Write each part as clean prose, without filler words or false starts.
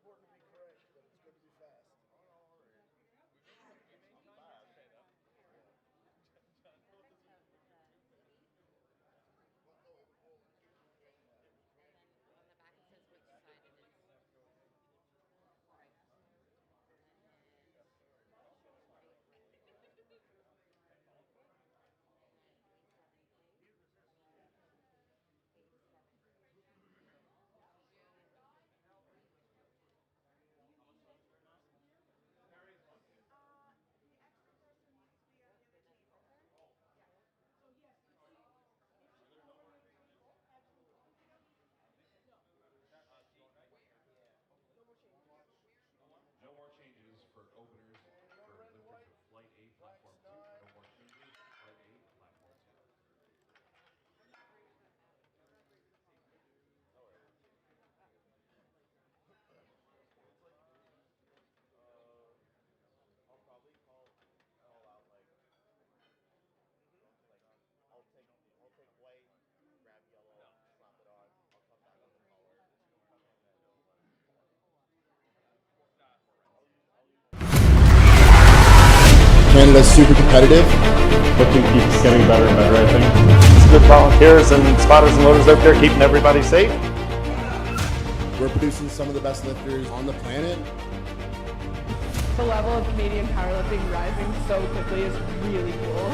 important to be correct, but it's good to be fast. No more changes for openers for lifters of Flight A Platform 2. No more changes for Flight A Platform 2. I'll probably call out I'll take white, grab yellow, slap it on. I'll come back with the color, and then Canada's super competitive. Lifting keeps getting better and better, I think. It's good volunteers and spotters and loaders out there keeping everybody safe. We're producing some of the best lifters on the planet. The level of Canadian powerlifting rising so quickly is really cool.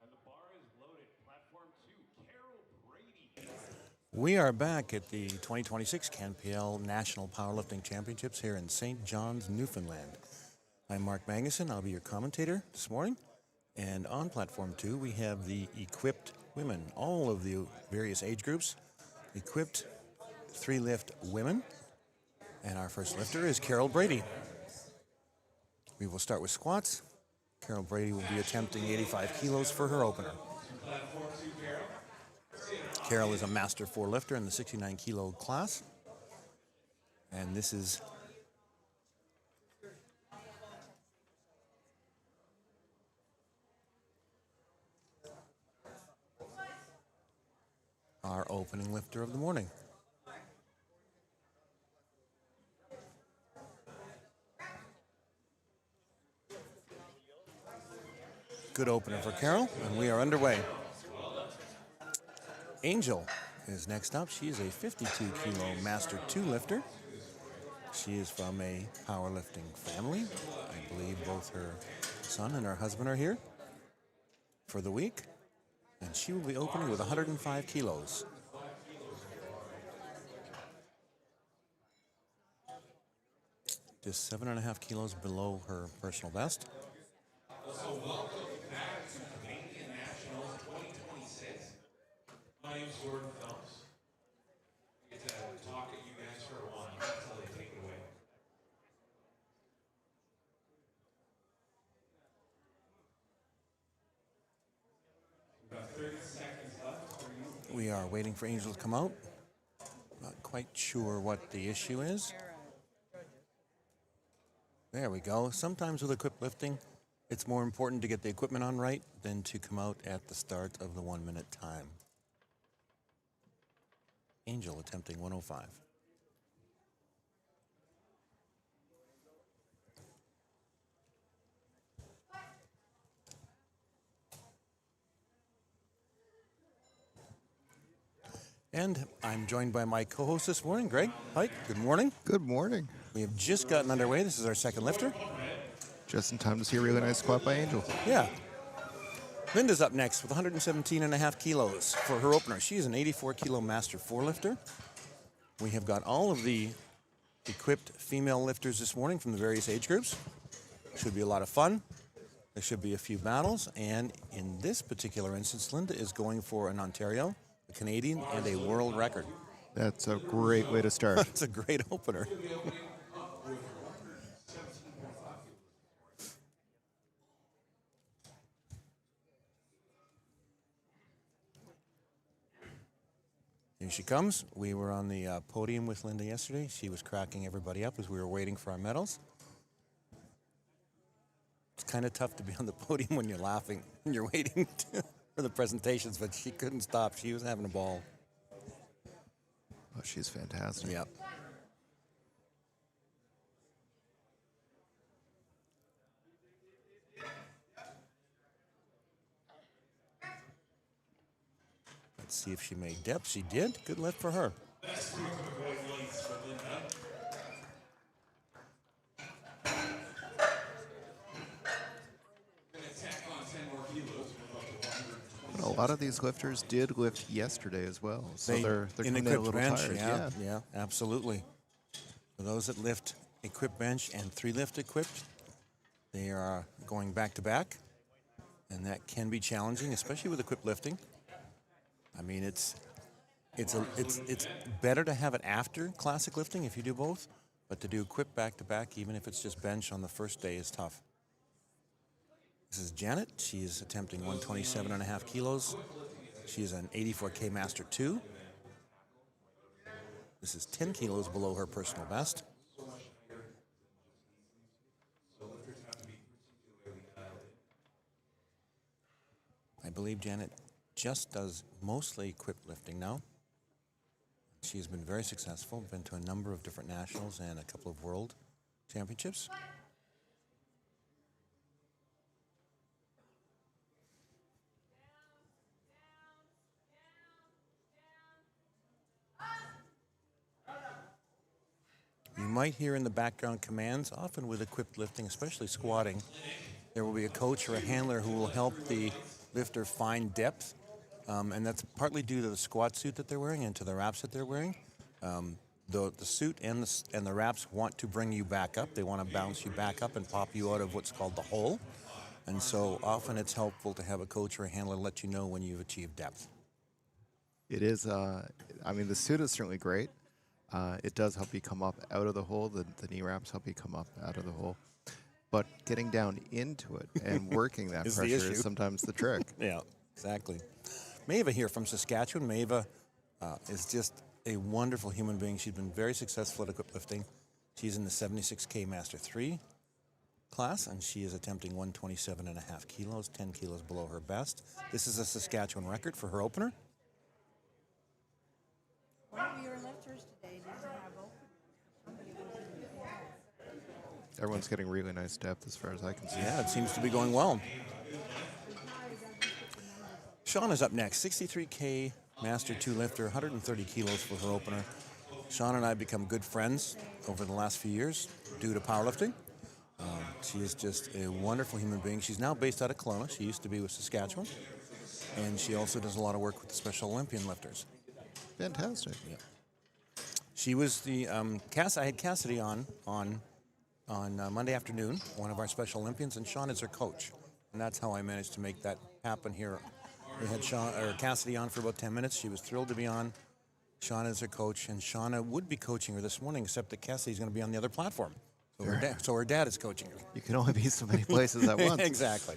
And the bar is loaded. Platform 2, Carol Brady. We are back at the 2026 CANPL National Powerlifting Championships here in St. John's, Newfoundland. I'm Mark Magnuson. I'll be your commentator this morning. And on Platform 2, we have the equipped women, all of the various age groups, equipped 3-lift women. And our first lifter is Carol Brady. We will start with squats. Carol Brady will be attempting 85 kilos for her opener. Carol is a Master 4 lifter in the 69 kilo class. And this is our opening lifter of the morning. Good opener for Carol, and we are underway. Angel is next up. She is a 52 kilo Master 2 lifter. She is from a powerlifting family. I believe both her son and her husband are here for the week. And she will be opening with 105 kilos. Just 7.5 kilos below her personal best. Also, welcome back to Canadian Nationals 2026. My name's Gordon Phelps. I get to talk at you guys for a while until they take it away. About 30 seconds left for you. We are waiting for Angel to come out. Not quite sure what the issue is. There we go. Sometimes with equipped lifting, it's more important to get the equipment on right than to come out at the start of the 1 minute time. Angel attempting 105. And I'm joined by my co-host this morning, Greg Pike. Good morning. Good morning. We have just gotten underway. This is our second lifter. Just in time to see a really nice squat by Angel. Yeah. Linda's up next with 117.5 kilos for her opener. She is an 84-kilo master 4-lifter. We have got all of the equipped female lifters this morning from the various age groups. Should be a lot of fun. There should be a few battles. And in this particular instance, Linda is going for an Ontario, a Canadian, and a world record. That's a great way to start. It's a great opener. Here she comes. We were on the podium with Linda yesterday. She was cracking everybody up as we were waiting for our medals. It's kind of tough to be on the podium when you're laughing and you're waiting for the presentations, but she couldn't stop. She was having a ball. Oh, she's fantastic. Yep. Let's see if she made depth. She did. Good lift for her. A lot of these lifters did lift yesterday as well, so they're in coming in a equipped little bench. tired. Yeah, absolutely. For those that lift equipped bench and 3-lift equipped, they are going back to back, and that can be challenging, especially with equipped lifting. I mean, it's better to have it after classic lifting if you do both, but to do equipped back to back, even if it's just bench on the first day, is tough. This is Janet. She is attempting 127.5 kilos. She is an 84K Master 2. This is 10 kilos below her personal best. I believe Janet just does mostly equipped lifting now. She has been very successful, been to a number of different nationals and a couple of world championships. You might hear in the background commands, often with equipped lifting, especially squatting. There will be a coach or a handler who will help the lifter find depth, and that's partly due to the squat suit that they're wearing and to the wraps that they're wearing. The suit and the wraps want to bring you back up. They want to bounce you back up and pop you out of what's called the hole. And so often it's helpful to have a coach or a handler let you know when you've achieved depth. It is, I mean, the suit is certainly great. It does help you come up out of the hole. The knee wraps help you come up out of the hole. But getting down into it and working that Is the pressure issue. is sometimes the trick. Yeah, exactly. Maeva here from Saskatchewan. Maeva is just a wonderful human being. She's been very successful at equipped lifting. She's in the 76K Master 3 class, and she is attempting 127.5 kilos, 10 kilos below her best. This is a Saskatchewan record for her opener. One of your lifters today didn't have open. Somebody was in the class. Everyone's getting really nice depth as far as I can see. Yeah, it seems to be going well. Sean is up next, 63K Master 2 lifter, 130 kilos for her opener. Sean and I become good friends over the last few years due to powerlifting. She is just a wonderful human being. She's now based out of Kelowna. She used to be with Saskatchewan. And she also does a lot of work with the Special Olympian lifters. Fantastic. Yeah. She was the, I had Cassidy on Monday afternoon, one of our Special Olympians, and Sean is her coach. And that's how I managed to make that happen here. We had Cassidy on for about 10 minutes. She was thrilled to be on. Sean is her coach, and Shauna would be coaching her this morning, except that Cassidy's going to be on the other platform. So her dad is coaching her. You can only be so many places at once. Exactly.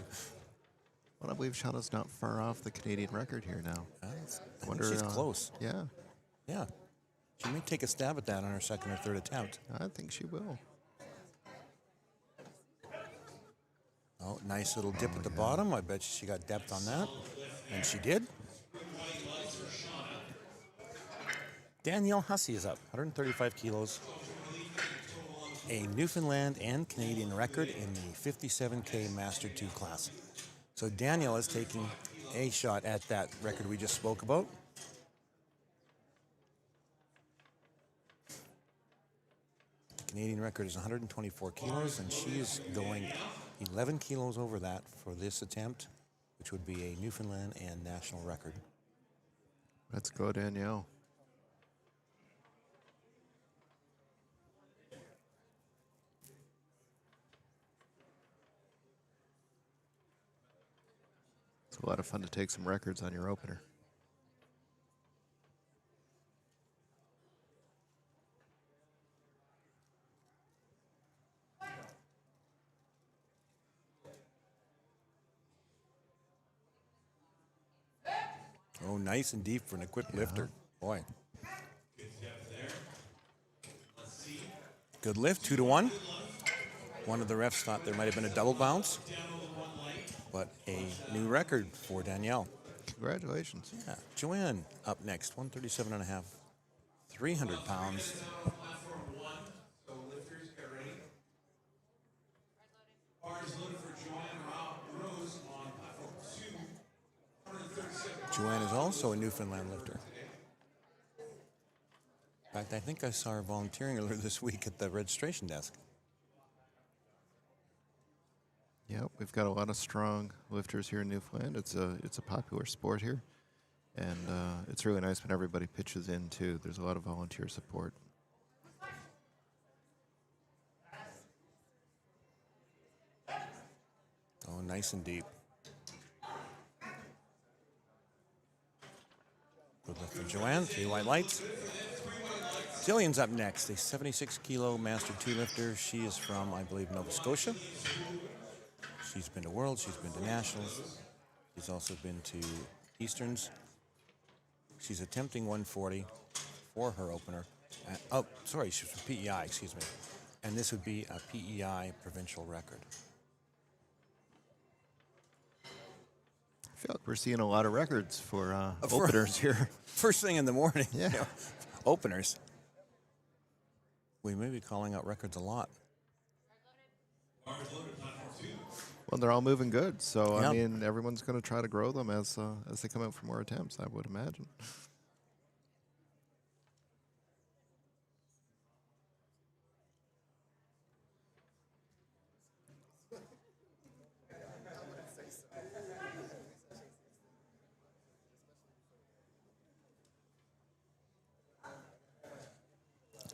Well, I believe Shauna's not far off the Canadian record here now. I think she's close. Yeah. Yeah. She may take a stab at that on her second or third attempt. I think she will. Oh, nice little dip at the bottom. I bet she got depth on that. And she did. Danielle Hussey is up, 135 kilos. A Newfoundland and Canadian record in the 57K Master 2 class. So Danielle is taking a shot at that record we just spoke about. The Canadian record is 124 kilos, and she is going 11 kilos over that for this attempt, which would be a Newfoundland and national record. Let's go, Danielle. It's a lot of fun to take some records on your opener. Oh, nice and deep for an equipped lifter. Boy. Good lift, 2 to 1. One of the refs thought there might have been a double bounce, but a new record for Danielle. Congratulations. Yeah. Joanne up next, 137.5, 300 pounds. Joanne is also a Newfoundland lifter. In fact, I think I saw her volunteering earlier this week at the registration desk. Yep, we've got a lot of strong lifters here in Newfoundland. It's a popular sport here, and it's really nice when everybody pitches in too. There's a lot of volunteer support. Oh, nice and deep. Good lift for Joanne. 3 white lights. Jillian's up next, a 76-kilo Master 2 lifter. She is from, I believe, Nova Scotia. She's been to Worlds. She's been to Nationals. She's also been to Easterns. She's attempting 140 for her opener. Oh, sorry, she's from PEI, excuse me. And this would be a PEI provincial record. I feel like we're seeing a lot of records for openers here. First thing in the morning. Yeah. You know, openers. We may be calling out records a lot. Well, they're all moving good, so I mean, everyone's going to try to grow them as they come out for more attempts, I would imagine.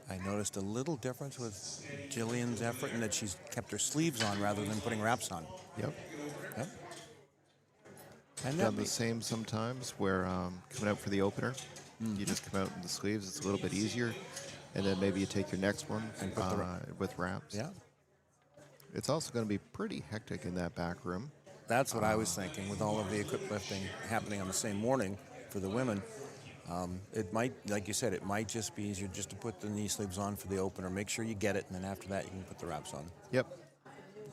I noticed a little difference with Jillian's effort in that she's kept her sleeves on rather than putting wraps on. Yep. Yep. And Done the same sometimes where coming out for the opener, you just come out in the sleeves. It's a little bit easier. And then maybe you take your next one and put with wraps. Yeah. It's also going to be pretty hectic in that back room. That's what I was thinking with all of the equipped lifting happening on the same morning for the women. It might, like you said, it might just be easier just to put the knee sleeves on for the opener. Make sure you get it, and then after that, you can put the wraps on. Yep.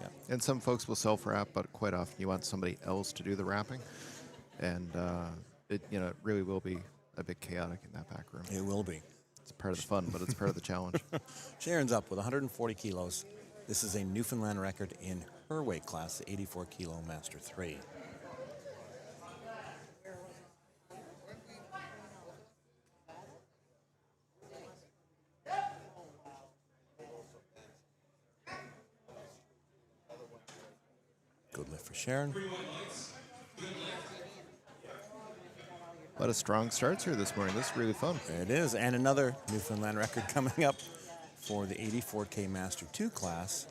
Yeah. And some folks will self-wrap, but quite often you want somebody else to do the wrapping. And it really will be a bit chaotic in that back room. It will be. It's part of the fun, but it's part of the challenge. Sharon's up with 140 kilos. This is a Newfoundland record in her weight class, the 84-kilo Master 3. Good lift for Sharon. A lot of strong starts here this morning. This is really fun. It is, and another Newfoundland record coming up for the 84K Master 2 class.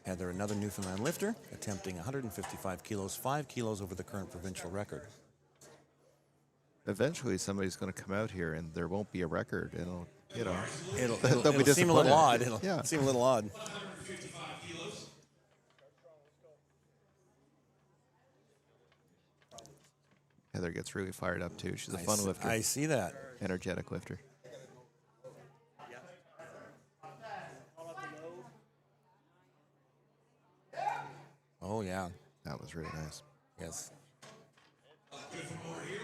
Heather, another Newfoundland lifter, attempting 155 kilos, 5 kilos over the current provincial record. Eventually, somebody's going to come out here, and there won't be a record. It'll It'll seem a little odd. It'll seem a little odd. Heather gets really fired up, too. She's a fun lifter. I see that. Energetic lifter. Oh, yeah. That was really nice. Yes.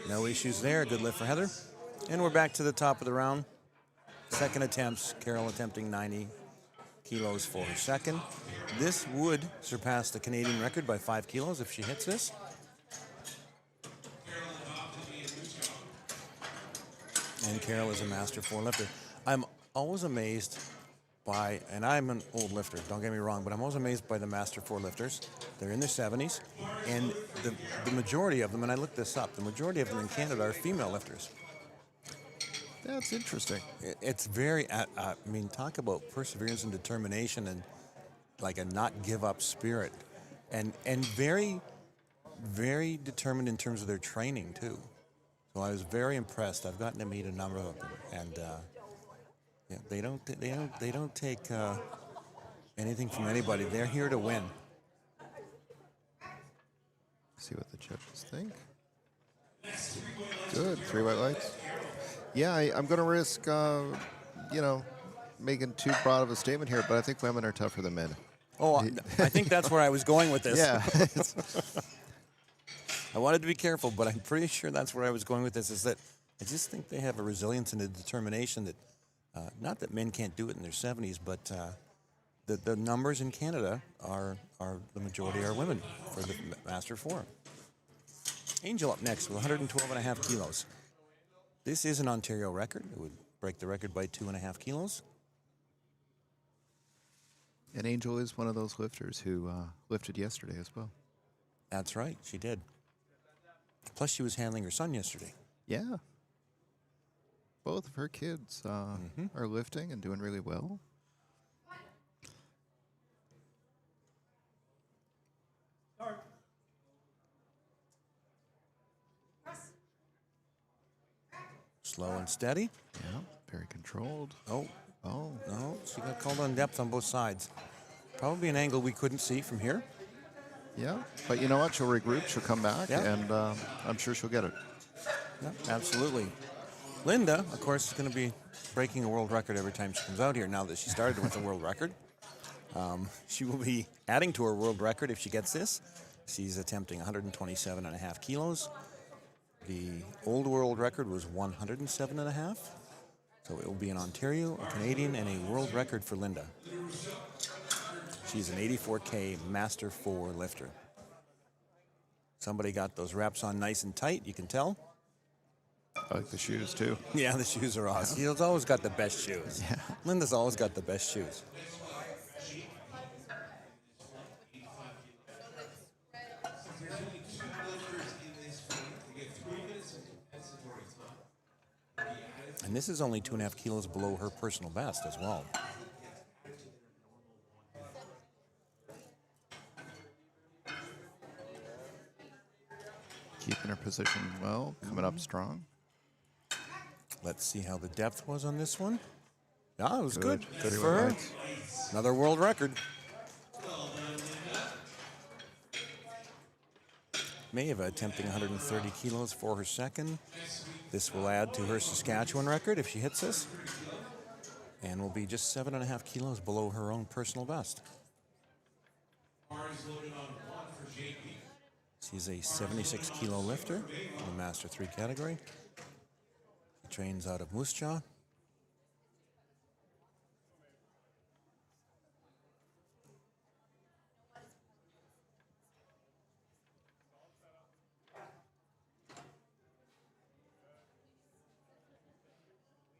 No issues there. Good lift for Heather. And we're back to the top of the round. Second attempts. Carol attempting 90 kilos for her second. This would surpass the Canadian record by 5 kilos if she hits this. And Carol is a Master 4 lifter. I'm always amazed by, and I'm an old lifter, don't get me wrong, but I'm always amazed by the Master 4 lifters. They're in their 70s, and the majority of them, and I looked this up, the majority of them in Canada are female lifters. That's interesting. It's very, I mean, talk about perseverance and determination and like a not give up spirit, and very, very determined in terms of their training too. So I was very impressed. I've gotten to meet a number of them, and yeah, they don't take anything from anybody. They're here to win. See what the judges think. Good, 3 white lights. Yeah, I'm going to risk, making too broad of a statement here, but I think women are tougher than men. Oh, I think that's where I was going with this. Yeah. I wanted to be careful, but I'm pretty sure that's where I was going with this, is that I just think they have a resilience and a determination that, not that men can't do it in their 70s, but the numbers in Canada are the majority are women for the Master 4. Angel up next with 112.5 kilos. This is an Ontario record. It would break the record by 2.5 kilos. And Angel is one of those lifters who lifted yesterday as well. That's right, she did. Plus, she was handling her son yesterday. Yeah. Both of her kids are lifting and doing really well. Slow and steady. Yeah, very controlled. Oh, no, she got called on depth on both sides. Probably an angle we couldn't see from here. Yeah, but you know what? She'll regroup, she'll come back, and I'm sure she'll get it. Yeah, absolutely. Linda, of course, is going to be breaking a world record every time she comes out here now that she started with a world record. She will be adding to her world record if she gets this. She's attempting 127.5 kilos. The old world record was 107.5. So it will be an Ontario, a Canadian, and a world record for Linda. She's an 84K Master 4 lifter. Somebody got those reps on nice and tight, you can tell. I like the shoes, too. Yeah, the shoes are awesome. He's always got the best shoes. Yeah. Linda's always got the best shoes. And this is only 2.5 kilos below her personal best as well. Keeping her position well, coming up strong. Let's see how the depth was on this one. Yeah, it was good. Good 3 for white her. lights. Another world record. Maeva attempting 130 kilos for her second. This will add to her Saskatchewan record if she hits this. And will be just 7.5 kilos below her own personal best. She's a 76 kilo lifter in the Master 3 category. She trains out of Moose Jaw.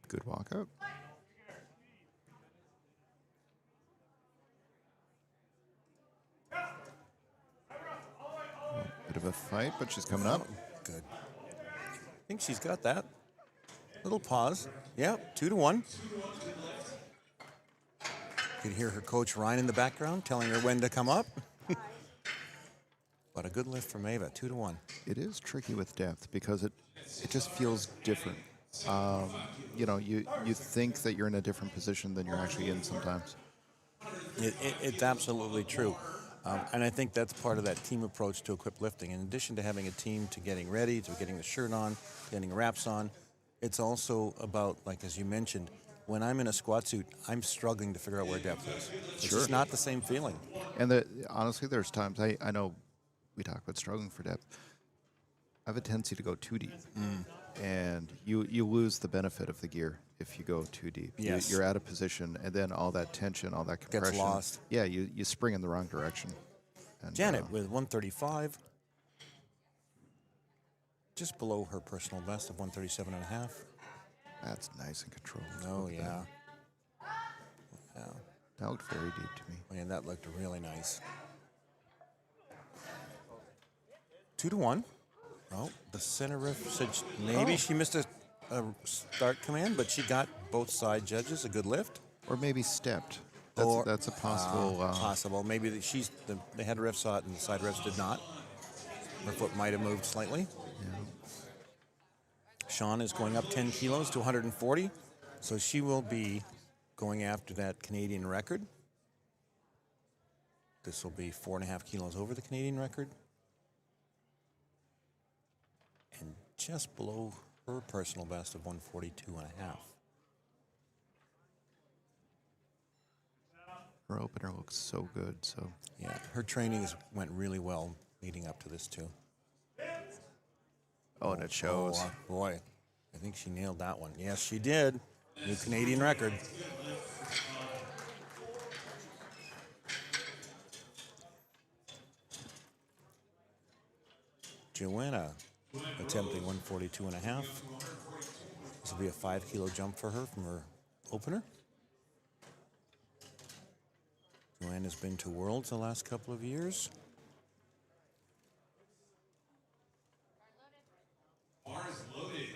Good walkout. Bit of a fight, but she's coming up. Good. I think she's got that. Little pause. Yep, 2-1. You can hear her coach Ryan in the background telling her when to come up. But a good lift from Ava, 2-1. It is tricky with depth because it just feels different. You think that you're in a different position than you're actually in sometimes. It's absolutely true. And I think that's part of that team approach to equip lifting. In addition to having a team to getting ready, to getting the shirt on, getting wraps on, it's also about, like as you mentioned, when I'm in a squat suit, I'm struggling to figure out where depth is. It's just not the same feeling. And honestly, there's times, I know we talk about struggling for depth. I have a tendency to go too deep. And you lose the benefit of the gear if you go too deep. Yes. You're out of position, and then all that tension, all that compression. Gets lost. Yeah, you spring in the wrong direction. And, Janet with 135. Just below her personal best of 137.5. That's nice and controlled. Oh, yeah. Yeah. That looked very deep to me. And that looked really nice. 2-1. Oh, the center ref said maybe she missed a start command, but she got both side judges a good lift. Or maybe stepped. Or- That's a possible. Possible. Maybe the head ref saw it and the side refs did not. Her foot might have moved slightly. Sean is going up 10 kilos to 140, so she will be going after that Canadian record. This will be 4.5 kilos over the Canadian record. And just below her personal best of 142.5. Her opener looks so good. So Yeah, her training went really well leading up to this too. oh, and it shows. Oh, boy, I think she nailed that one. Yes, she did. New Canadian record. Joanna attempting 142.5. This will be a 5 kilo jump for her from her opener. Joanna's been to Worlds the last couple of years. Bars loaded.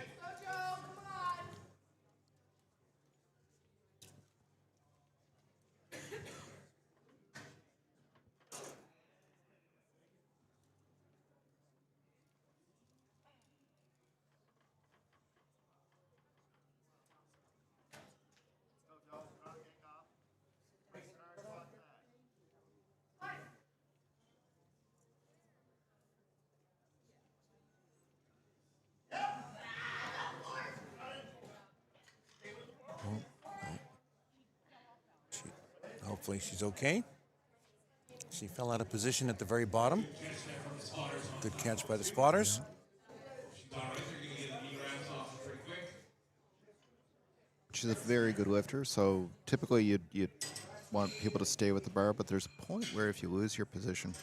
Hopefully she's okay. She fell out of position at the very bottom. Good catch by the spotters. She's a very good lifter. So typically you'd want people to stay with the bar, but there's a point where if you lose your position,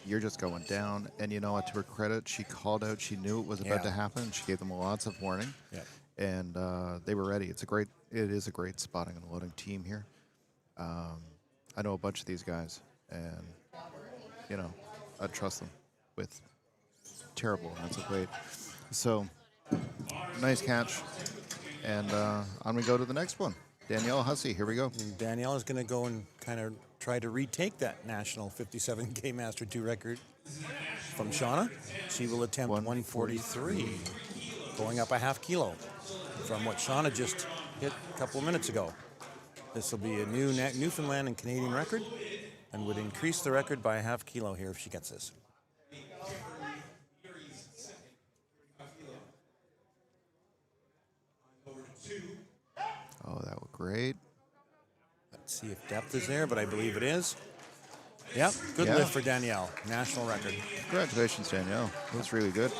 you're just going down. And you know what? To her credit, she called out. She knew it was about to happen. She gave them lots of warning, and they were ready. It is a great spotting and loading team here. I know a bunch of these guys, and you know, I trust them with terrible amounts of weight. So nice catch, and I'm gonna go to the next one. Danielle Hussey, here we go. And Danielle is going to go and kind of try to retake that national 57K Master 2 record from Shauna. She will attempt 143, going up a half kilo from what Shauna just hit a couple of minutes ago. This will be a new Newfoundland and Canadian record and would increase the record by a half kilo here if she gets this. Oh, that looked great. Let's see if depth is there, but I believe it is. Yep, good lift for Danielle. National record. Congratulations, Danielle. That's really good.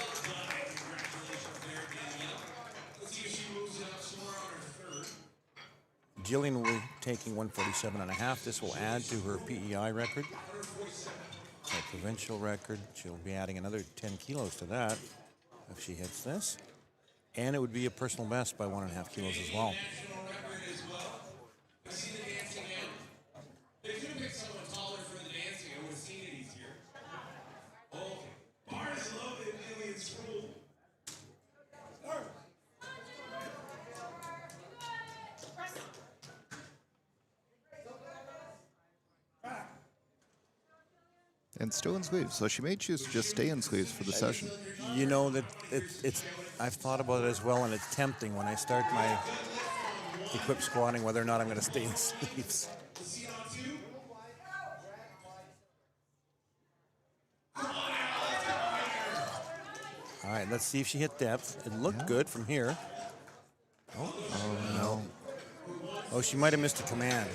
Jillian will be taking 147.5. This will add to her PEI record, her provincial record. She'll be adding another 10 kilos to that if she hits this. And it would be a personal best by 1.5 kilos as well. They could have picked someone taller for the dancing. I would have seen it easier. Okay. Bars loaded, aliens rule. And still in sleeves, so she may choose to just stay in sleeves for the session. You know that it's I've thought about it as well, and it's tempting when I start my equip squatting whether or not I'm going to stay in sleeves. All right, let's see if she hit depth. It looked good from here. Oh, no. Oh, she might have missed a command.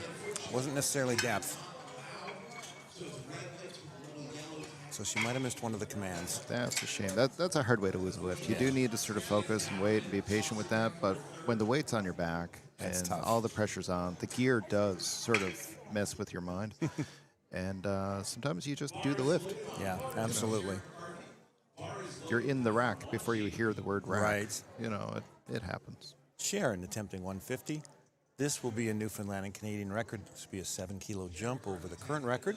Wasn't necessarily depth. So she might have missed one of the commands. That's a shame. That's a hard way to lose a lift. You do need to sort of focus and wait and be patient with that, but when the weight's on your back and tough. all the pressure's on, the gear does sort of mess with your mind. And sometimes you just do the lift. Yeah, absolutely. You're in the rack before you hear the word rack. Right. You know, it happens. Sharon attempting 150. This will be a Newfoundland and Canadian record. This will be a 7-kilo jump over the current record.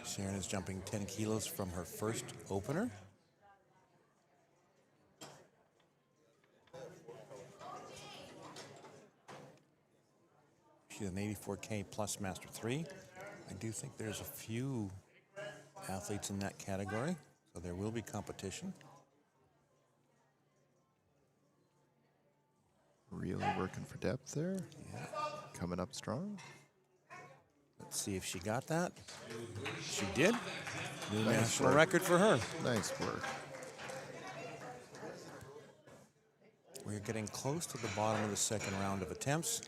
Sharon is jumping 10 kilos from her first opener. She's an 84K plus Master 3. I do think there's a few athletes in that category, so there will be competition. Really working for depth there. Yeah. Coming up strong. Let's see if she got that. She did. New Nice national work. record for her. Nice work. We're getting close to the bottom of the second round of attempts.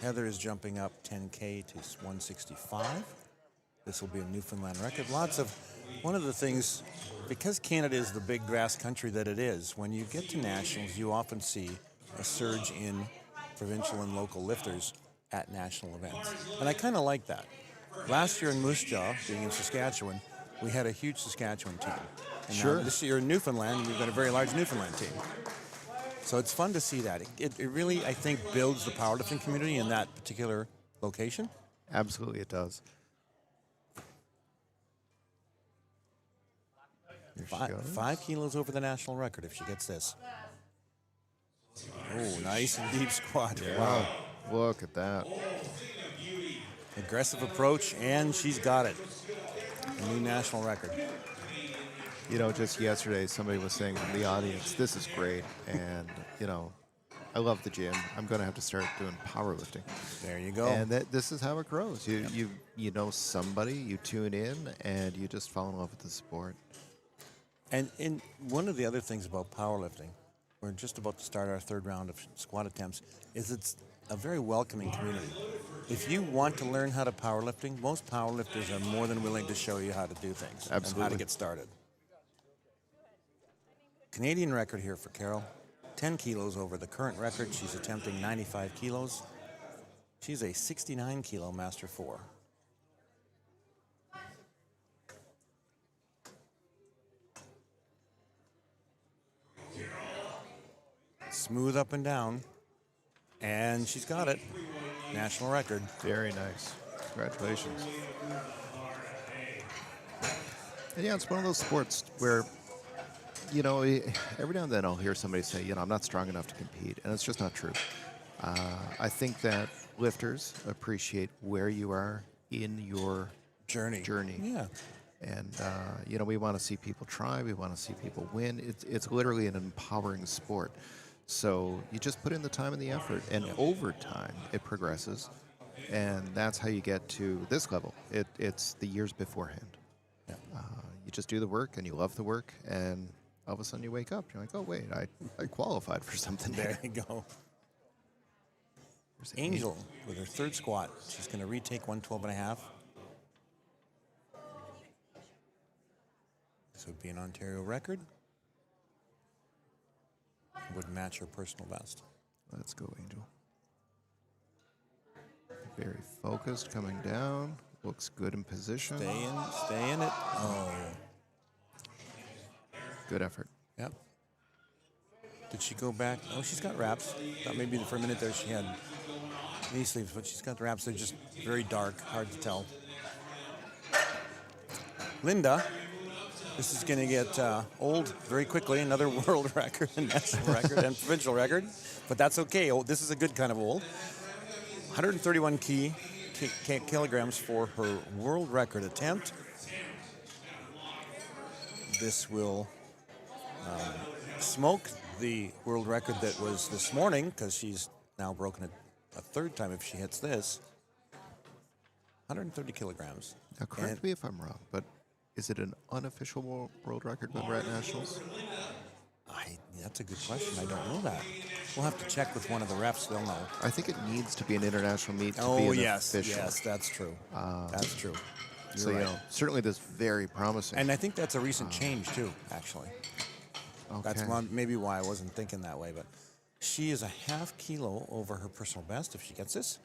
Heather is jumping up 10K to 165. This will be a Newfoundland record. One of the things, because Canada is the big grass country that it is, when you get to nationals, you often see a surge in provincial and local lifters at national events. And I kind of like that. Last year in Moose Jaw, being in Saskatchewan, we had a huge Saskatchewan team. And Sure. now this year in Newfoundland, we've got a very large Newfoundland team. So it's fun to see that. It really, I think, builds the powerlifting community in that particular location. Absolutely, it does. Here she goes. 5 kilos over the national record if she gets this. Oh, nice and deep squat. Yeah. Wow. Look at that. Aggressive approach, and she's got it. A new national record. You know, just yesterday, somebody was saying from the audience, this is great. And, you know, I love the gym. I'm going to have to start doing powerlifting. There you go. And this is how it grows. You know somebody, you tune in, and you just fall in love with the sport. And one of the other things about powerlifting, we're just about to start our third round of squat attempts, is it's a very welcoming community. If you want to learn how to powerlifting, most powerlifters are more than willing to show you how to do things. Absolutely. And how to get started. Canadian record here for Carol. 10 kilos over the current record. She's attempting 95 kilos. She's a 69-kilo Master 4. Smooth up and down. And she's got it. National record. Very nice. Congratulations. And yeah, it's one of those sports where, you know, every now and then I'll hear somebody say, you know, I'm not strong enough to compete. And it's just not true. I think that lifters appreciate where you are in your journey. Yeah. And, you know, we want to see people try. We want to see people win. It's literally an empowering sport. So you just put in the time and the effort. And over time, it progresses. And that's how you get to this level. It's the years beforehand. Yeah. You just do the work and you love the work. And all of a sudden you wake up. You're like, oh, wait, I qualified for something There here. you go. Angel with her third squat. She's going to retake 112.5. This would be an Ontario record. Would match her personal best. Let's go, Angel. Very focused, coming down. Looks good in position. Stay in it. Oh. Good effort. Yep. Did she go back? Oh, she's got wraps. Thought maybe for a minute there she had knee sleeves, but she's got the wraps. They're just very dark, hard to tell. Linda, this is going to get old very quickly. Another world record, and national record, and provincial record. But that's okay. Oh, this is a good kind of old. 131 kilograms for her world record attempt. This will smoke the world record that was this morning, because she's now broken it a third time if she hits this. 130 kilograms. Now, correct me if I'm wrong, but is it an unofficial world record when we're at nationals? That's a good question. I don't know that. We'll have to check with one of the refs. They'll know. I think it needs to be an international meet to be an official. Yes, that's true. That's true. So, You're you right. know, certainly this is very promising. And I think that's a recent change, too, actually. Okay. That's maybe why I wasn't thinking that way. But she is a half kilo over her personal best if she gets this.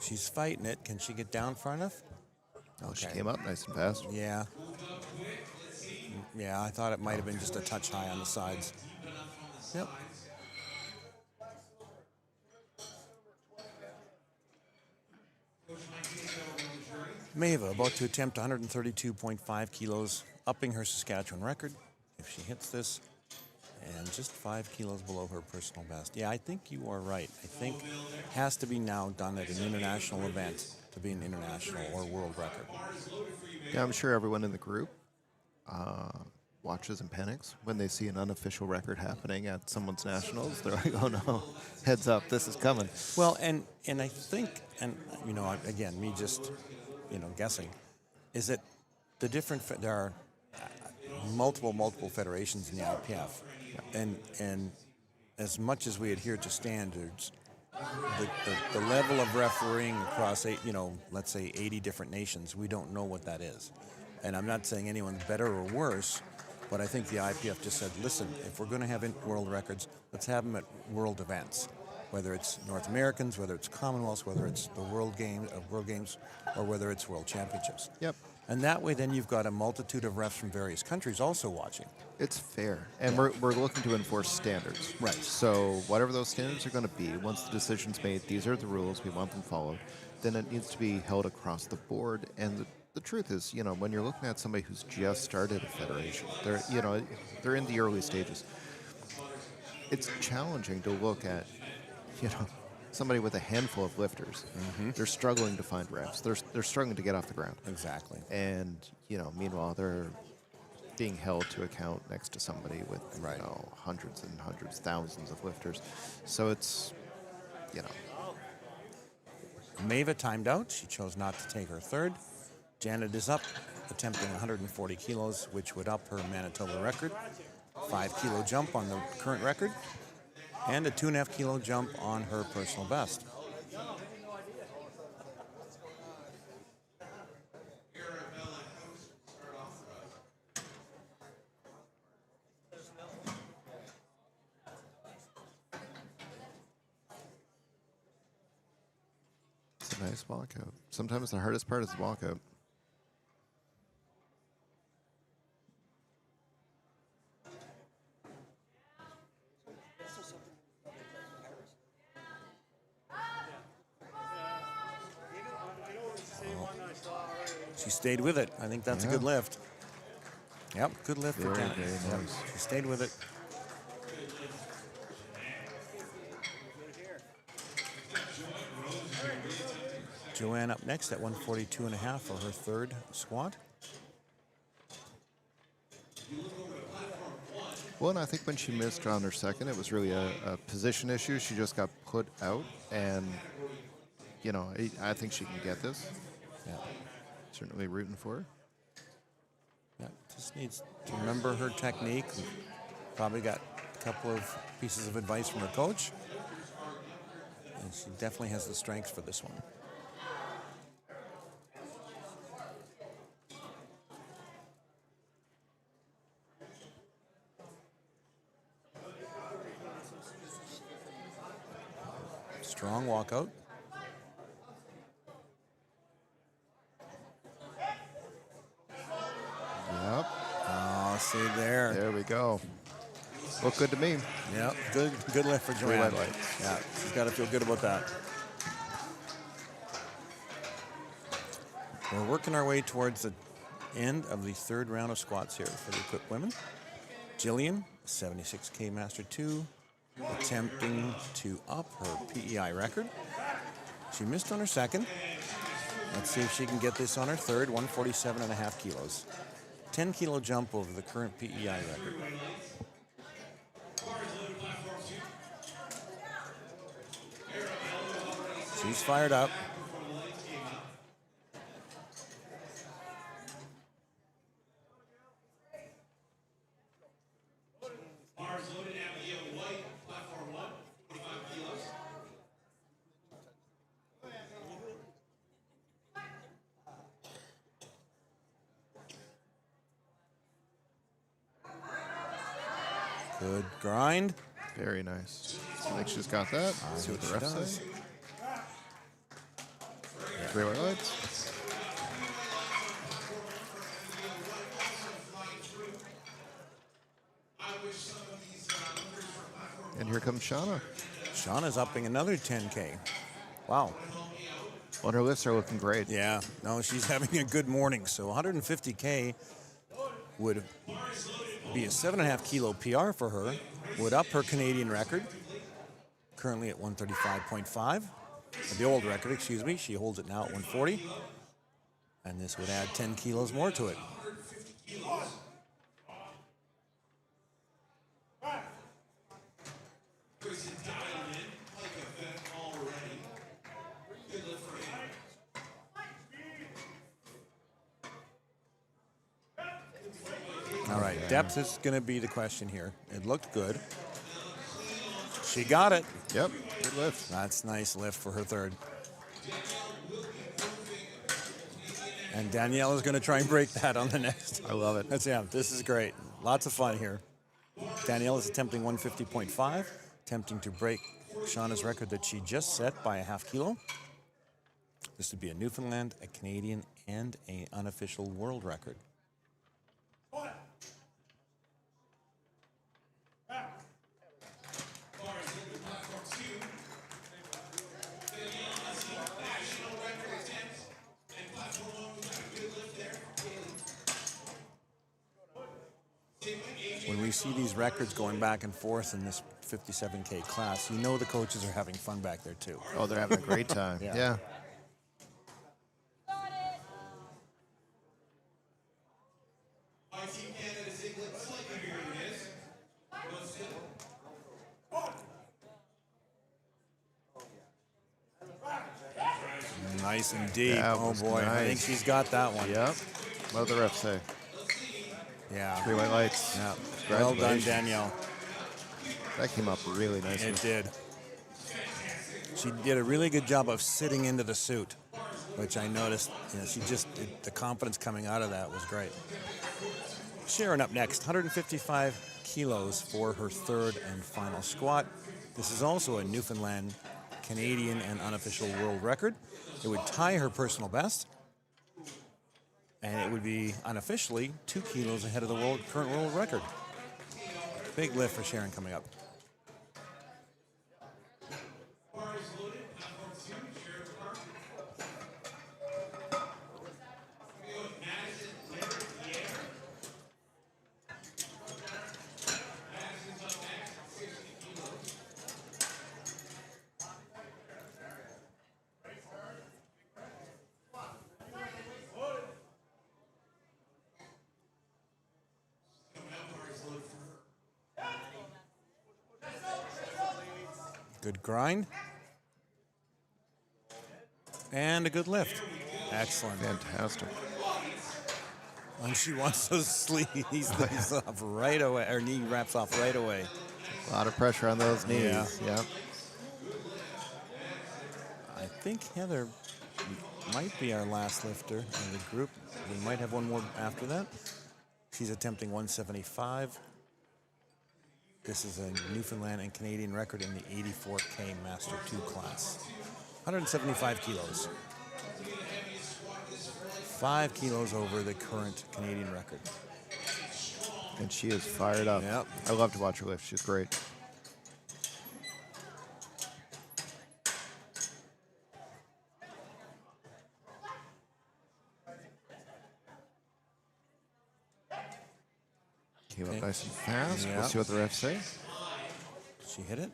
She's fighting it. Can she get down far enough? Oh, she came up nice and fast. Yeah. Yeah, I thought it might have been just a touch high on the sides. Yep. Maeva about to attempt 132.5 kilos, upping her Saskatchewan record if she hits this, and just 5 kilos below her personal best. Yeah, I think you are right. I think it has to be now done at an international event to be an international or world record. Yeah, I'm sure everyone in the group watches and panics when they see an unofficial record happening at someone's nationals. They're like, oh no, heads up, this is coming. Well, and I think, and you know, again, me just, you know, guessing, is that the different, there are multiple federations in the IPF, and as much as we adhere to standards, the level of refereeing across, let's say 80 different nations, we don't know what that is. And I'm not saying anyone's better or worse, but I think the IPF just said, listen, if we're going to have world records, let's have them at world events, whether it's North Americans, whether it's Commonwealths, whether it's the World Games, or whether it's World Championships. Yep. And that way, then you've got a multitude of refs from various countries also watching. It's fair, and we're looking to enforce standards. Right. So whatever those standards are going to be, once the decision's made, these are the rules, we want them followed, then it needs to be held across the board. And the truth is, you know, when you're looking at somebody who's just started a federation, they're in the early stages. It's challenging to look at, somebody with a handful of lifters. Mm-hmm. They're struggling to find reps. They're struggling to get off the ground. Exactly. And, meanwhile, they're being held to account next to somebody with, hundreds and hundreds, thousands of lifters. So it's, Maeva timed out. She chose not to take her third. Janet is up, attempting 140 kilos, which would up her Manitoba record. 5 kilo jump on the current record, and a 2.5 kilo jump on her personal best. It's a nice walkout. Sometimes the hardest part is the walkout. She stayed with it. I think that's a good lift. Yep, good lift for Janet. Very nice. She stayed with it. Joanne up next at 142.5 for her third squat. Well, and I think when she missed on her second, it was really a position issue. She just got put out, and, I think she can get this. Yeah. Certainly rooting for her. Yeah, just needs to remember her technique. Probably got a couple of pieces of advice from her coach. And she definitely has the strength for this one. Strong walkout. Yep. Oh, see there. There we go. Look good to me. Yep. Good lift for Joanne. red lights. Yeah, she's got to feel good about that. We're working our way towards the end of the third round of squats here for the equipped women. Jillian, 76K Master 2, attempting to up her PEI record. She missed on her second. Let's see if she can get this on her third, 147.5 kilos. 10 kilo jump over the current PEI record. She's fired up. Good grind. Very nice. I think she's got that. See what the refs say. 3 white lights. And here comes Shauna. Shauna's upping another 10K. Wow. Well, her lifts are looking great. Yeah, no, she's having a good morning. So 150K would be a 7.5 kilo PR for her, would up her Canadian record, currently at 135.5. The old record, excuse me. She holds it now at 140. And this would add 10 kilos more to it. All right, depth is going to be the question here. It looked good. She got it. Yep, good lift. That's nice lift for her third. And Danielle is going to try and break that on the next. I love it. This is great. Lots of fun here. Danielle is attempting 150.5, attempting to break Shauna's record that she just set by a half kilo. This would be a Newfoundland, a Canadian, and an unofficial world record. When we see these records going back and forth in this 57K class, you know the coaches are having fun back there too. Oh, they're having a great time. Yeah. Nice and deep. That Oh was boy, I think nice. she's got that one. Yep. What did the ref say? Yeah. 3 white lights. Yeah. Well done, Congratulations. Danielle. That came up really nicely. It did. She did a really good job of sitting into the suit, which I noticed. You know, the confidence coming out of that was great. Sharon up next, 155 kilos for her third and final squat. This is also a Newfoundland, Canadian, and unofficial world record. It would tie her personal best, and it would be unofficially 2 kilos ahead of the current world record. Big lift for Sharon coming up. Good grind. And a good lift. Excellent. Fantastic. And she wants those sleeves off right away, or knee wraps off right away. A lot of pressure on those knees. Yeah. Yep. I think Heather might be our last lifter in the group. We might have one more after that. She's attempting 175. This is a Newfoundland and Canadian record in the 84K Master 2 class. 175 kilos. 5 kilos over the current Canadian record. And she is fired up. Yep. I love to watch her lift. She's great. Came up nice and fast. Yep. We'll see what the refs say. She hit it?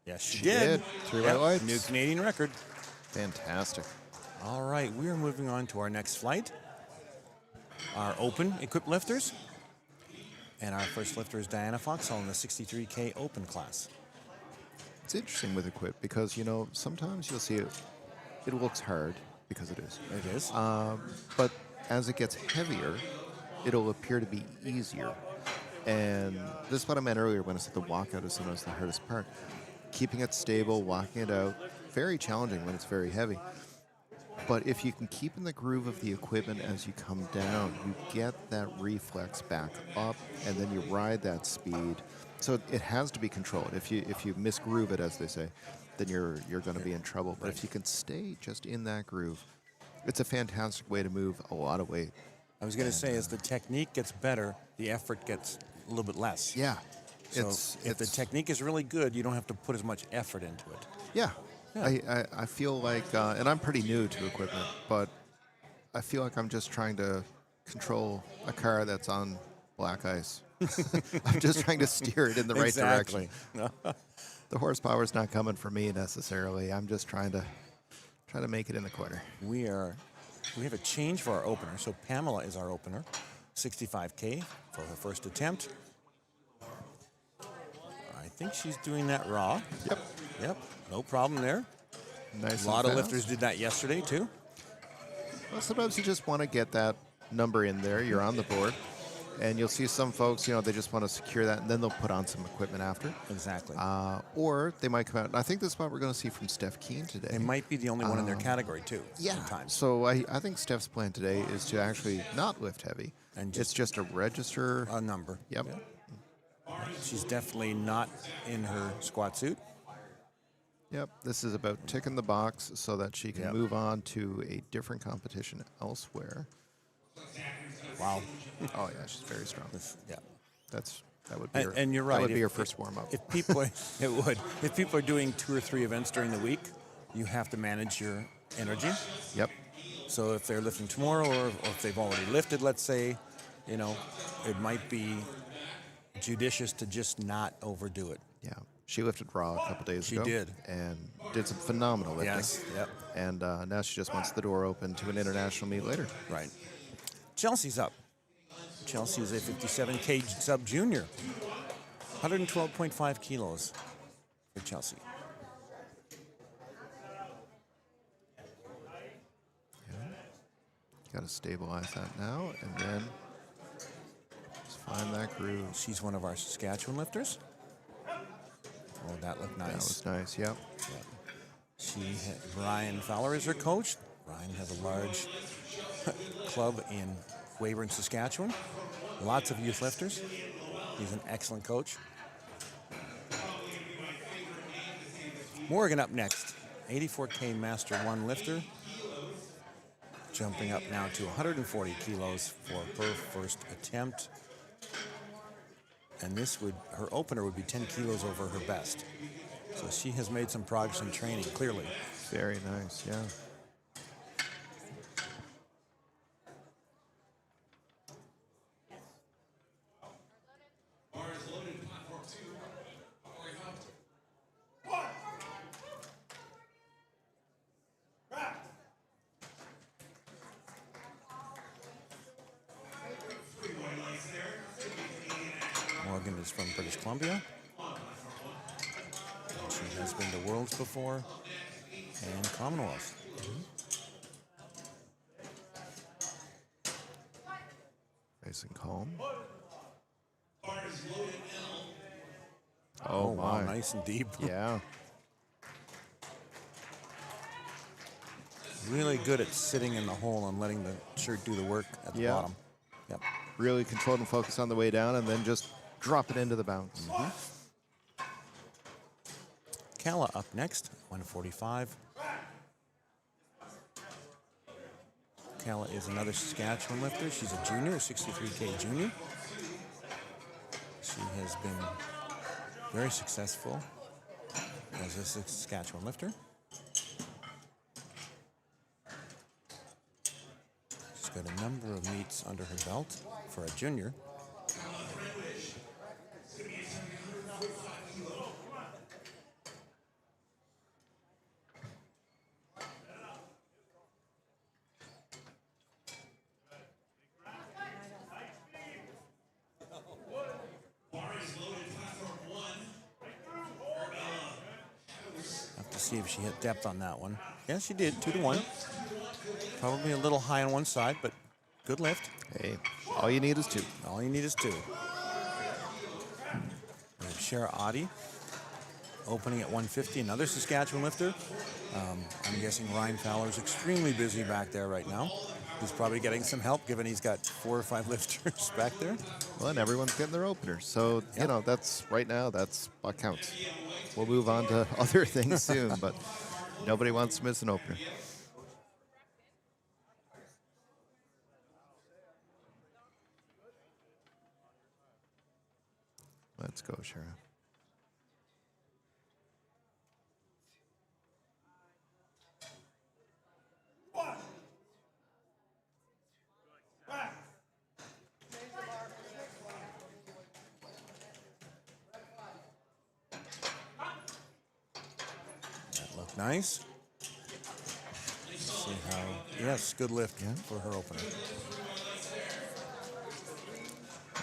Yes, she She did. did. 3 white lights. New Canadian record. Fantastic. All right, we are moving on to our next flight. Our open equipped lifters. And our first lifter is Diana Foxhall in the 63K open class. It's interesting with equip because, you know, sometimes you'll see it looks hard because it is. It is. But as it gets heavier, it'll appear to be easier. And this is what I meant earlier when I said the walkout is sometimes the hardest part. Keeping it stable, walking it out, very challenging when it's very heavy. But if you can keep in the groove of the equipment as you come down, you get that reflex back up, and then you ride that speed. So it has to be controlled. If you misgroove it, as they say, then you're going to be in trouble. But if you can stay just in that groove, it's a fantastic way to move a lot of weight. I was going to say, as the technique gets better, the effort gets a little bit less. Yeah. So if the technique is really good, you don't have to put as much effort into it. Yeah. I feel like, and I'm pretty new to equipment, but I feel like I'm just trying to control a car that's on black ice. I'm just trying to steer it in the right direction. The horsepower is not coming for me necessarily. I'm just trying to make it in the corner. We have a change for our opener. So Pamela is our opener, 65K for her first attempt. I think she's doing that raw. Yep. No problem there. Nice. A lot of lifters did that yesterday too. Well, sometimes you just want to get that number in there. You're on the board. And you'll see some folks, they just want to secure that, and then they'll put on some equipment after. Exactly. Or they might come out. And I think this is what we're going to see from Steph Keen today. They might be the only one in their category, too. Yeah. Sometimes. So I think Steph's plan today is to actually not lift heavy. And it's just a register. A number. Yep. Yeah. She's definitely not in her squat suit. Yep. This is about ticking the box so that she can move on to a different competition elsewhere. Wow. Oh yeah, she's very strong. Yeah, that would be. And you're right. That would be her first warm up. If people, it would. If people are doing 2 or 3 events during the week, you have to manage your energy. Yep. So if they're lifting tomorrow, or if they've already lifted, let's say, it might be judicious to just not overdo it. Yeah. She lifted raw a couple days ago. She did. And did some phenomenal lifting. Yes. Yep. And now she just wants the door open to an international meet later. Right. Chelsea's up. Chelsea is a 57K sub junior. 112.5 kilos for Chelsea. Got to stabilize that now, and then just find that groove. She's one of our Saskatchewan lifters. Oh, that looked nice. That was nice, yep. Ryan Fowler is her coach. Ryan has a large club in Weyburn, Saskatchewan. Lots of youth lifters. He's an excellent coach. Morgan up next. 84K Master 1 lifter. Jumping up now to 140 kilos for her first attempt. And her opener would be 10 kilos over her best. So she has made some progress in training, clearly. Very nice, yeah. Morgan is from British Columbia. She has been to Worlds before and Commonwealth. Nice and calm. Oh, wow, nice and deep. Yeah. Really good at sitting in the hole and letting the shirt do the work at the bottom. Yep. Really controlled and focused on the way down, and then just drop it into the bounce. Kala up next, 145. Kala is another Saskatchewan lifter. She's a junior, 63K junior. She has been very successful as a Saskatchewan lifter. She's got a number of meets under her belt for a junior. See if she hit depth on that one. Yeah, she did, 2-1. Probably a little high on one side, but good lift. Hey, all you need is 2. All you need is 2. Shara Adi opening at 150, another Saskatchewan lifter. I'm guessing Ryan Fowler is extremely busy back there right now. He's probably getting some help, given he's got 4 or 5 lifters back there. Well, and everyone's getting their openers. So, you know, that's right now, that's what counts. We'll move on to other things soon, but nobody wants to miss an opener. Let's go, Shara. That looked nice. See how, yes, good lift for her opener.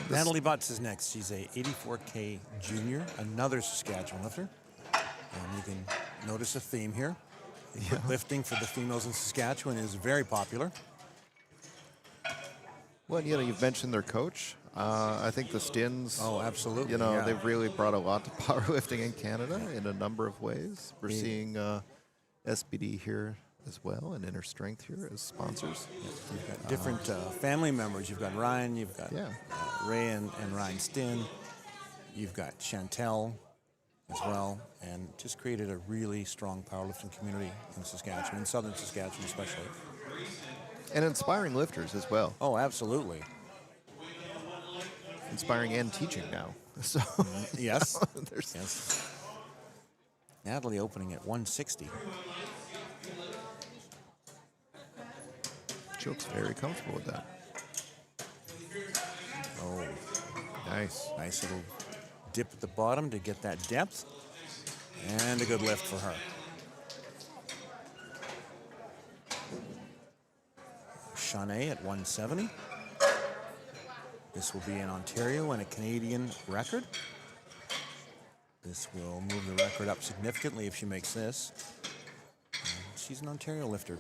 Natalie Butts is next. She's a 84K junior, another Saskatchewan lifter. And you can notice a theme here. Lifting for the females in Saskatchewan is very popular. Well, you know, you've mentioned their coach. I think the Stins. Oh, absolutely. You know, yeah. they've really brought a lot to powerlifting in Canada in a number of ways. We're seeing SBD here as well and Inner Strength here as sponsors. You've got different family members. You've got Ryan, you've got Ray and Ryan Stin. You've got Chantel as well, and just created a really strong powerlifting community in Saskatchewan, in southern Saskatchewan especially. And inspiring lifters as well. Oh, absolutely. Inspiring and teaching now. So yes. There's yes. Natalie opening at 160. She looks very comfortable with that. Oh, nice. Nice little dip at the bottom to get that depth. And a good lift for her. Shanae at 170. This will be in Ontario and a Canadian record. This will move the record up significantly if she makes this. And she's an Ontario lifter.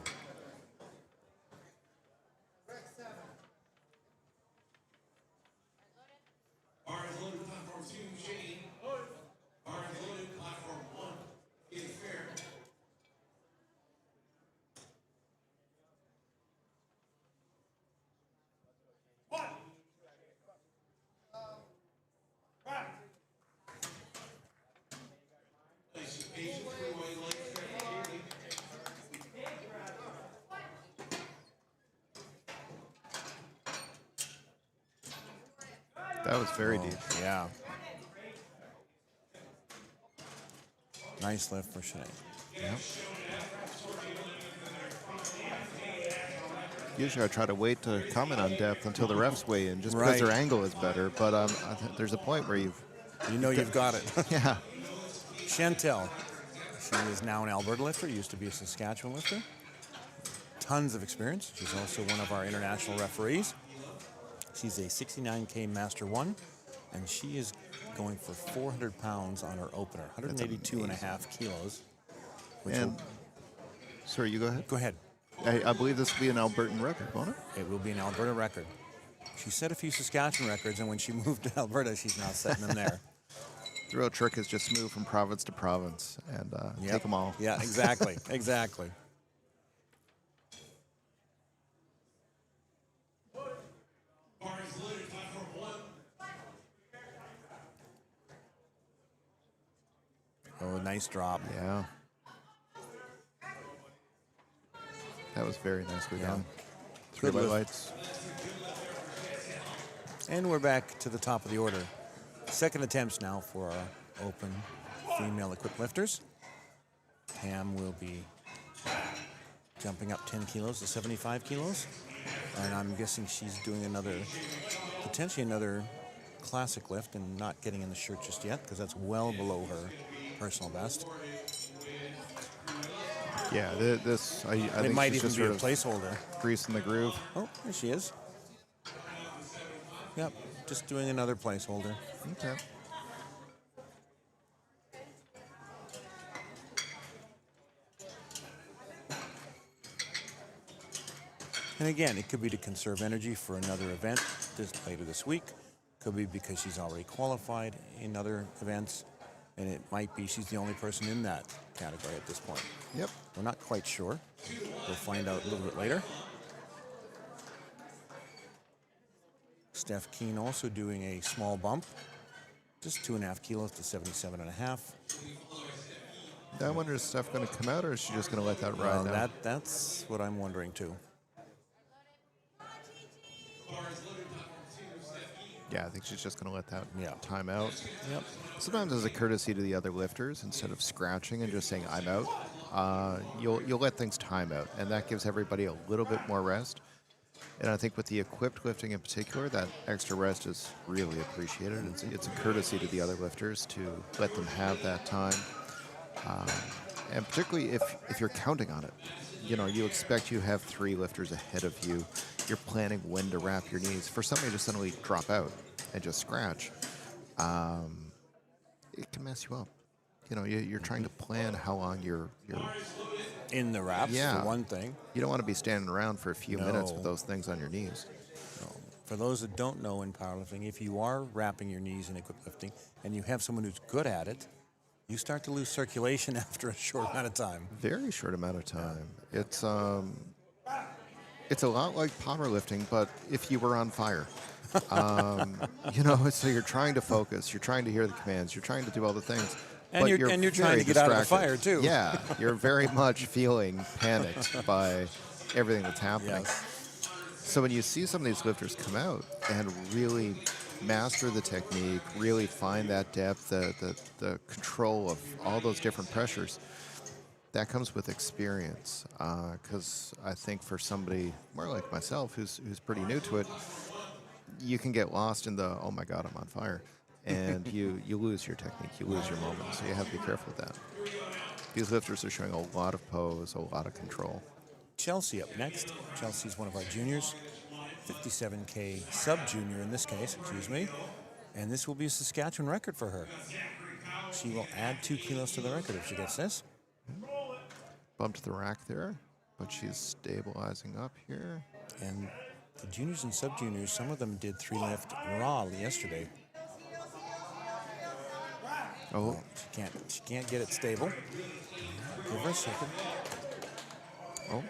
That was very deep. Yeah. Nice lift for Shanae. Yep. Usually I try to wait to comment on depth until the refs weigh in, just because their angle is better. But there's a point where you've got it. Yeah. Chantel. She is now an Alberta lifter, used to be a Saskatchewan lifter. Tons of experience. She's also one of our international referees. She's a 69K Master 1, and she is going for 400 pounds on her opener, 182.5 kilos. Sorry, you go ahead. Go ahead. I believe this will be an Albertan record, won't it? It will be an Alberta record. She set a few Saskatchewan records, and when she moved to Alberta, she's now setting them there. The real trick is just move from province to province and take them all. Yeah, exactly, exactly. Oh, nice drop. Yeah. That was very nicely done. 3 Good lift. lights. And we're back to the top of the order. Second attempts now for our open female equipped lifters. Pam will be jumping up 10 kilos to 75 kilos. And I'm guessing she's doing potentially another classic lift and not getting in the shirt just yet, because that's well below her personal best. Yeah, I think it might she's even just be a sort of placeholder. greasing the groove. Oh, there she is. Yep, just doing another placeholder. Okay. And again, it could be to conserve energy for another event later this week. Could be because she's already qualified in other events. And it might be she's the only person in that category at this point. Yep. We're not quite sure. We'll find out a little bit later. Steph Keen also doing a small bump, just 2.5 kilos to 77.5. I wonder, is Steph going to come out, or is she just going to let that ride now? That's what I'm wondering too. Yeah, I think she's just going to let that Yeah. time out. Yep. Sometimes as a courtesy to the other lifters, instead of scratching and just saying, I'm out, you'll let things time out, and that gives everybody a little bit more rest. And I think with the equipped lifting in particular, that extra rest is really appreciated. It's a courtesy to the other lifters to let them have that time. And particularly if you're counting on it. You know, you expect you have 3 lifters ahead of you. You're planning when to wrap your knees. For somebody to suddenly drop out and just scratch, it can mess you up. You know, you're trying to plan how long you're in the wraps, for one thing. You don't want to be standing around for a few minutes with those things on your knees. No. For those that don't know in powerlifting, if you are wrapping your knees in equipped lifting and you have someone who's good at it, you start to lose circulation after a short amount of time. Very short amount of time. It's a lot like powerlifting, but if you were on fire. You know, so you're trying to focus, you're trying to hear the commands, you're trying to do all the things. And you're trying to get out of the fire, too. Yeah, you're very much feeling panicked by everything that's happening. Yes. So when you see some of these lifters come out and really master the technique, really find that depth, the control of all those different pressures, that comes with experience. Because I think for somebody more like myself who's pretty new to it, you can get lost in the, oh my God, I'm on fire. And you lose your technique, you lose your moment. So you have to be careful with that. These lifters are showing a lot of pose, a lot of control. Chelsea up next. Chelsea's one of our juniors. 57K sub-junior in this case, excuse me. And this will be a Saskatchewan record for her. She will add 2 kilos to the record if she gets this. Bumped the rack there, but she's stabilizing up here. And the juniors and sub-juniors, some of them did 3 lift raw yesterday. Oh, she can't get it stable. Give her a second. Oh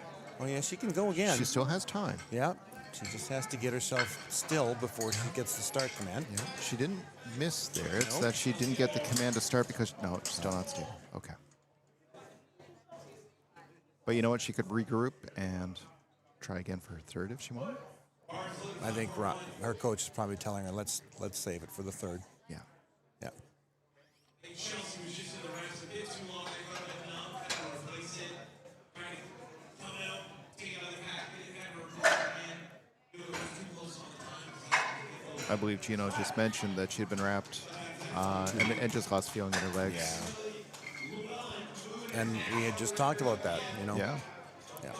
yeah, she can go again. She still has time. Yeah, she just has to get herself still before she gets the start command. Yeah, she didn't miss there. It's that she didn't get the command to start because, no, she's still not stable. Okay. But you know what? She could regroup and try again for her third if she wanted. I think her coach is probably telling her, let's save it for the third. Yeah. Yeah. Chelsea was just in the racks a bit too long. They got it enough, had to replace it. Trying to come out, take it out of the pack, had to replace it again. It was too close on the time. I believe Gino just mentioned that she had been wrapped and just lost feeling in her legs. Yeah. And we had just talked about that, you know? Yeah. Yeah.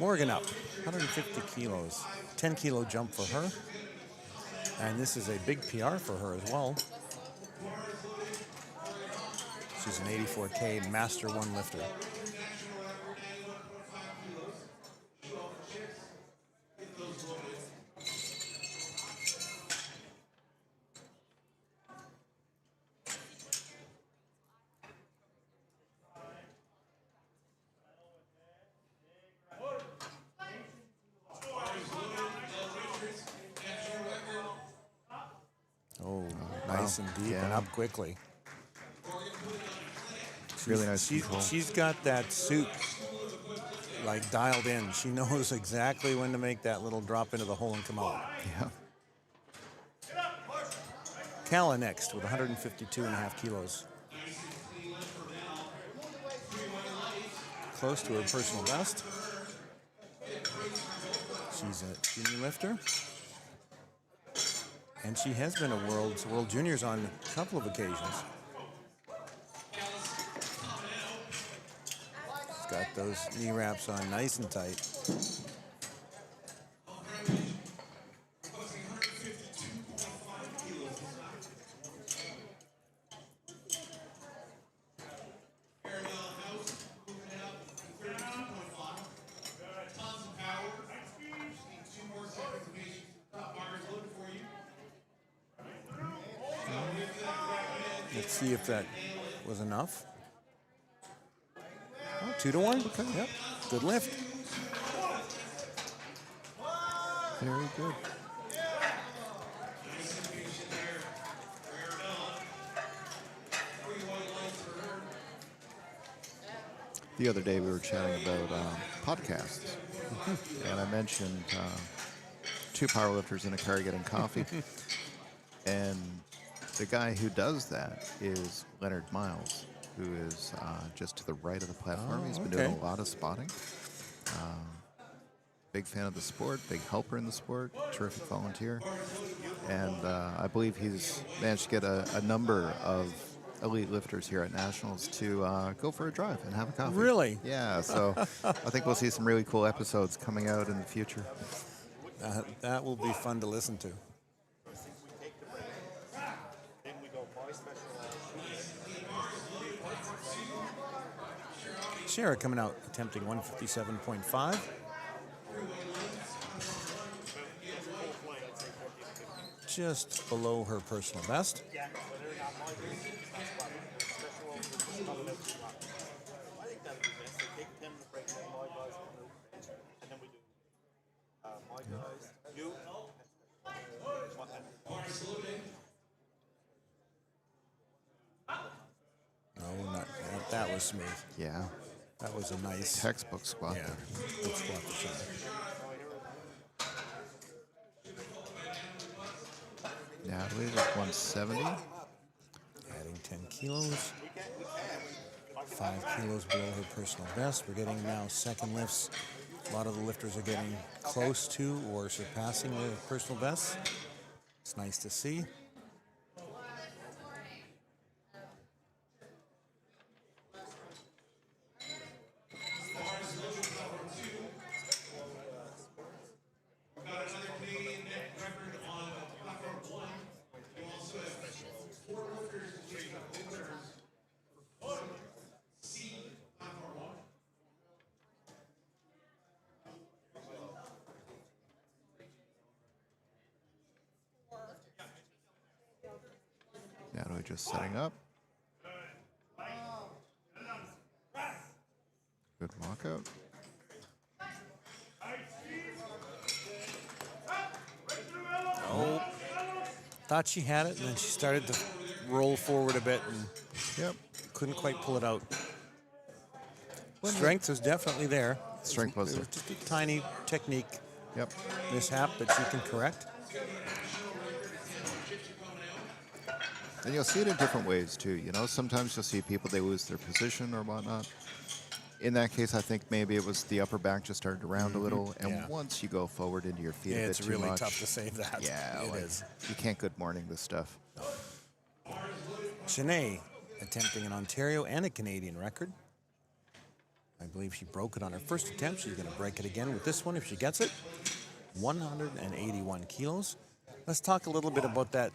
Morgan up, 150 kilos. 10 kilo jump for her. And this is a big PR for her as well. She's an 84K Master 1 lifter. Nice and deep and up quickly. Really nice control. She's got that suit like dialed in. She knows exactly when to make that little drop into the hole and come out. Yeah. Kala next with 152.5 kilos. Close to her personal best. She's a junior lifter. And she has been a World Juniors on a couple of occasions. She's got those knee wraps on nice and tight. Let's see if that was enough. Oh, 2 to 1. Okay. Yep. Good lift. Very good. The other day we were chatting about podcasts, and I mentioned two powerlifters in a car getting coffee, and the guy who does that is Leonard Miles, who is just to the right of the platform. He's been doing a lot of spotting. Big fan of the sport, big helper in the sport, terrific volunteer, and I believe he's managed to get a number of elite lifters here at Nationals to go for a drive and have a coffee. Really? Yeah, so I think we'll see some really cool episodes coming out in the future. That will be fun to listen to. Sarah coming out attempting 157.5. Just below her personal best. No, that was smooth. Yeah. That was a nice textbook squat. Yeah, good squat for sure. Natalie is 170. Adding 10 kilos. 5 kilos below her personal best. We're getting now second lifts. A lot of the lifters are getting close to or surpassing their personal bests. It's nice to see. Natalie just setting up. Good walkout. Oh, thought she had it, and then she started to roll forward a bit, and couldn't quite pull it out. Strength was definitely there. Strength was there. Just a tiny technique mishap that she can correct. And you'll see it in different ways too. You know, sometimes you'll see people, they lose their position or whatnot. In that case, I think maybe it was the upper back just started to round a little, and once you go forward into your feet a bit it's too really much, tough to save that. Yeah, it like, is. You can't good morning this stuff. Shanae attempting an Ontario and a Canadian record. I believe she broke it on her first attempt. She's going to break it again with this one if she gets it. 181 kilos. Let's talk a little bit about that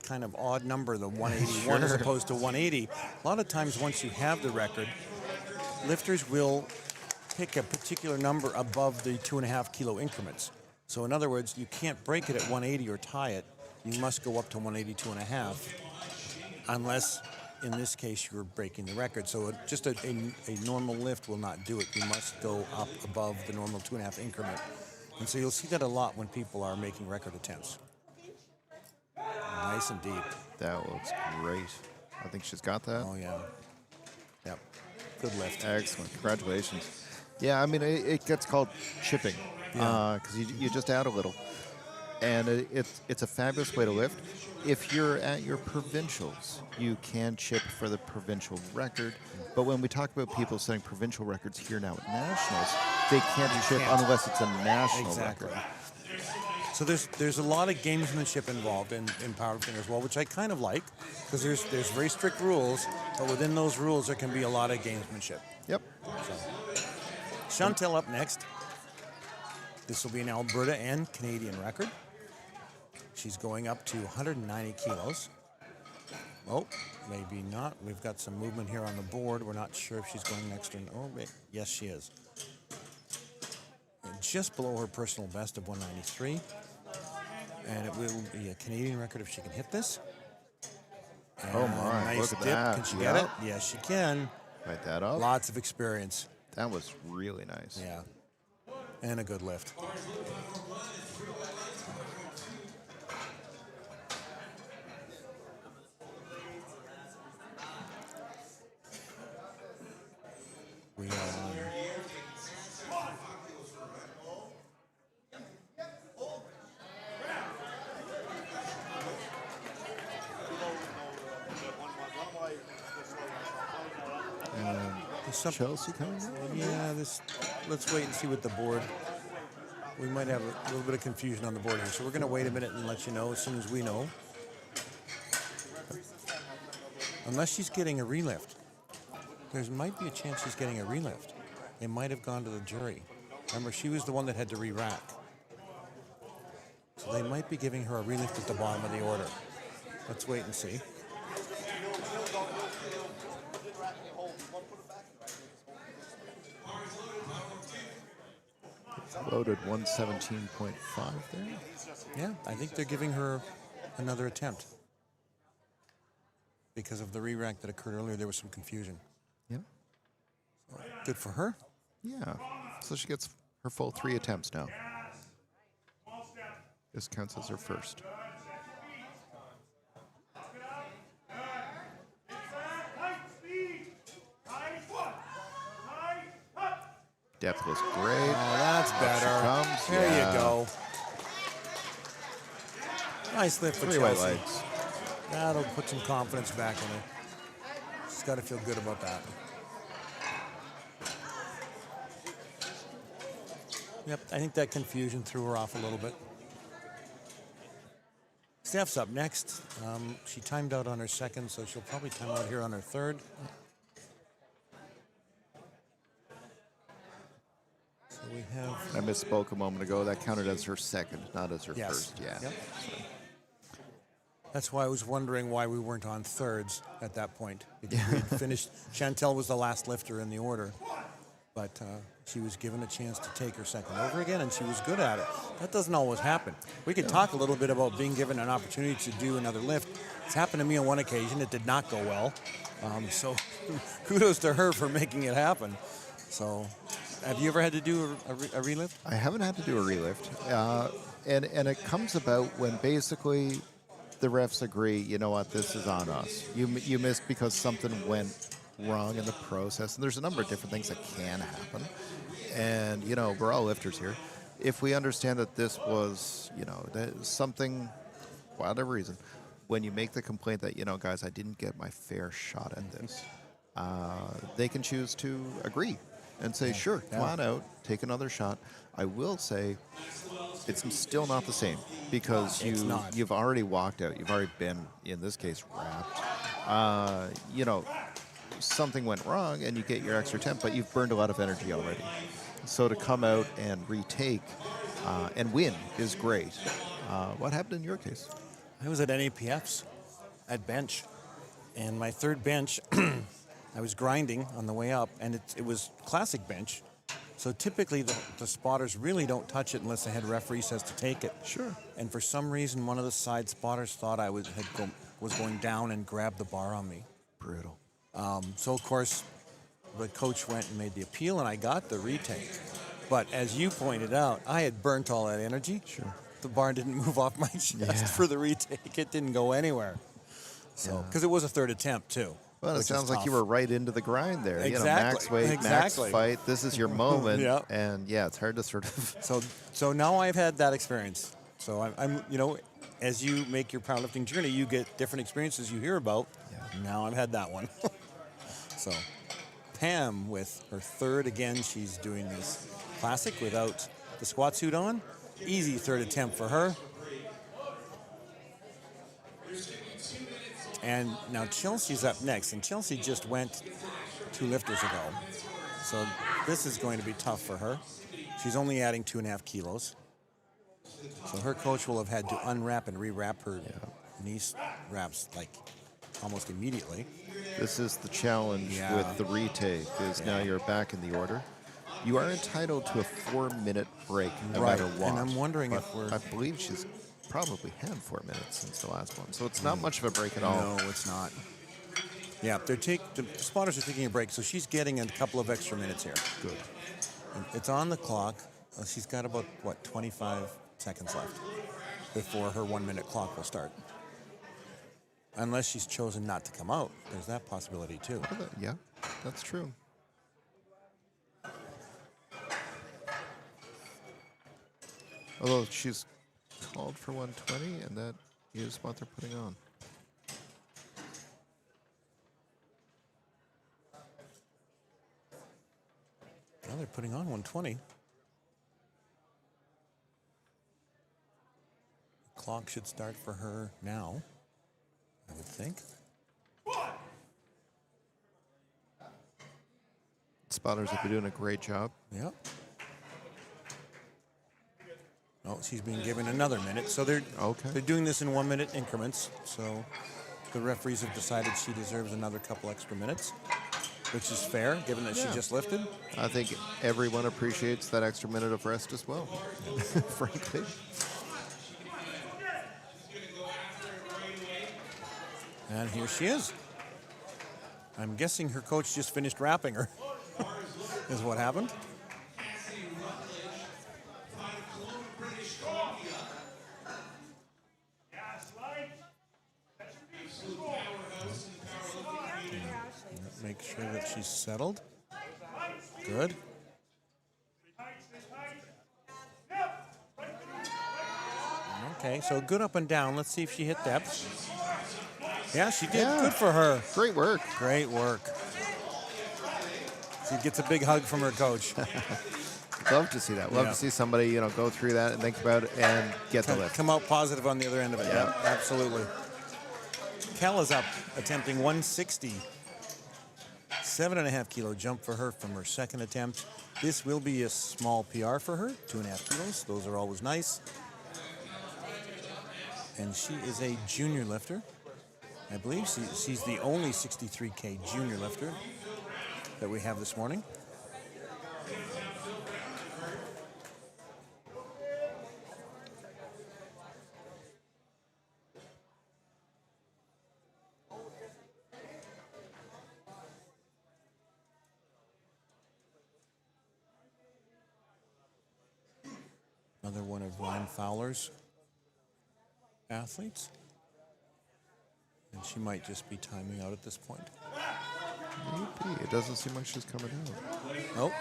kind of odd number, the 181 as opposed to 180. A lot of times once you have the record, lifters will pick a particular number above the 2.5 kilo increments. So in other words, you can't break it at 180 or tie it. You must go up to 182.5, unless in this case you're breaking the record. So just a normal lift will not do it. You must go up above the normal 2.5 increment. And so you'll see that a lot when people are making record attempts. Nice and deep. That looks great. I think she's got that. Oh, yeah. Yep. Good lift. Excellent. Congratulations. Yeah, I mean, it gets called chipping because you just add a little. And it's a fabulous way to lift. If you're at your provincials, you can chip for the provincial record. But when we talk about people setting provincial records here now at nationals, they can't chip unless it's a national record. So there's a lot of gamesmanship involved in powerlifting as well, which I kind of like, because there's very strict rules, but within those rules there can be a lot of gamesmanship. Yep. So, Chantel up next. This will be an Alberta and Canadian record. She's going up to 190 kilos. Oh, maybe not. We've got some movement here on the board. We're not sure if she's going next or no. Oh, yes, she is. And just below her personal best of 193. And it will be a Canadian record if she can hit this. And oh my, nice look at dip. that. Can she get it? Yes, she can. Write that up. Lots of experience. That was really nice. Yeah. And a good lift. We Chelsea coming in? Yeah, let's wait and see what the board. We might have a little bit of confusion on the board here, so we're going to wait a minute and let you know as soon as we know. Unless she's getting a relift. There might be a chance she's getting a relift. It might have gone to the jury. Remember, she was the one that had to re-rack. So they might be giving her a relift at the bottom of the order. Let's wait and see. Loaded 117.5 there. Yeah, I think they're giving her another attempt. Because of the re-rack that occurred earlier, there was some confusion. Yeah. Good for her. Yeah. So she gets her full 3 attempts now. This counts as her first. Depth was great. Oh, that's better. Comes. There Yeah. you go. Nice lift for 3 white Chelsea. legs. That'll put some confidence back in her. She's got to feel good about that. Yep, I think that confusion threw her off a little bit. Steph's up next. She timed out on her second, so she'll probably time out here on her third. So we have... I misspoke a moment ago. That counted as her second, not as her Yes. first. Yeah. Yep. That's why I was wondering why we weren't on thirds at that point. Because we'd finished. Chantel was the last lifter in the order, but she was given a chance to take her second over again, and she was good at it. That doesn't always happen. We could talk a little bit about being given an opportunity to do another lift. It's happened to me on one occasion. It did not go well. So kudos to her for making it happen. So have you ever had to do a relift? I haven't had to do a relift. And it comes about when basically the refs agree, you know what, this is on us. You missed because something went wrong in the process. And there's a number of different things that can happen. And, you know, we're all lifters here. If we understand that this was, you know, that something, for whatever reason, when you make the complaint that, you know, guys, I didn't get my fair shot at this, they can choose to agree and say, sure, come on out, take another shot. I will say it's still not the same because you've already walked out. You've already been, in this case, wrapped. You know, something went wrong and you get your extra attempt, but you've burned a lot of energy already. So to come out and retake and win is great. What happened in your case? I was at NAPF's at bench, and my third bench, I was grinding on the way up, and it was classic bench. So typically the spotters really don't touch it unless the head referee says to take it. Sure. And for some reason, one of the side spotters thought I was going down and grabbed the bar on me. Brutal. So of course, the coach went and made the appeal, and I got the retake. But as you pointed out, I had burnt all that energy. Sure. The bar didn't move off my chest for the retake. It didn't go anywhere. So because it was a third attempt too. Well, it sounds like you were right into the grind there. Exactly. You know, max weight, max fight. This is your moment. Yep. And yeah, it's hard to sort of. So now I've had that experience. So I'm you know, as you make your powerlifting journey, you get different experiences you hear about. Yeah. Now I've had that one. So Pam with her third again. She's doing this classic without the squat suit on. Easy third attempt for her. And now Chelsea's up next, and Chelsea just went 2 lifters ago. So this is going to be tough for her. She's only adding 2.5 kilos. So her coach will have had to unwrap and rewrap her knee wraps like almost immediately. This is the challenge with the retake, is now you're back in the order. You are entitled to a 4-minute break no matter what. And I'm wondering if we're... I believe she's probably had 4 minutes since the last one. So it's not much of a break at all. No, it's not. Yeah, the spotters are taking a break, so she's getting a couple of extra minutes here. Good. And it's on the clock. She's got about, 25 seconds left before her 1-minute clock will start. Unless she's chosen not to come out. There's that possibility, too. Yeah, that's true. Although she's called for 120, and that is what they're putting on. Well, they're putting on 120. Clock should start for her now, I would think. Spotters have been doing a great job. Yep. Oh, she's being given another minute. So they're doing this in 1 minute increments. So the referees have decided she deserves another couple extra minutes, which is fair given that she just lifted. I think everyone appreciates that extra minute of rest as well, frankly. And here she is. I'm guessing her coach just finished wrapping her, is what happened. Make sure that she's settled. Good. Okay, so good up and down. Let's see if she hit depth. Yeah, she did. Yeah. Good for her. Great work. Great work. She gets a big hug from her coach. Love to see that. Love to see somebody, you know, go through that and think about it and get the lift. Come out positive on the other end of it. Yeah, absolutely. Kel is up, attempting 160. 7.5 kilo jump for her from her second attempt. This will be a small PR for her, 2.5 kilos. Those are always nice. And she is a junior lifter. I believe she's the only 63K junior lifter that we have this morning. Another one of Ryan Fowler's athletes. And she might just be timing out at this point. Maybe. It doesn't seem like she's coming out. Nope.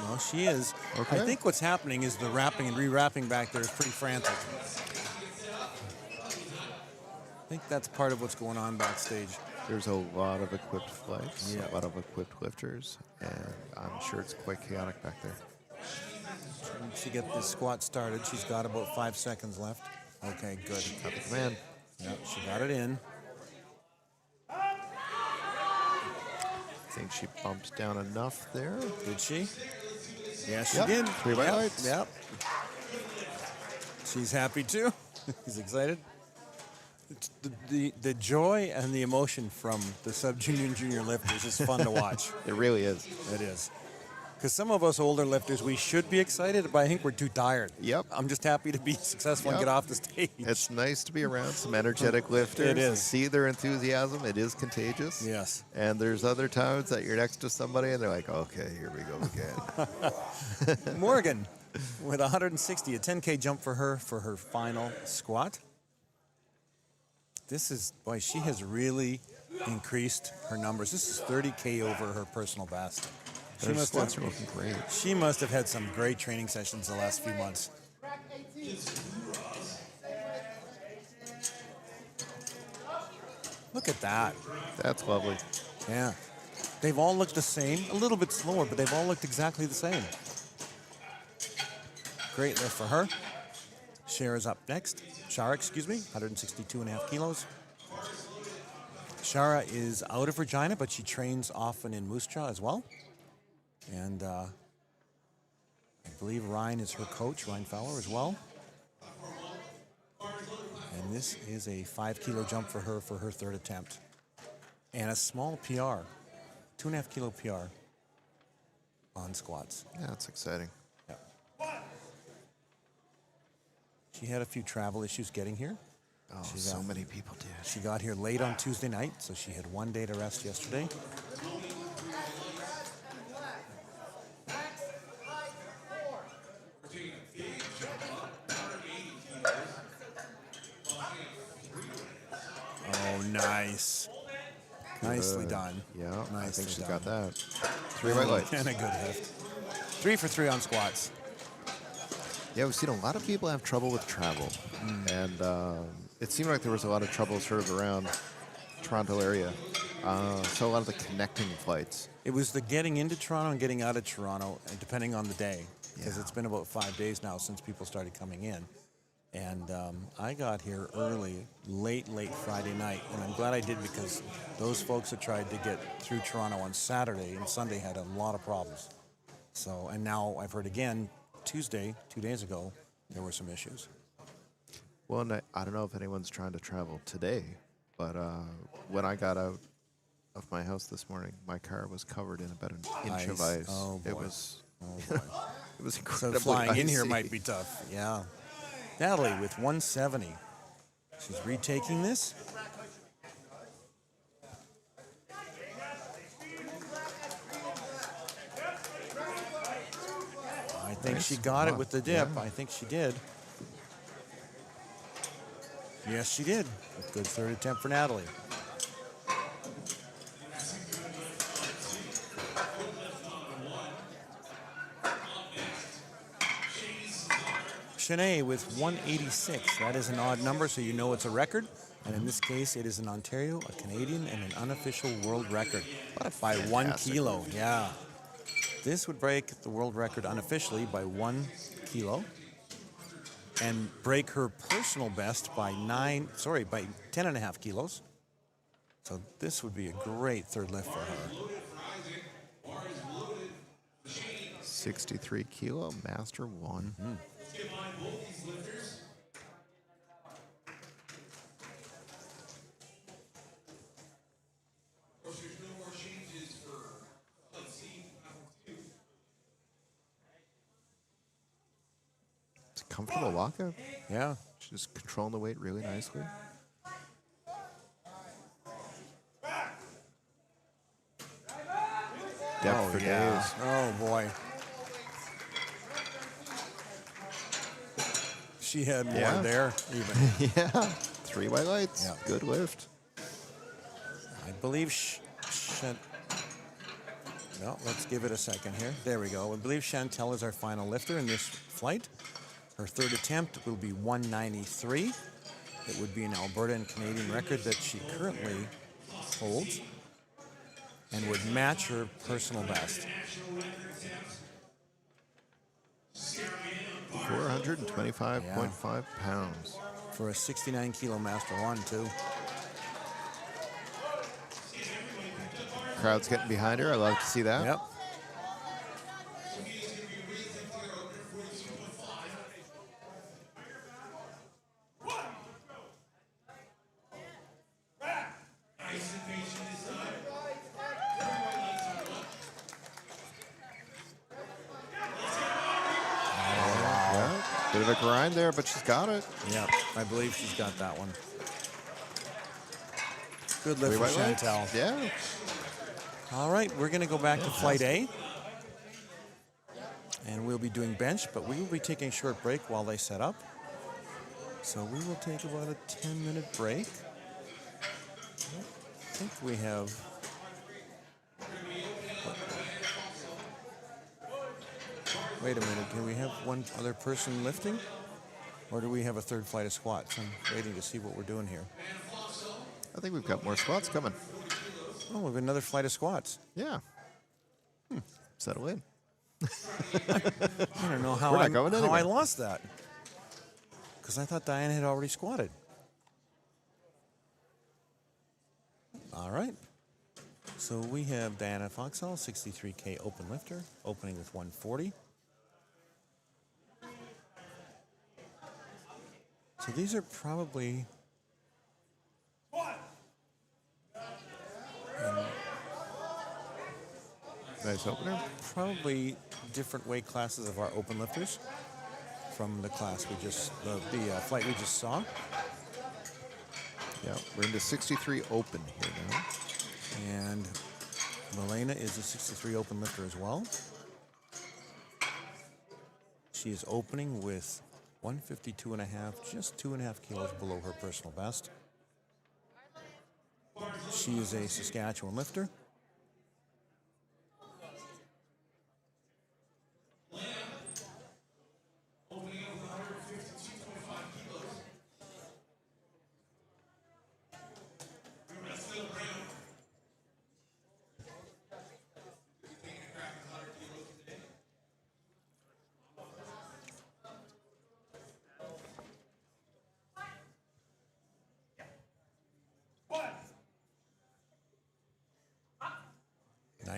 No, she is. Okay. I think what's happening is the wrapping and re-wrapping back there is pretty frantic. I think that's part of what's going on backstage. There's a lot of equipped flights, Yeah. a lot of equipped lifters, and I'm sure it's quite chaotic back there. Trying to get this squat started. She's got about 5 seconds left. Okay, good. Got the command. Yep, she got it in. I think she bumped down enough there. Did she? Yeah, she Yep. did. 3 by lights. Yep. She's happy too. He's excited. It's the joy and the emotion from the sub-junior and junior lifters is fun to watch. It really is. It is. Because some of us older lifters, we should be excited, but I think we're too tired. Yep. I'm just happy to be successful and get off the stage. It's nice to be around some energetic lifters. It is. And see their enthusiasm. It is contagious. Yes. And there's other times that you're next to somebody and they're like, okay, here we go again. Morgan with 160, a 10K jump for her final squat. This is, boy, she has really increased her numbers. This is 30K over her personal best. Her squats are looking great. She must have had some great training sessions the last few months. Look at that. That's lovely. Yeah. They've all looked the same, a little bit slower, but they've all looked exactly the same. Great lift for her. Shara's up next. Shara, 162.5 kilos. Shara is out of Regina, but she trains often in Moose Jaw as well. And I believe Ryan is her coach, Ryan Fowler as well. And this is a 5 kilo jump for her third attempt. And a small PR, 2.5 kilo PR on squats. Yeah, that's exciting. Yeah. She had a few travel issues getting here. Oh, so many people did. She got here late on Tuesday night, so she had 1 day to rest yesterday. Oh, nice. Nicely done. Yeah, Nicely I think she's done. got that. 3 by lights. And a good lift. 3 for 3 on squats. Yeah, we've seen a lot of people have trouble with travel, and it seemed like there was a lot of trouble sort of around Toronto area. So a lot of the connecting flights. It was the getting into Toronto and getting out of Toronto, and depending on the day, because Yeah. it's been about 5 days now since people started coming in. And I got here early, late Friday night, and I'm glad I did because those folks that tried to get through Toronto on Saturday and Sunday had a lot of problems. So, and now I've heard again, Tuesday, 2 days ago, there were some issues. Well, and I don't know if anyone's trying to travel today, but when I got out of my house this morning, my car was covered in about an inch of ice. Oh, boy. It was, Oh, boy. it was So incredibly flying in here icy. might be tough. Yeah. Natalie with 170. She's retaking this. I think she got it with the dip. Yeah. I think she did. Yes, she did. A good third attempt for Natalie. Shanae with 186. That is an odd number, so you know it's a record. And in this case, it is an Ontario, a Canadian, and an unofficial world record by 1 fantastic kilo. Yeah. This would break the world record unofficially by 1 kilo and break her personal best by 10.5 kilos. So this would be a great third lift for her. 63 kilo, master 1. It's a comfortable walkout. Yeah. She's just controlling the weight really nicely. Depth for days. Oh, boy. She had more Yeah. there, even. Yeah. 3 white lights. Yeah. Good lift. I believe no, let's give it a second here. There we go. I believe Chantel is our final lifter in this flight. Her third attempt will be 193. It would be an Alberta and Canadian record that she currently holds and would match her personal best. 425.5 pounds. For a 69 kilo Master 1, too. Crowd's getting behind her. I love to see that. Yep. Yeah. Bit of a grind there, but she's got it. Yeah, I believe she's got that one. Good lift 3 for white lights. Chantel. Yeah. All right, we're going to go back to Flight A. And we'll be doing bench, but we will be taking a short break while they set up. So we will take about a 10-minute break. I think we have... Wait a minute, do we have one other person lifting? Or do we have a third flight of squats? I'm waiting to see what we're doing here. I think we've got more squats coming. Oh, we have another flight of squats. Yeah. Settle in. I don't know how, We're not going how I anywhere. lost that. Because I thought Diana had already squatted. All right. So we have Diana Foxall, 63K open lifter, opening with 140. So these are probably... Nice opener. Probably different weight classes of our open lifters from the class we just, the flight we just saw. Yeah, we're into 63 open here now. And Milena is a 63 open lifter as well. She is opening with 152.5, just 2.5 kilos below her personal best. She is a Saskatchewan lifter.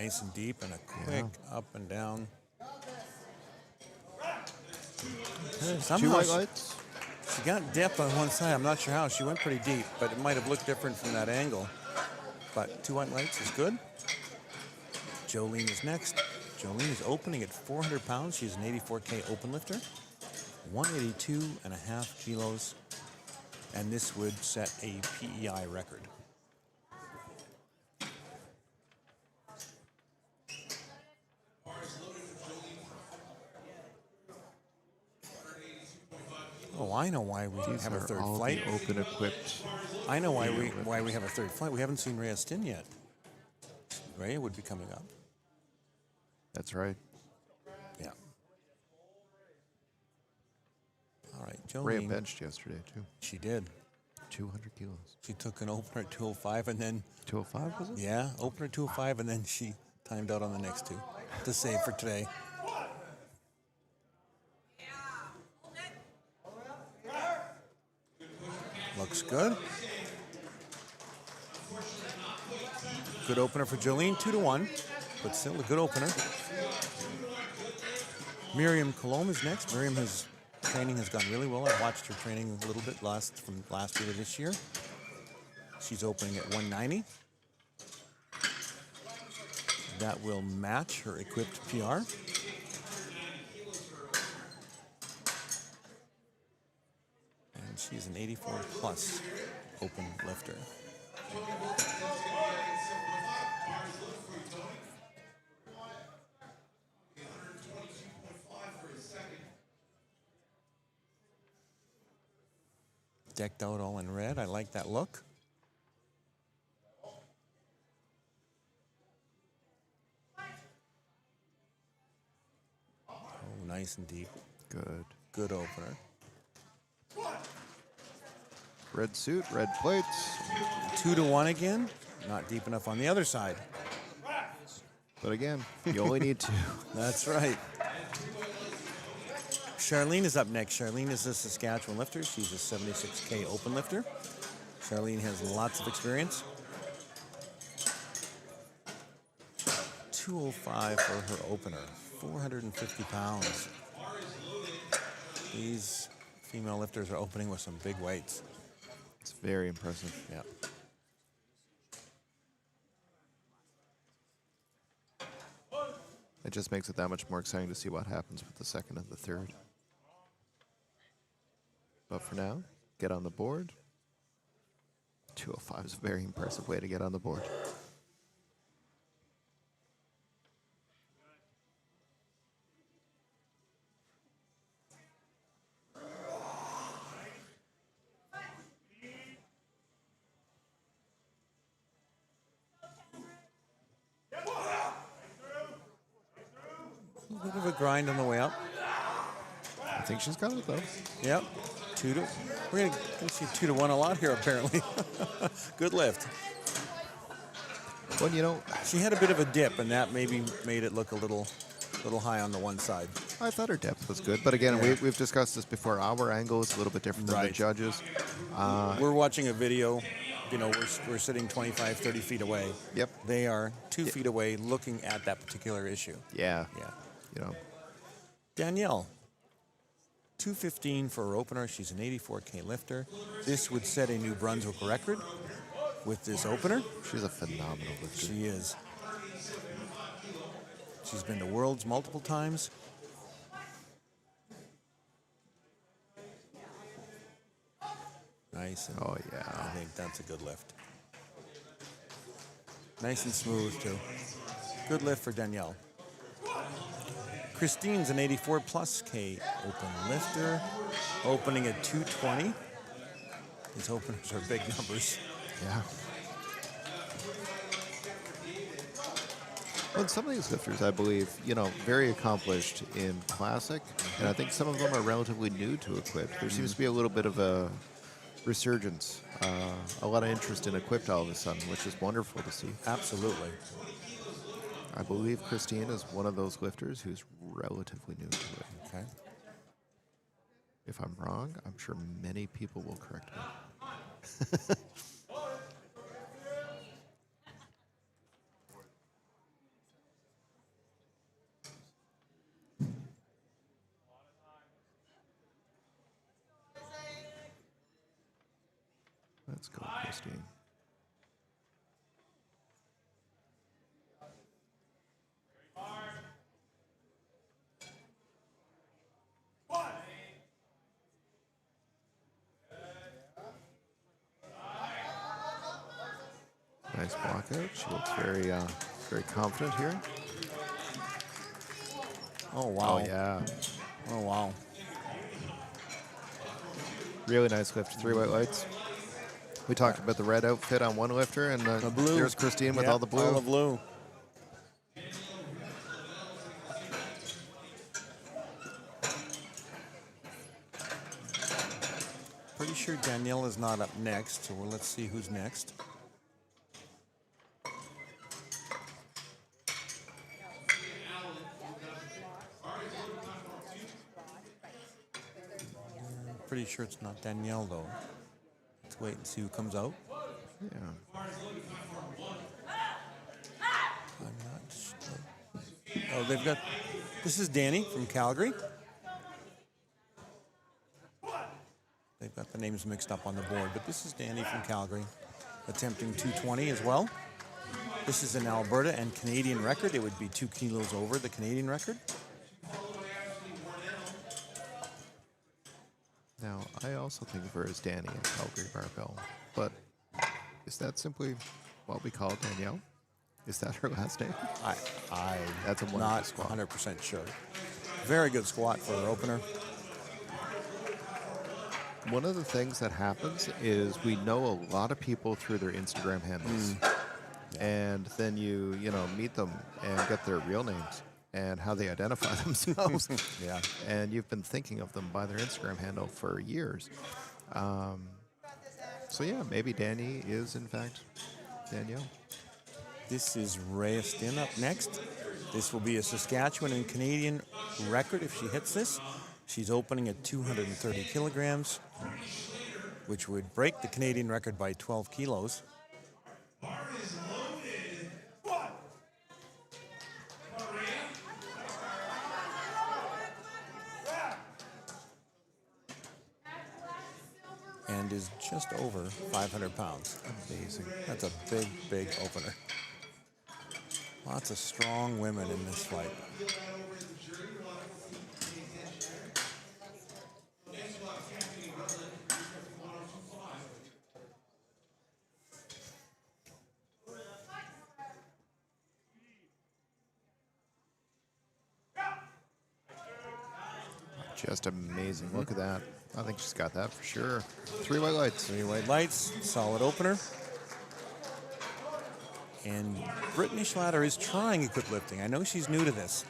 Nice and deep and a quick up and down. Two Somehow white lights. she got depth on one side. I'm not sure how. She went pretty deep, but it might have looked different from that angle. But 2 white lights is good. Jolene is next. Jolene is opening at 400 pounds. She's an 84K open lifter. 182.5 kilos. And this would set a PEI record. Oh, I know why we These have a are third all flight. the open equipped. I know why we have a third flight. We haven't seen Rhea Stin yet. Rhea would be coming up. That's right. Yeah. All right, Rhea Jolene. benched yesterday too. She did. 200 kilos. She took an opener at 205 and then 205 was it? yeah, opener 205 and then she timed out on the next two to save for today. Looks good. Good opener for Jolene, 2-1, but still a good opener. Miriam Colomb is next. Miriam's training has gone really well. I watched her training a little bit from last year to this year. She's opening at 190. That will match her equipped PR. And she's an 84 plus open lifter. Decked out all in red. I like that look. Oh, nice and deep. Good. Good opener. Red suit, red plates. 2-1 again. Not deep enough on the other side. But again, you only need 2. That's right. Charlene is up next. Charlene is a Saskatchewan lifter. She's a 76K open lifter. Charlene has lots of experience. 205 for her opener. 450 pounds. These female lifters are opening with some big weights. It's very impressive. Yeah. It just makes it that much more exciting to see what happens with the second and the third. But for now, get on the board. 205 is a very impressive way to get on the board. A bit of a grind on the way up. I think she's got it though. Yep. We're gonna see 2-1 a lot here apparently. Good lift. Well, you know, she had a bit of a dip, and that maybe made it look a little high on the one side. I thought her depth was good, but again, Yeah. we've discussed this before. Our angle is a little bit different than the Right. judges. We're watching a video. You know, we're sitting 25, 30 feet away. Yep. They are 2 feet away looking at that particular issue. Yeah. Yeah. You know, Danielle, 215 for her opener. She's an 84K lifter. This would set a New Brunswick record with this opener. she's a phenomenal lifter. She is. She's been to Worlds multiple times. Nice. And Oh yeah. I think that's a good lift. Nice and smooth, too. Good lift for Danielle. Christine's an 84 plus K open lifter, opening at 220. These openers are big numbers. Yeah. Well, some of these lifters, I believe, you know, very accomplished in classic, and I think some of them are relatively new to equipped. There seems to be a little bit of a resurgence, a lot of interest in equipped all of a sudden, which is wonderful to see. Absolutely. I believe Christine is one of those lifters who's relatively new to it. Okay. If I'm wrong, I'm sure many people will correct me. Let's go, Christine. Nice block out. She looks very confident here. Oh, wow. Oh, yeah. Oh, wow. Really nice lift. 3 white lights. We talked about the red outfit on one lifter, and The blue. here's Christine with Yep, all the blue. All the blue. Pretty sure Danielle is not up next, so let's see who's next. Pretty sure it's not Danielle, though. Let's wait and see who comes out. Yeah. I'm not sure. Oh, they've got... This is Danny from Calgary. They've got the names mixed up on the board, but this is Danny from Calgary, attempting 220 as well. This is an Alberta and Canadian record. It would be 2 kilos over the Canadian record. Now, I also think of her as Danny in Calgary Barbell, but is that simply what we call Danielle? Is that her last name? That's a wonderful not squat. 100% sure. Very good squat for her opener. One of the things that happens is we know a lot of people through their Instagram handles, and then you meet them and get their real names and how they identify themselves. Yeah. And you've been thinking of them by their Instagram handle for years. So yeah, maybe Danny is in fact Danielle. This is Rhea Stinn up next. This will be a Saskatchewan and Canadian record if she hits this. She's opening at 230 kilograms, which would break the Canadian record by 12 kilos. And is just over 500 pounds. Amazing. That's a big, big opener. Lots of strong women in this fight. Just amazing. Look at that. I think she's got that for sure. 3 white lights. 3 white lights, solid opener. And Brittany Schlatter is trying equip lifting. I know she's new to this.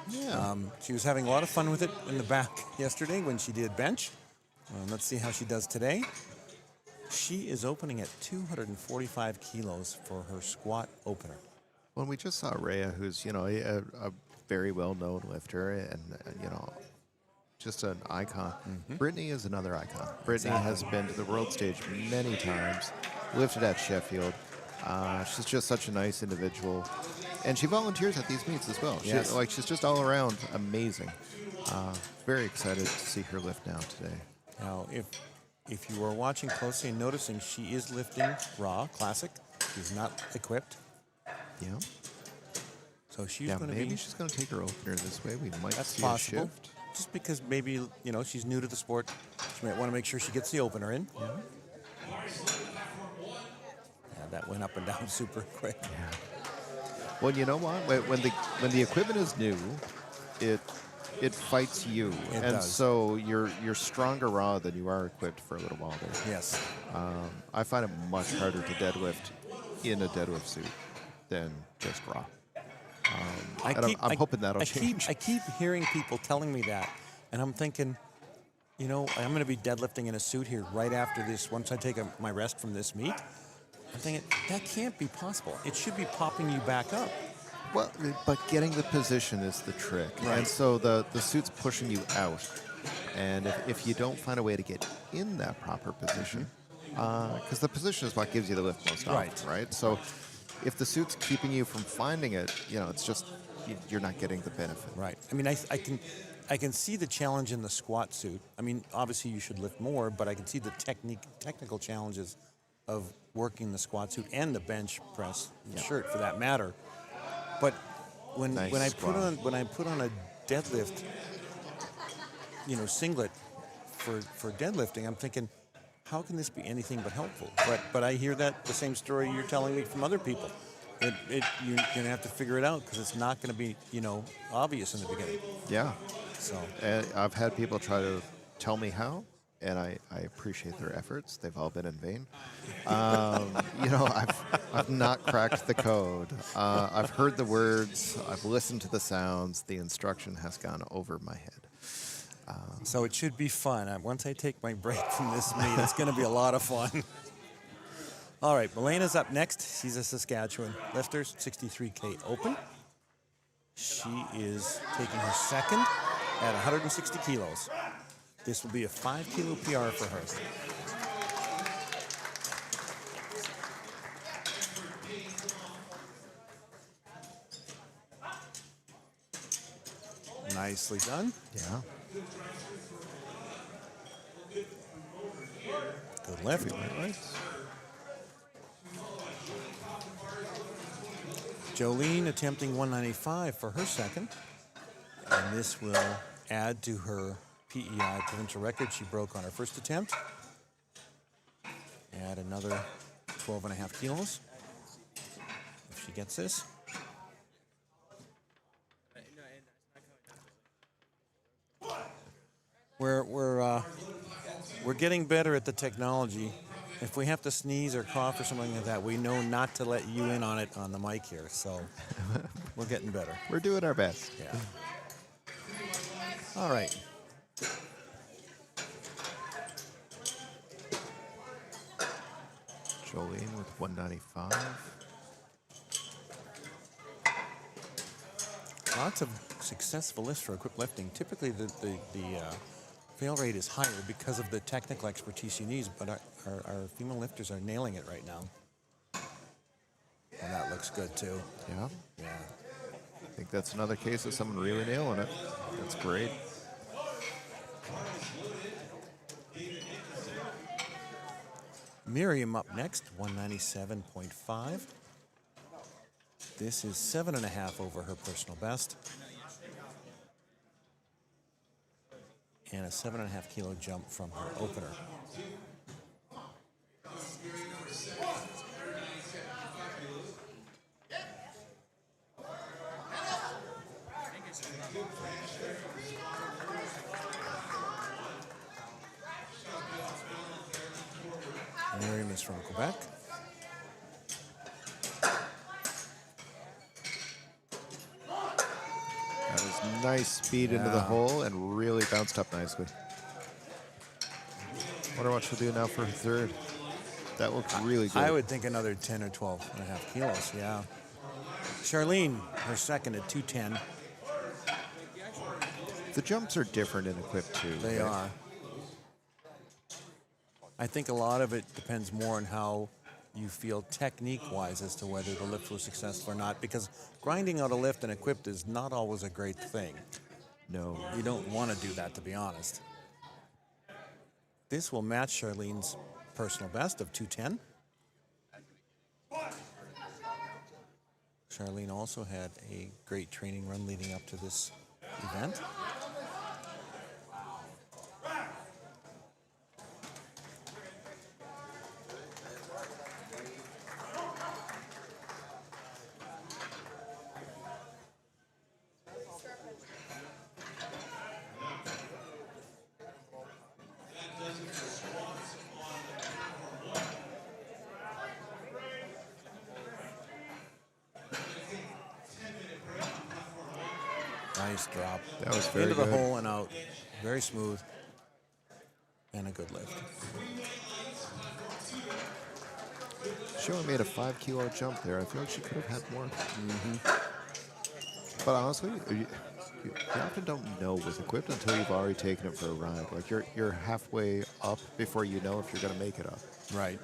Yeah. She was having a lot of fun with it in the back yesterday when she did bench. Let's see how she does today. She is opening at 245 kilos for her squat opener. When we just saw Rhea, who's, a very well-known lifter and just an icon. Brittany is another icon. Brittany has been to the world stage many times, lifted at Sheffield. She's just such a nice individual. And she volunteers at these meets as well. Yes. She's just all around amazing. Very excited to see her lift now today. Now, if you are watching closely and noticing, she is lifting raw, classic. She's not equipped. Yeah. So she's going to be... maybe she's going to take her opener this way. We might That's see possible. a shift. Just because maybe, she's new to the sport. She might want to make sure she gets the opener in. Yeah. Yeah, that went up and down super quick. Yeah. Well, you know what? When the equipment is new, it fights you. It and does. so you're stronger raw than you are equipped for a little while there. Yes. I find it much harder to deadlift in a deadlift suit than just raw. I'm hoping that'll change. I keep hearing people telling me that, and I'm thinking, I'm going to be deadlifting in a suit here right after this. Once I take my rest from this meet, I'm thinking that can't be possible. It should be popping you back up. Well, but getting the position is the trick. Right. And so the suit's pushing you out. And if you don't find a way to get in that proper position, because the position is what gives you the lift most often, right? So if the suit's keeping you from finding it, it's just you're not getting the benefit. Right. I mean, I can see the challenge in the squat suit. I mean, obviously you should lift more, but I can see the technical challenges of working the squat suit and the bench press shirt for that matter. But when Nice I squat. put on a deadlift, singlet for deadlifting, I'm thinking, how can this be anything but helpful? But I hear that the same story you're telling me from other people. You're gonna have to figure it out because it's not gonna be obvious in the beginning. Yeah. So And I've had people try to tell me how, and I appreciate their efforts. They've all been in vain. I've not cracked the code. I've heard the words. I've listened to the sounds. The instruction has gone over my head. So it should be fun. Once I take my break from this meet, it's going to be a lot of fun. All right, Melena's up next. She's a Saskatchewan lifter, 63K open. She is taking her second at 160 kilos. This will be a 5-kilo PR for her. Nicely done. Yeah. Good lift. Right. Jolene attempting 195 for her second. And this will add to her PEI provincial record she broke on her first attempt. Add another 12.5 kilos if she gets this. We're getting better at the technology. If we have to sneeze or cough or something like that, we know not to let you in on it on the mic here. So we're getting better. We're doing our best. Yeah. All right. Jolene with 195. Lots of successful lifts for equipped lifting. Typically, the fail rate is higher because of the technical expertise you need, but our female lifters are nailing it right now. And that looks good, too. Yeah. Yeah. I think that's another case of someone really nailing it. That's great. Miriam up next, 197.5. This is 7.5 over her personal best. And a 7.5 kilo jump from her opener. Miriam is from Quebec. That was nice speed into the hole and really bounced up nicely. Wonder what she'll do now for her third. That looked really good. I would think another 10 or 12.5 kilos, yeah. Charlene, her second at 210. The jumps are different in equipped too. They right? are. I think a lot of it depends more on how you feel technique-wise as to whether the lift was successful or not, because grinding out a lift and equipped is not always a great thing. No. You don't want to do that, to be honest. This will match Charlene's personal best of 210. Charlene also had a great training run leading up to this event. Nice drop. That was very Into the good. hole and out. Very smooth. And a good lift. She only made a 5 kilo jump there. I feel like she could have had more. But honestly, you often don't know with equipped until you've already taken it for a ride. Like you're halfway up before you know if you're going to make it up. Right.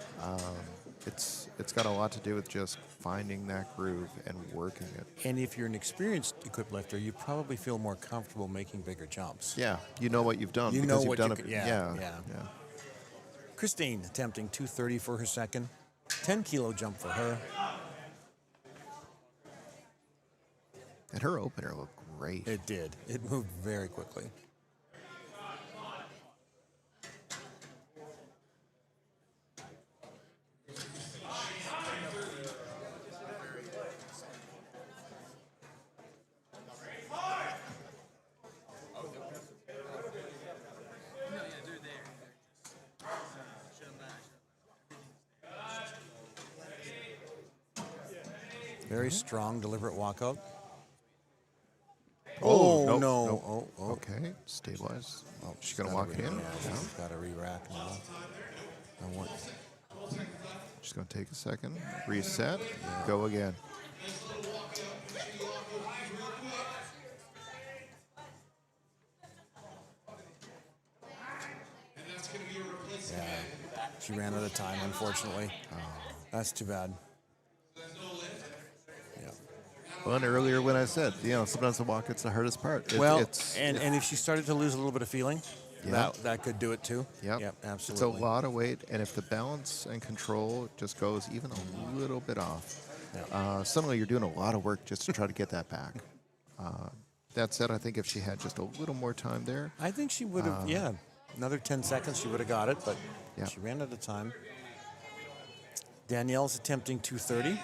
It's got a lot to do with just finding that groove and working it. And if you're an experienced equipped lifter, you probably feel more comfortable making bigger jumps. Yeah, you know what you've done. You because know you've what done you it. could- yeah. Christine attempting 230 for her second. 10-kilo jump for her. And her opener looked great. It did. It moved very quickly. Very strong, deliberate walkout. Oh, nope, no. nope. Oh. Okay, stabilize. Oh, She's going to walk it in. Yeah, she's got to re-rack now. She's going to take a second, reset, go again. Yeah, she ran out of time, unfortunately. That's too bad. Yeah. Well, and earlier when I said, sometimes the walk, it's the hardest part. And if she started to lose a little bit of feeling, that could do it too. Yep, absolutely. It's a lot of weight, and if the balance and control just goes even a little bit off, suddenly you're doing a lot of work just to try to get that back. That said, I think if she had just a little more time there, I think she would have, another 10 seconds, she would have got it, but she ran out of time. Danielle's attempting 230.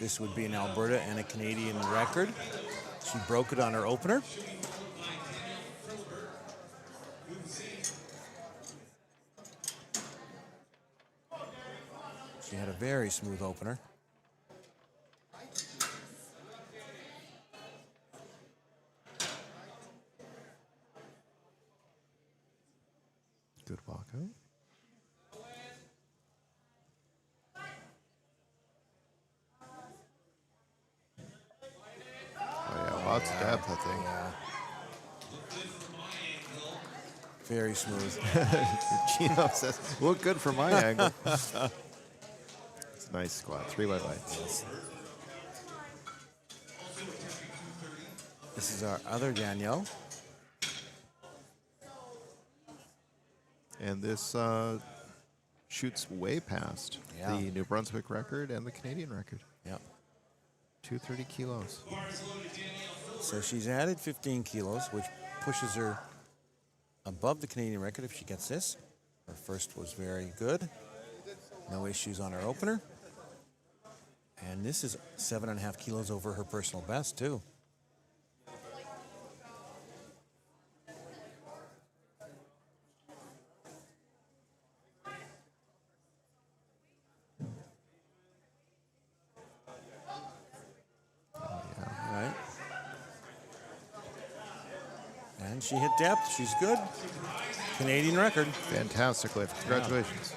This would be an Alberta and a Canadian record. She broke it on her opener. She had a very smooth opener. good walkout. Oh yeah, lots of depth, I think. Yeah. Very smooth. Gino says, look good from my angle. It's a nice squat, 3 by lights. Yes. This is our other Danielle. And this shoots way past the New Brunswick record and the Canadian record. Yep. 230 kilos. So she's added 15 kilos, which pushes her above the Canadian record if she gets this. Her first was very good. No issues on her opener. And this is 7.5 kilos over her personal best, too. Right. And she hit depth. She's good. Canadian record. Fantastic lift. Congratulations.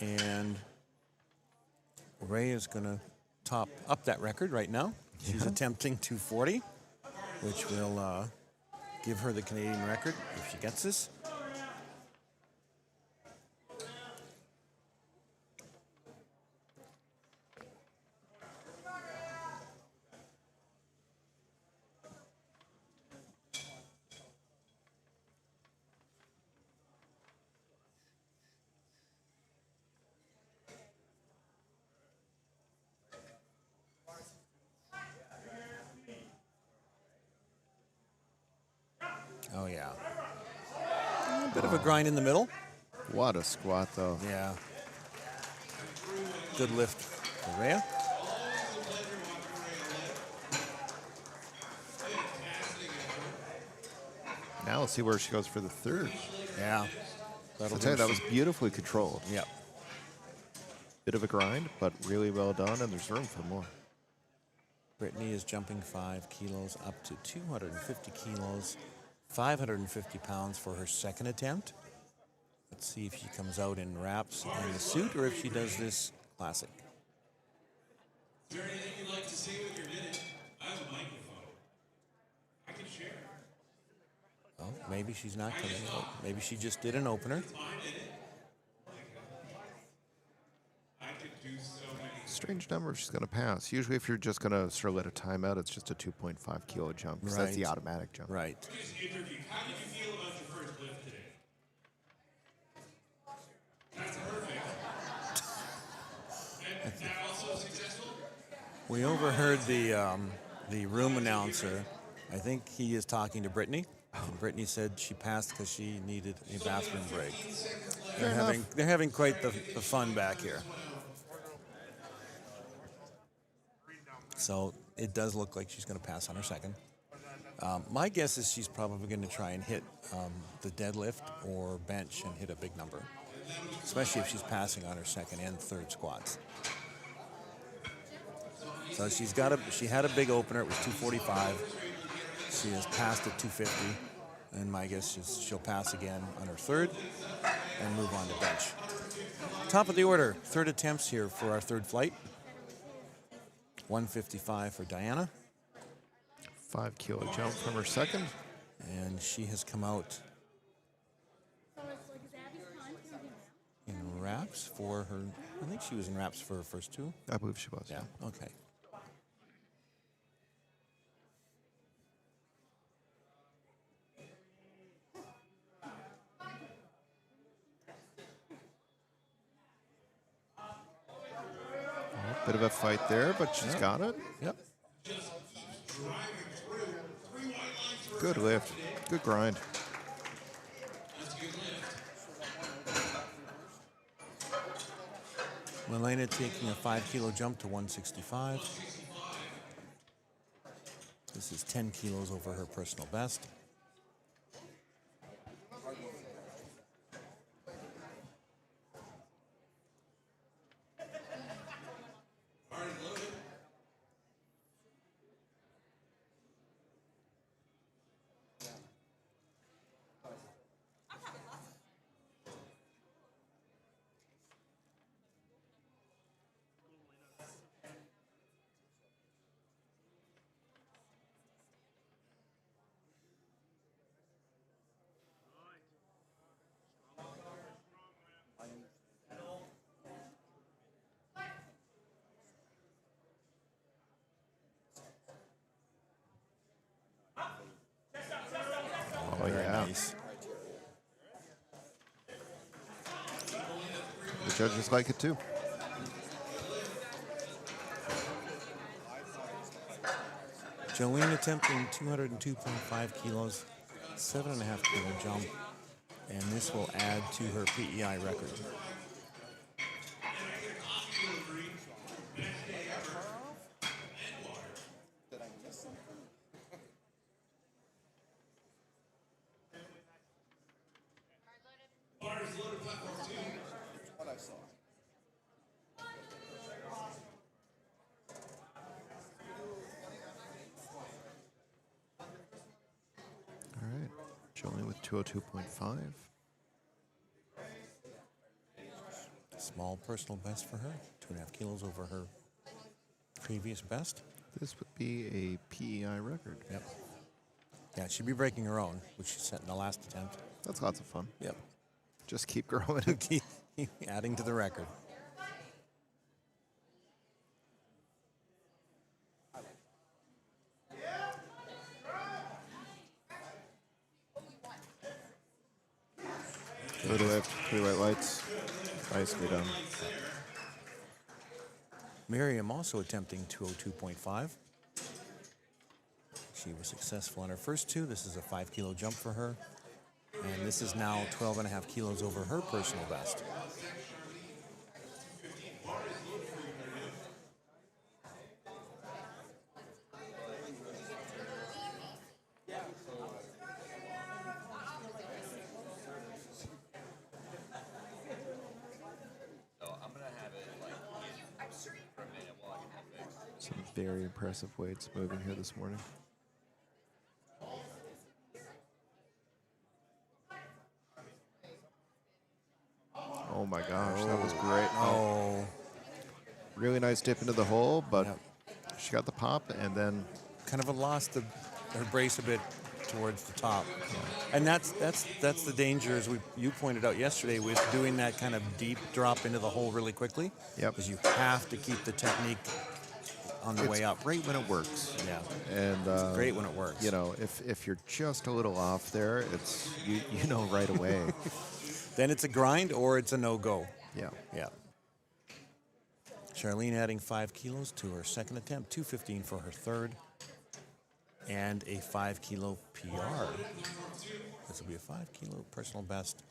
And Ray is going to top up that record right now. She's attempting 240, which will give her the Canadian record if she gets this. Oh, yeah. A bit of a grind in the middle. What a squat, though. Yeah. Good lift for Rhea. Now let's see where she goes for the third. Yeah. I'll tell you, that was beautifully controlled. Yep. Bit of a grind, but really well done, and there's room for more. Brittany is jumping 5 kilos up to 250 kilos. 550 pounds for her second attempt. Let's see if she comes out in wraps and the suit or if she does this classic. Is there anything you'd like to say with your minute? I have a microphone. I can share. Oh, maybe she's not coming out. Maybe she just did an opener. It's my minute. I could do so many Strange number. She's going to pass. Usually, if you're just going to sort of let a timeout, it's just a 2.5 kilo jump. 'Cause that's the Right. automatic jump. Right. Interview. How did you feel about your first lift today? That's perfect. And that also successful? We overheard the room announcer. I think he is talking to Brittany. And Brittany said she passed because she needed a bathroom break. They're having quite the fun back here. So it does look like she's going to pass on her second. My guess is she's probably going to try and hit the deadlift or bench and hit a big number, especially if she's passing on her second and third squats. So she had a big opener. It was 245. She has passed at 250, and my guess is she'll pass again on her third and move on to bench. Top of the order, third attempts here for our third flight. 155 for Diana. 5 kilo jump from her second. And she has come out in wraps for her. I think she was in wraps for her first two. I believe she was. Yeah, okay. Bit of a fight there, but she's got it. Yep. Good lift. Good grind. Milena taking a 5 kilo jump to 165. This is 10 kilos over her personal best. Oh, yeah. Nice. The judges like it too. Jolene attempting 202.5 kilos, 7.5 kilo jump, and this will add to her PEI record. All right. Jolene with 202.5. Small personal best for her, 2.5 kilos over her previous best. This would be a PEI record. Yep. Yeah, she'd be breaking her own, which she set in the last attempt. That's lots of fun. Yep. Just keep growing. Keep adding to the record. Good lift. Pretty white lights. Nicely done. Miriam also attempting 202.5. She was successful on her first two. This is a 5 kilo jump for her. And this is now 12.5 kilos over her personal best. Some very impressive weights moving here this morning. Oh my gosh, that was great. Oh. Really nice dip into the hole, but she got the pop and then Kind of lost her brace a bit towards the top. And that's the danger, as you pointed out yesterday, with doing that kind of deep drop into the hole really quickly. Yep. Because you have to keep the technique on the way up. Great when it works. Yeah. And it's great when it works. You know, if you're just a little off there, it's you know right away. Then it's a grind or it's a no-go. Yeah. Yeah. Charlene adding 5 kilos to her second attempt, 2:15 for her third, and a 5 kilo PR. This will be a 5 kilo personal best.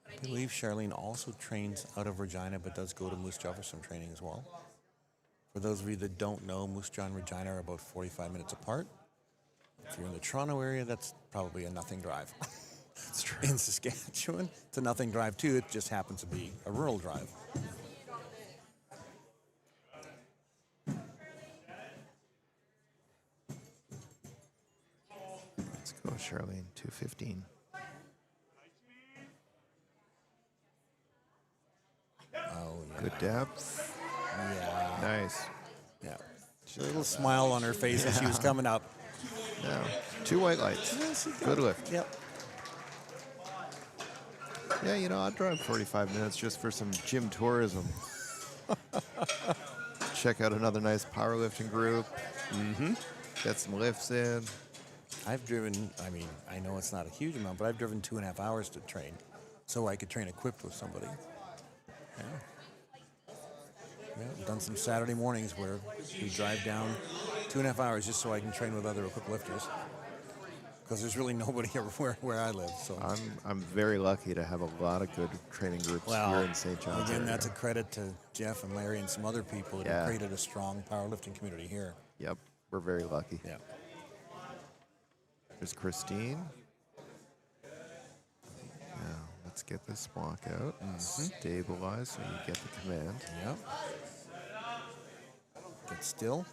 I believe Charlene also trains out of Regina, but does go to Moose Jaw for some training as well. For those of you that don't know, Moose Jaw and Regina are about 45 minutes apart. If you're in the Toronto area, that's probably a nothing drive. That's true. In Saskatchewan, it's a nothing drive too. It just happens to be a rural drive. Let's go, Charlene. 2:15. Oh, yeah. Good depth. Yeah. Nice. Yeah. She had a little smile on her face as she was coming up. Yeah. 2 white lights. Good lift. Yep. Yeah, you know, I'd drive 45 minutes just for some gym tourism. Check out another nice powerlifting group. Mm-hmm. Get some lifts in. I've driven, I mean, I know it's not a huge amount, but I've driven 2.5 hours to train so I could train equipped with somebody. Yeah. Yeah, I've done some Saturday mornings where we drive down 2.5 hours just so I can train with other equipped lifters. Because there's really nobody where I live. So I'm very lucky to have a lot of good training groups here in St. John's. Again, area. that's a credit to Jeff and Larry and some other people that have created a strong powerlifting community here. Yep, we're very lucky. Yeah. There's Christine. Now, let's get this block out. Stabilize so you get the command. Yep. Get still.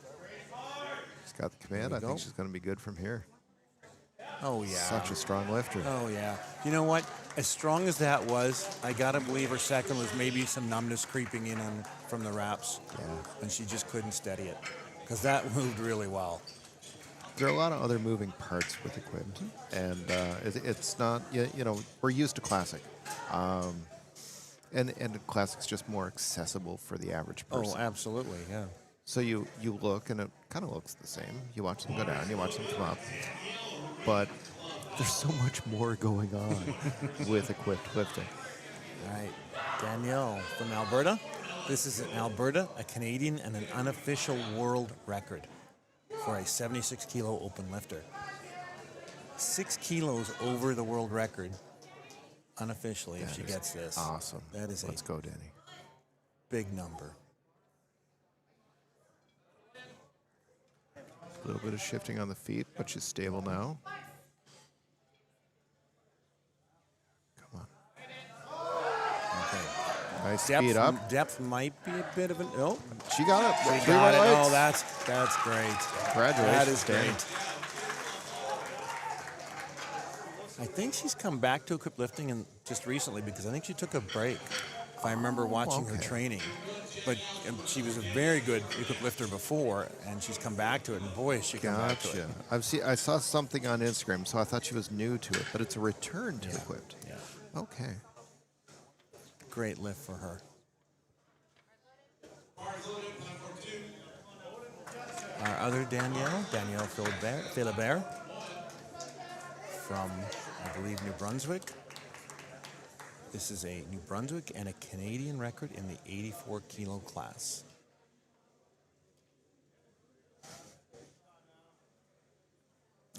She's got the command. I think she's going to be good from here. Oh, yeah. Such a strong lifter. Oh, yeah. You know what? As strong as that was, I got to believe her second was maybe some numbness creeping in from the wraps. Yeah. And she just couldn't steady it. Because that moved really well. There are a lot of other moving parts with equipped. And it's not, you know, we're used to classic. And classic's just more accessible for the average person. Oh, absolutely, yeah. So you look, and it kind of looks the same. You watch them go down, you watch them come up. But there's so much more going on with equipped lifting. All right, Danielle from Alberta. This is in Alberta, a Canadian and an unofficial world record for a 76-kilo open lifter. 6 kilos over the world record, unofficially, if she gets this. Awesome. That is Let's go, Danny. Big number. A little bit of shifting on the feet, but she's stable now. Come on. Okay. Nice speed up. Depth might be a bit of an... Oh. She got it. She 3 got white it. lights. Oh, that's great. Congratulations, That is Danny. great. I think she's come back to equipped lifting just recently because I think she took a break, if I remember watching her training. But she was a very good equipped lifter before, and she's come back to it, and boy, she come back to it. I saw something on Instagram, so I thought she was new to it, but it's a return to equipped. Yeah. Okay. Great lift for her. Our other Danielle Philibert from, I believe, New Brunswick. This is a New Brunswick and a Canadian record in the 84-kilo class.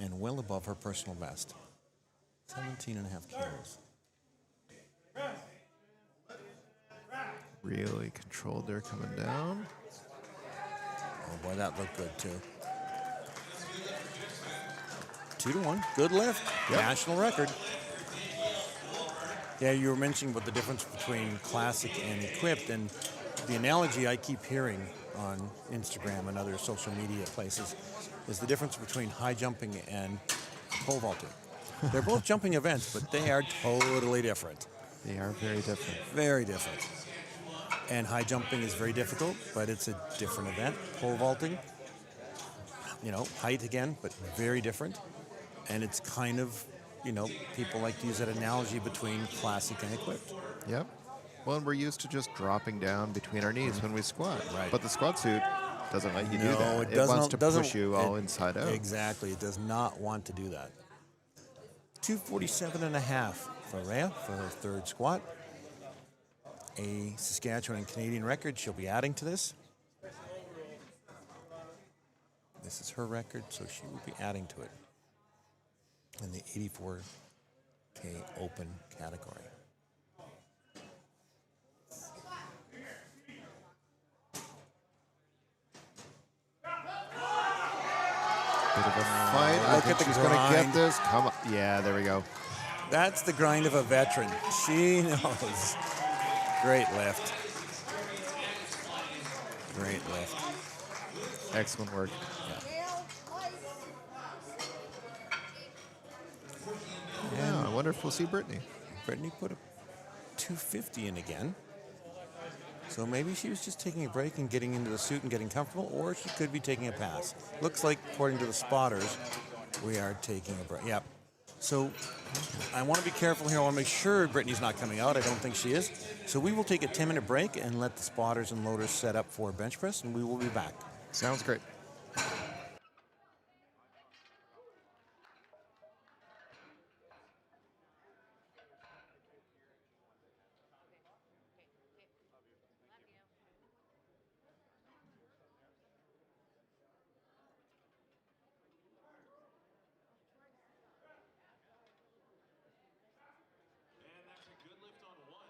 And well above her personal best. 17.5 kilos. Really controlled there coming down. Oh boy, that looked good too. 2-1, good lift, national record. Yeah, you were mentioning about the difference between classic and equipped, and the analogy I keep hearing on Instagram and other social media places is the difference between high jumping and pole vaulting. They're both jumping events, but they are totally different. They are very different. Very different. And high jumping is very difficult, but it's a different event. Pole vaulting, height again, but very different. And it's kind of, people like to use that analogy between classic and equipped. Yep. Well, and we're used to just dropping down between our knees when we squat. Right. But the squat suit doesn't let you do No, that. it wants to doesn't push you all inside out. Exactly. It does not want to do that. 247.5 for Rhea for her third squat. A Saskatchewan and Canadian record. She'll be adding to this. This is her record, so she will be adding to it in the 84K open category. Bit of a fight. I Look think at the she's going to grind. get this. Come on. Yeah, there we go. That's the grind of a veteran. She knows. Great lift. Great lift. Excellent work. Yeah, I wonder if we'll see Brittany. Brittany put a 250 in again. So maybe she was just taking a break and getting into the suit and getting comfortable, or she could be taking a pass. Looks like, according to the spotters, we are taking a break. Yep. So I want to be careful here. I want to make sure Brittany's not coming out. I don't think she is. So we will take a 10-minute break and let the spotters and loaders set up for bench press, and we will be back. Sounds great. And that's a good lift on one.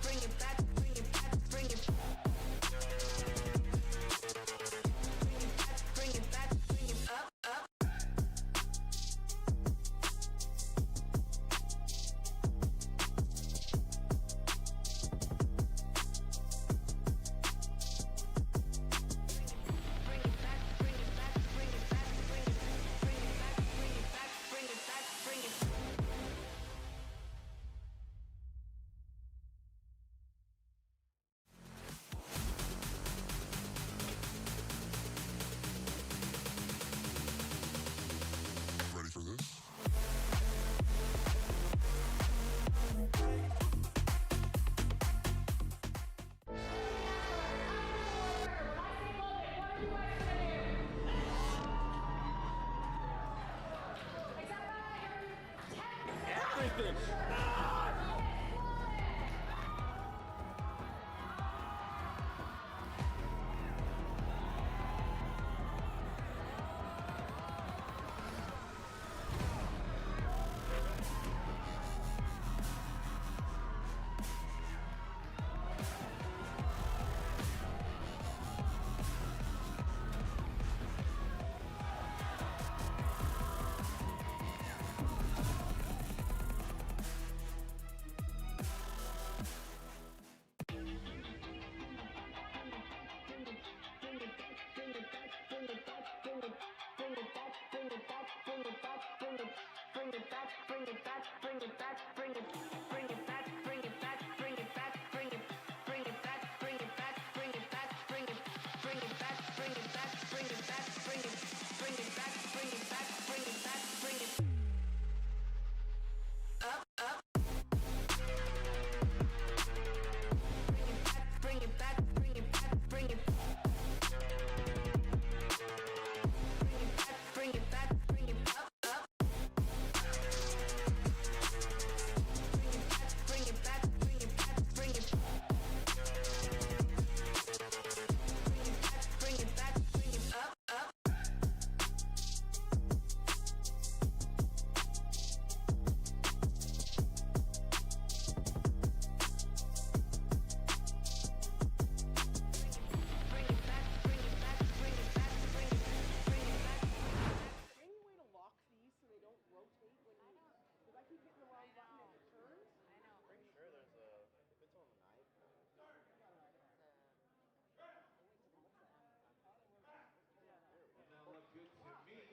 Bring it back. That looked good to me.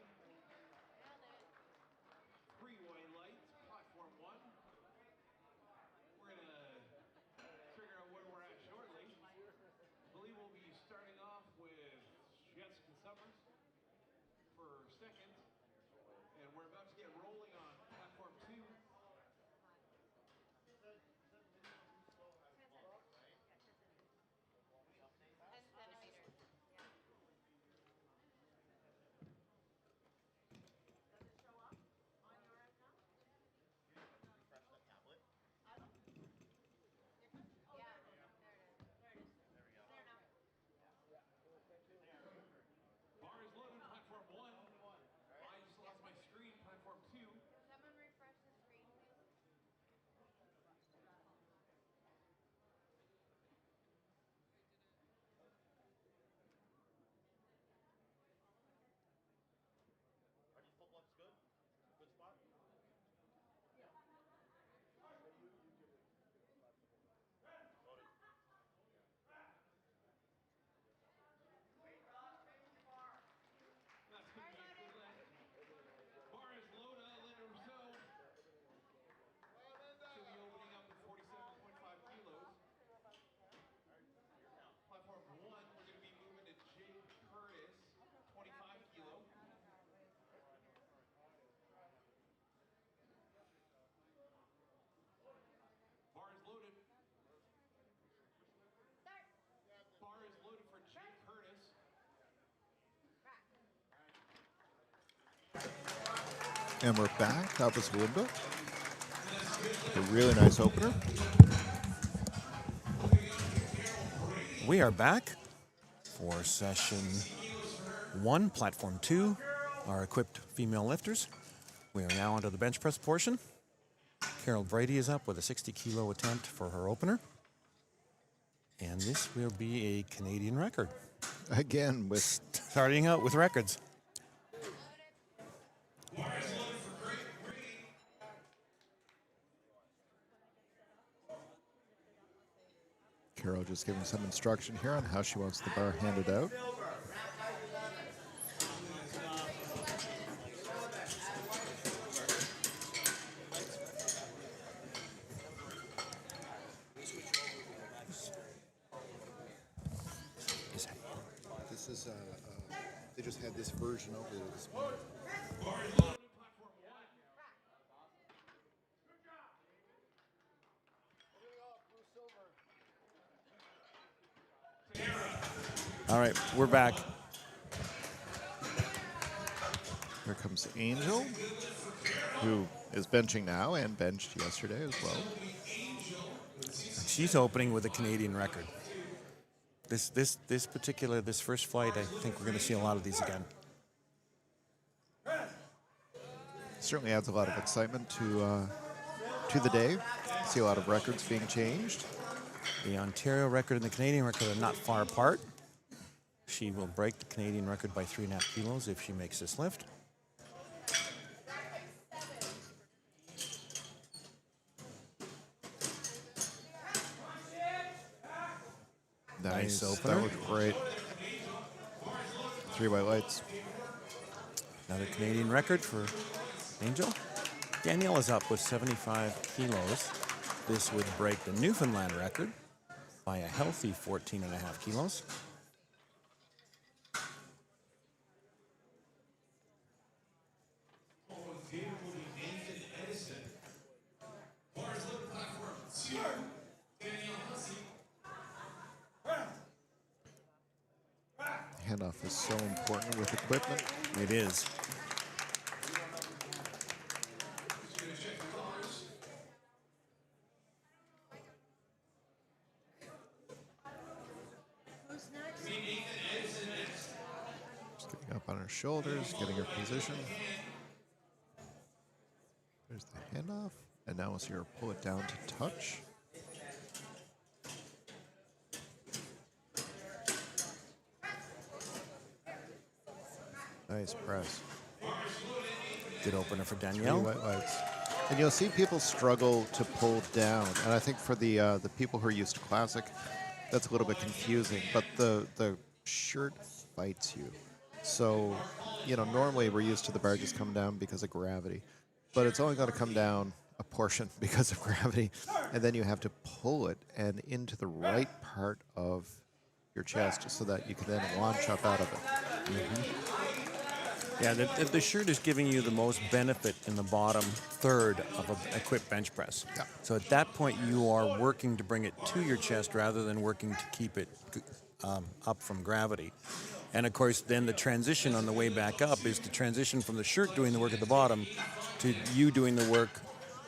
Three white lights, platform 1. We're gonna figure out where we're at shortly. I believe we'll be starting off with Jessica Summers for second, and we're about to get rolling on platform 2. Refresh that tablet. Bar is loaded, platform 1. I just lost my screen, platform 2. Someone refresh the screen, please. Are these footblocks good? Good spot? Loaded. That's gonna be a good leg. Bar is loaded, Linda Rousseau. She'll be opening up at 47.5 kilos. Platform 1, we're gonna be moving to Jake Curtis, 25 kilo. Bar is loaded. Start. Bar is loaded for Jake Curtis. And we're back. That was Linda. A really nice opener. We are back for session 1, platform 2, our equipped female lifters. We are now onto the bench press portion. Carol Brady is up with a 60-kilo attempt for her opener. And this will be a Canadian record. Again, with Starting out with records. Carol just giving some instruction here on how she wants the bar handed out. This is, they just had this version over there this morning. All right, we're back. Here comes Angel, who is benching now and benched yesterday as well. She's opening with a Canadian record. This first flight, I think we're going to see a lot of these again. Certainly adds a lot of excitement to the day. See a lot of records being changed. The Ontario record and the Canadian record are not far apart. She will break the Canadian record by 3.5 kilos if she makes this lift. Nice opener. That looked great. 3 white lights. Another Canadian record for Angel. Danielle is up with 75 kilos. This would break the Newfoundland record by a healthy 14.5 kilos. Handoff is so important with equipment. It is. Who's next? Just getting up on her shoulders, getting her position. There's the handoff. And now we'll see her pull it down to touch. Nice press. Good opener for Three Danielle. white lights. And you'll see people struggle to pull down. And I think for the people who are used to classic, that's a little bit confusing. But the shirt fights you. So, you know, normally we're used to the bar just come down because of gravity. But it's only going to come down a portion because of gravity. And then you have to pull it and into the right part of your chest so that you can then launch up out of it. Yeah, the shirt is giving you the most benefit in the bottom third of a quick bench press. Yeah. So at that point, you are working to bring it to your chest rather than working to keep it up from gravity. And of course, then the transition on the way back up is to transition from the shirt doing the work at the bottom to you doing the work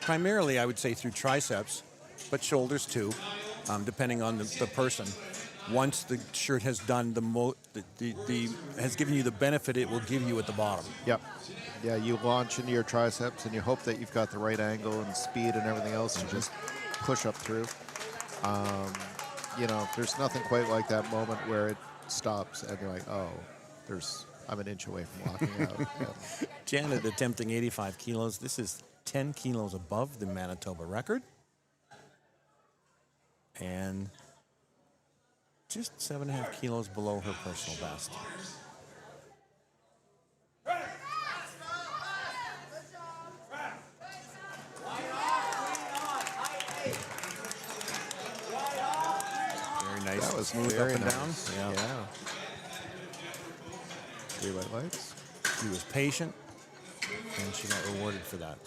primarily, I would say, through triceps, but shoulders too, depending on the person. Once the shirt has done has given you the benefit it will give you at the bottom. Yep. Yeah, you launch into your triceps and you hope that you've got the right angle and speed and everything else to just push up through. You know, there's nothing quite like that moment where it stops and you're like, oh, I'm an inch away from locking out. Yeah. Janet attempting 85 kilos. This is 10 kilos above the Manitoba record. And just 7.5 kilos below her personal best. Very nice. That was smooth very up and nice. down. Yeah. 3 white lights. She was patient, and she got rewarded for that.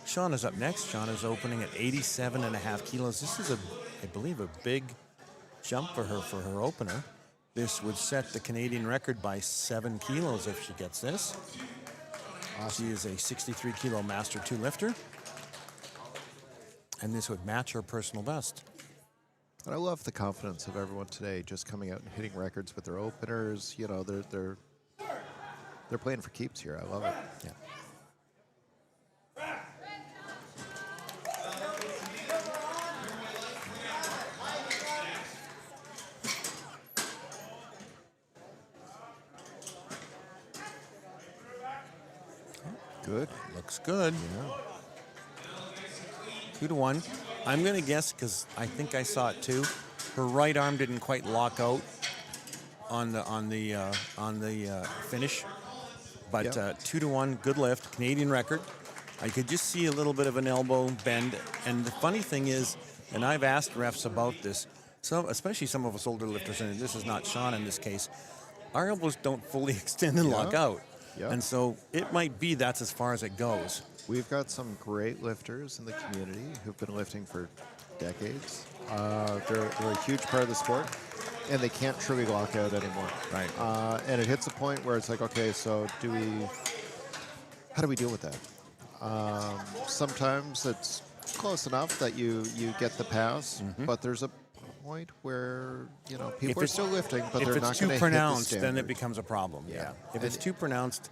Shauna's up next. Shauna's opening at 87.5 kilos. This is, I believe, a big jump for her opener. This would set the Canadian record by 7 kilos if she gets this. She is a 63 kilo Master 2 lifter. And this would match her personal best. And I love the confidence of everyone today, just coming out and hitting records with their openers. You know, they're playing for keeps here. I love it. Yeah. Good. Looks good. Yeah. 2-1. I'm going to guess, because I think I saw it too, her right arm didn't quite lock out on the finish. But 2-1, good lift, Canadian record. I could just see a little bit of an elbow bend. And the funny thing is, and I've asked refs about this, especially some of us older lifters, and this is not Sean in this case, our elbows don't fully extend and lock out. Yeah. And so it might be that's as far as it goes. We've got some great lifters in the community who've been lifting for decades. They're a huge part of the sport, and they can't truly lock out anymore. Right. And it hits a point where it's like, okay, so how do we deal with that? Sometimes it's close enough that you get the pass, but there's a point where, you know, people are still lifting, but they're not going to hit the If it's too pronounced, then standard. it becomes a problem. Yeah. If it's too pronounced,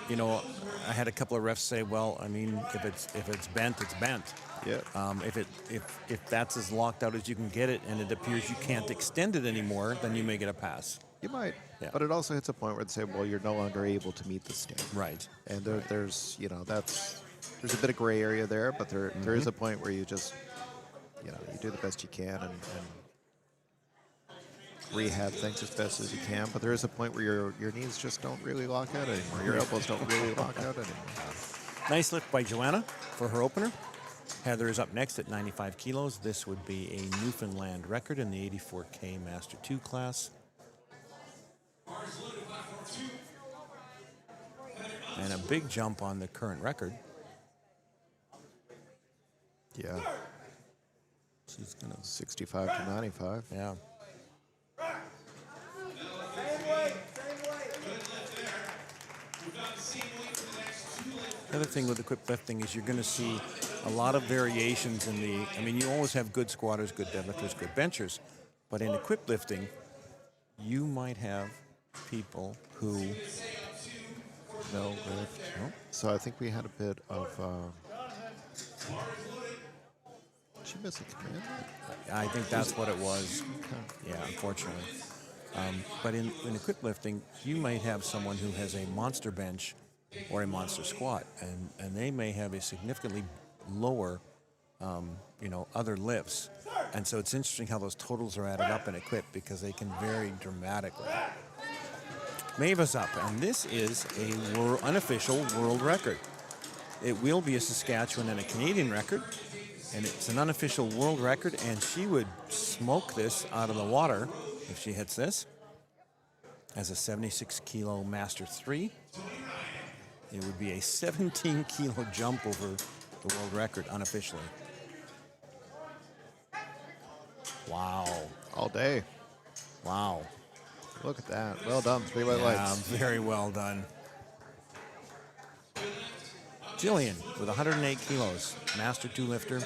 you know, I had a couple of refs say, well, I mean, if it's bent, it's bent. Yeah. If that's as locked out as you can get it, and it appears you can't extend it anymore, then you may get a pass. You might. Yeah. But it also hits a point where they say, well, you're no longer able to meet the standard. Right. And there's, you know, there's a bit of gray area there, but there is a point where you just, you know, you do the best you can and rehab things as best as you can, but there is a point where your knees just don't really lock out anymore. Your elbows don't really lock out anymore. Nice lift by Joanna for her opener. Heather is up next at 95 kilos. This would be a Newfoundland record in the 84K Master 2 class. And a big jump on the current record. Yeah. She's going to 65 to 95. Yeah. The other thing with equipped lifting is you're going to see a lot of variations in the, I mean, you always have good squatters, good deadlifters, good benchers, but in equipped lifting, you might have people who no lift. No. So I think we had a bit of, did she miss a command? I think that's what it was. Yeah, unfortunately. But in equipped lifting, you might have someone who has a monster bench or a monster squat, and they may have a significantly lower, other lifts. And so it's interesting how those totals are added up in equipped because they can vary dramatically. Maeva's up, and this is a unofficial world record. It will be a Saskatchewan and a Canadian record, and it's an unofficial world record, and she would smoke this out of the water if she hits this as a 76-kilo Master 3. It would be a 17-kilo jump over the world record unofficially. Wow. All day. Wow. Look at that. Well done. 3 white lights. Very well done. Jillian with 108 kilos, Master 2 lifter,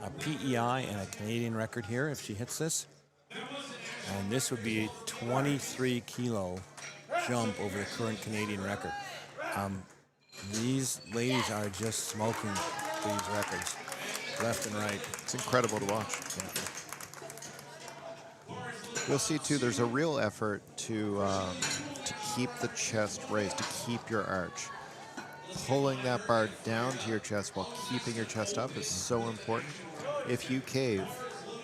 a PEI and a Canadian record here if she hits this. And this would be a 23-kilo jump over the current Canadian record. These ladies are just smoking these records left and right. It's incredible to watch. Yeah. You'll see too, there's a real effort to keep the chest raised, to keep your arch. Pulling that bar down to your chest while keeping your chest up is so important. If you cave,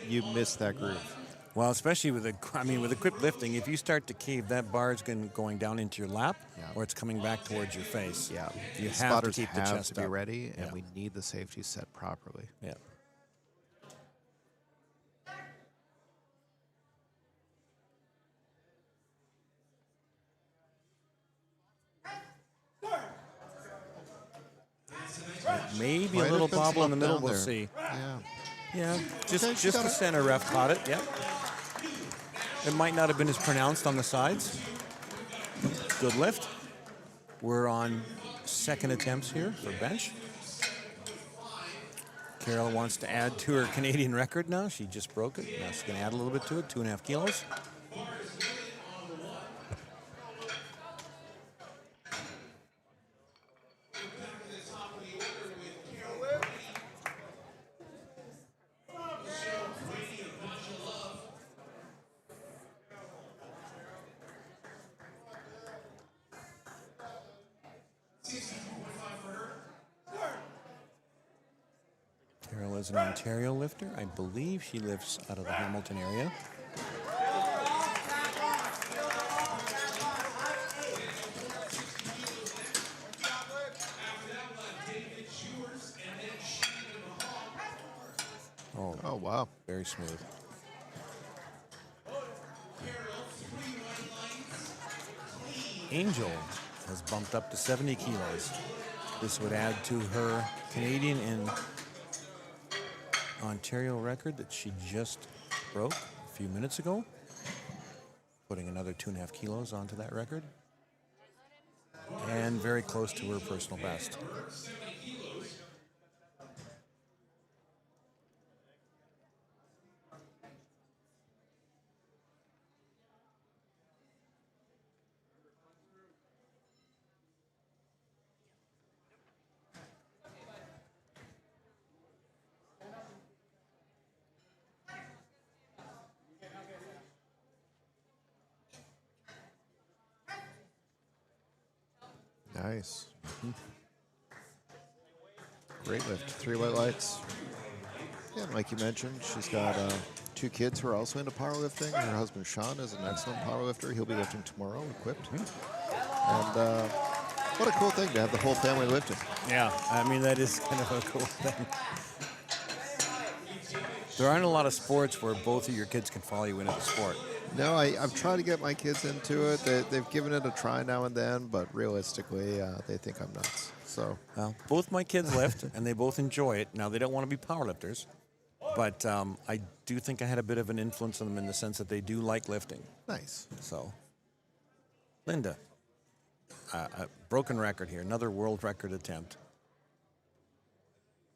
you miss that groove. Well, especially with equipped lifting, if you start to cave, that bar is going down into your lap, or it's coming back towards your face. Yeah, you have spotters to keep the have chest to be up. ready, and Yeah. we need the safety set properly. Yeah. Maybe Might a little have been bobble in the slumped middle. down We'll there. see. Yeah. Yeah, Okay, she just got the it. center ref caught it. Yep. It might not have been as pronounced on the sides. Good lift. We're on second attempts here for bench. Carol wants to add to her Canadian record now. She just broke it. Now she's going to add a little bit to it, 2.5 kilos. Carol is an Ontario lifter. I believe she lifts out of the Hamilton area. Oh, wow. Very smooth. Angel has bumped up to 70 kilos. This would add to her Canadian and Ontario record that she just broke a few minutes ago. Putting another 2.5 kilos onto that record. And very close to her personal best. Nice. Great lift. 3 white lights. Yeah, like you mentioned, she's got 2 kids who are also into powerlifting. Her husband Sean is an excellent powerlifter. He'll be lifting tomorrow, equipped. And what a cool thing to have the whole family lifting. Yeah, I mean, that is kind of a cool thing. There aren't a lot of sports where both of your kids can follow you into the sport. No, I've tried to get my kids into it. They've given it a try now and then, but realistically, they think I'm nuts. So, well, both my kids lift, and they both enjoy it. Now, they don't want to be powerlifters, but I do think I had a bit of an influence on them in the sense that they do like lifting. Nice. So, Linda, a broken record here, another world record attempt.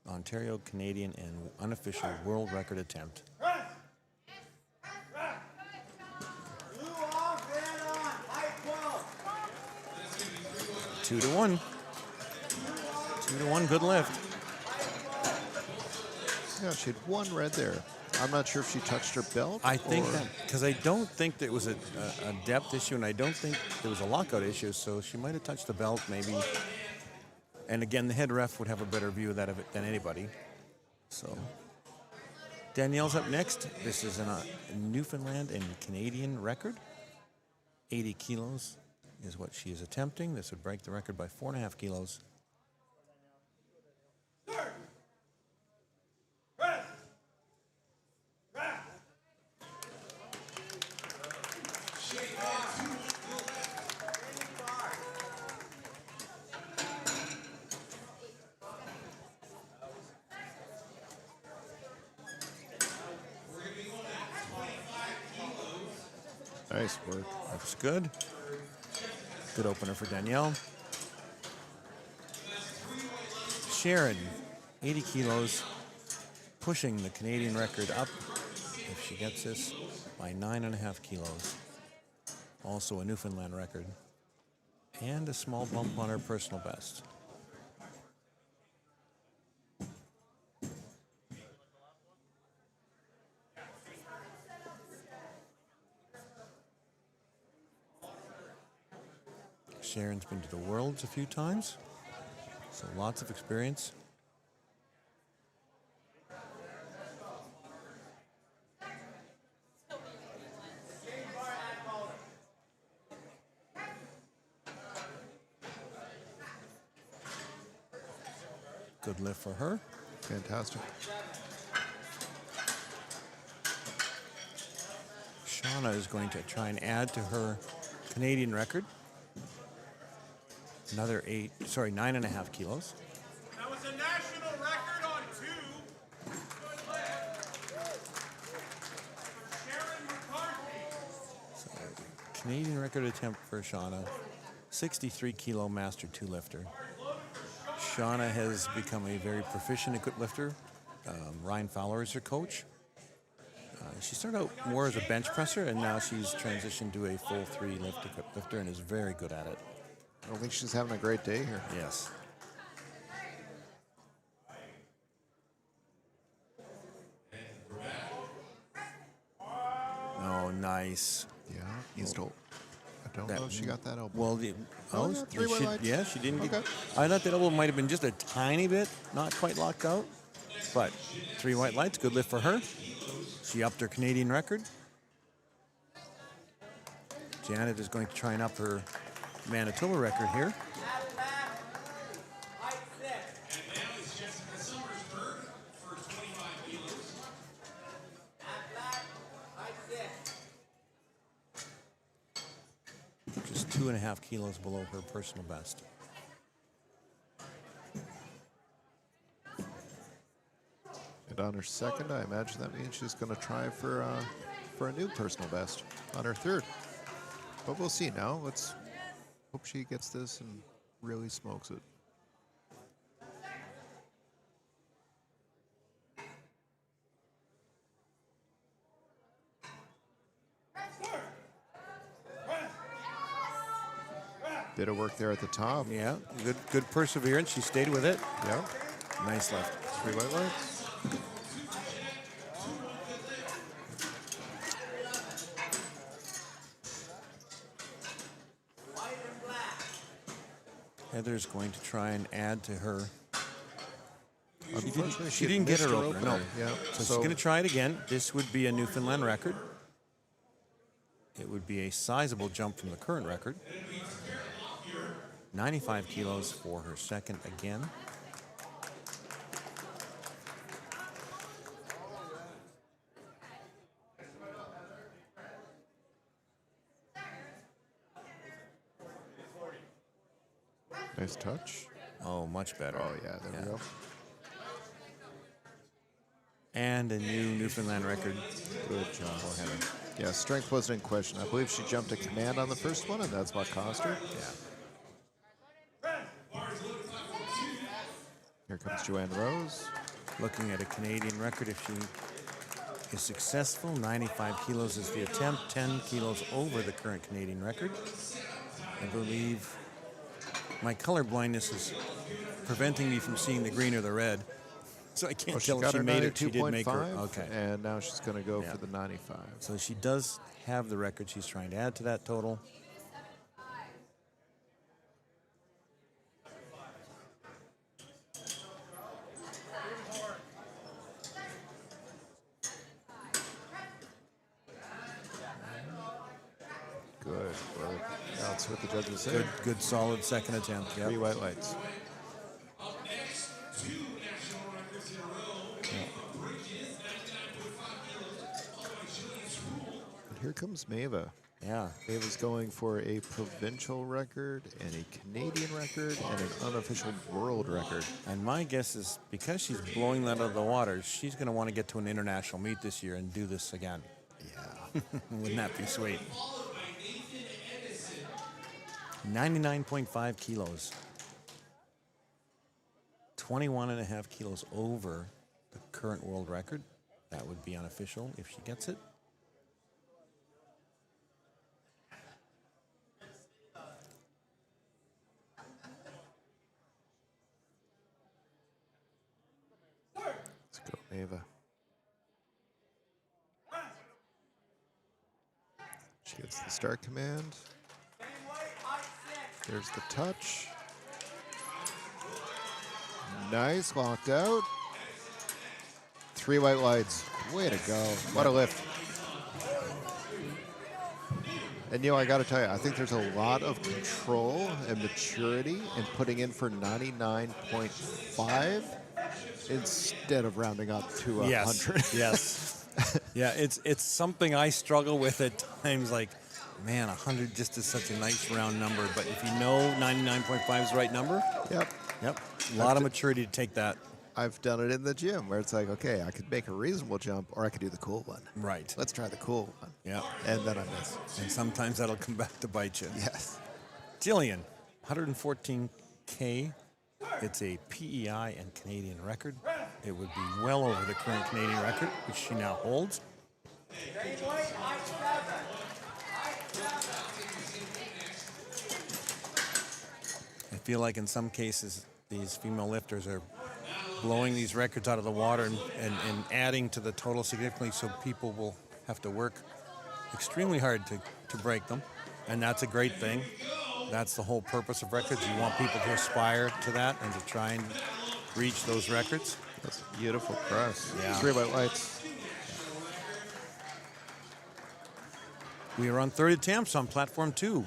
Ontario, Canadian, and unofficial world record attempt. 2-1. 2-1, good lift. Yeah, she had 1 red there. I'm not sure if she touched her belt. I think that, because I don't think there was a depth issue, and I don't think there was a lockout issue, so she might have touched the belt, maybe. And again, the head ref would have a better view of that than anybody. So, Danielle's up next. This is a Newfoundland and Canadian record. 80 kilos is what she is attempting. This would break the record by 4.5 kilos. Nice work. That's good. Good opener for Danielle. Sharon, 80 kilos, pushing the Canadian record up, if she gets this, by 9.5 kilos. Also a Newfoundland record. And a small bump on her personal best. Sharon's been to the Worlds a few times, so lots of experience. Good lift for her. Fantastic. Shauna is going to try and add to her Canadian record. Another 9.5 kilos. That was a national record on 2. Good lift. Sharon McCarthy. So, Canadian record attempt for Shauna. 63 kilo master 2 lifter. Shauna has become a very proficient equipped lifter. Ryan Fowler is her coach. She started out more as a bench presser, and now she's transitioned to a full 3 lift equipped lifter and is very good at it. I don't think she's having a great day here. Yes. Oh, nice. Yeah, he's told. I don't know if she got that elbow. Well, yeah, 3 white lights. Yeah, she didn't Okay. get. I thought that elbow might have been just a tiny bit, not quite locked out. But 3 white lights, good lift for her. She upped her Canadian record. Janet is going to try and up her Manitoba record here. Just 2.5 kilos below her personal best. And on her second, I imagine that means she's going to try for a new personal best on her third. But we'll see now. Let's hope she gets this and really smokes it. Bit of work there at the top. Yeah, good perseverance. She stayed with it. Yeah. Nice left. 3 white lights. Heather's going to try and add to her Unfortunately, She didn't get missed her opener, no. Yeah. So she's going to try it again. This would be a Newfoundland record. It would be a sizable jump from the current record. 95 kilos for her second again. Nice touch. Oh, much better. Oh, yeah, there we go. And a new Newfoundland record. Good job. Yeah, strength wasn't in question. I believe she jumped a command on the first one, and that's what cost her. Yeah. Here comes Joanne Rose. Looking at a Canadian record, if she is successful, 95 kilos is the attempt, 10 kilos over the current Canadian record. I believe my color blindness is preventing me from seeing the green or the red, so I can't tell if she made it. She did make her. Okay. And now she's going to go for the 95. So she does have the record. She's trying to add to that total. Good. Well, that's what the judges say. Good, solid second attempt. Yep. 3 white lights. And here comes Maeva. Yeah. Maeva's going for a provincial record and a Canadian record and an unofficial world record. And my guess is because she's blowing that out of the water, she's going to want to get to an international meet this year and do this again. Yeah. Wouldn't that be sweet? 99.5 kilos. 21.5 kilos over the current world record. That would be unofficial if she gets it. Let's go, Maeva. She gets the start command. There's the touch. Nice, locked out. 3 white lights. Way to go. What a lift. And, I got to tell you, I think there's a lot of control and maturity in putting in for 99.5 instead of rounding up to 100. Yes. Yeah, it's something I struggle with at times. Like, man, 100 just is such a nice round number. But if you know 99.5 is the right number, Yep. a lot of maturity to take that. I've done it in the gym where it's like, okay, I could make a reasonable jump or I could do the cool one. Right. Let's try the cool one. Yeah. And then I miss. And sometimes that'll come back to bite you. Yes. Jillian, 114K. It's a PEI and Canadian record. It would be well over the current Canadian record, which she now holds. I feel like in some cases, these female lifters are blowing these records out of the water and adding to the total significantly, so people will have to work extremely hard to break them. And that's a great thing. That's the whole purpose of records. You want people to aspire to that and to try and reach those records. That's a beautiful press. Yeah. 3 white lights. We are on third attempts on platform 2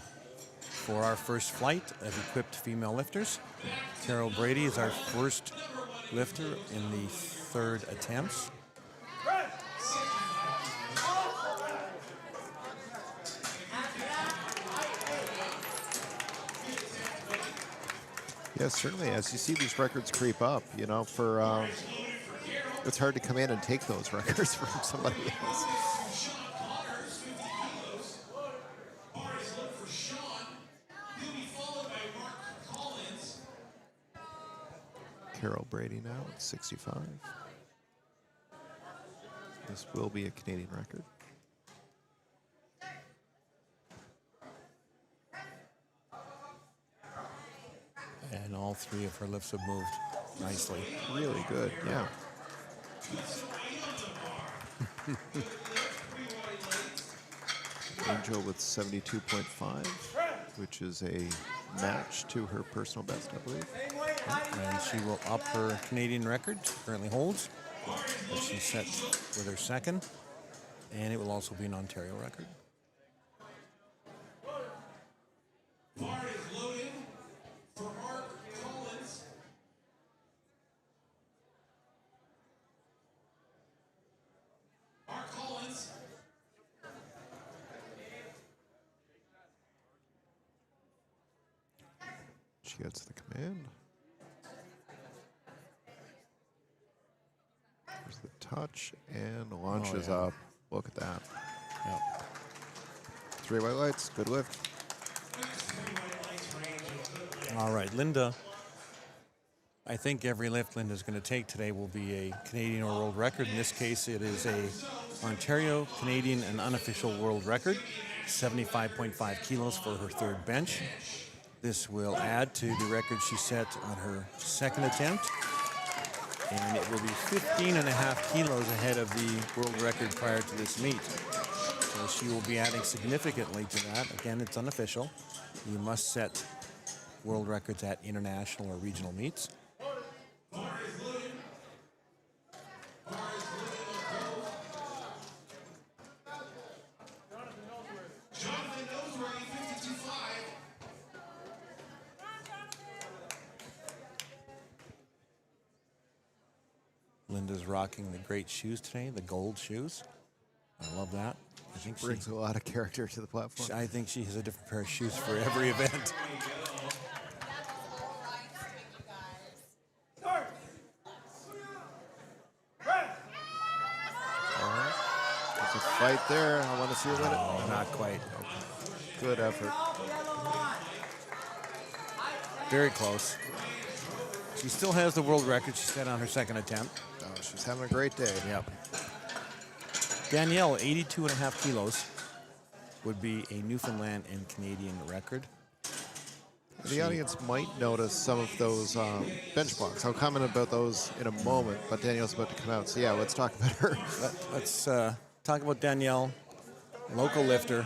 for our first flight of equipped female lifters. Carol Brady is our first lifter in the third attempts. Yes, certainly. As you see these records creep up, for it's hard to come in and take those records from somebody else. Carol Brady now at 65. This will be a Canadian record. And all 3 of her lifts have moved nicely. Really good, yeah. Angel with 72.5, which is a match to her personal best, I believe. And she will up her Canadian record, she currently holds, that she set with her second, and it will also be an Ontario record. Bar is loaded for Mark Collins. Mark Collins. She gets the command. There's the touch and launches yeah. up. Look at that. Yep. 3 white lights. Good lift. All right, Linda. I think every lift Linda's going to take today will be a Canadian or world record. In this case, it is a Ontario, Canadian, and unofficial world record. 75.5 kilos for her third bench. This will add to the record she set on her second attempt. And it will be 15.5 kilos ahead of the world record prior to this meet. So she will be adding significantly to that. Again, it's unofficial. You must set world records at international or regional meets. Linda's rocking the great shoes today, the gold shoes. I love that. I think she brings a lot of character to the platform. I think she has a different pair of shoes for every event. There's a fight there. I want to see her win it. Oh, not quite. Good effort. Very close. She still has the world record she set on her second attempt. Oh, she's having a great day. Yep. Danielle, 82.5 kilos, would be a Newfoundland and Canadian record. The audience might notice some of those bench blocks. I'll comment about those in a moment, but Danielle's about to come out. So yeah, let's talk about her. Let's talk about Danielle, local lifter.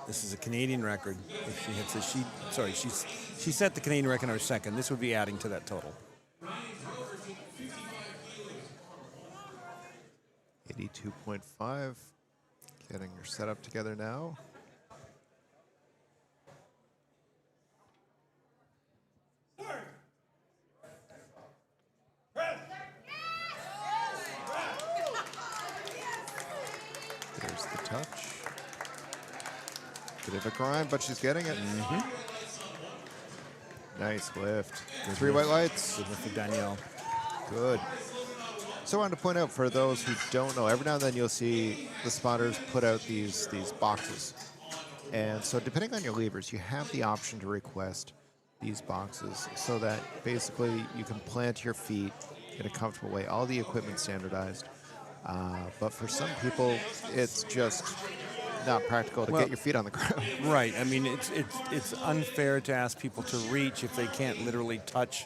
This is a Canadian record. If she hits it, she set the Canadian record on her second. This would be adding to that total. 82.5. Getting her setup together now. There's the touch. Bit of a grind, but she's getting it. Mm-hmm. Nice lift. Good 3 lift. white lights. Good lift for Danielle. Good. So I wanted to point out for those who don't know, every now and then you'll see the spotters put out these boxes. And so depending on your levers, you have the option to request these boxes so that basically you can plant your feet in a comfortable way. All the equipment's standardized. But for some people, it's just not practical to get your feet on the ground. Right. I mean, it's unfair to ask people to reach if they can't literally touch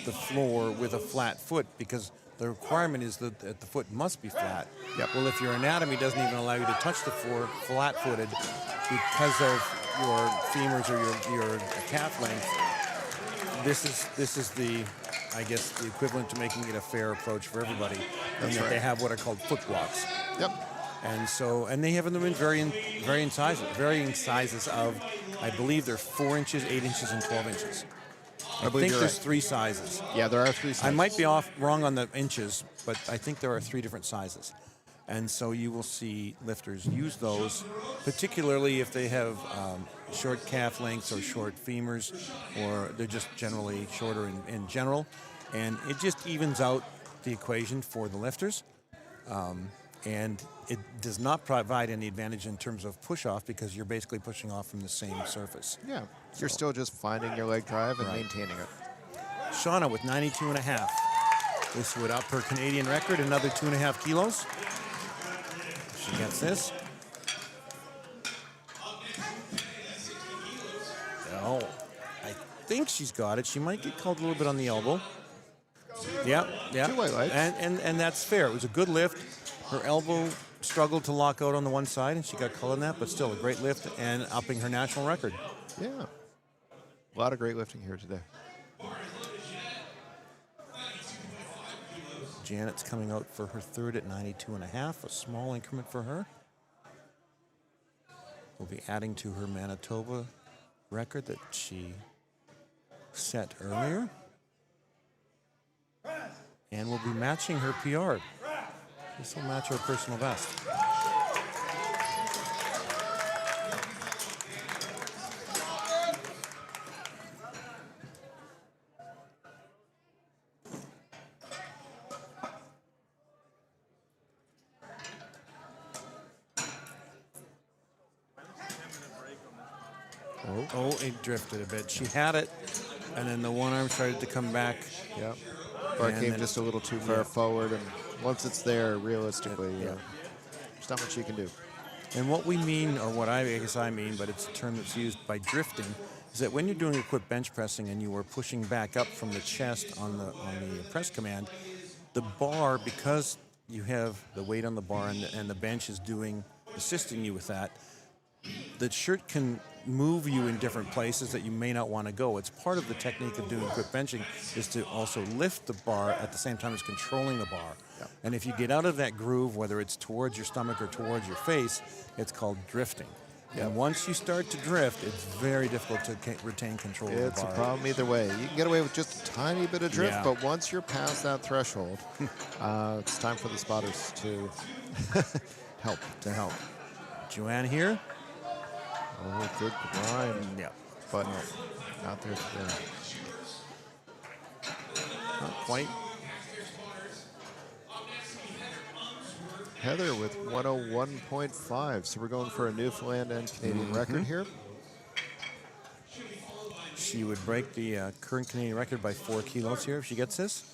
the floor with a flat foot, because the requirement is that the foot must be flat. Yep. Well, if your anatomy doesn't even allow you to touch the floor flat-footed because of your femurs or your calf length, this is the, I guess, the equivalent to making it a fair approach for everybody. That's that right. They have what are called foot blocks. Yep. And they have them in varying sizes of, I believe they're 4 inches, 8 inches, and 12 inches. I think there's right. 3 sizes. Yeah, there are 3 sizes. I might be wrong on the inches, but I think there are 3 different sizes. And so you will see lifters use those, particularly if they have short calf lengths or short femurs, or they're just generally shorter in general. And it just evens out the equation for the lifters. And it does not provide any advantage in terms of push-off, because you're basically pushing off from the same surface. Yeah, you're still just finding your leg drive and Right. maintaining it. Shauna with 92.5. This would up her Canadian record another 2.5 kilos. She gets this. Oh, I think she's got it. She might get called a little bit on the elbow. Yeah. 2 white lights. And that's fair. It was a good lift. Her elbow struggled to lock out on the one side, and she got called on that, but still a great lift and upping her national record. Yeah. A lot of great lifting here today. Janet's coming out for her third at 92.5, a small increment for her. We'll be adding to her Manitoba record that she set earlier. And we'll be matching her PR. This will match her personal best. Oh, it drifted a bit. She had it, and then the one arm started to come back. Yep. Or it came just a little too far forward, and once it's there, realistically, there's not much you can do. And what we mean, or what I guess I mean, but it's a term that's used by drifting, is that when you're doing equipped bench pressing and you are pushing back up from the chest on the press command, the bar, because you have the weight on the bar and the bench is assisting you with that, the shirt can move you in different places that you may not want to go. It's part of the technique of doing equipped benching is to also lift the bar at the same time as controlling the bar. Yep. And if you get out of that groove, whether it's towards your stomach or towards your face, it's called drifting. Yep. And once you start to drift, it's very difficult to retain control of the bar. It's a problem either way. You can get away with just a tiny bit of drift, but once you're past that threshold, it's time for the spotters to help. Joanne here. Oh, good grind. Yeah. But out there today. Not quite. Heather with 101.5. So we're going for a Newfoundland and Canadian record here. She would break the current Canadian record by 4 kilos here if she gets this.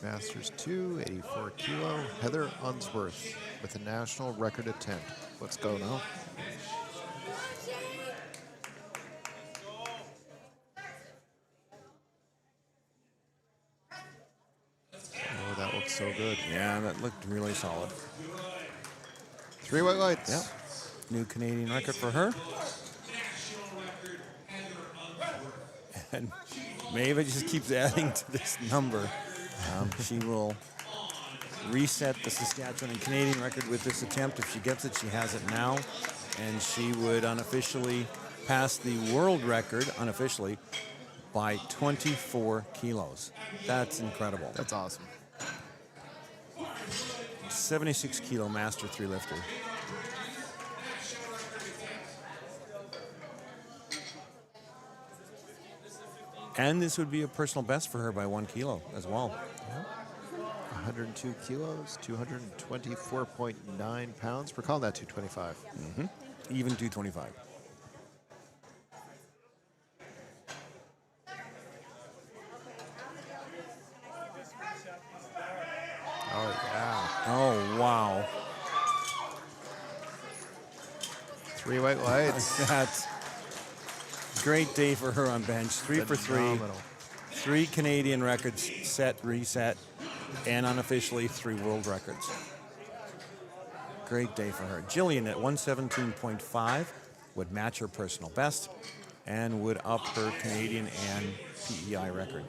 Masters 2, 84 kilo. Heather Unsworth with a national record at 10. Let's go now. Oh, that looks so good. Yeah, that looked really solid. 3 white lights. Yep. New Canadian record for her. And Maeva just keeps adding to this number. She will reset the Saskatchewan and Canadian record with this attempt. If she gets it, she has it now. And she would unofficially pass the world record, unofficially, by 24 kilos. That's incredible. That's awesome. 76 kilo master 3 lifter. And this would be a personal best for her by 1 kilo as well. 102 kilos, 224.9 pounds. We're calling that 225. Even 225. Oh, yeah. Oh, wow. 3 white lights. That's great day for her on bench. 3 for 3. 3 Canadian records set, reset, and unofficially 3 world records. Great day for her. Jillian at 117.5 would match her personal best and would up her Canadian and PEI record.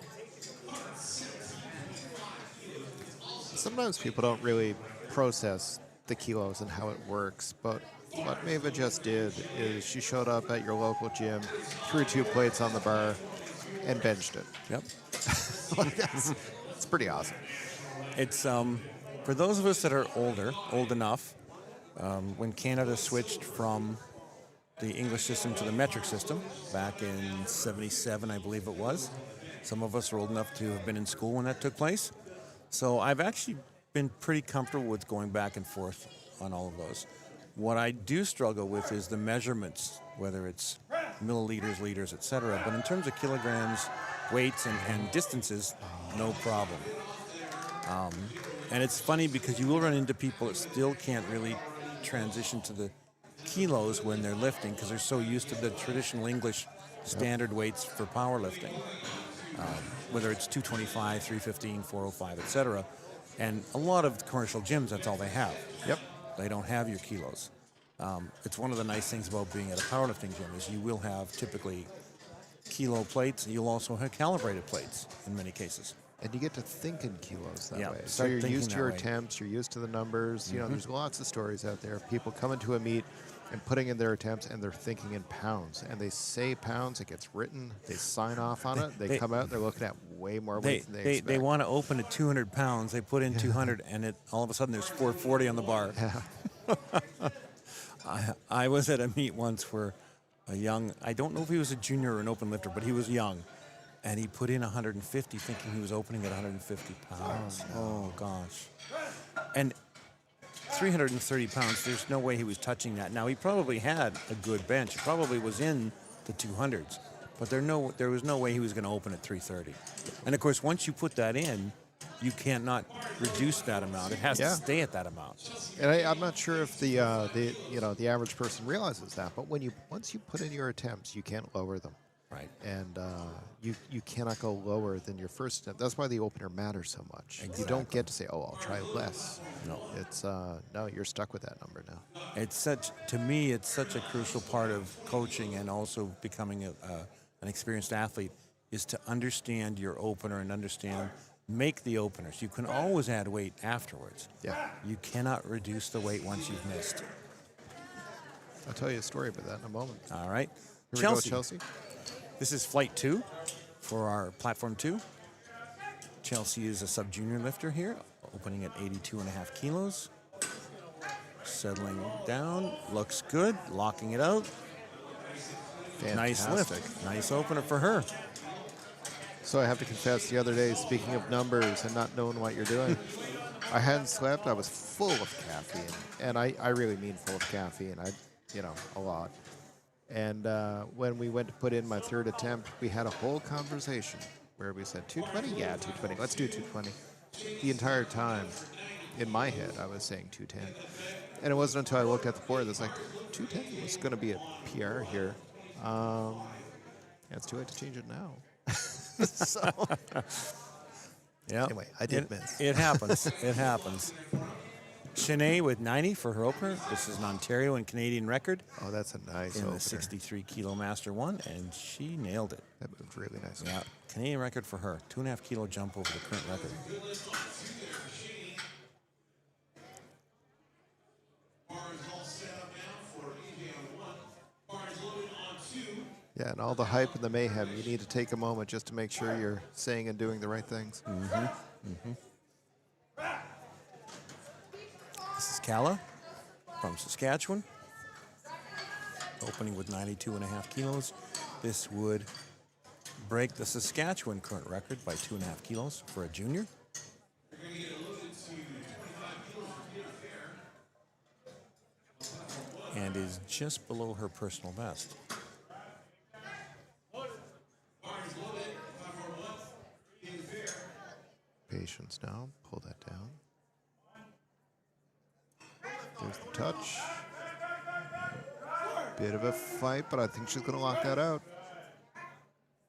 Sometimes people don't really process the kilos and how it works, but what Maeva just did is she showed up at your local gym, threw 2 plates on the bar, and benched it. Yep. It's pretty awesome. It's for those of us that are old enough, when Canada switched from the English system to the metric system back in '77, I believe it was. Some of us are old enough to have been in school when that took place. So I've actually been pretty comfortable with going back and forth on all of those. What I do struggle with is the measurements, whether it's milliliters, liters, etc. But in terms of kilograms, weights, and distances, no problem. And it's funny because you will run into people that still can't really transition to the kilos when they're lifting because they're so used to the traditional English standard weights for powerlifting, whether it's 225, 315, 405, etc. And a lot of commercial gyms, that's all they have. Yep. They don't have your kilos. It's one of the nice things about being at a powerlifting gym is you will have typically kilo plates. You'll also have calibrated plates in many cases. And you get to think in kilos that Yeah, way. So start you're thinking used to that your way. attempts, you're used to the numbers. You know, there's lots of stories out there. People coming to a meet and putting in their attempts, and they're thinking in pounds. And they say pounds, it gets written, they sign off on it, they come out, they're looking at way more weight than they expect. They want to open at 200 pounds. They put in 200, and all of a sudden there's 440 on the bar. I was at a meet once where a young, I don't know if he was a junior or an open lifter, but he was young. And he put in 150 thinking he was opening at 150 pounds. Oh, gosh. And 330 pounds, there's no way he was touching that. Now, he probably had a good bench. He probably was in the 200s. But there was no way he was going to open at 330. And, of course, once you put that in, you cannot reduce that amount. It has to stay at that amount. And I'm not sure if the average person realizes that, but once you put in your attempts, you can't lower them. Right. And you cannot go lower than your first attempt. That's why the opener matters so much. Exactly. You don't get to say, "Oh, I'll try less." No. It's no, you're stuck with that number now. To me, it's such a crucial part of coaching and also becoming an experienced athlete is to understand your opener and make the openers. You can always add weight afterwards. Yeah. You cannot reduce the weight once you've missed. I'll tell you a story about that in a moment. All right. Here we go, Chelsea. This is Flight 2 for our Platform 2. Chelsea is a sub-junior lifter here, opening at 82.5 kilos. Settling down, looks good, locking it out. Fantastic. Nice lift, nice opener for her. So I have to confess, the other day, speaking of numbers and not knowing what you're doing, I hadn't slept. I was full of caffeine, and I really mean full of caffeine. A lot. And when we went to put in my third attempt, we had a whole conversation where we said 220. Yeah, 220. Let's do 220. The entire time, in my head, I was saying 210, and it wasn't until I looked at the board that's like 210 was going to be a PR here. It's too late to change it now. So, yeah. Anyway, I did miss. It happens. It happens. Shanae with 90 for her opener. This is an Ontario and Canadian record. Oh, that's a nice in opener. the 63 kilo Master 1, and she nailed it. That moved really nice. Yeah, Canadian record for her. 2.5 kilo jump over the current record. Yeah, and all the hype and the mayhem, you need to take a moment just to make sure you're saying and doing the right things. This is Kala from Saskatchewan, opening with 92.5 kilos. This would break the Saskatchewan current record by 2.5 kilos for a junior. And is just below her personal best. Patience now. Pull that down. There's the touch. Bit of a fight, but I think she's going to lock that out.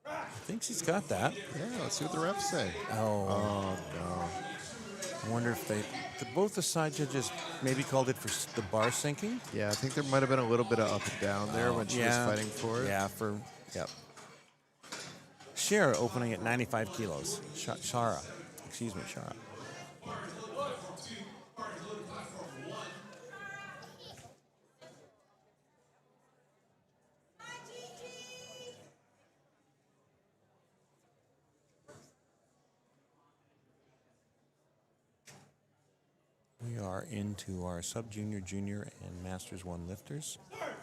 I think she's got that. Yeah, let's see what the refs say. Oh no. I wonder if both the side judges maybe called it for the bar sinking. Yeah, I think there might have been a little bit of up and down there when she was fighting for it. Yeah, yep. Shara opening at 95 kilos. Shara. We are into our sub-junior, junior, and Masters 1 lifters.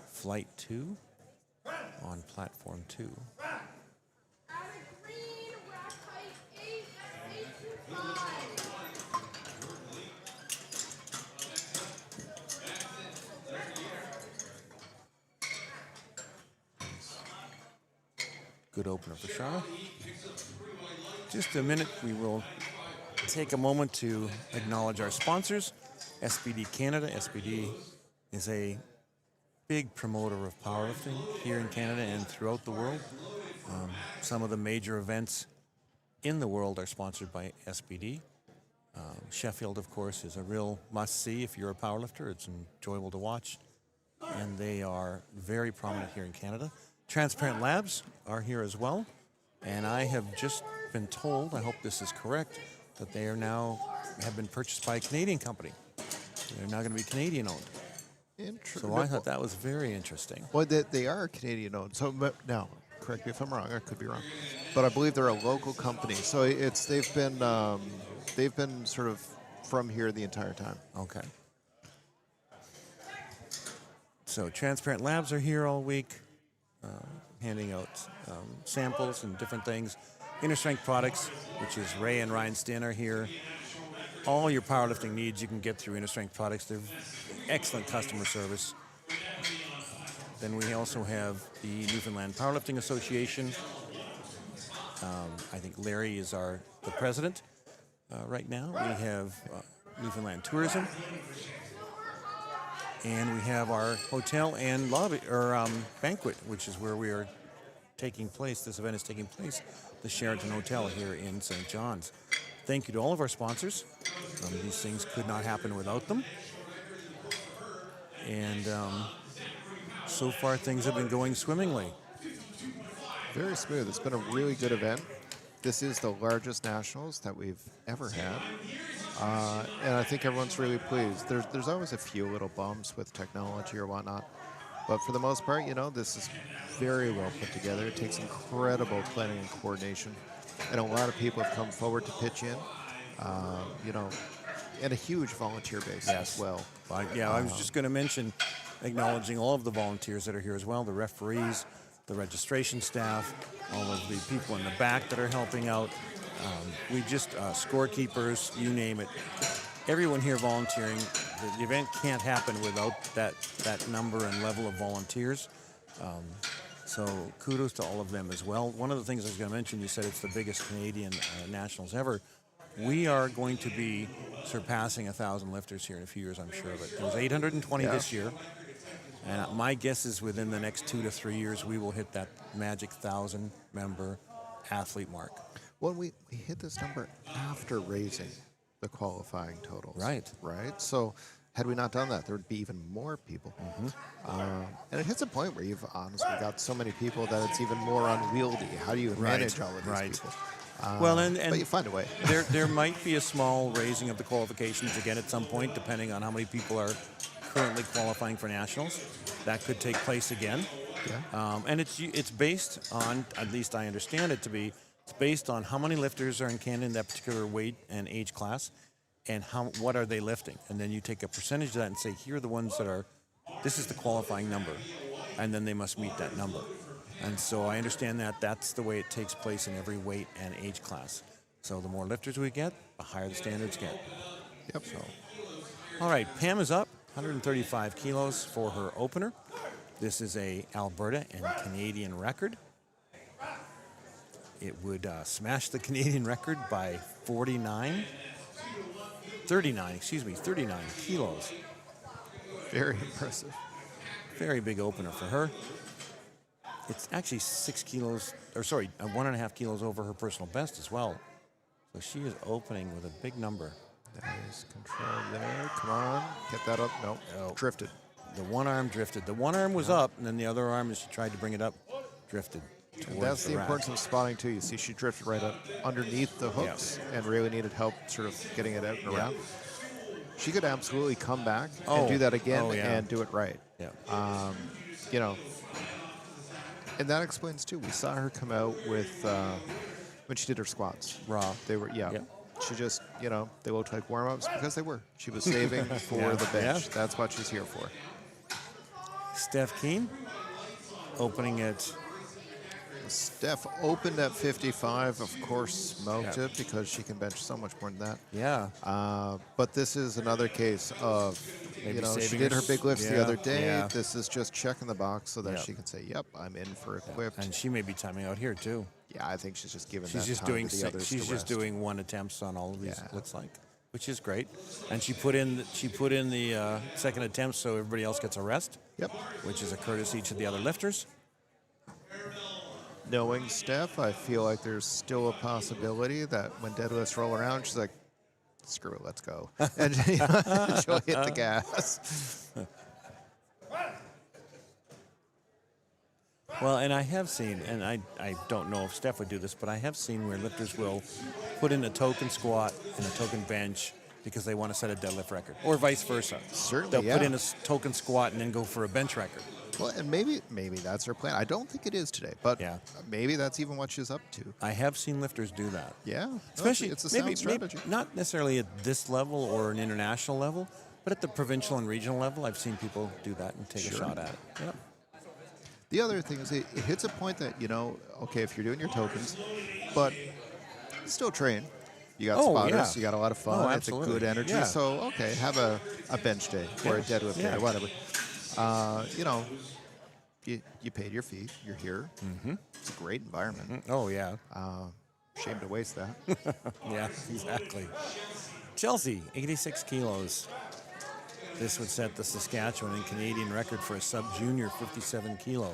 Flight 2 on Platform 2. Good opener for Shara. Just a minute, we will take a moment to acknowledge our sponsors. SPD Canada. SPD is a big promoter of powerlifting here in Canada and throughout the world. Some of the major events in the world are sponsored by SBD. Sheffield, of course, is a real must-see if you're a powerlifter. It's enjoyable to watch, and they are very prominent here in Canada. Transparent Labs are here as well, and I have just been told, I hope this is correct, that they are now have been purchased by a Canadian company. They're now going to be Canadian-owned. So I thought that was very interesting. Well, they are Canadian-owned. So now, correct me if I'm wrong. I could be wrong, but I believe they're a local company. So they've been sort of from here the entire time. Okay. So Transparent Labs are here all week, handing out samples and different things. Inner Strength Products, which is Ray and Ryan Stinn, are here. All your powerlifting needs you can get through Inner Strength Products. They're excellent customer service. Then we also have the Newfoundland Powerlifting Association. I think Larry is the president right now. We have Newfoundland Tourism. And we have our hotel and lobby or banquet, which is where we are taking place. This event is taking place, the Sheraton Hotel here in St. John's. Thank you to all of our sponsors. These things could not happen without them. And so far, things have been going swimmingly. Very smooth. It's been a really good event. This is the largest nationals that we've ever had. And I think everyone's really pleased. There's always a few little bumps with technology or whatnot. But for the most part, this is very well put together. It takes incredible planning and coordination. And a lot of people have come forward to pitch in, and a huge volunteer base as well. I was just going to mention acknowledging all of the volunteers that are here as well, the referees, the registration staff, all of the people in the back that are helping out. We just, scorekeepers, you name it. Everyone here volunteering. The event can't happen without that number and level of volunteers. So kudos to all of them as well. One of the things I was going to mention, you said it's the biggest Canadian nationals ever. We are going to be surpassing 1,000 lifters here in a few years, I'm sure. But there's 820 this year. And my guess is within the next 2 to 3 years, we will hit that magic 1,000-member athlete mark. Well, we hit this number after raising the qualifying totals. Right. So had we not done that, there would be even more people. And it hits a point where you've honestly got so many people that it's even more unwieldy. How do you manage all of these people? But you find a way. there might be a small raising of the qualifications again at some point, depending on how many people are currently qualifying for nationals. That could take place again. And it's based on, at least I understand it to be, it's based on how many lifters are in Canada in that particular weight and age class, and what are they lifting. And then you take a percentage of that and say, here are the ones that are, this is the qualifying number, and then they must meet that number. And so I understand that that's the way it takes place in every weight and age class. So the more lifters we get, the higher the standards get. So, all right, Pam is up, 135 kilos for her opener. This is a Alberta and Canadian record. It would smash the Canadian record by 39 kilos. Very impressive. Very big opener for her. It's actually 1.5 kilos over her personal best as well. So she is opening with a big number. Nice control there. Come on. Get that up. No. Drifted. The one arm drifted. The one arm was up, and then the other arm, as she tried to bring it up, drifted. That's the importance of spotting, too. You see she drifted right up underneath the hooks and really needed help sort of getting it out and around. She could absolutely come back and do that again and do it right. And that explains, too. We saw her come out with, when she did her squats. Raw. They were, She just, they looked like warm-ups because they were. She was saving for the bench. That's what she's here for. Steph Keen opening at... Steph opened at 55, of course, smoked it because she can bench so much more than that. But this is another case of, she did her big lifts the other day. This is just checking the box so that she can say, yep, I'm in for equipped. And she may be timing out here, too. Yeah, I think she's just giving She's that just time doing to the others She's to just rest. doing one attempts on all of these, it looks like. which is great. And she put in the second attempt, so everybody else gets a rest. Yep. Which is a courtesy to the other lifters. Knowing Steph, I feel like there's still a possibility that when deadlifts roll around, she's like, screw it, let's go. And she'll hit the gas. Well, and I have seen, and I don't know if Steph would do this, but I have seen where lifters will put in a token squat and a token bench because they want to set a deadlift record, or vice versa. Certainly, They'll yeah. put in a token squat and then go for a bench record. Well, and maybe that's her plan. I don't think it is today, but Yeah. maybe that's even what she's up to. I have seen lifters do that. Yeah, Especially, it's a sound maybe strategy. not necessarily at this level or an international level, but at the provincial and regional level, I've seen people do that and take a shot at it. Yep. The other thing is it hits a point that, okay, if you're doing your tokens, but still train. You got spotters, yeah. you got a lot of fun, Oh, it's a absolutely. good energy. Yeah. So, okay, have a bench day or a deadlift day or whatever. You paid your fee, you're here. Mm-hmm. It's a great environment. Oh, yeah. Shame to waste that. Yeah, exactly. Chelsea, 86 kilos. This would set the Saskatchewan and Canadian record for a sub-junior 57-kilo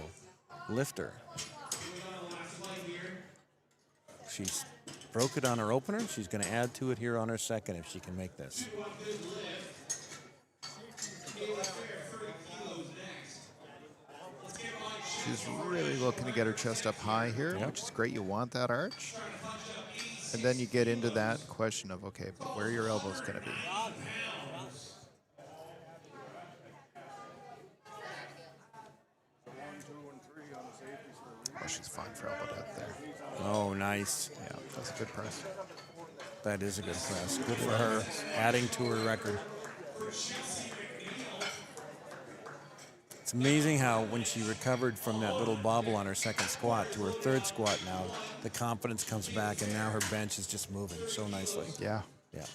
lifter. She's broke it on her opener. She's going to add to it here on her second if she can make this. She's really looking to get her chest up high here, which is great. You want that arch. And then you get into that question of, okay, but where are your elbows going to be? Oh, she's fine for elbow depth there. Oh, nice. Yeah, that's a good press. That is a good press. Good for her, adding to her record. It's amazing how when she recovered from that little bobble on her second squat to her third squat now, the confidence comes back and now her bench is just moving so nicely. Yeah. Yeah.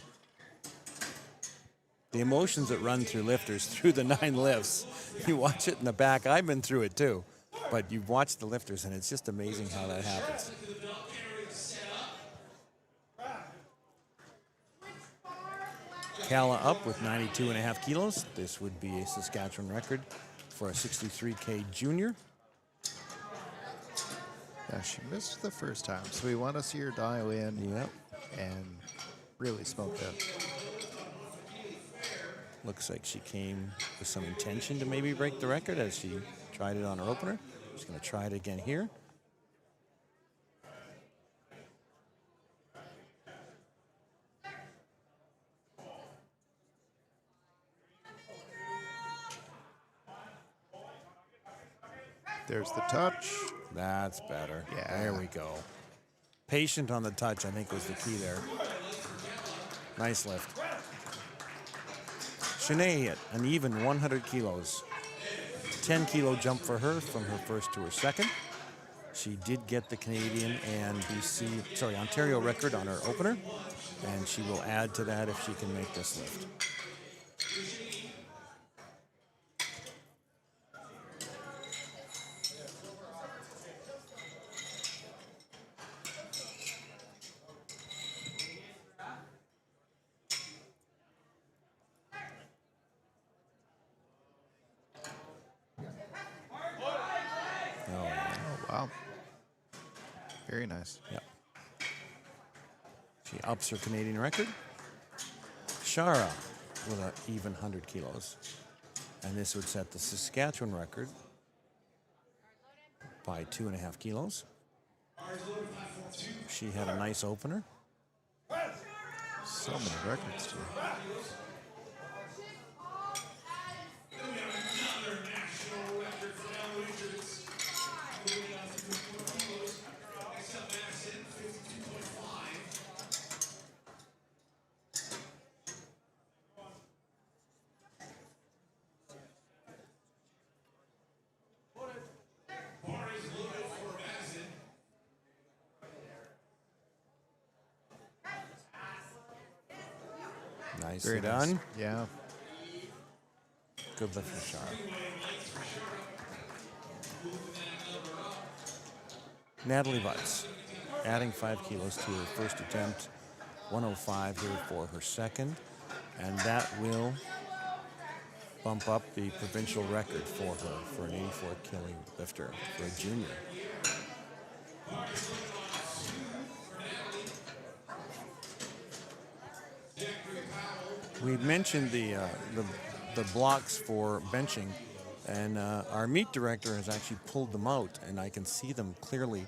The emotions that run through lifters through the 9 lifts, you watch it in the back. I've been through it too. But you watch the lifters and it's just amazing how that happens. Kala up with 92.5 kilos. This would be a Saskatchewan record for a 63K junior. Yeah, she missed the first time, so we want to see her dial in and really smoke that. Looks like she came with some intention to maybe break the record as she tried it on her opener. She's going to try it again here. There's the touch. That's better. Yeah. There we go. Patient on the touch, I think, was the key there. Nice lift. Shanae at an even 100 kilos. 10-kilo jump for her from her first to her second. She did get the Canadian and Ontario record on her opener, and she will add to that if she can make this lift. Wow. Very nice. Yeah. She ups her Canadian record. Shara with an even 100 kilos. And this would set the Saskatchewan record by 2.5 kilos. She had a nice opener. So many records, too. Nicely done. Nice. Yeah. Good lift for Shara. Natalie Butts, adding 5 kilos to her first attempt 105 here for her second. And that will bump up the provincial record for her for an 84 kilo lifter for a junior. We mentioned the blocks for benching, and our meet director has actually pulled them out, and I can see them clearly.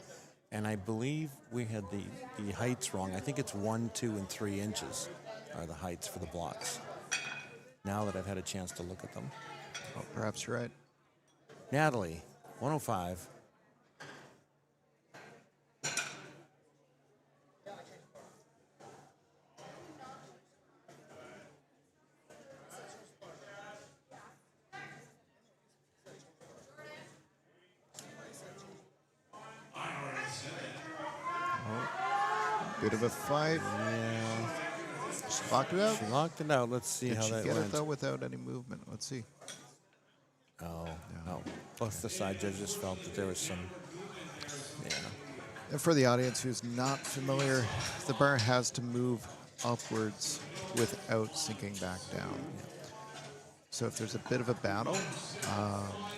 And I believe we had the heights wrong. I think it's 1, 2, and 3 inches are the heights for the blocks. Now that I've had a chance to look at them. Oh, perhaps you're right. Natalie, 105. Bit of a fight. Yeah. She locked it out. She locked it out. Let's see Did how she that get went. it though without any movement? Let's see. Oh, no. Both the side judges felt that there was some, yeah. And for the audience who's not familiar, the bar has to move upwards without sinking back down. So if there's a bit of a battle,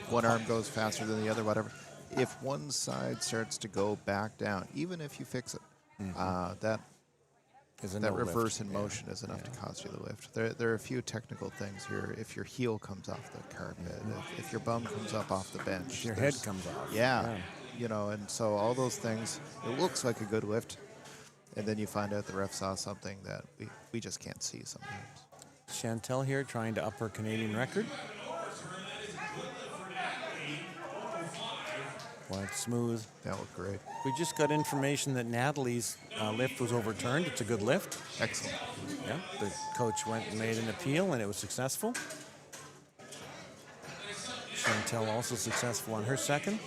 one arm goes faster than the other, whatever. If one side starts to go back down, even if you fix it, that reverse in motion is enough to cost you the lift. There are a few technical things here. If your heel comes off the carpet, if your bum comes up off the bench. If your head comes off. Yeah. You know, and so all those things, it looks like a good lift, and then you find out the ref saw something that we just can't see sometimes. Chantel here trying to up her Canadian record. Quite smooth. That looked great. We just got information that Natalie's lift was overturned. It's a good lift. Excellent. Yeah, the coach went and made an appeal, and it was successful. Chantel also successful on her second.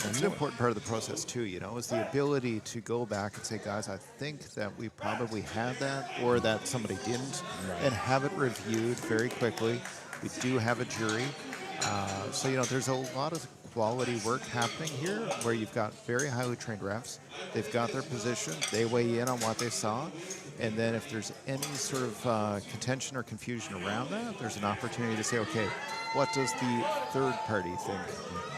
It's an important part of the process too, you know, is the ability to go back and say, guys, I think that we probably had that, or that somebody didn't, and have it reviewed very quickly. We do have a jury. So, you know, there's a lot of quality work happening here where you've got very highly trained refs. They've got their position. They weigh in on what they saw. And then if there's any sort of contention or confusion around that, there's an opportunity to say, okay, what does the third party think?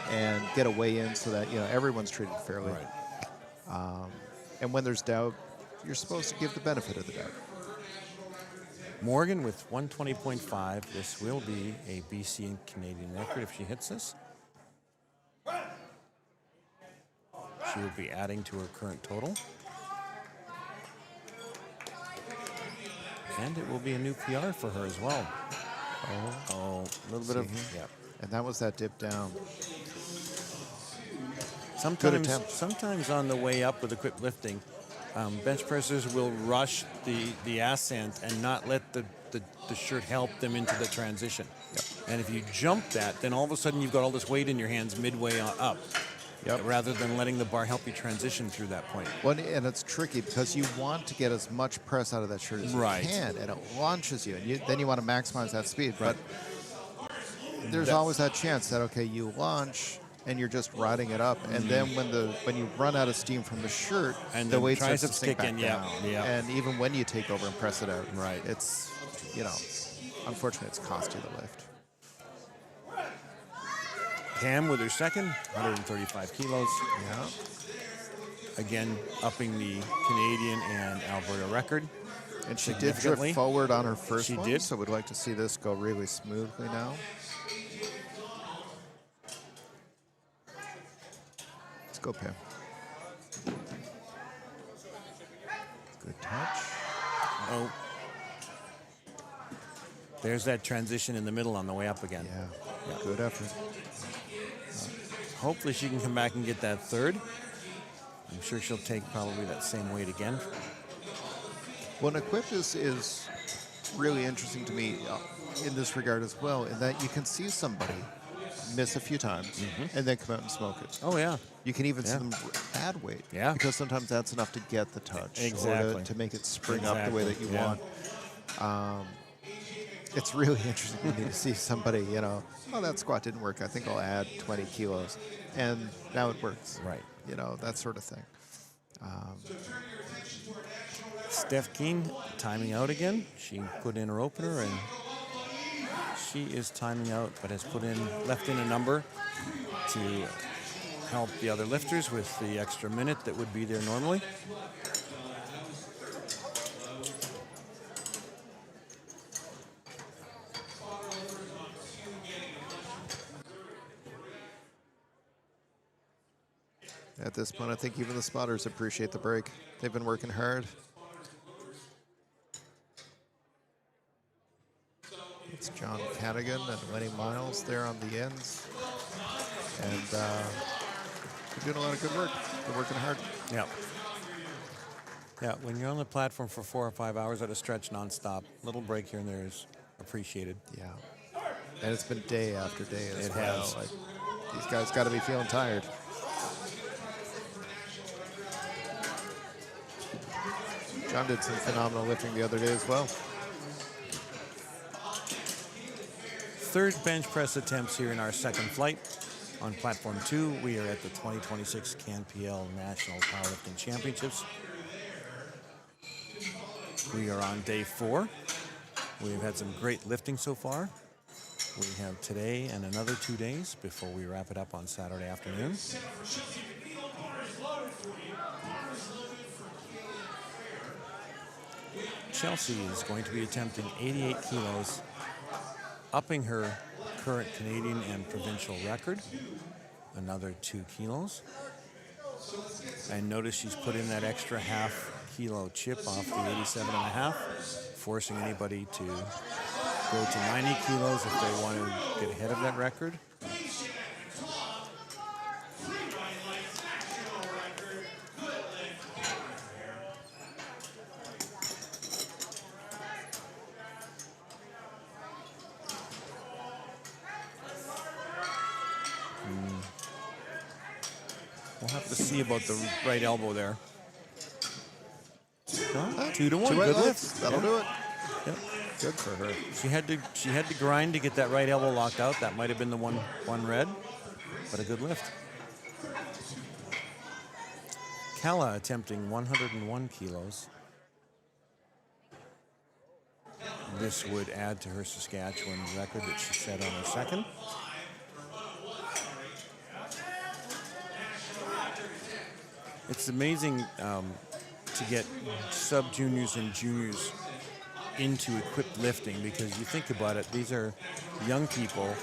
And get a weigh in so that, you know, everyone's treated fairly. Right. And when there's doubt, you're supposed to give the benefit of the doubt. Morgan with 120.5. This will be a BC and Canadian record if she hits this. She will be adding to her current total. And it will be a new PR for her as well. Oh, a little bit of, yeah. And that was that dip down. Sometimes on the way up with equipped lifting, bench pressers will rush the ascent and not let the shirt help them into the transition. Yep. And if you jump that, then all of a sudden you've got all this weight in your hands midway up. Yep. Rather than letting the bar help you transition through that point. Well, and it's tricky because you want to get as much press out of that shirt as you can, and it launches you, and then you want to maximize that speed. Right. But there's always that chance that, okay, you launch and you're just riding it up, and then when you run out of steam from the shirt, and the weight starts triceps to sink kick in, back down. yeah. And even when you take over and press it out, right, it's, you know, unfortunately, it's cost you the lift. Cam with her second, 135 kilos. Yeah. Again, upping the Canadian and Alberta record. And she did drift forward on her first one, so we'd like to see this go really smoothly now. Let's go, Pam. Good touch. Oh. There's that transition in the middle on the way up again. Yeah. Good effort. Hopefully she can come back and get that third. I'm sure she'll take probably that same weight again. Well, an equipped is really interesting to me in this regard as well, in that you can see somebody miss a few times and then come out and smoke it. Oh, yeah. You can even see them add weight. Yeah. Because sometimes that's enough to get the touch. Exactly. Or to make it spring up the way that you want. It's really interesting to see somebody, you know, oh, that squat didn't work. I think I'll add 20 kilos. And now it works. Right. You know, that sort of thing. Steph Keen timing out again. She put in her opener and she is timing out, but has left in a number to help the other lifters with the extra minute that would be there normally. At this point, I think even the spotters appreciate the break. They've been working hard. It's John Cadigan and Lenny Miles there on the ends. And they're doing a lot of good work. They're working hard. Yeah. Yeah, when you're on the platform for 4 or 5 hours at a stretch nonstop, little break here and there is appreciated. Yeah. And it's been day after day as It well. has. Like, these guys got to be feeling tired. John did some phenomenal lifting the other day as well. Third bench press attempts here in our second flight. On platform 2, we are at the 2026 CANPL National Powerlifting Championships. We are on day 4. We've had some great lifting so far. We have today and another 2 days before we wrap it up on Saturday afternoon. Chelsea is going to be attempting 88 kilos, upping her current Canadian and provincial record, another 2 kilos. And notice she's put in that extra half kilo chip off the 87.5, forcing anybody to go to 90 kilos if they want to get ahead of that record. We'll have to see about the right elbow there. 2 to 1. Good lift. That'll do it. Yep. Good for her. She had to grind to get that right elbow locked out. That might have been the one red, but a good lift. Kala attempting 101 kilos. This would add to her Saskatchewan record that she set on her second. It's amazing to get sub-juniors and juniors into equipped lifting, because you think about it, these are young people.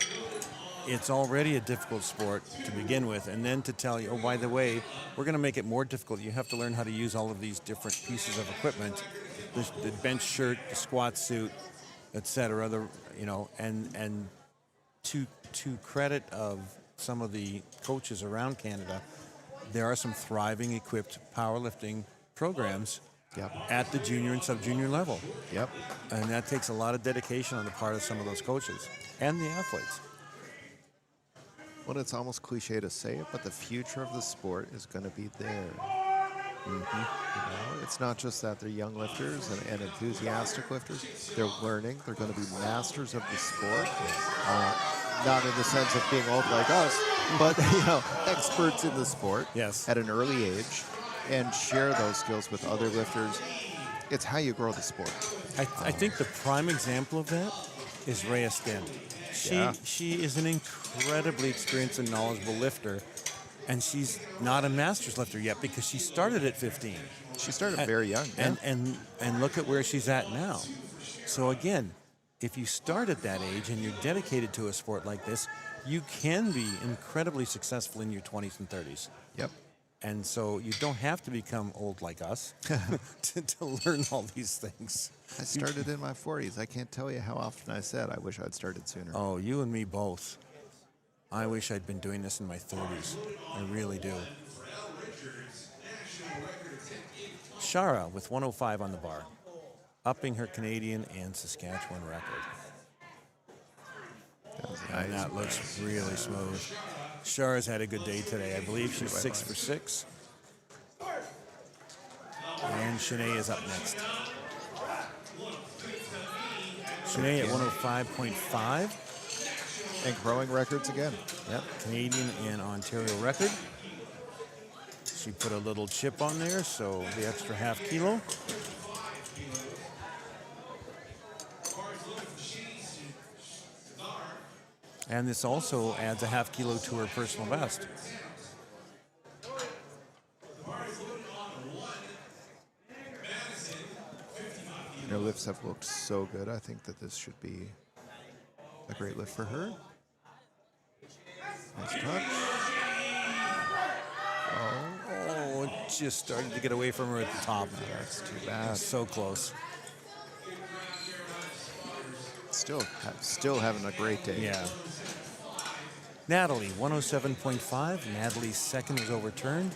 It's already a difficult sport to begin with, and then to tell you, oh, by the way, we're going to make it more difficult. You have to learn how to use all of these different pieces of equipment, the bench shirt, the squat suit, etc. And to credit of some of the coaches around Canada, there are some thriving equipped powerlifting programs at the junior and sub-junior level. Yep. And that takes a lot of dedication on the part of some of those coaches and the athletes. Well, it's almost cliche to say it, but the future of the sport is going to be there. It's not just that they're young lifters and enthusiastic lifters. They're learning. They're going to be masters of the sport. Not in the sense of being old like us, but experts in the sport at an early age, and share those skills with other lifters. It's how you grow the sport. I think the prime example of that is Rhea Stent. She is an incredibly experienced and knowledgeable lifter, and she's not a master's lifter yet because she started at 15. She started very young. And look at where she's at now. So again, if you start at that age and you're dedicated to a sport like this, you can be incredibly successful in your 20s and 30s. Yep. And so you don't have to become old like us to learn all these things. I started in my 40s. I can't tell you how often I said I wish I'd started sooner. Oh, you and me both. I wish I'd been doing this in my 30s. I really do. Shara with 105 on the bar, upping her Canadian and Saskatchewan record. And that looks really smooth. Shara's had a good day today. I believe she's 6 for 6. And Shanae is up next. Shanae at 105.5. And growing records again. Yep, Canadian and Ontario record. She put a little chip on there, so the extra half kilo. And this also adds a half kilo to her personal best. Her lifts have looked so good. I think that this should be a great lift for her. Nice touch. Oh, it just started to get away from her at the top. That's too bad. So close. Still having a great day. Yeah. Natalie, 107.5. Natalie's second was overturned.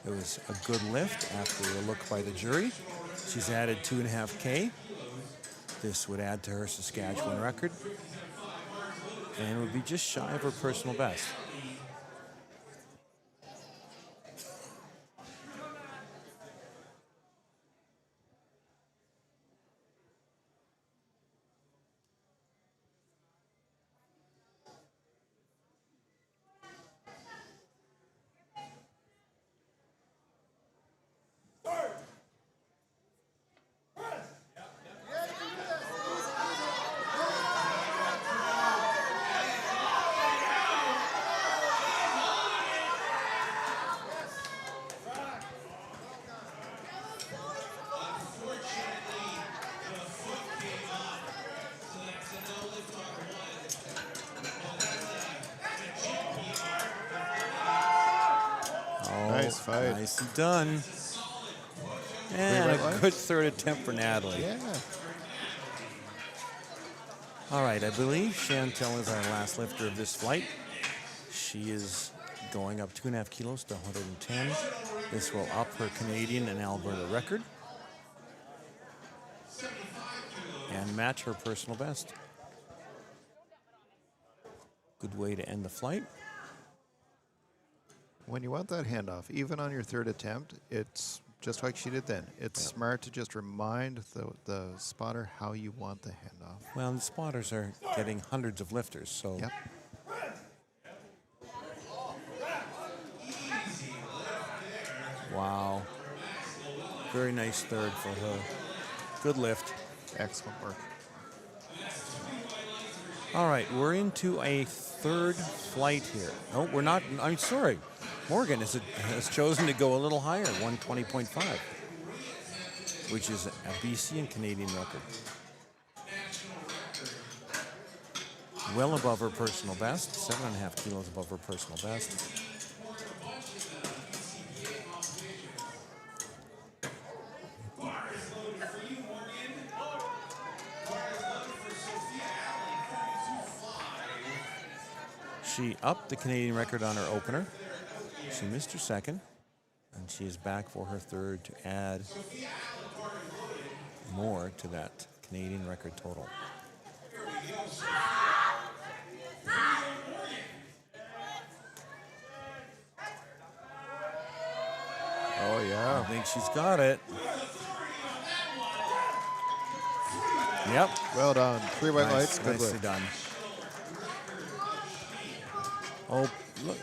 It was a good lift after a look by the jury. She's added 2.5K. This would add to her Saskatchewan record. And would be just shy of her personal best. Nice fight. Nicely done. And a good third attempt for Natalie. Yeah. All right, I believe Chantel is our last lifter of this flight. She is going up 2.5 kilos to 110. This will up her Canadian and Alberta record and match her personal best. Good way to end the flight. When you want that handoff, even on your third attempt, it's just like she did then. It's smart to just remind the spotter how you want the handoff. Well, the spotters are getting hundreds of lifters, so. Yep. Wow. Very nice third for her. Good lift. Excellent work. All right, we're into a third flight here. No, we're not. I'm sorry. Morgan has chosen to go a little higher, 120.5, which is a BC and Canadian record. Well above her personal best, 7.5 kilos above her personal best. She upped the Canadian record on her opener. She missed her second, and she is back for her third to add more to that Canadian record total. Oh, yeah. I think she's got it. Yep. Well done. 3 white lights. Good Nicely lift. done. Oh, look.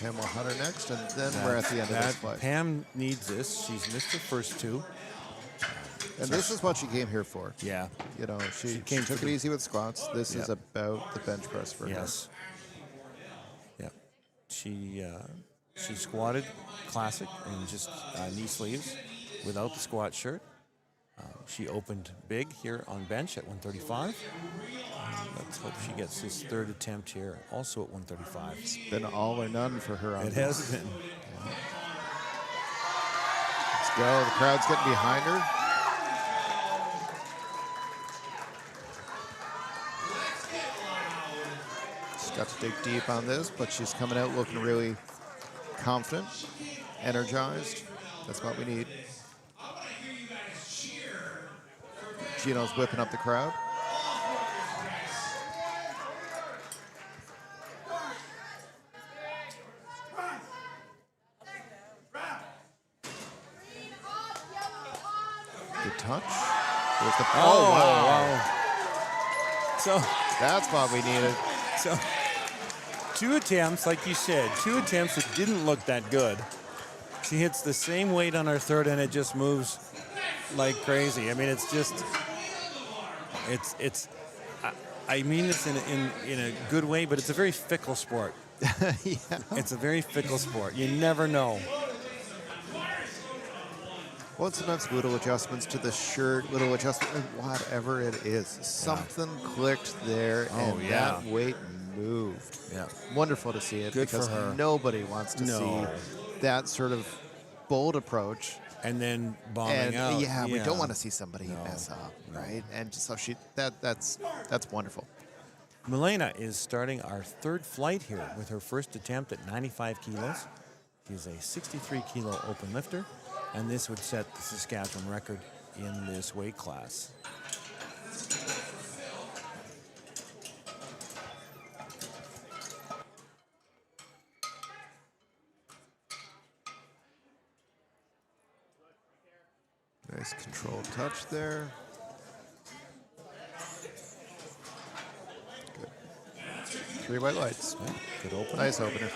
Pam will hunt her next, and then we're at the end of this flight. Pam needs this. She's missed her first two. And this is what she came here for. Yeah. You know, she came took for it the- easy with squats. This is Yep. about the bench press for her. Yes. Yep. She squatted classic and just knee sleeves without the squat shirt. She opened big here on bench at 135. Let's hope she gets this third attempt here also at 135. It's been all or none for her on It this. has been. Let's go. The crowd's getting behind her. She's got to dig deep on this, but she's coming out looking really confident, energized. That's what we need. Gino's whipping up the crowd. Good touch. There's the wow. So that's what we needed. So 2 attempts, like you said, 2 attempts that didn't look that good. She hits the same weight on her third, and it just moves like crazy. I mean, it's just, it's I mean this in a good way, but it's a very fickle sport. Yeah. It's a very fickle sport. You never know. Well, sometimes little adjustments to the shirt, little adjustment, whatever it is. Something clicked there, and that weight moved. Yeah. Wonderful to see it Good because for her. nobody wants to see that sort of bold approach. And then bombing And out. yeah, we don't want to see somebody mess up, right? And so that's wonderful. Milena is starting our third flight here with her first attempt at 95 kilos. She's a 63 kilo open lifter, and this would set the Saskatchewan record in this weight class. Nice controlled touch there. Good. 3 white lights. Yeah, good opener. Nice opener.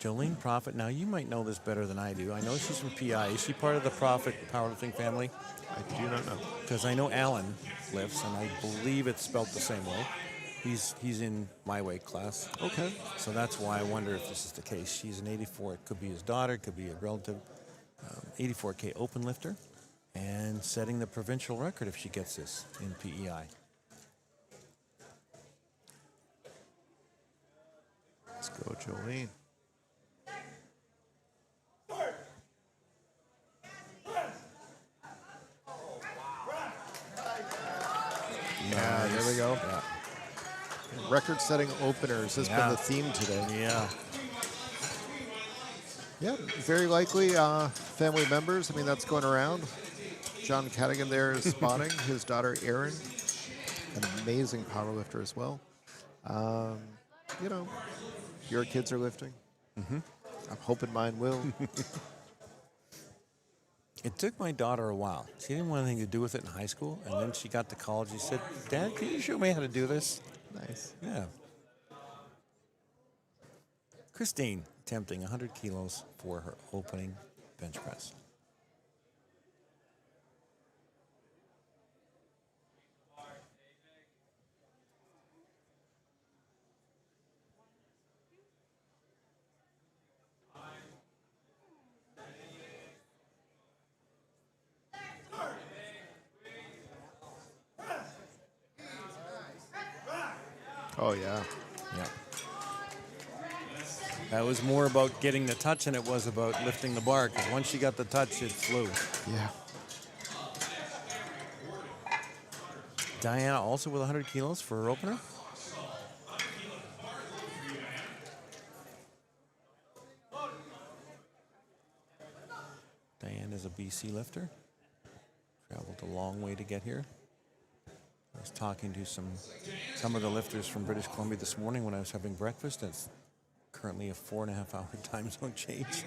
Jolene Prophet, now you might know this better than I do. I know she's from PI. Is she part of the Prophet powerlifting family? I do not know. Because I know Alan lifts, and I believe it's spelled the same way. He's in my weight class. Okay. So that's why I wonder if this is the case. She's an 84. It could be his daughter. It could be a relative. 84K open lifter. And setting the provincial record if she gets this in PEI. Let's go, Jolene. Yeah, there we go. Yeah. Record-setting openers has been the theme today. Yeah. Yeah, very likely family members. I mean, that's going around. John Cadigan there is spotting his daughter Erin, an amazing powerlifter as well. You know, your kids are lifting. Mm-hmm. I'm hoping mine will. It took my daughter a while. She didn't want anything to do with it in high school, and then she got to college. She said, "Dad, can you show me how to do this?" Nice. Yeah. Christine attempting 100 kilos for her opening bench press. Oh, yeah. Yeah. That was more about getting the touch than it was about lifting the bar, because once she got the touch, it flew. Yeah. Diana also with 100 kilos for her opener. Diane is a BC lifter. Traveled a long way to get here. I was talking to some of the lifters from British Columbia this morning when I was having breakfast. It's currently a 4.5-hour time zone change.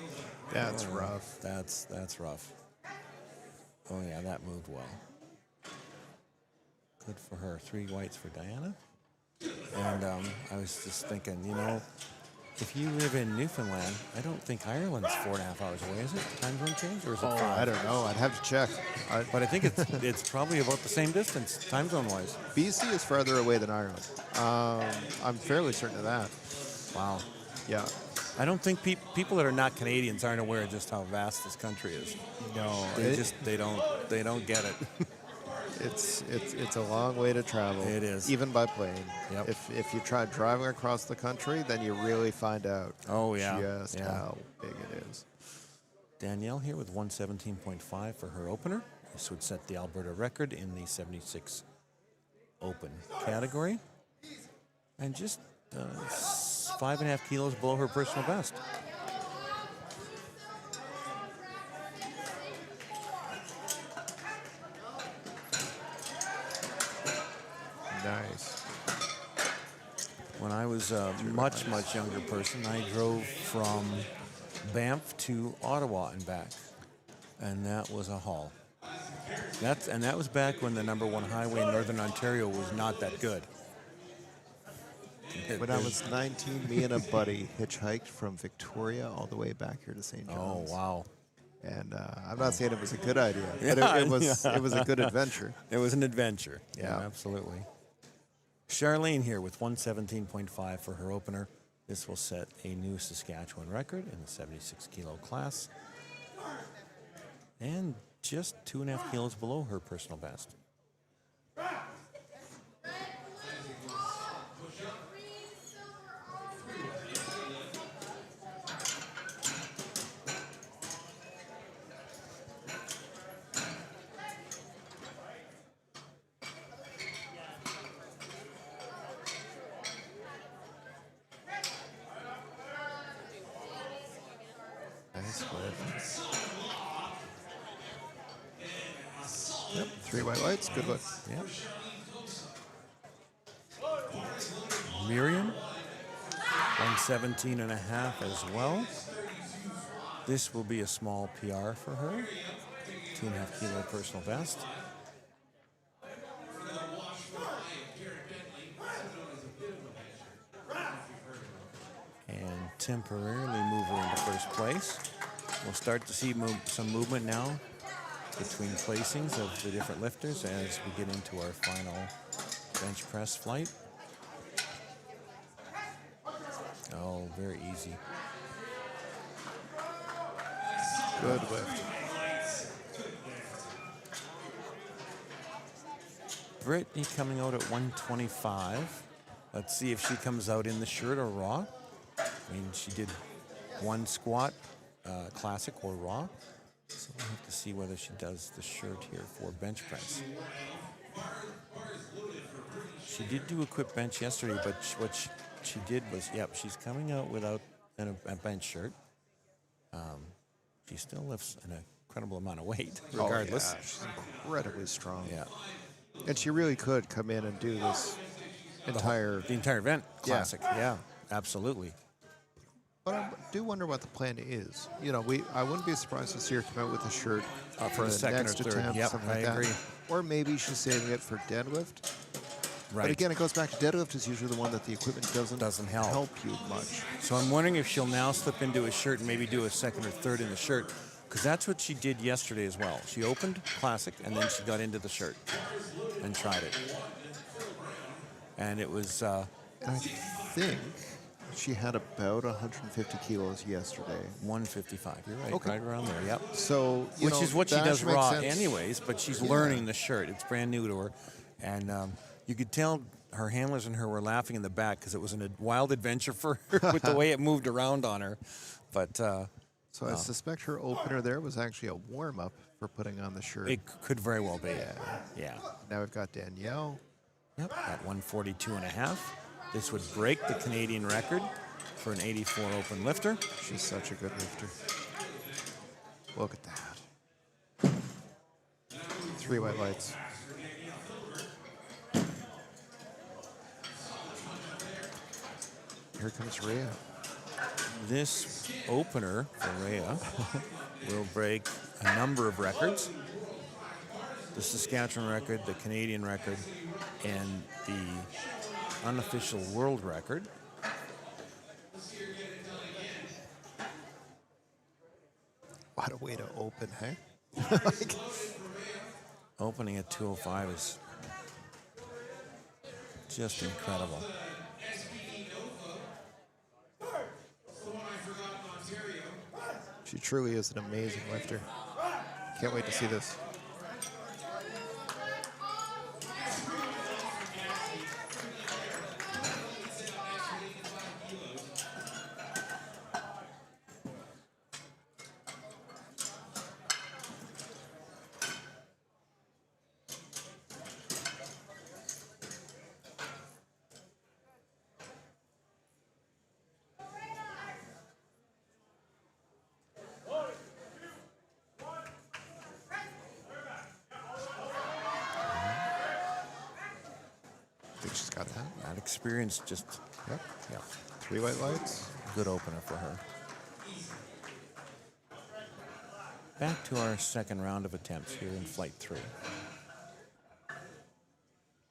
That's rough. That's rough. Oh yeah, that moved well. Good for her. 3 whites for Diana. And I was just thinking, you know, if you live in Newfoundland, I don't think Ireland's 4.5 hours away, is it? Time zone change, or is it 5? I don't know. I'd have to check. But I think it's probably about the same distance, time zone wise. BC is farther away than Ireland. I'm fairly certain of that. Wow. Yeah. I don't think people that are not Canadians aren't aware of just how vast this country is. No, they don't get it. It's a long way to travel. It is. Even by plane. Yep. If you try driving across the country, then you really find out just how big it is. Danielle here with 117.5 for her opener. This would set the Alberta record in the 76 open category. And just 5.5 kilos below her personal best. Nice. When I was a much younger person, I drove from Banff to Ottawa and back, and that was a haul. That was back when the #1 highway in Northern Ontario was not that good. When I was 19, me and a buddy hitchhiked from Victoria all the way back here to St. John's. Oh wow! And I'm not saying it was a good idea, but it was a good adventure. It was an adventure. Yeah. Absolutely. Charlene here with 117.5 for her opener. This will set a new Saskatchewan record in the 76 kilo class. And just 2.5 kilos below her personal best. Nice lift. Yep, 3 white lights, good lift. Yep. Miriam, 117.5 as well. This will be a small PR for her. 2.5 kilo personal best. And temporarily move her into first place. We'll start to see some movement now between placings of the different lifters as we get into our final bench press flight. Oh, very easy. Good lift. Brittany coming out at 125. Let's see if she comes out in the shirt or raw. I mean, she did one squat, classic or raw. So we'll have to see whether she does the shirt here for bench press. She did do a quick bench yesterday, but what she did was, yep, she's coming out without a bench shirt. She still lifts an incredible amount of weight, regardless. Oh, yeah. She's incredibly strong. Yeah. And she really could come in and do this The entire event classic. Yeah, absolutely. But I do wonder what the plan is. You know, I wouldn't be surprised to see her come out with a shirt for the second next or third. attempt, Yep, something I like that. agree. Or maybe she's saving it for deadlift. Right. But again, it goes back to deadlift is usually the one that the equipment doesn't help you much. So I'm wondering if she'll now slip into a shirt and maybe do a second or third in the shirt, because that's what she did yesterday as well. She opened classic and then she got into the shirt and tried it. And it was... I think she had about 150 kilos yesterday. 155, you're right, Okay. right around there, yep. So, Which is what she that does actually makes raw sense. anyways, but she's Yeah. learning the shirt. It's brand new to her. And you could tell her handlers and her were laughing in the back because it was a wild adventure for her with the way it moved around on her. But So I suspect her opener there was actually a warm-up for putting on the shirt. it could very well be. Yeah. Now we've got Danielle. Yep, at 142.5. This would break the Canadian record for an 84 open lifter. She's such a good lifter. Look at that. 3 white lights. Here comes Rhea. This opener for Rhea will break a number of records. The Saskatchewan record, the Canadian record, and the unofficial world record. What a way to open, hey? Opening at 205 is just incredible. She truly is an amazing lifter. Can't wait to see this. I think she's got that. That experience just, Yep. yeah, 3 white lights. good opener for her. Back to our second round of attempts here in Flight 3.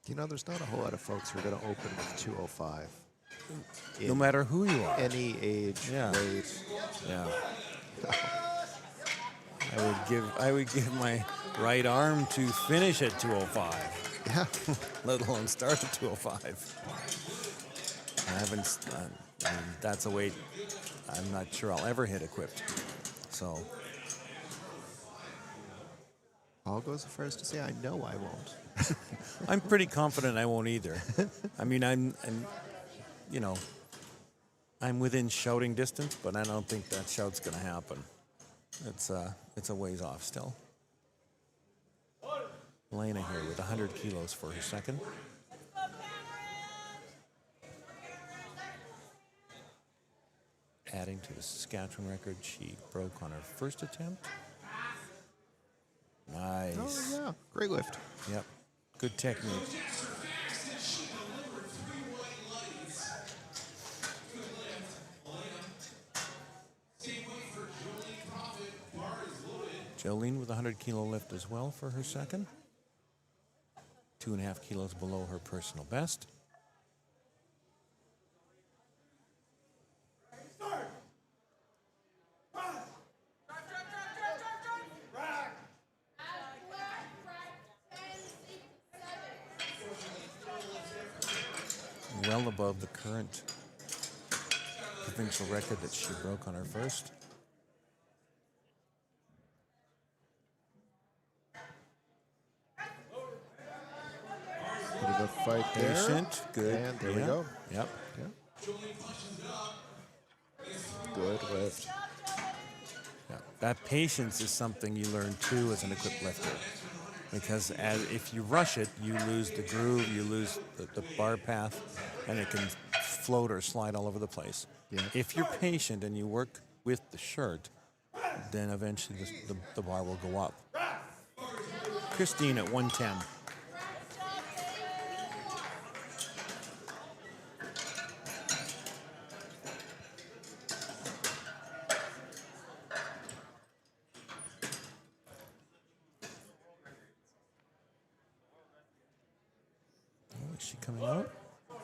You know, there's not a whole lot of folks who are going to open with 205. No matter who you are. Any age, Yeah. weight. Yeah. I would give my right arm to finish at 205. Yeah. Let alone start at 205. I haven't. I mean, that's a weight I'm not sure I'll ever hit equipped. So I'll go so far as to say I know I won't. I'm pretty confident I won't either. I mean, I'm you know, I'm within shouting distance, but I don't think that shout's going to happen. It's a ways off still. Lena here with 100 kilos for her second. Adding to the Saskatchewan record she broke on her first attempt. Nice. Oh, yeah. Great lift. Yep. Good technique. Jolene with a 100 kilo lift as well for her second. 2.5 kilos below her personal best. Well above the current provincial record that she broke on her first. Bit of a fight there. Patient, good. And there we Yeah. go. Yep. Yeah. Good lift. Yeah. That patience is something you learn too as an equipped lifter. Because if you rush it, you lose the groove, you lose the bar path, and it can float or slide all over the place. Yeah. If you're patient and you work with the shirt, then eventually the bar will go up. Christine at 110. Is she coming out? Well,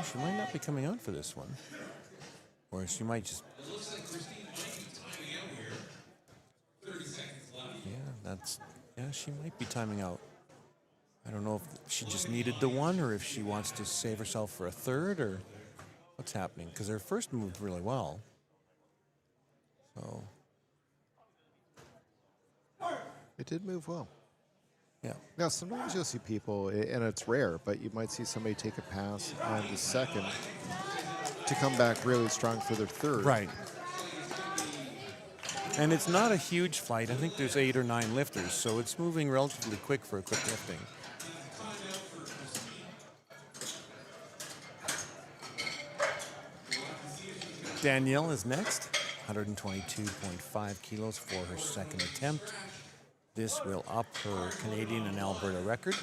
she might not be coming out for this one. Or she might just... Yeah, she might be timing out. I don't know if she just needed the one or if she wants to save herself for a third or what's happening. Because her first moved really well. So... It did move well. Yeah. Now, sometimes you'll see people, and it's rare, but you might see somebody take a pass on the second to come back really strong for their third. Right. And it's not a huge flight. I think there's 8 or 9 lifters, so it's moving relatively quick for a quick lifting. Danielle is next, 122.5 kilos for her second attempt. This will up her Canadian and Alberta record.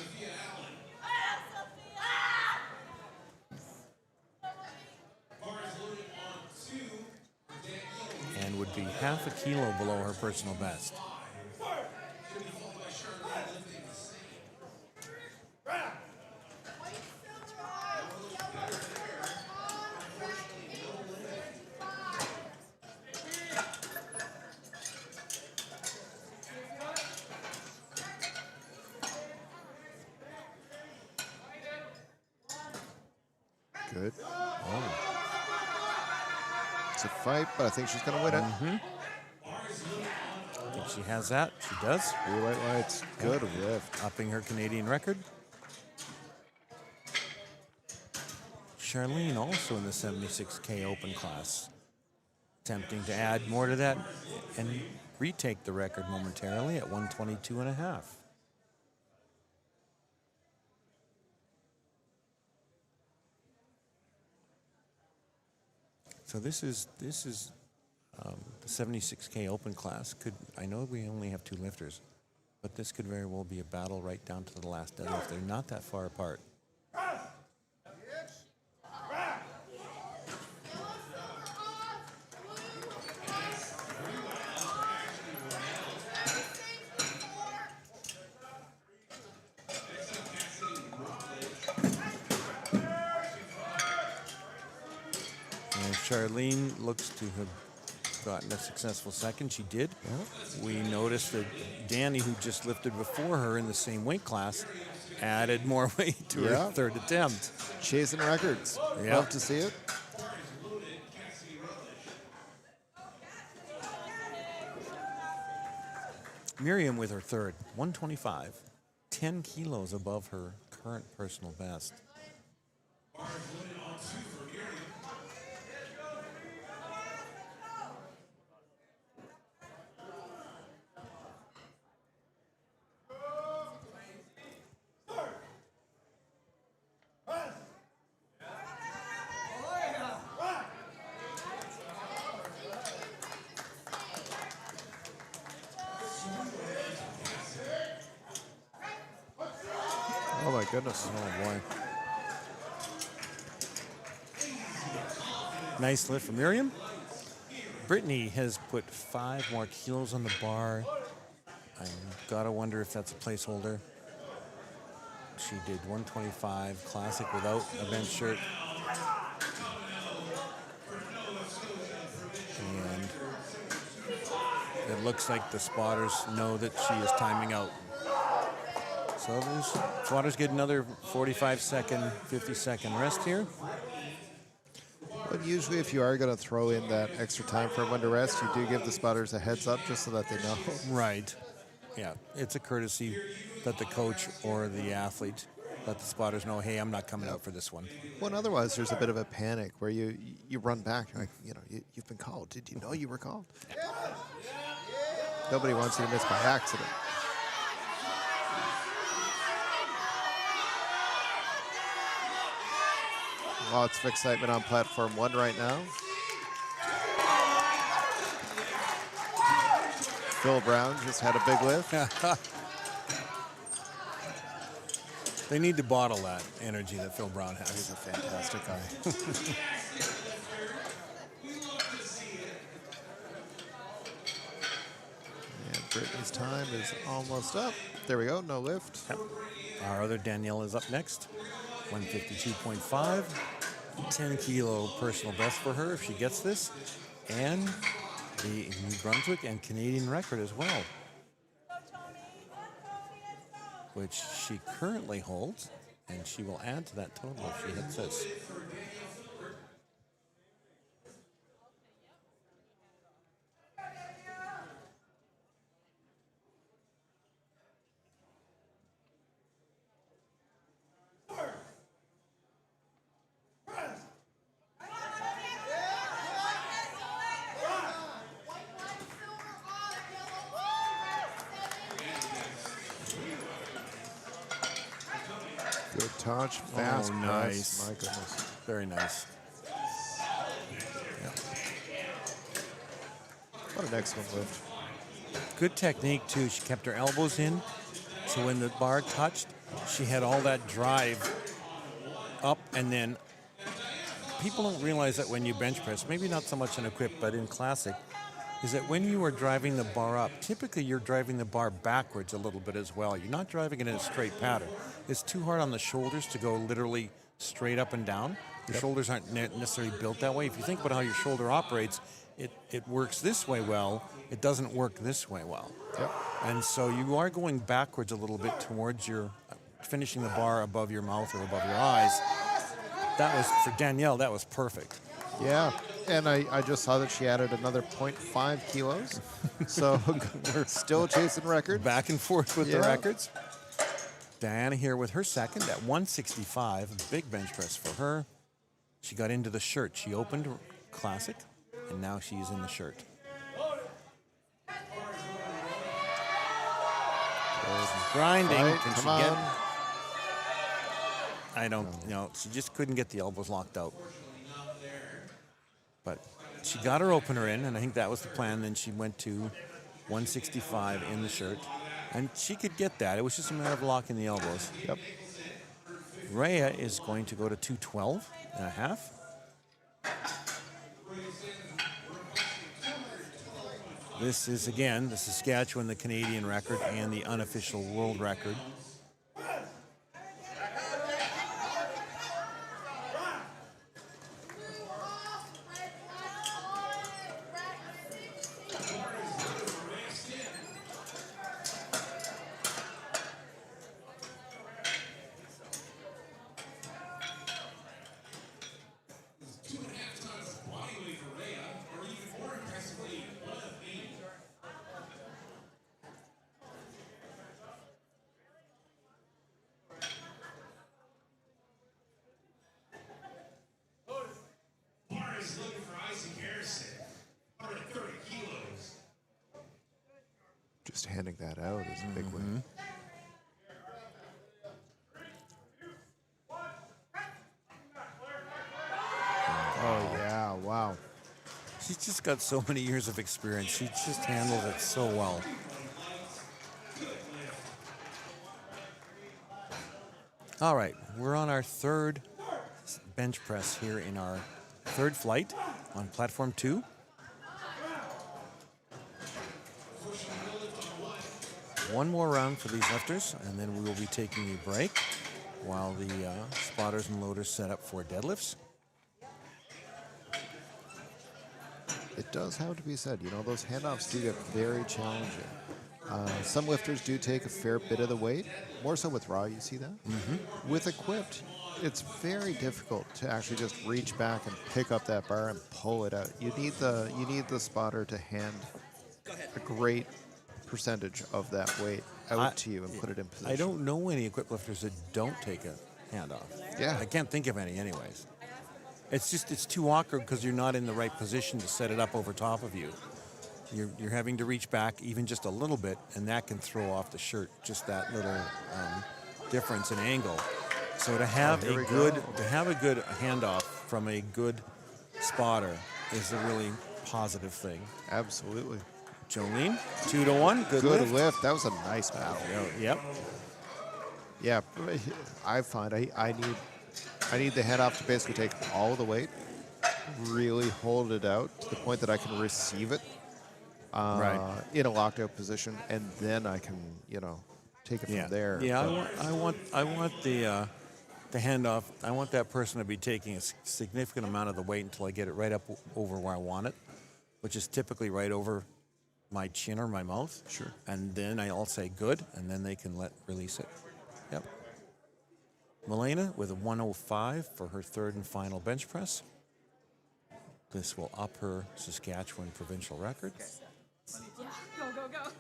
And would be half a kilo below her personal best. Good. Oh. It's a fight, but I think she's going to win it. Mm-hmm. I think she has that. She does. 3 white lights. Good lift. Upping her Canadian record. Charlene also in the 76K open class. Attempting to add more to that and retake the record momentarily at 122.5. So this is the 76K open class. I know we only have 2 lifters, but this could very well be a battle right down to the last deadlift. They're not that far apart. Charlene looks to have gotten a successful second. She did. We noticed that Danny, who just lifted before her in the same weight class, added more weight to her third attempt. Chasing records. Yeah. Love to see it. Miriam with her third, 125, 10 kilos above her current personal best. Oh my goodness. Oh boy. Nice lift for Miriam. Brittany has put 5 more kilos on the bar. I gotta wonder if that's a placeholder. She did 125 classic without a bench shirt. And it looks like the spotters know that she is timing out. So spotters get another 45-second, 50-second rest here. But usually if you are going to throw in that extra time for everyone to rest, you do give the spotters a heads up just so that they know. Right. Yeah, it's a courtesy that the coach or the athlete let the spotters know, hey, I'm not coming out for this one. Well, and otherwise there's a bit of a panic where you run back. You're like, you've been called. Did you know you were called? Nobody wants you to miss by accident. Lots of excitement on platform 1 right now. Phil Brown just had a big lift. They need to bottle that energy that Phil Brown has. He's a fantastic guy. And Brittany's time is almost up. There we go, no lift. Yep. Our other Danielle is up next. 152.5. 10 kilo personal best for her if she gets this. And the New Brunswick and Canadian record as well, which she currently holds, and she will add to that total if she hits this. Good touch, fast Oh, press. nice. My goodness. Very nice. What an excellent lift. Good technique, too. She kept her elbows in, so when the bar touched, she had all that drive up, and then people don't realize that when you bench press, maybe not so much in equip, but in classic, is that when you are driving the bar up, typically you're driving the bar backwards a little bit as well. You're not driving it in a straight pattern. It's too hard on the shoulders to go literally straight up and down. Your shoulders aren't necessarily built that way. If you think about how your shoulder operates, it works this way well. It doesn't work this way well. Yep. And so you are going backwards a little bit towards your, finishing the bar above your mouth or above your eyes. That was, for Danielle, that was perfect. Yeah, and I just saw that she added another 0.5 kilos. So we're still chasing records. Back and forth with the records. Diana here with her second at 165. A big bench press for her. She got into the shirt. She opened classic, and now she's in the shirt. Grinding. Right, Can she come get? on. I don't, she just couldn't get the elbows locked out. But she got her opener in, and I think that was the plan. Then she went to 165 in the shirt, and she could get that. It was just a matter of locking the elbows. Yep. Rhea is going to go to 212 and a half. This is, again, the Saskatchewan, the Canadian record, and the unofficial world record. Just handing that out is a big win. Oh, yeah, wow. She's just got so many years of experience. She just handles it so well. All right, we're on our third bench press here in our third flight on platform 2. One more round for these lifters, and then we will be taking a break while the spotters and loaders set up for deadlifts. It does have to be said, you know, those handoffs do get very challenging. Some lifters do take a fair bit of the weight, more so with raw, you see that? With equipped, it's very difficult to actually just reach back and pick up that bar and pull it out. You need the spotter to hand a great percentage of that weight out to you and put it in position. I don't know any equipped lifters that don't take a handoff. Yeah. I can't think of any anyways. It's too awkward because you're not in the right position to set it up over top of you. You're having to reach back even just a little bit, and that can throw off the shirt, just that little difference in angle. So to have a good handoff from a good spotter is a really positive thing. Absolutely. Jolene, 2-1. Good lift. That was a nice battle. Yep. Yeah, I find I need the head off to basically take all the weight, really hold it out to the point that I can receive it in a locked out position, and then I can, take it from there. Yeah, I want the handoff. I want that person to be taking a significant amount of the weight until I get it right up over where I want it, which is typically right over my chin or my mouth. Sure. And then I'll say good, and then they can release it. Yep. Milena with a 105 for her third and final bench press. This will up her Saskatchewan provincial record. Yeah, go.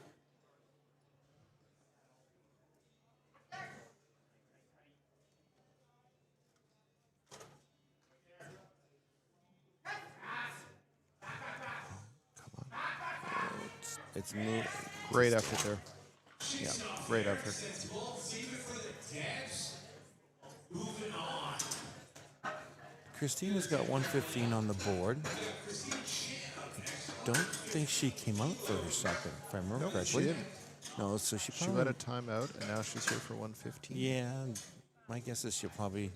It's new. Great effort there. Yeah, great effort. Christina's got 115 on the board. I don't think she came out for her second, if I remember correctly. She didn't. No, so she She probably... let a timeout, and now she's here for 115. Yeah, my guess is she'll probably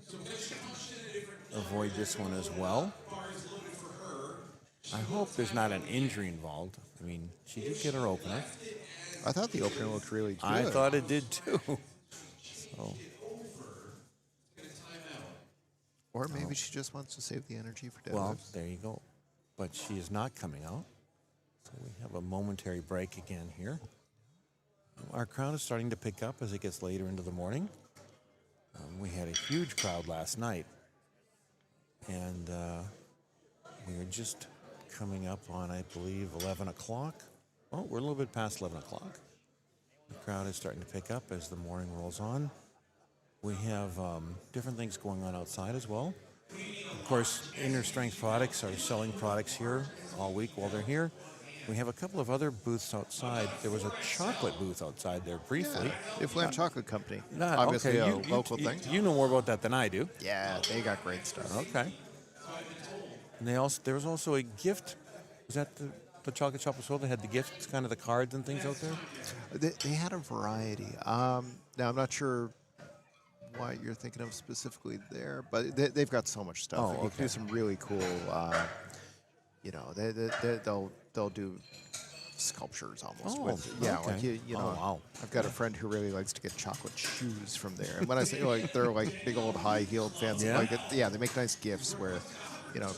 avoid this one as well. I hope there's not an injury involved. I mean, she did get her opener. I thought the opener looked really good. I thought it did too. So. Or maybe she just wants to save the energy for deadlifts. Well, there you go. But she is not coming out. So we have a momentary break again here. Our crowd is starting to pick up as it gets later into the morning. We had a huge crowd last night. And we were just coming up on, I believe, 11 o'clock. Oh, we're a little bit past 11 o'clock. The crowd is starting to pick up as the morning rolls on. We have different things going on outside as well. Of course, Inner Strength Products are selling products here all week while they're here. We have a couple of other booths outside. There was a chocolate booth outside there briefully. Yeah, Newfoundland Chocolate Company. Obviously, Obviously a local thing. You know more about that than I do. Yeah, they got great stuff. Okay. And there was also a gift. Was that the chocolate shop as well? They had the gifts, kind of the cards and things out there? They had a variety. Now, I'm not sure what you're thinking of specifically there, but they've got so much stuff. Oh, You can do some really cool, they'll do sculptures almost. Wow. I've got a friend who really likes to get chocolate shoes from there. And when I say they're like big old high-heeled fancy, Yeah. they make nice gifts where,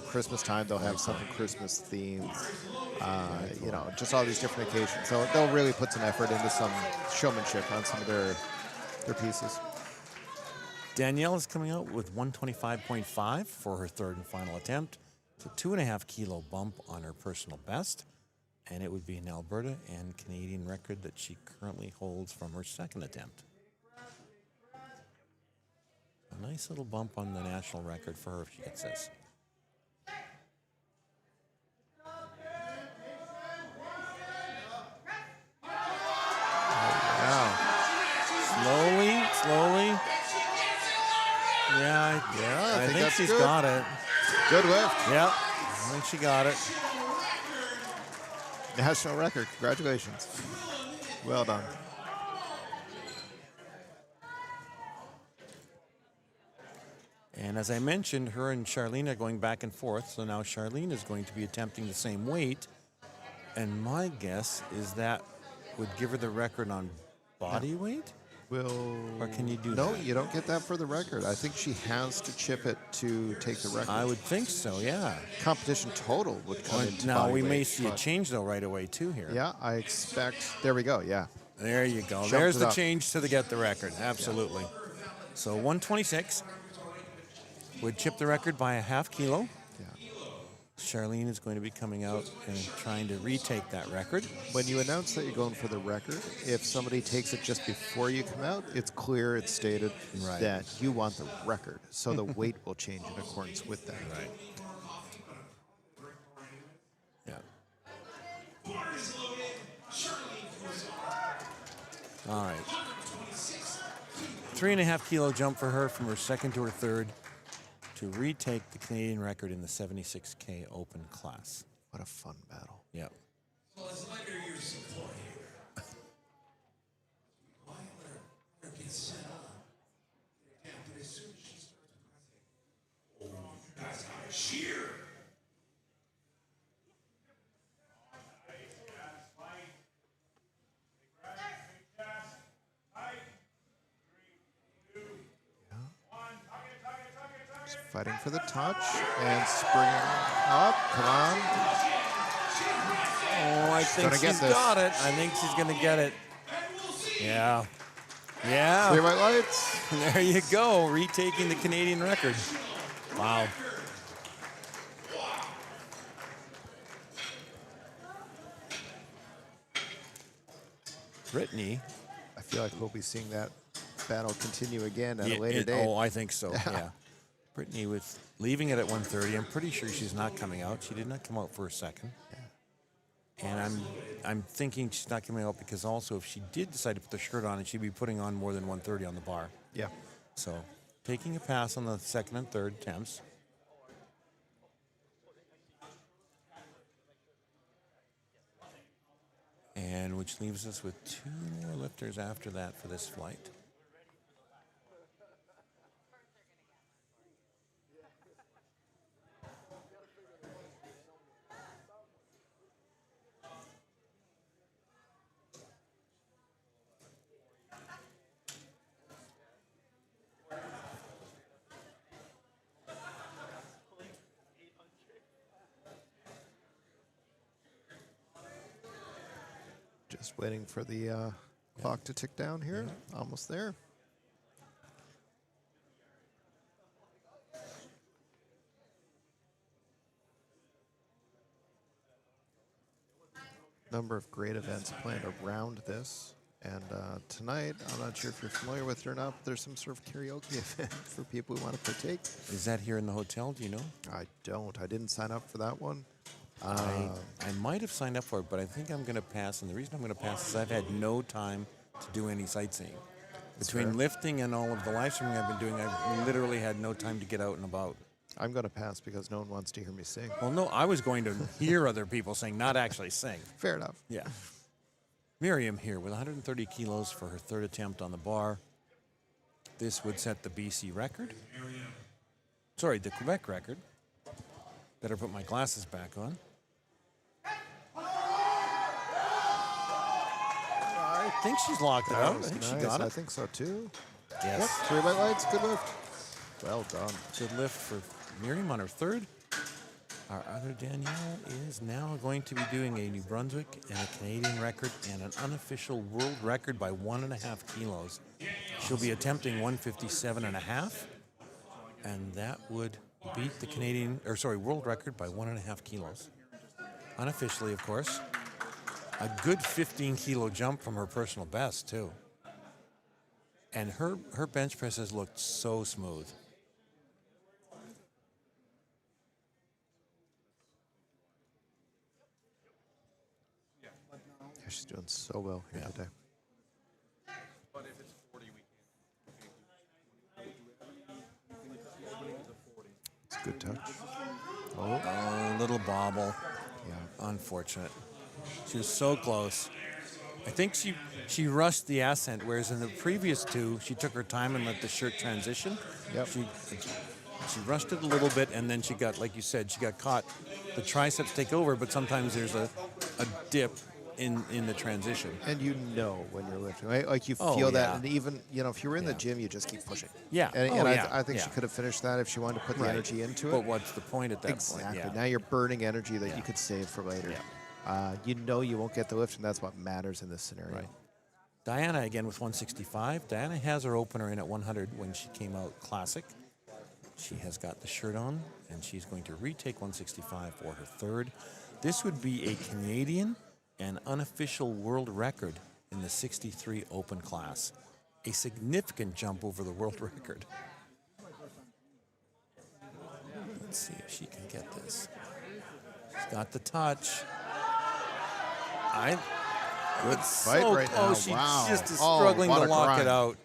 Christmas time they'll have something Christmas themed. Just all these different occasions. So they'll really put some effort into some showmanship on some of their pieces. Danielle is coming out with 125.5 for her third and final attempt. It's a 2.5 kilo bump on her personal best, and it would be an Alberta and Canadian record that she currently holds from her second attempt. A nice little bump on the national record for her if she gets this. she's good. got it. Good lift. Yep. I think she got it. National record. Congratulations. Well done. And as I mentioned, her and Charlene are going back and forth. So now Charlene is going to be attempting the same weight. And my guess is that would give her the record on body weight? Or can you do No, that? you don't get that for the record. I think she has to chip it to take the record. I would think so, yeah. Competition total would come into Now, body we may weight, see a but- change, though, right away, too, here. Yeah, I expect. There we go. Yeah. There you go. Jumped There's it the up. change to get the record. Absolutely. So 126 would chip the record by a half kilo. Yeah. Charlene is going to be coming out and trying to retake that record. When you announce that you're going for the record, if somebody takes it just before you come out, it's clear, it's stated Right. that you want the record. So the weight will change in accordance with that. Right. Yeah. All right. 3.5 kilo jump for her from her second to her third to retake the Canadian record in the 76K open class. What a fun battle. Yep. So let's let her use support here. Why let her get set up? Yeah, but as soon as she starts pressing, oh, you guys gotta cheer. Just fighting for the touch and springing up. Come on. Oh, I think gonna get she's this. got it. I think she's going to get it. Yeah. Yeah. Clear white lights. There you go. Retaking the Canadian record. Wow. Brittany. I feel like we'll be seeing that battle continue again at Yeah, a later date. Oh, I think so. Yeah. Brittany with leaving it at 1:30. I'm pretty sure she's not coming out. She did not come out for a second. And I'm thinking she's not coming out because also if she did decide to put the shirt on, she'd be putting on more than 1:30 on the bar. Yeah. So taking a pass on the second and third attempts. And which leaves us with 2 more lifters after that for this flight. Just waiting for the clock to tick down here. Almost there. Number of great events planned around this. And tonight, I'm not sure if you're familiar with it or not, but there's some sort of karaoke event for people who want to partake. Is that here in the hotel? Do you know? I don't. I didn't sign up for that one. I might have signed up for it, but I think I'm going to pass. And the reason I'm going to pass is I've had no time to do any sightseeing. Between fair. lifting and all of the live streaming I've been doing, I've literally had no time to get out and about. I'm going to pass because no one wants to hear me sing. Well, no, I was going to hear other people sing, not actually sing. Fair enough. Yeah. Miriam here with 130 kilos for her third attempt on the bar. This would set the BC record. Sorry, the Quebec record. Better put my glasses back on. I think she's locked it That out. I was think nice. she got I it. think so too. Yes. Yep. 3 white lights. Good lift. Well done. Good lift for Miriam on her third. Our other Danielle is now going to be doing a New Brunswick and a Canadian record and an unofficial world record by 1.5 kilos. She'll be attempting 157.5, and that would beat the world record by 1.5 kilos. Unofficially, of course. A good 15 kilo jump from her personal best, too. And her bench press has looked so smooth. Yeah, she's doing so well here today. But if it's 40, we can't. wobble. Yeah. Unfortunate. She was so close. I think she rushed the ascent, whereas in the previous two, she took her time and let the shirt transition. Yep. She rushed it a little bit, and then she got, like you said, she got caught. The triceps take over, but sometimes there's a dip in the transition. And you know when you're lifting, right? Like you Oh, feel that, yeah. and even if you're in the Yeah. gym, you just keep pushing. Yeah. And, Oh, and yeah. I think Yeah. she could have finished that if she wanted to put the Right. energy into it. But what's the point at that Exactly. point? Yeah. Now you're burning energy that Yeah. you could save for later. Yeah. You know you won't get the lift, and that's what matters in this scenario. Right. Diana again with 165. Diana has her opener in at 100 when she came out classic. She has got the shirt on, and she's going to retake 165 for her third. This would be a Canadian and unofficial world record in the 63 open class. A significant jump over the world record. Let's see if she can get this. She's got the touch. Good fight so right close. now. Wow. She just is Oh, struggling what to a lock grind. it out.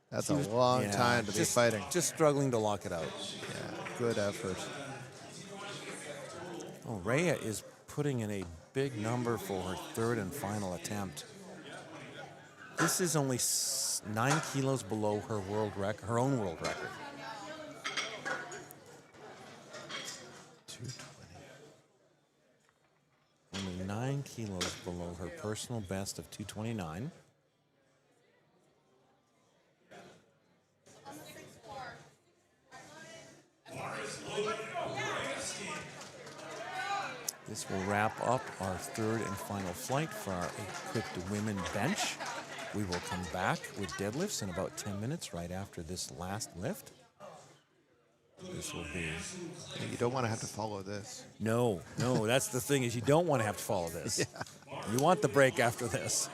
That's She a was- long yeah, time to be just- fighting. Just struggling to lock it out. Yeah, good effort. Oh, Rhea is putting in a big number for her third and final attempt. This is only 9 kilos below her world record, her own world record. 220. Only 9 kilos below her personal best of 229. This will wrap up our third and final flight for our equipped women bench. We will come back with deadlifts in about 10 minutes right after this last lift. This will be... You don't want to have to follow this. No, that's the thing is you don't want to have to follow this. You want the break after this.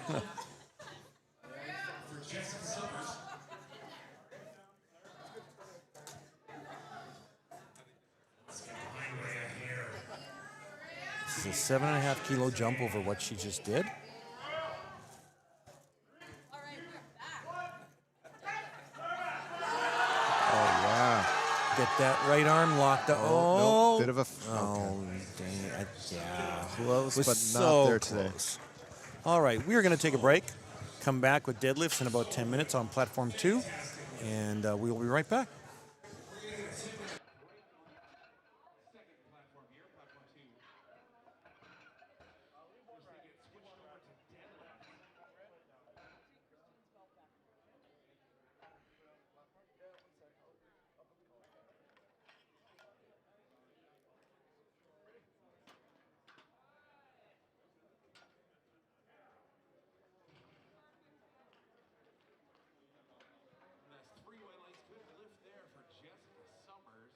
This is a 7.5 kilo jump over what she just did. Oh, yeah. Get that right arm locked up. Oh, Oh, no, bit of a... oh, dang it. Yeah. Close, Was but so not there today. close. All right, we are going to take a break. Come back with deadlifts in about 10 minutes on platform 2, and we will be right back. That's 3 white lights. Good lift there for Jessica Summers.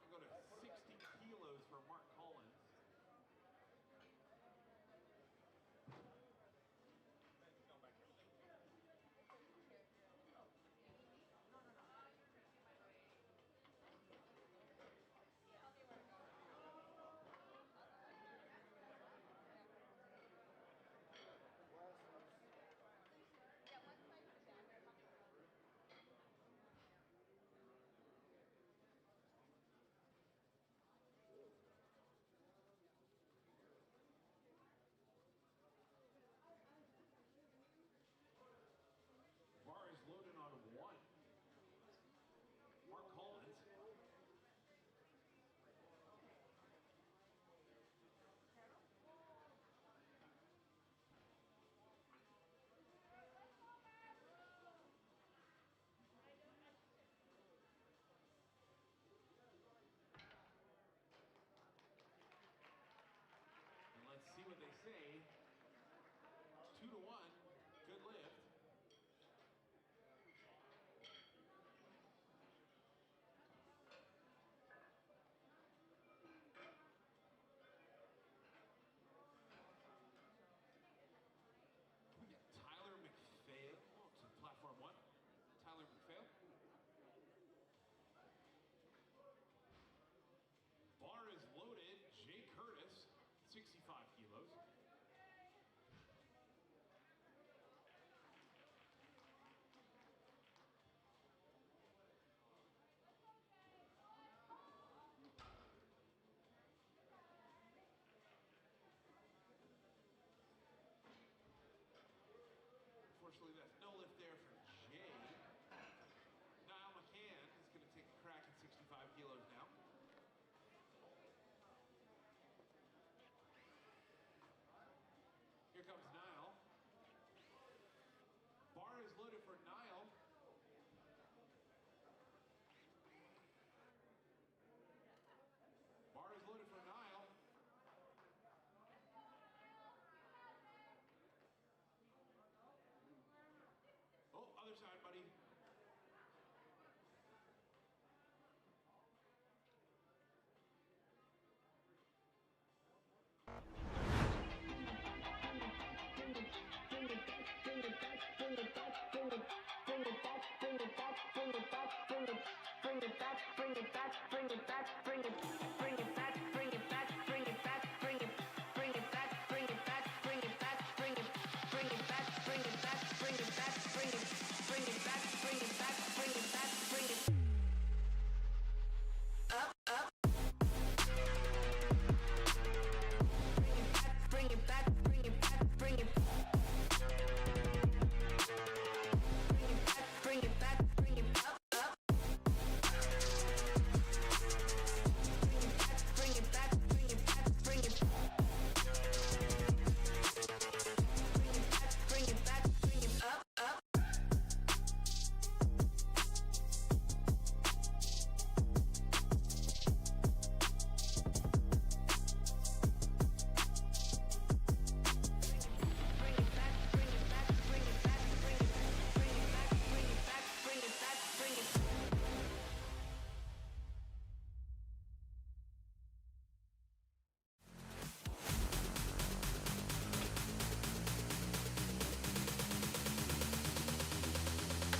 We'll go to 60 kilos for Mark Collins. Bar is loaded on 1. Mark Collins. And let's see what they say. 2 to 1. Good lift. We get Tyler McPhail to platform 1. Tyler McPhail. Bar is loaded. Jay Curtis, 65 kilos. Unfortunately, that's no lift there for Jay. Niall McCann is going to take a crack at 65 kilos now. Here comes Niall. Bar is loaded for Niall. Bar is loaded for Niall. Oh, other side, buddy.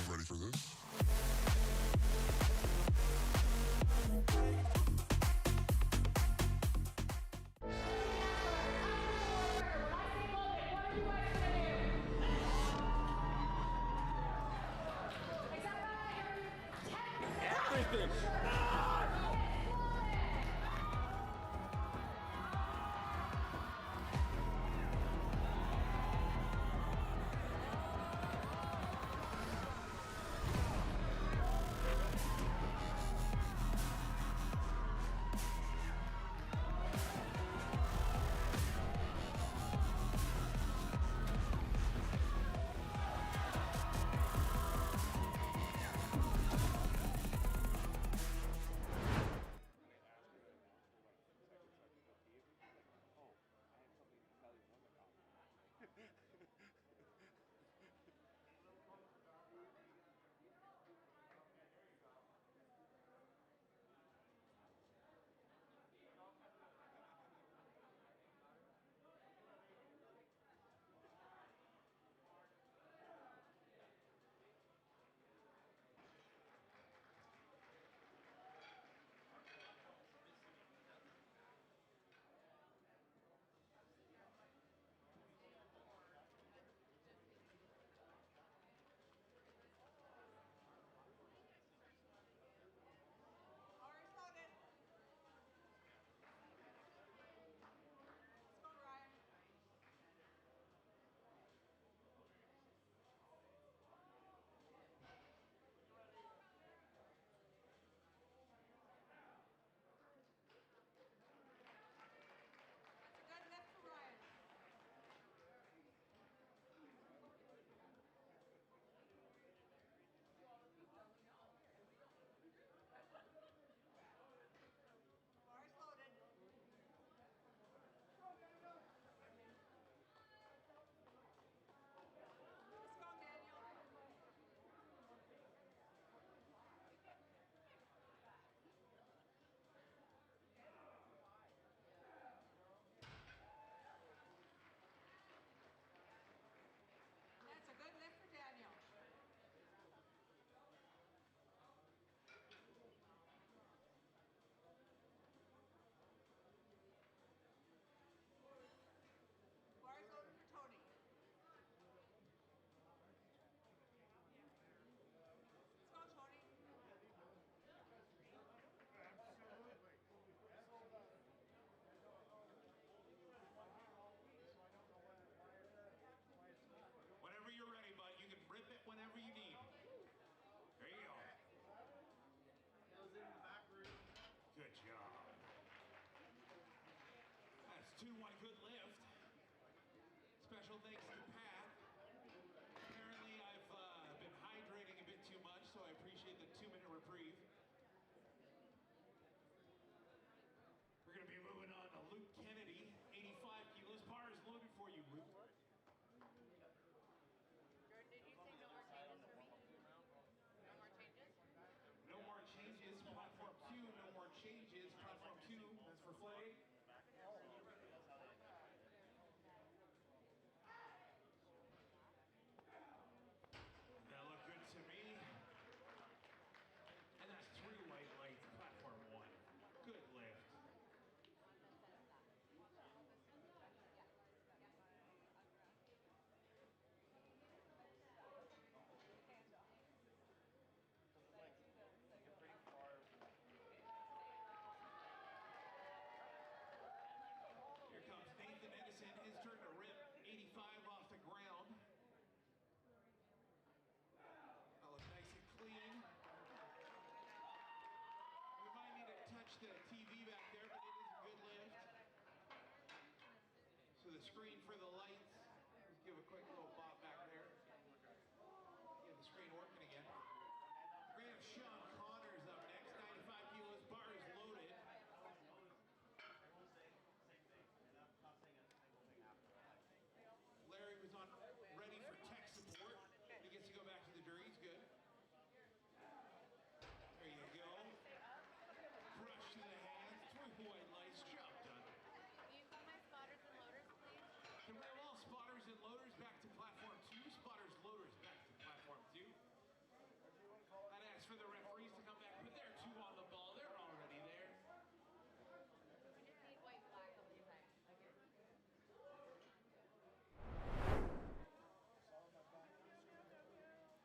Ready for this? Everything. what a good lift. Special thanks to Pat. Apparently I've been hydrating a bit too much, so I appreciate the 2-minute reprieve. We're going to be moving on to Luke Kennedy, 85 kilos. Bar is loaded for you, Luke. Jordan, did you say no more changes for me? No more changes? No more changes, platform 2. No more changes, platform 2. That's for Flight A. That looked good to me. And that's 3 white lights, platform 1. Good lift. Here comes Nathan Edison, his turn to rip 85 off the ground. That looks nice and clean. We might need to touch the TV back there, but it is a good lift. So the screen for the lights, let's give a quick little bop back there. Get the screen working again. We're gonna have Sean Connors up next, 95 kilos, bar is loaded. Larry was on ready for tech support. He gets to go back to the jury. He's good. There you go. Brush to the hands. 3 white lights. Job done. Can you call my spotters and loaders, please? Can we have all spotters and loaders back to platform 2? Spotters, loaders back to platform 2. I'd ask for the referees to come back, but they're 2 on the ball. They're already there. We just need white, black on the side.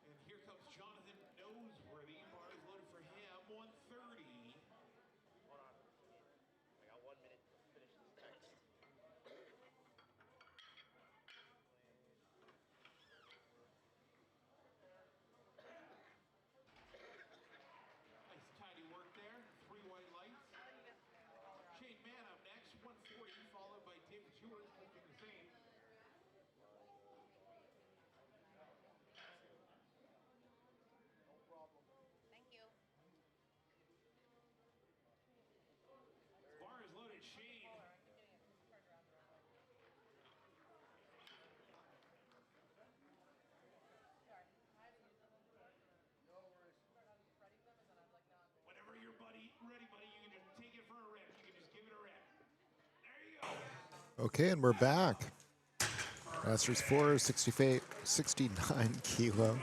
And here comes Jonathan Noseworthy. Bar is loaded for him. 130. Hold on. I got 1 minute to finish this text. Nice tidy work there. 3 white lights. Shane Mann up next. 140, followed by David Jewers, looking the same. Thank you. Bar is loaded. Shane. Whenever you're ready, buddy, you can just take it for a rip. You can just give it a rip. There you go. Okay, and we're back. Masters 4, 69 kilo.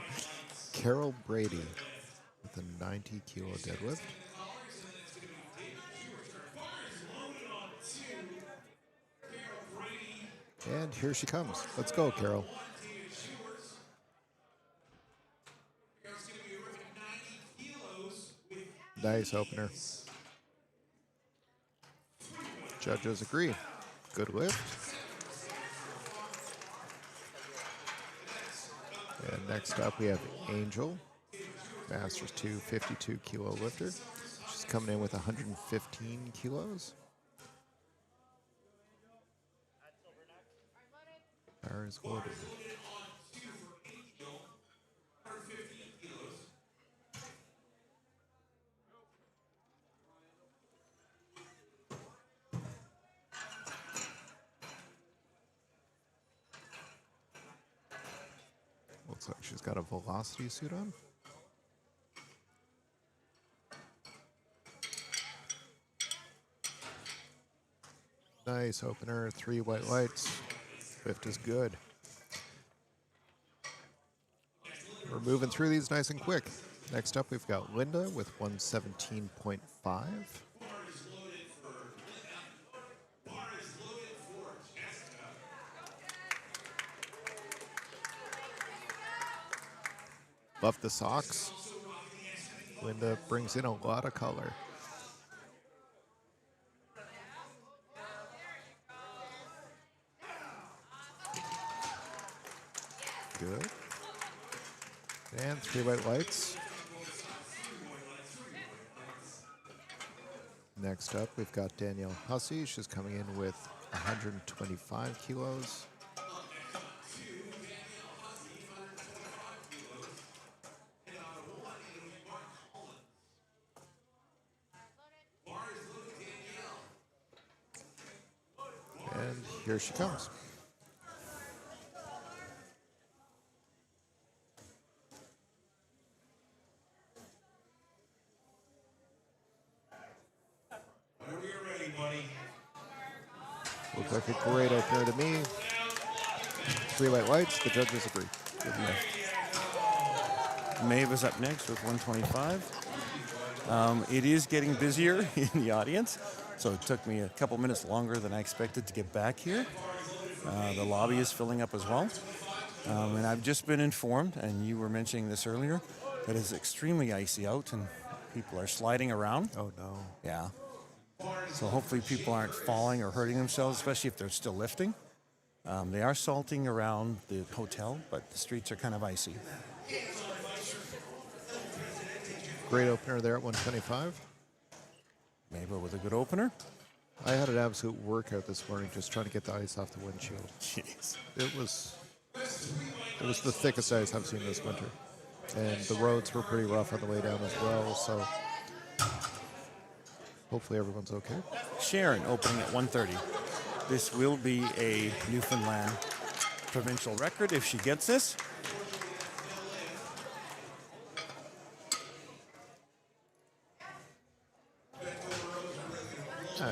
Carol Brady with a 90 kilo deadlift. And here she comes. Let's go, Carol. Nice opener. Judges agree. Good lift. And next up we have Angel, Masters 2, 52 kilo lifter. She's coming in with 115 kilos. Bar is loaded. Looks like she's got a velocity suit on. Nice opener, 3 white lights. Lift is good. We're moving through these nice and quick. Next up, we've got Linda with 117.5. Love the socks. Linda brings in a lot of color. Good. And 3 white lights. Next up, we've got Danielle Hussey. She's coming in with 125 kilos. And here she comes. Whenever you're ready, buddy. Looks like a great opener to me. 3 white lights. The judges agree. Good enough. Maeve is up next with 125. It is getting busier in the audience, so it took me a couple minutes longer than I expected to get back here. The lobby is filling up as well. And I've just been informed, and you were mentioning this earlier, that it's extremely icy out and people are sliding around. Oh, no. Yeah. So hopefully people aren't falling or hurting themselves, especially if they're still lifting. They are salting around the hotel, but the streets are kind of icy. Great opener there at 125. Maybe with a good opener. I had an absolute workout this morning just trying to get the ice off the windshield. Jeez. It was the thickest ice I've seen this winter. And the roads were pretty rough on the way down as well, so hopefully everyone's okay. Sharon opening at 130. This will be a Newfoundland provincial record if she gets this.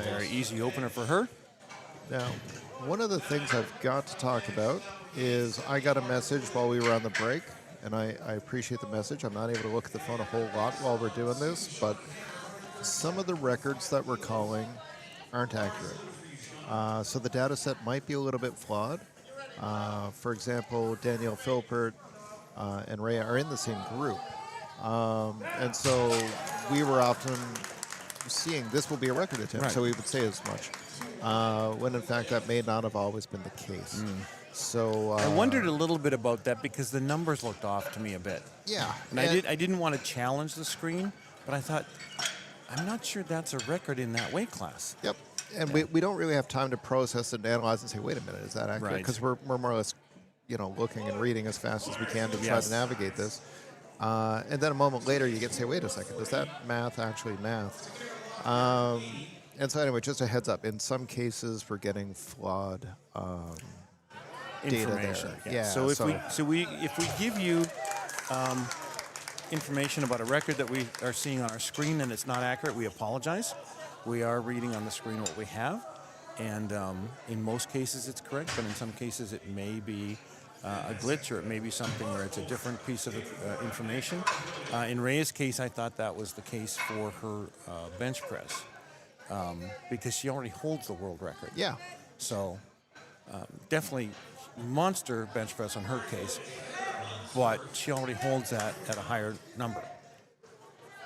Very easy opener for her. Now, one of the things I've got to talk about is I got a message while we were on the break, and I appreciate the message. I'm not able to look at the phone a whole lot while we're doing this, but some of the records that we're calling aren't accurate. So the data set might be a little bit flawed. For example, Danielle Philpert and Rhea are in the same group. And so we were often seeing this will be a record attempt, right. So we would say as much. When in fact that may not have always been the case. So I wondered a little bit about that because the numbers looked off to me a bit. Yeah. And I didn't want to challenge the screen, but I thought, I'm not sure that's a record in that weight class. Yep. And we don't really have time to process and analyze and say, wait a minute, is that accurate? Right. Because we're more or less, looking and reading as fast as we can to try to navigate this. And then a moment later, you get to say, wait a second, is that math actually math? And so anyway, just a heads up. In some cases, we're getting flawed Information. data there. Yeah. So if we give you information about a record that we are seeing on our screen and it's not accurate, we apologize. We are reading on the screen what we have, and in most cases it's correct, but in some cases it may be a glitch, or it may be something where it's a different piece of information. In Rhea's case, I thought that was the case for her bench press, because she already holds the world record. Yeah. So definitely monster bench press on her case, but she already holds that at a higher number.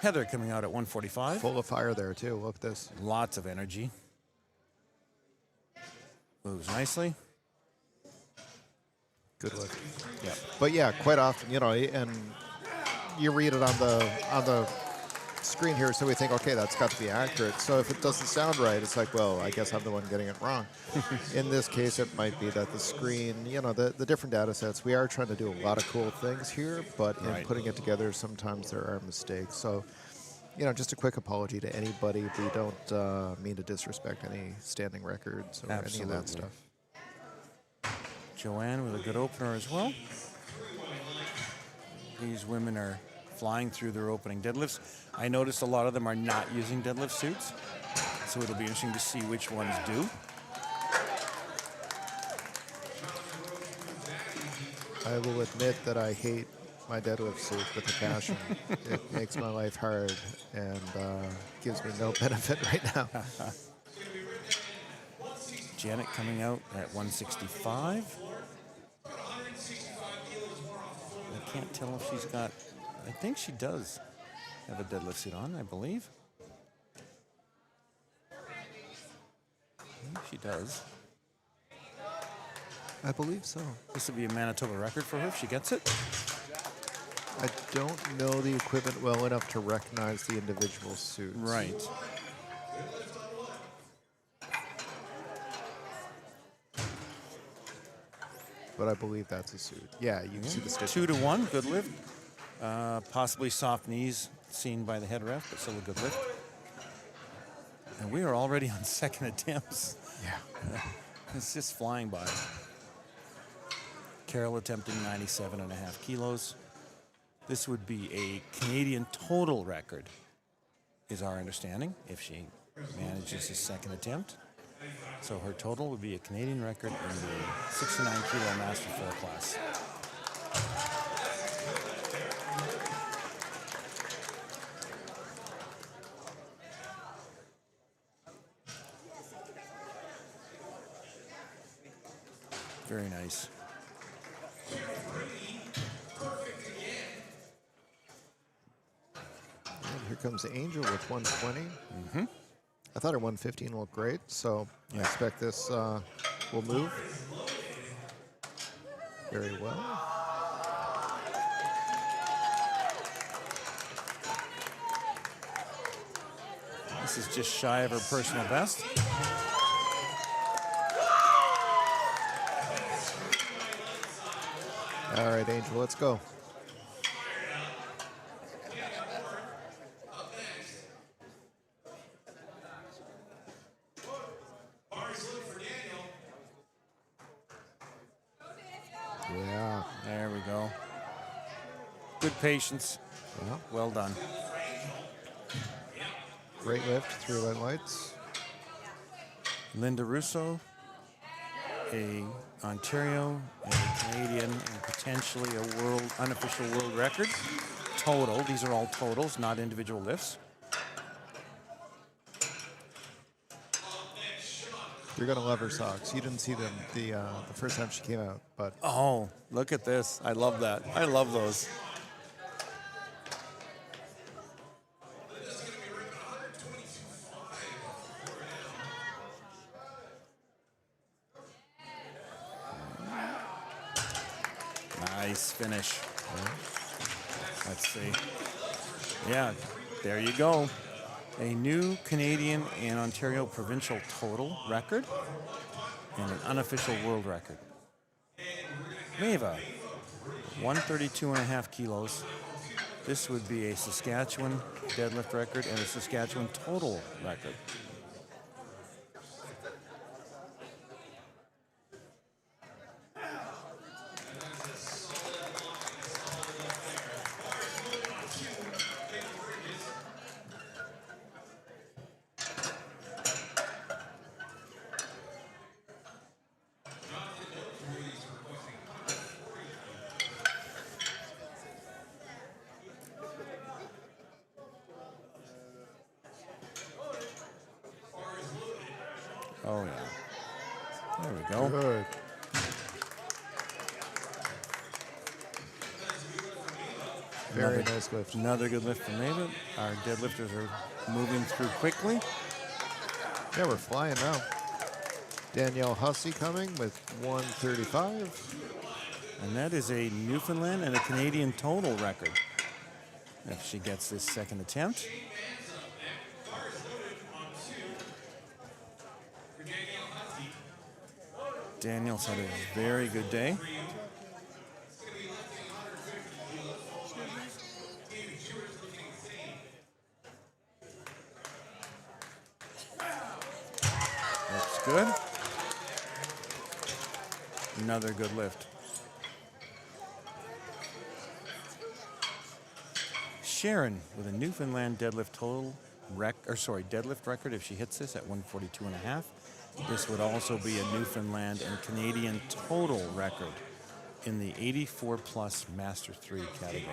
Heather coming out at 145. Full of fire there, too. Look at this. Lots of energy. Moves nicely. Good look. Yeah. But yeah, quite often, and you read it on the screen here, so we think, okay, that's got to be accurate. So if it doesn't sound right, it's like, well, I guess I'm the one getting it wrong. In this case, it might be that the screen, the different data sets, we are trying to do a lot of cool things here, but in putting it together, sometimes there are mistakes. So, just a quick apology to anybody. We don't mean to disrespect any standing records or any of that stuff. Joanne with a good opener as well. These women are flying through their opening deadlifts. I noticed a lot of them are not using deadlift suits, so it'll be interesting to see which ones do. I will admit that I hate my deadlift suit with a passion. It makes my life hard and gives me no benefit right now. Janet coming out at 165. I can't tell if she's got, I think she does have a deadlift suit on, I believe. I think she does. I believe so. This would be a Manitoba record for her if she gets it. I don't know the equipment well enough to recognize the individual suits. Right. but I believe that's a suit. Yeah, you can see the stitch. 2-1, good lift. Possibly soft knees seen by the head ref, but still a good lift. And we are already on second attempts. Yeah. It's just flying by. Carol attempting 97.5 kilos. This would be a Canadian total record, is our understanding, if she manages his second attempt. So her total would be a Canadian record in the 69 kilo Master 4 class. Very nice. And here comes Angel with 120. I thought her 115 looked great, so I expect this will move very well. This is just shy of her personal best. All right, Angel, let's go. Yeah. There we go. Good patience. Well done. Great lift, 3 red lights. Linda Russo, a Ontario, a Canadian, and potentially a world, unofficial world record. Total. These are all totals, not individual lifts. You're gonna love her socks. You didn't see them the first time she came out, but Oh, look at this. I love that. I love those. Nice finish. Let's see. Yeah, there you go. A new Canadian and Ontario provincial total record and an unofficial world record. Maeva, 132.5 kilos. This would be a Saskatchewan deadlift record and a Saskatchewan total record. Oh, yeah. There we go. good. Very nice lift. Another good lift from Maeva. Our deadlifters are moving through quickly. Yeah, we're flying now. Danielle Hussey coming with 135. And that is a Newfoundland and a Canadian total record. If she gets this second attempt. Daniel's had a very good day. Looks good. Another good lift. Sharon with a Newfoundland deadlift deadlift record if she hits this at 142.5. This would also be a Newfoundland and Canadian total record in the 84 plus Master 3 category.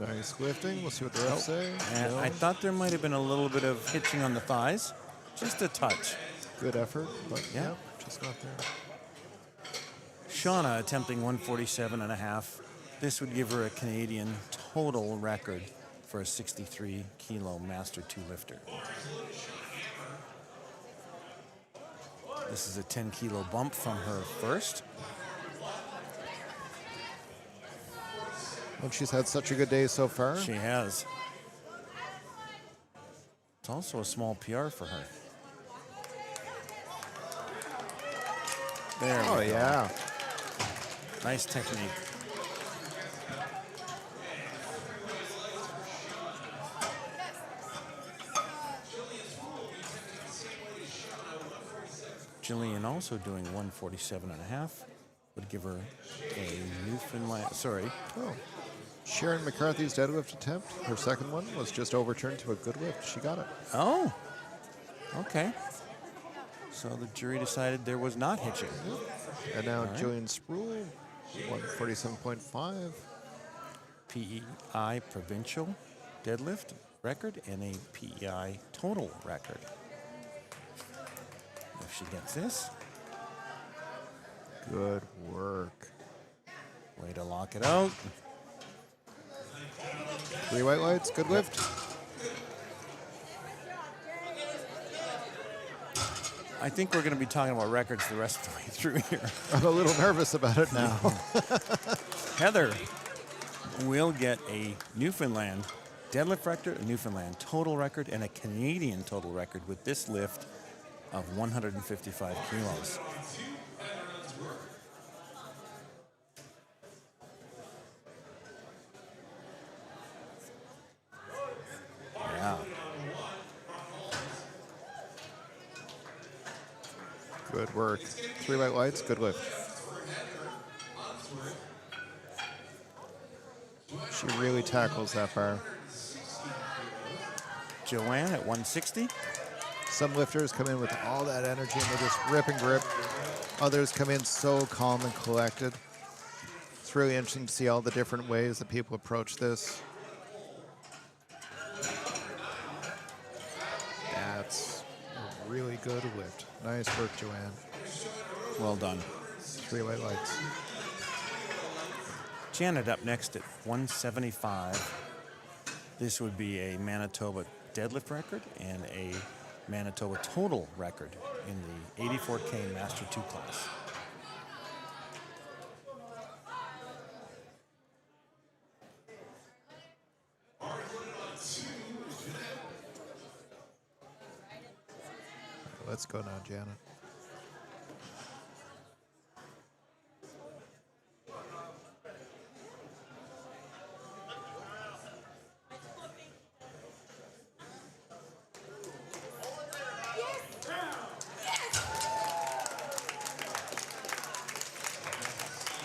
Nice lifting. We'll see what the refs say. And I thought there might have been a little bit of hitching on the thighs. Just a touch. Good effort, but Yeah. just not there. Shauna attempting 147.5. This would give her a Canadian total record for a 63 kilo Master 2 lifter. This is a 10-kilo bump from her first. Well, she's had such a good day so far. She has. It's also a small PR for her. There we go. Yeah. Nice technique. Jillian also doing 147.5 would give her a Newfoundland, Oh. Sharon McCarthy's deadlift attempt, her second one, was just overturned to a good lift. She got it. Oh, okay. So the jury decided there was not hitching. And now All right. Jillian Sproul, 147.5. PEI provincial deadlift record and a PEI total record. If she gets this, Good work. way to lock it out. 3 white lights, good lift. I think we're going to be talking about records the rest of the way through here. I'm a little nervous about it now. Heather will get a Newfoundland deadlift record, a Newfoundland total record, and a Canadian total record with this lift of 155 kilos. Yeah. Good work. 3 white lights, good lift. She really tackles that bar. Joanne at 160. Some lifters come in with all that energy and they just rip and grip. Others come in so calm and collected. It's really interesting to see all the different ways that people approach this. That's a really good lift. Nice work, Joanne. Well done. 3 white lights. Janet up next at 175. This would be a Manitoba deadlift record and a Manitoba total record in the 84K Master 2 class. Let's go now, Janet.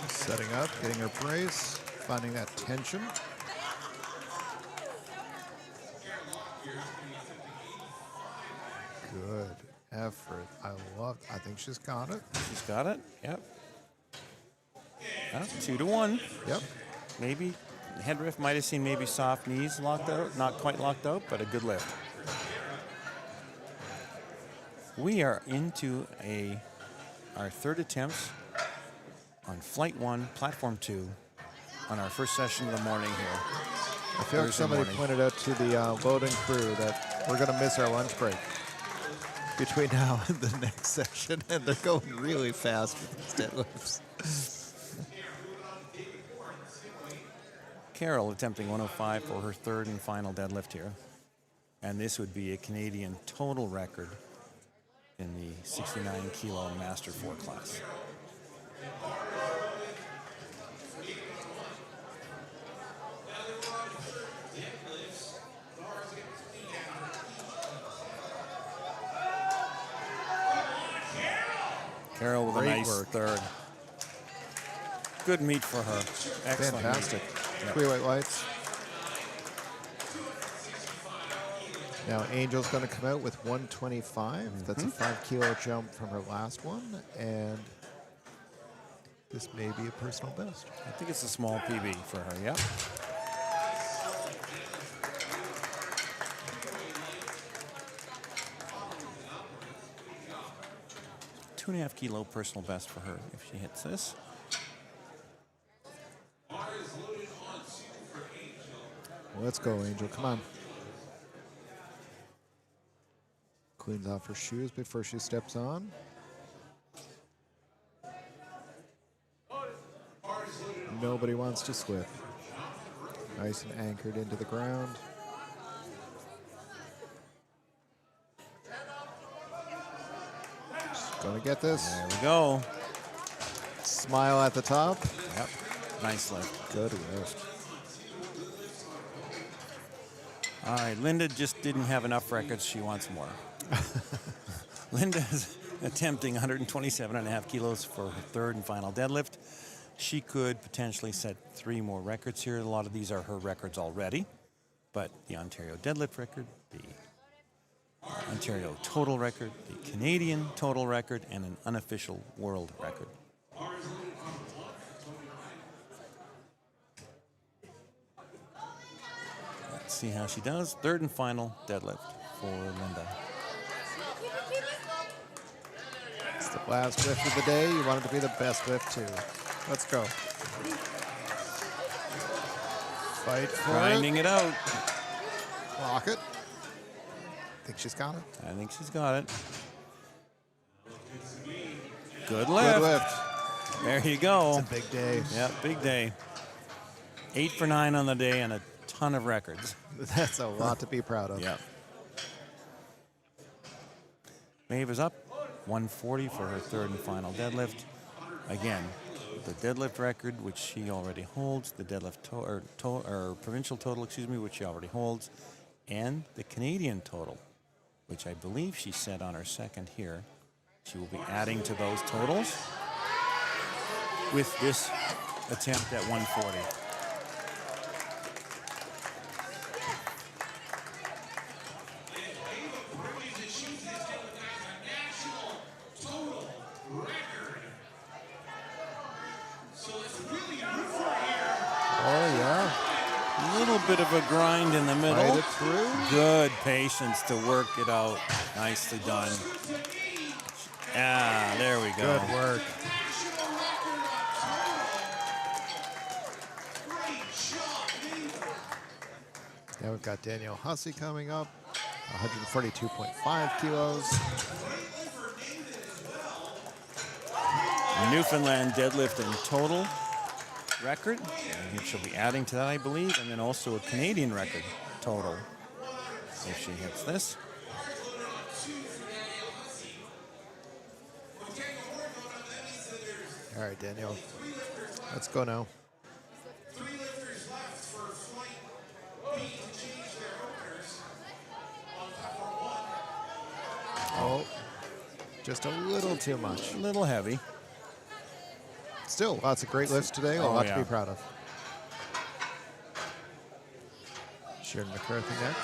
Setting up, getting her brace, finding that tension. Good effort. I think she's got it. She's got it. Yep. 2-1. Yep. Maybe head riff might have seen maybe soft knees locked out, not quite locked out, but a good lift. We are into our third attempts on Flight 1, Platform 2, on our first session of the morning here. I feel like somebody pointed out to the loading crew that we're going to miss our lunch break between now and the next session, and they're going really fast with these deadlifts. Carol attempting 105 for her third and final deadlift here. And this would be a Canadian total record in the 69 kilo Master 4 class. Carol with a Great nice work. third. Good meet for her. Excellent. Fantastic. Yep. 3 white lights. Now Angel's going to come out with 125. That's a 5 kilo jump from her last one, and this may be a personal best. I think it's a small PB for her, yep. $2.5 kilo personal best for her if she hits this. Let's go, Angel. Come on. Cleans off her shoes before she steps on. nobody wants to slip. Nice and anchored into the ground. She's gonna get this. There we go. Smile at the top. Yep. Nice lift. Good lift. All right, Linda just didn't have enough records. She wants more. Linda's attempting 127.5 kilos for her third and final deadlift. She could potentially set 3 more records here. A lot of these are her records already, but the Ontario deadlift record, the Ontario total record, the Canadian total record, and an unofficial world record. Let's see how she does. Third and final deadlift for Linda. It's the last lift of the day. You want it to be the best lift too. Let's go. Fight for Grinding it out. Lock it. Think she's got it? I think she's got it. Good lift. Good lift. There you go. It's a big day. Yep, big day. 8 for 9 on the day and a ton of records. That's a lot to be proud of. Yep. Maeve is up. 140 for her third and final deadlift. Again, the deadlift record, which she already holds, the deadlift or provincial total, which she already holds, and the Canadian total, which I believe she set on her second here. She will be adding to those totals with this attempt at 140. Oh, yeah. A little bit of a grind in the middle. Fight it through. Good patience to work it out. Nicely done. Ah, there we go. Good work. Now we've got Danielle Hussey coming up. 142.5 kilos. Newfoundland deadlift and total record. And she'll be adding to that, I believe, and then also a Canadian record total if she hits this. All right, Danielle. Let's go now. Oh, just a little too much. A little heavy. Still, lots of great lifts today. A lot to be proud of. Sharon McCarthy next.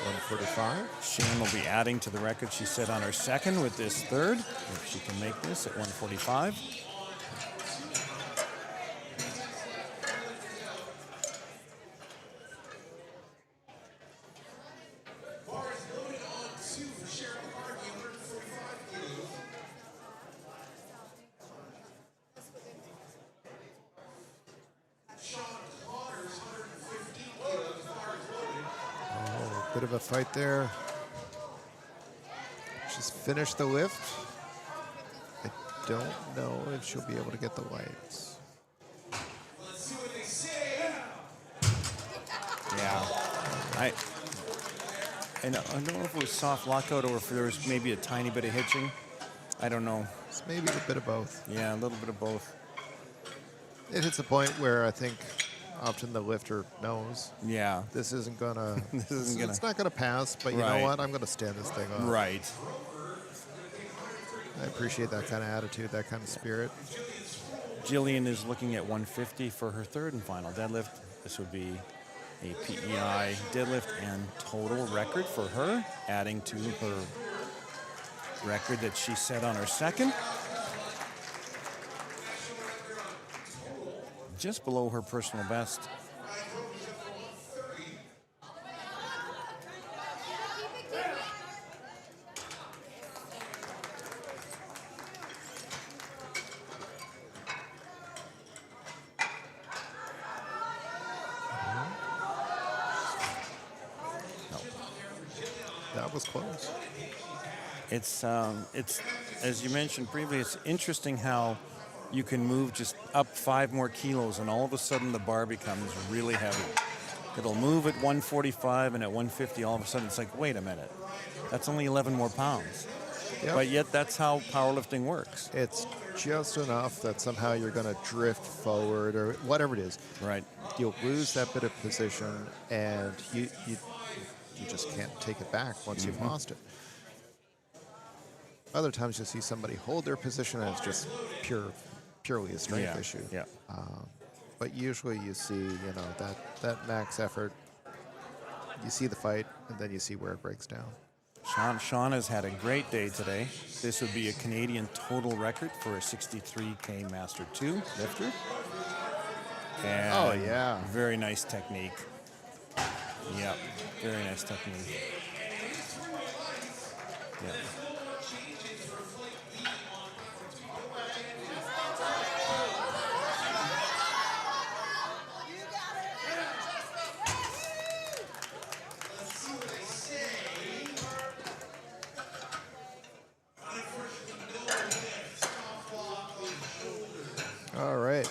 145. Shane will be adding to the record she set on her second with this third, if she can make this at 145. Bit of a fight there. She's finished the lift. I don't know if she'll be able to get the lights. Yeah. I don't know if it was soft lockout or if there was maybe a tiny bit of hitching. I don't know. It's maybe a bit of both. Yeah, a little bit of both. It hits a point where I think often the lifter knows. Yeah. This isn't gonna. gonna. It's not gonna pass. But you know what? I'm gonna stand this thing up. Right. I appreciate that kind of attitude, that kind of spirit. Jillian is looking at 150 for her third and final deadlift. This would be a PEI deadlift and total record for her, adding to her record that she set on her second. Just below her personal best. That was close. It's as you mentioned previously, it's interesting how you can move just up 5 more kilos, and all of a sudden the bar becomes really heavy. It'll move at 145, and at 150, all of a sudden it's like, wait a minute, that's only 11 more pounds. Yep. But yet that's how powerlifting works. It's just enough that somehow you're going to drift forward or whatever it is. Right. You'll lose that bit of position, and you just can't take it back once you've lost it. Other times you see somebody hold their position, and it's just purely a strength issue. Yeah. But usually you see, that max effort. You see the fight, and then you see where it breaks down. Sean has had a great day today. This would be a Canadian total record for a 63K Master 2 lifter. And very nice technique. Yep, very nice technique. Yep. All right.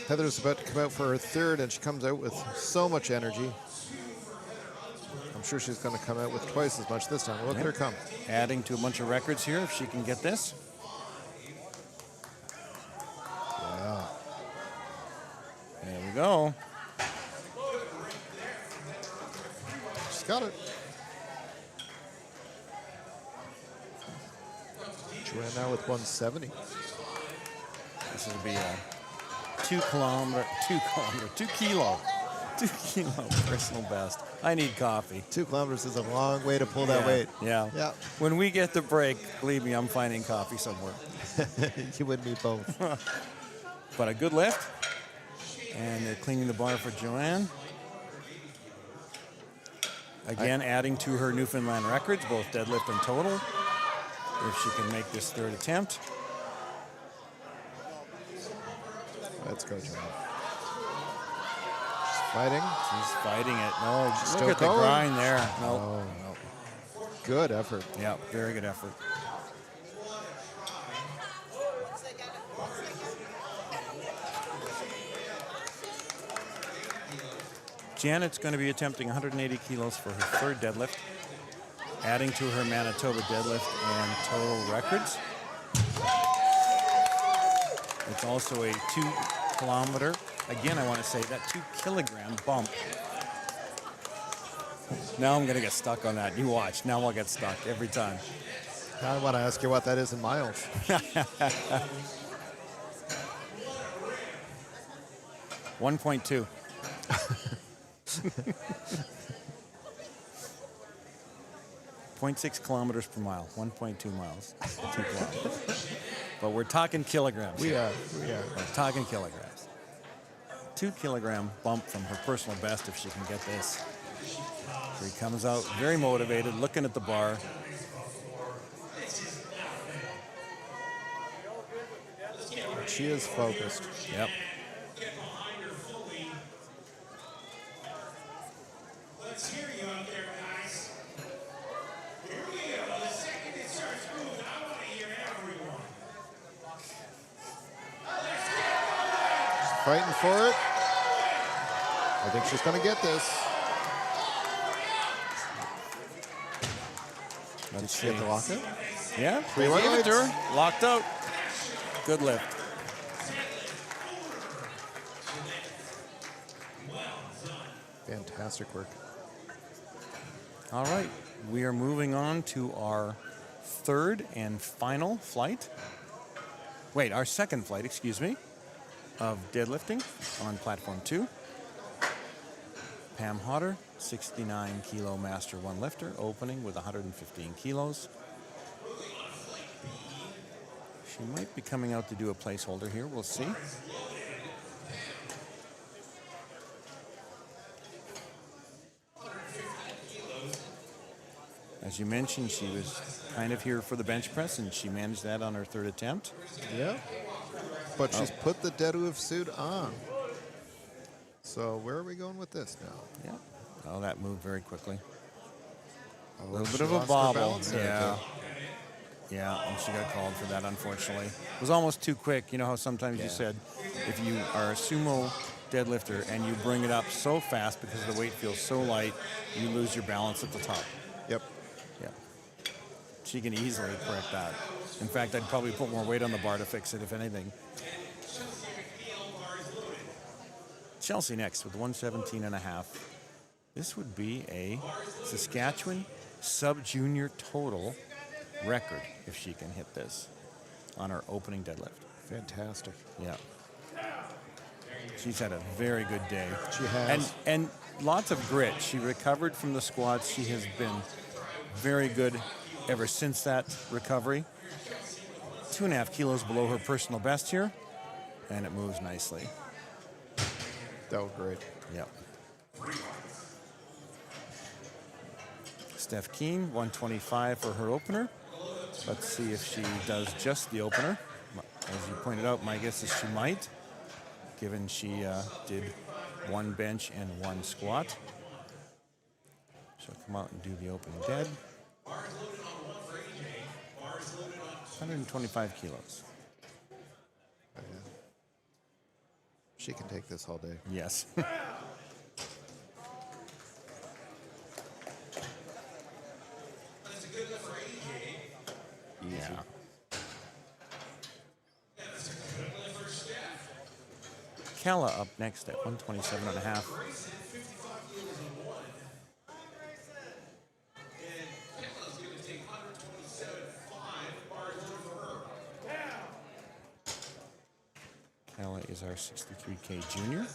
Heather's about to come out for her third, and she comes out with so much energy. I'm sure she's going to come out with twice as much this time. Look at her come. Adding to a bunch of records here if she can get this. Yeah. There we go. She's got it. She ran now with 170. This will be a 2 kilo personal best. I need coffee. 2 kilometers is a long way to pull that weight. Yeah. When we get the break, believe me, I'm finding coffee somewhere. You would need both. But a good lift. And they're cleaning the bar for Joanne. Again, adding to her Newfoundland records, both deadlift and total. If she can make this third attempt. Let's go, Joanne. She's fighting. She's fighting it. No, She's look still at the going. grind there. No. Oh, no. Good effort. Yeah, very good effort. Janet's going to be attempting 180 kilos for her third deadlift, adding to her Manitoba deadlift and total records. It's also a 2 kilometer. Again, I want to say that 2 kilogram bump. Now I'm going to get stuck on that. You watch. Now I'll get stuck every time. I want to ask you what that is in miles. 1.2. 0.6 kilometers per mile, 1.2 miles, 2 kilometers. But we're talking kilograms. We are. We're talking kilograms. 2 kilogram bump from her personal best if she can get this. She comes out very motivated, looking at the bar. She is focused. Yep. Let's hear you out there, guys. Here we go. The second it starts moving, I want to hear everyone. She's fighting for it. I think she's going to get this. Did she get the lockout? Yeah, Three they gave it to lights. her. Locked out. Good lift. Fantastic work. All right, we are moving on to our third and final flight. Wait, our second flight, excuse me, of deadlifting on platform 2. Pam Hodder, 69 kilo master 1 lifter, opening with 115 kilos. She might be coming out to do a placeholder here, we'll see. As you mentioned, she was kind of here for the bench press, and she managed that on her third attempt. Yeah. But she's put the deadlift suit on. So where are we going with this now? Yeah. Oh, that moved very quickly. Oh, A little she bit of a lost her bobble. balance there, Yeah. too. Yeah, and she got called for that, unfortunately. It was almost too quick. You know how sometimes you said if you are a sumo deadlifter and you bring it up so fast because the weight feels so light, you lose your balance at the top. Yep. Yeah. She can easily correct that. In fact, I'd probably put more weight on the bar to fix it, if anything. Chelsea next with 117.5. This would be a Saskatchewan sub-junior total record if she can hit this on her opening deadlift. Fantastic. Yeah. She's had a very good day. She has. And lots of grit. She recovered from the squats. She has been very good ever since that recovery. 2.5 kilos below her personal best here, and it moves nicely. That was great. Yep. Steph Keen, 125 for her opener. Let's see if she does just the opener. As you pointed out, my guess is she might, given she did one bench and one squat. She'll come out and do the opening dead. 125 kilos. She can take this all day. Yes. Yeah. Kala up next at 127.5. Kala is our 63K junior.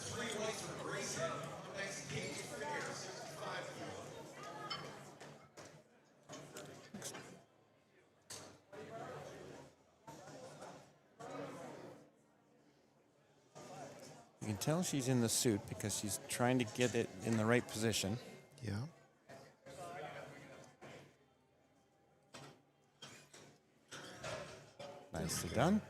You can tell she's in the suit because she's trying to get it in the right position. Yeah. Nicely done.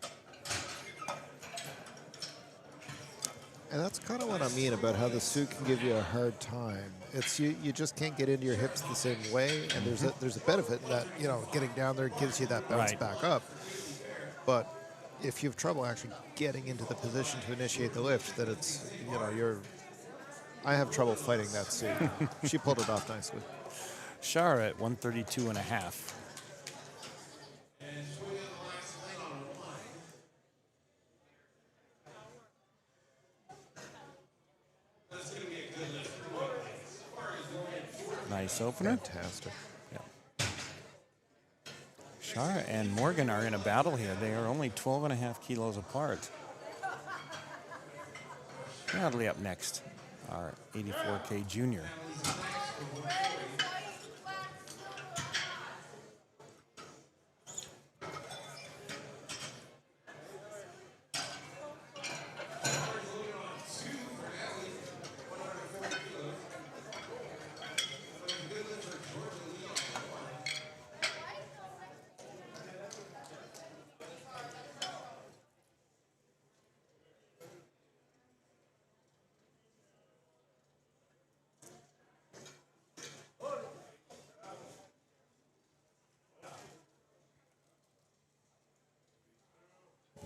And that's kind of what I mean about how the suit can give you a hard time. It's you just can't get into your hips the same way, and there's a benefit in that, you know, getting down there gives you that bounce back up. But if you have trouble actually getting into the position to initiate the lift, then it's, you know, I have trouble fighting that suit. She pulled it off nicely. Shara at 132.5. Nice opener. Fantastic. Yeah. Shara and Morgan are in a battle here. They are only 12.5 kilos apart. Natalie up next, our 84K junior.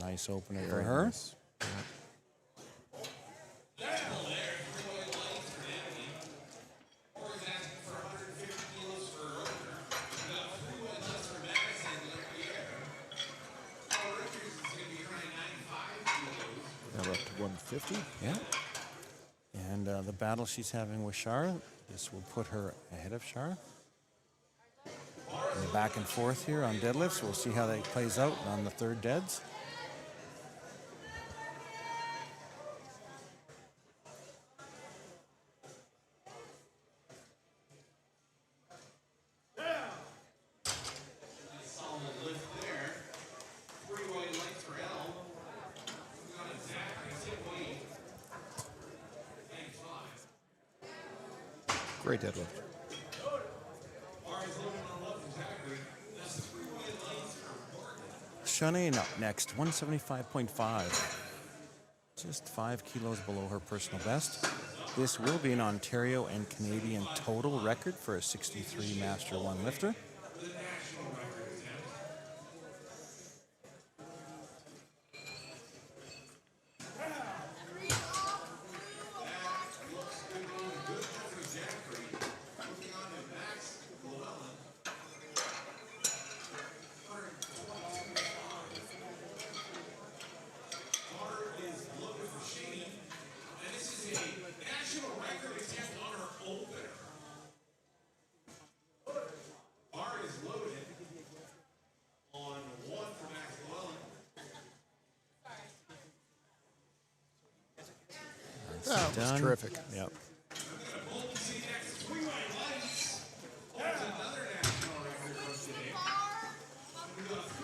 Nice opener for her. Nice. Now we're up to 150. Yeah. And the battle she's having with Shara, this will put her ahead of Shara. And back and forth here on deadlifts. We'll see how that plays out on the third deads. Great deadlift. Shanae up next, 175.5. Just 5 kilos below her personal best. This will be an Ontario and Canadian total record for a 63 Master 1 lifter. That was done. terrific. Yep.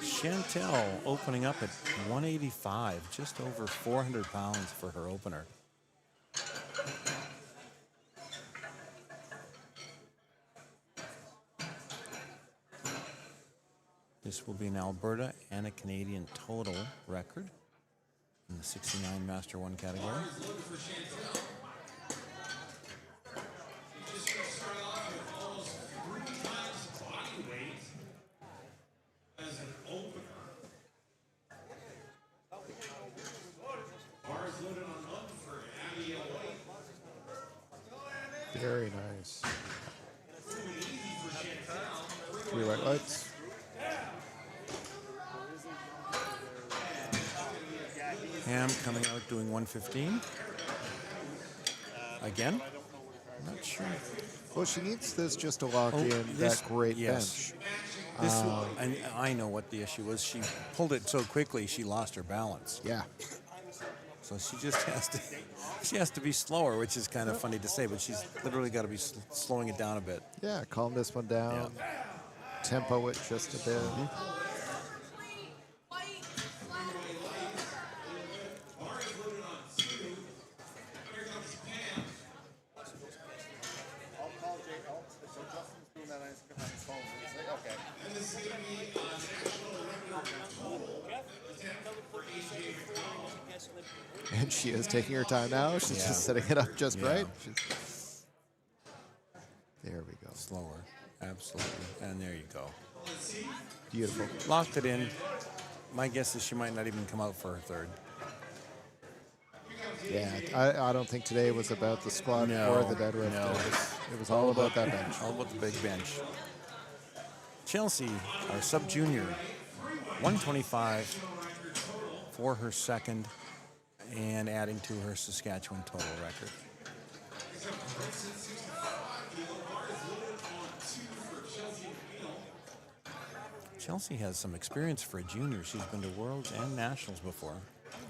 Chantel opening up at 185, just over 400 pounds for her opener. This will be an Alberta and a Canadian total record in the 69 Master 1 category. Very nice. 3 white lights. Ham coming out doing 115. Again? I'm not sure. Well, she needs this just to lock in this- that great yes. bench. This, and I know what the issue was. She pulled it so quickly, she lost her balance. Yeah. So she just has to be slower, which is kind of funny to say, but she's literally got to be slowing it down a bit. Yeah, calm this one down. Tempo it just a bit. I'll call Jay. So Justin's doing that. I just got on his phone. He's like, okay. And this is going to be a national record total. For AJ McDonald. And she is taking her time now. She's just setting it up just right. She's... There we go. Slower. Absolutely. And there you go. Beautiful. Locked it in. My guess is she might not even come out for her third. Yeah, I don't think today was about the squat or the deadlift. No. It was all about that bench. All about the big bench. Chelsea, our sub-junior, 125 for her second and adding to her Saskatchewan total record. Chelsea has some experience for a junior. She's been to Worlds and Nationals before.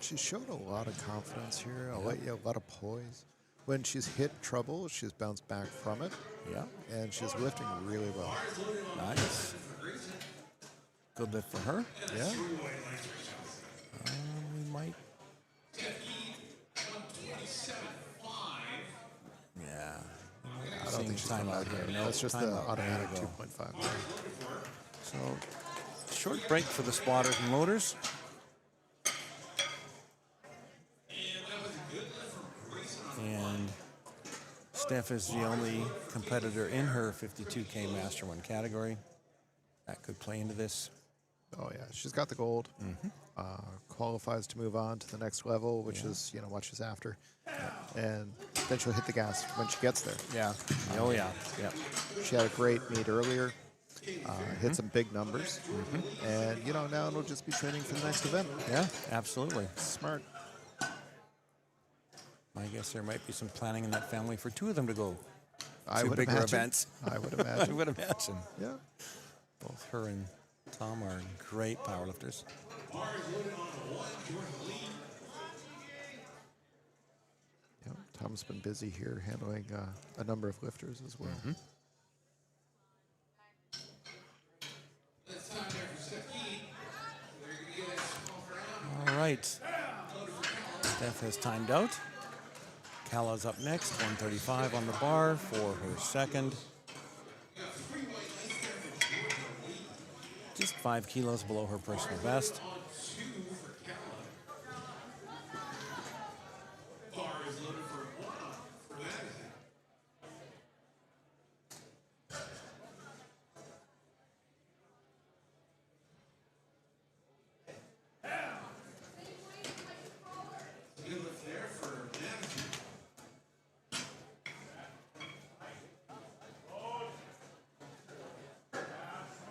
She showed a lot of confidence here, a lot of poise. When she's hit trouble, she's bounced back from it. Yeah. And she's lifting really well. Nice. Good lift for her. Yeah. We might. Yeah. I don't think she's time out here. No, that's just the timeout. automatic There we go. 2.5. So, short break for the spotters and loaders. And Steph is the only competitor in her 52K Master 1 category. That could play into this. Oh, yeah. She's got the gold. Qualifies to move on to the next level, which is, what she's after. And then she'll hit the gas when she gets there. Yeah. Oh, yeah. Yeah. She had a great meet earlier. Hit some big numbers. And, now it'll just be training for the next event. Yeah, absolutely. Smart. I guess there might be some planning in that family for two of them to go I to would bigger imagine. events. I would imagine. I would imagine. Yeah. Both her and Tom are great powerlifters. Yeah, Tom's been busy here handling a number of lifters as well. All right. Steph has timed out. Kala's up next, 135 on the bar for her second. Just 5 kilos below her personal best.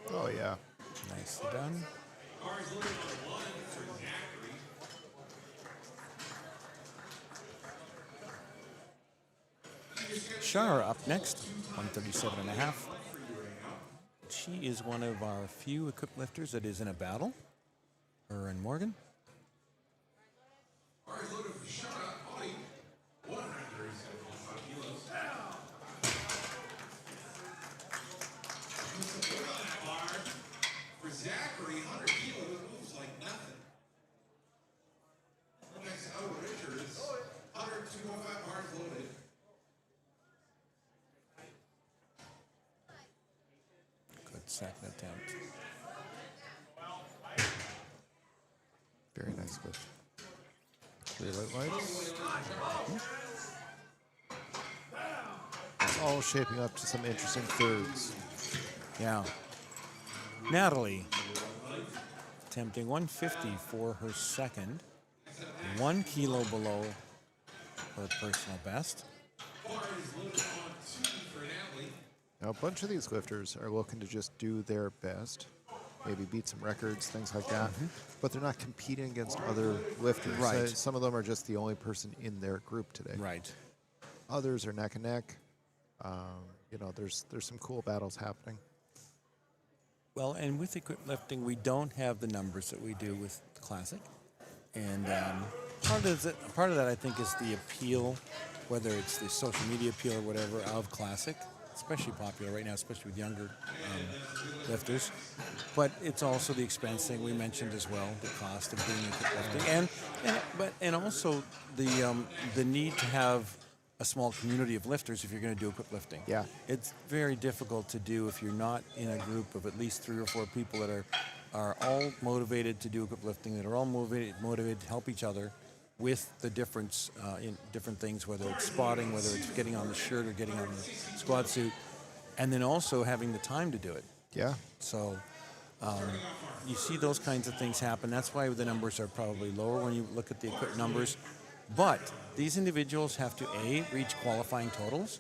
Oh, yeah. Nicely done. Shara up next, 137.5. She is one of our few equipped lifters that is in a battle. Her and Morgan. Ours loaded for Shara, Audi, 100 second attempt. Very nice lift. Clear lights. It's all shaping up to some interesting thirds. Yeah. Natalie attempting 150 for her second, 1 kilo below her personal best. Now, a bunch of these lifters are looking to just do their best, maybe beat some records, things like that, but they're not competing against other lifters. Right. Some of them are just the only person in their group today. Right. Others are neck and neck. You know, there's some cool battles happening. Well, and with equipped lifting, we don't have the numbers that we do with the Classic. And part of that, I think, is the appeal, whether it's the social media appeal or whatever, of Classic, especially popular right now, especially with younger lifters. But it's also the expense thing we mentioned as well, the cost of doing equipped lifting, and also the need to have a small community of lifters if you're going to do equipped lifting. Yeah. It's very difficult to do if you're not in a group of at least 3 or 4 people that are all motivated to do equipped lifting, that are all motivated to help each other with the difference in different things, whether it's spotting, whether it's getting on the shirt or getting on the squad suit, and then also having the time to do it. Yeah. So you see those kinds of things happen. That's why the numbers are probably lower when you look at the equipped numbers. But these individuals have to, A, reach qualifying totals,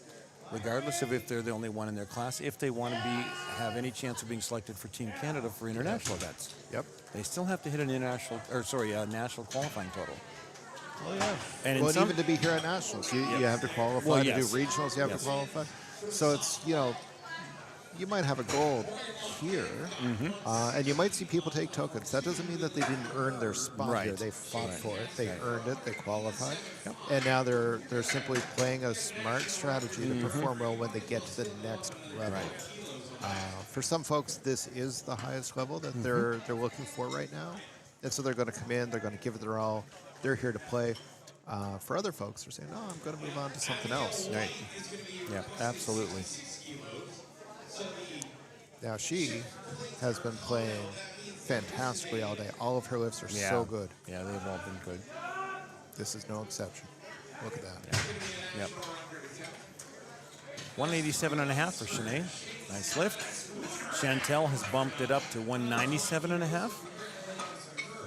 regardless of if they're the only one in their class, if they want to have any chance of being selected for Team Canada for international events. Yep. They still have to hit an national qualifying total. Oh, yeah. And well, even to be here at Nationals, you have to qualify. Well, to yes. do regionals, you have to qualify. So it's, you know, you might have a goal here, and you might see people take tokens. That doesn't mean that they didn't earn their spot here. They fought for it. They earned it. They qualified. Yep. And now they're simply playing a smart strategy to perform well when they get to the next level. For some folks, this is the highest level that they're looking for right now. And so they're going to come in. They're going to give it their all. They're here to play. For other folks, they're saying, no, I'm going to move on to something else. Right. Yeah, absolutely. Now, she has been playing fantastically all day. All of her lifts are so good. Yeah, they've all been good. This is no exception. Look at that. Yep. 187.5 for Sinead. Nice lift. Chantel has bumped it up to 197.5.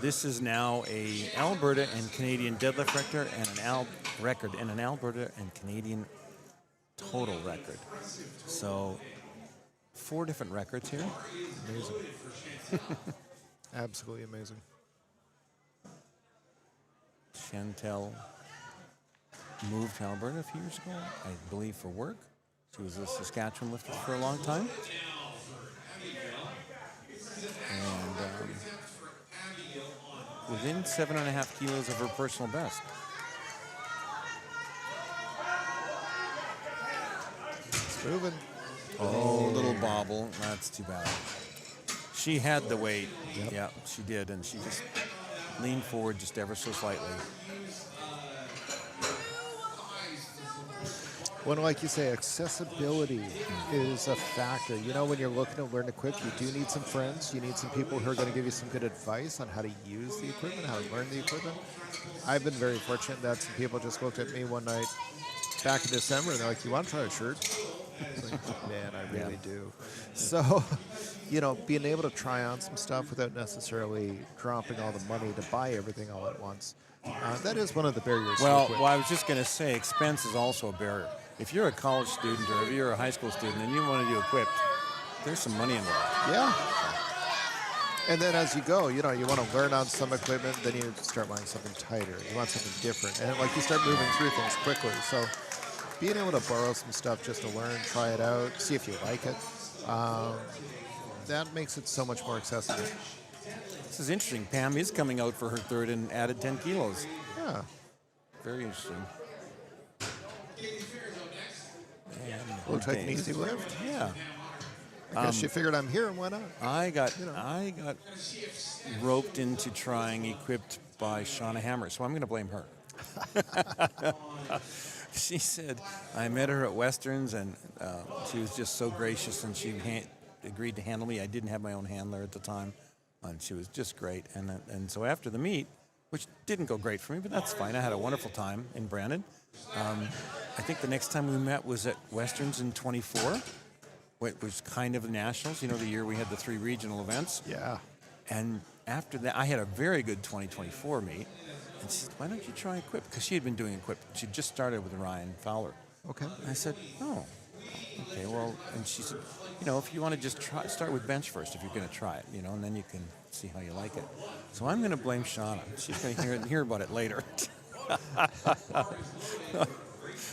This is now a Alberta and Canadian deadlift record and an Alberta and Canadian total record. So 4 different records here. Amazing. Absolutely amazing. Chantel moved to Alberta a few years ago, I believe, for work. She was a Saskatchewan lifter for a long time. And within 7.5 kilos of her personal best. It's moving. Oh, little bobble. That's too bad. She had the weight. Yep. Yeah, she did, and she just leaned forward just ever so slightly. When, like you say, accessibility is a factor. You know, when you're looking to learn to equip, you do need some friends. You need some people who are going to give you some good advice on how to use the equipment, how to learn the equipment. I've been very fortunate that some people just looked at me one night back in December, and they're like, you want to try a shirt? I was like, man, I really do. So, you know, being able to try on some stuff without necessarily dropping all the money to buy everything all at once, that is one of the barriers. Well, I was just going to say, expense is also a barrier. If you're a college student or if you're a high school student and you want to do equipped, there's some money involved. Yeah. And then as you go, you know, you want to learn on some equipment, then you start buying something tighter. You want something different. And like you start moving through things quickly. So being able to borrow some stuff just to learn, try it out, see if you like it, that makes it so much more accessible. This is interesting. Pam is coming out for her third and added 10 kilos. Yeah. Very interesting. Looks like an easy lift. Yeah. I guess she figured I'm here and why not? I got roped into trying equipped by Shauna Hammer, so I'm going to blame her. She said, I met her at Westerns, and she was just so gracious, and she agreed to handle me. I didn't have my own handler at the time, and she was just great. And so after the meet, which didn't go great for me, but that's fine. I had a wonderful time in Brandon. I think the next time we met was at Westerns in 24, which was kind of the nationals. You know, the year we had the 3 regional events. Yeah. And after that, I had a very good 2024 meet. And she said, why don't you try equip? Because she had been doing equip. She just started with Ryan Fowler. Okay. And I said, oh, okay, well, and she said, you know, if you want to just start with bench first, if you're going to try it, you know, and then you can see how you like it. So I'm going to blame Shauna. She's going to hear about it later.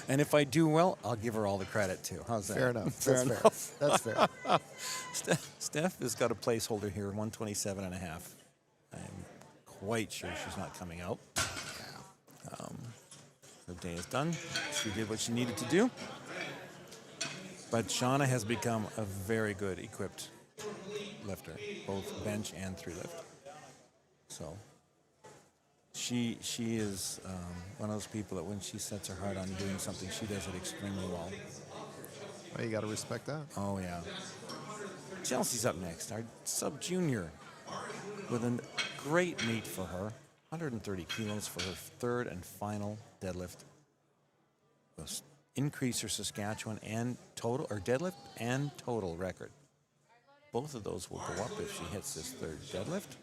And if I do well, I'll give her all the credit too. How's that? Fair enough. Fair That's enough. fair. That's fair. Steph has got a placeholder here, 127.5. I'm quite sure she's not coming out. Her day is done. She did what she needed to do. But Shauna has become a very good equipped lifter, both bench and 3 lift. So she is one of those people that when she sets her heart on doing something, she does it extremely well. Well, you got to respect that. Oh, yeah. Chelsea's up next, our sub-junior, with a great meet for her. 130 kilos for her 3rd and final deadlift. Will increase her Saskatchewan and total, or deadlift and total record. Both of those will go up if she hits this 3rd deadlift.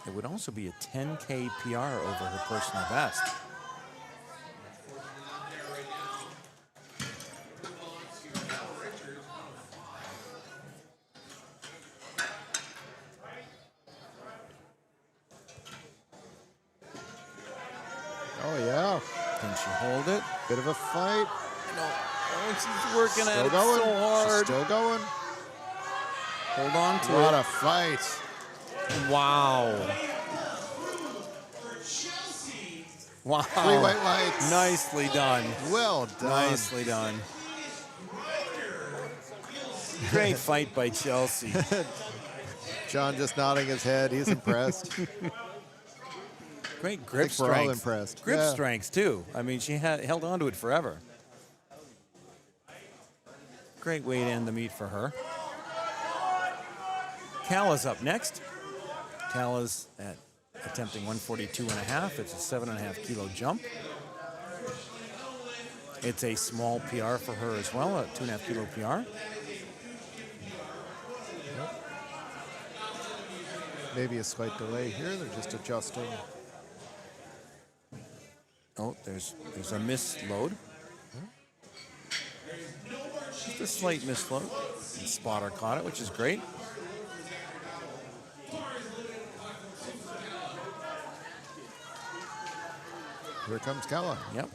It would also be a 10K PR over her personal best. Oh, yeah. Can she hold it? Bit of a fight. No. Oh, she's working Still at it going. so hard. She's still going. Hold on to What it. a fight. Wow. Wow. 3 white lights. Nicely done. Well done. Nicely done. Great fight by Chelsea. John just nodding his head. He's impressed. Great grip we're all strength. impressed. Grip Yeah. strength, too. I mean, she held on to it forever. Great way to end the meet for her. Kala's up next. Kala's attempting 142.5. It's a 7.5 kilo jump. It's a small PR for her as well, a 2.5 kilo PR. Maybe a slight delay here. They're just adjusting. Oh, there's a misload. Just a slight misload. And spotter caught it, which is great. Here comes Kala. Yep.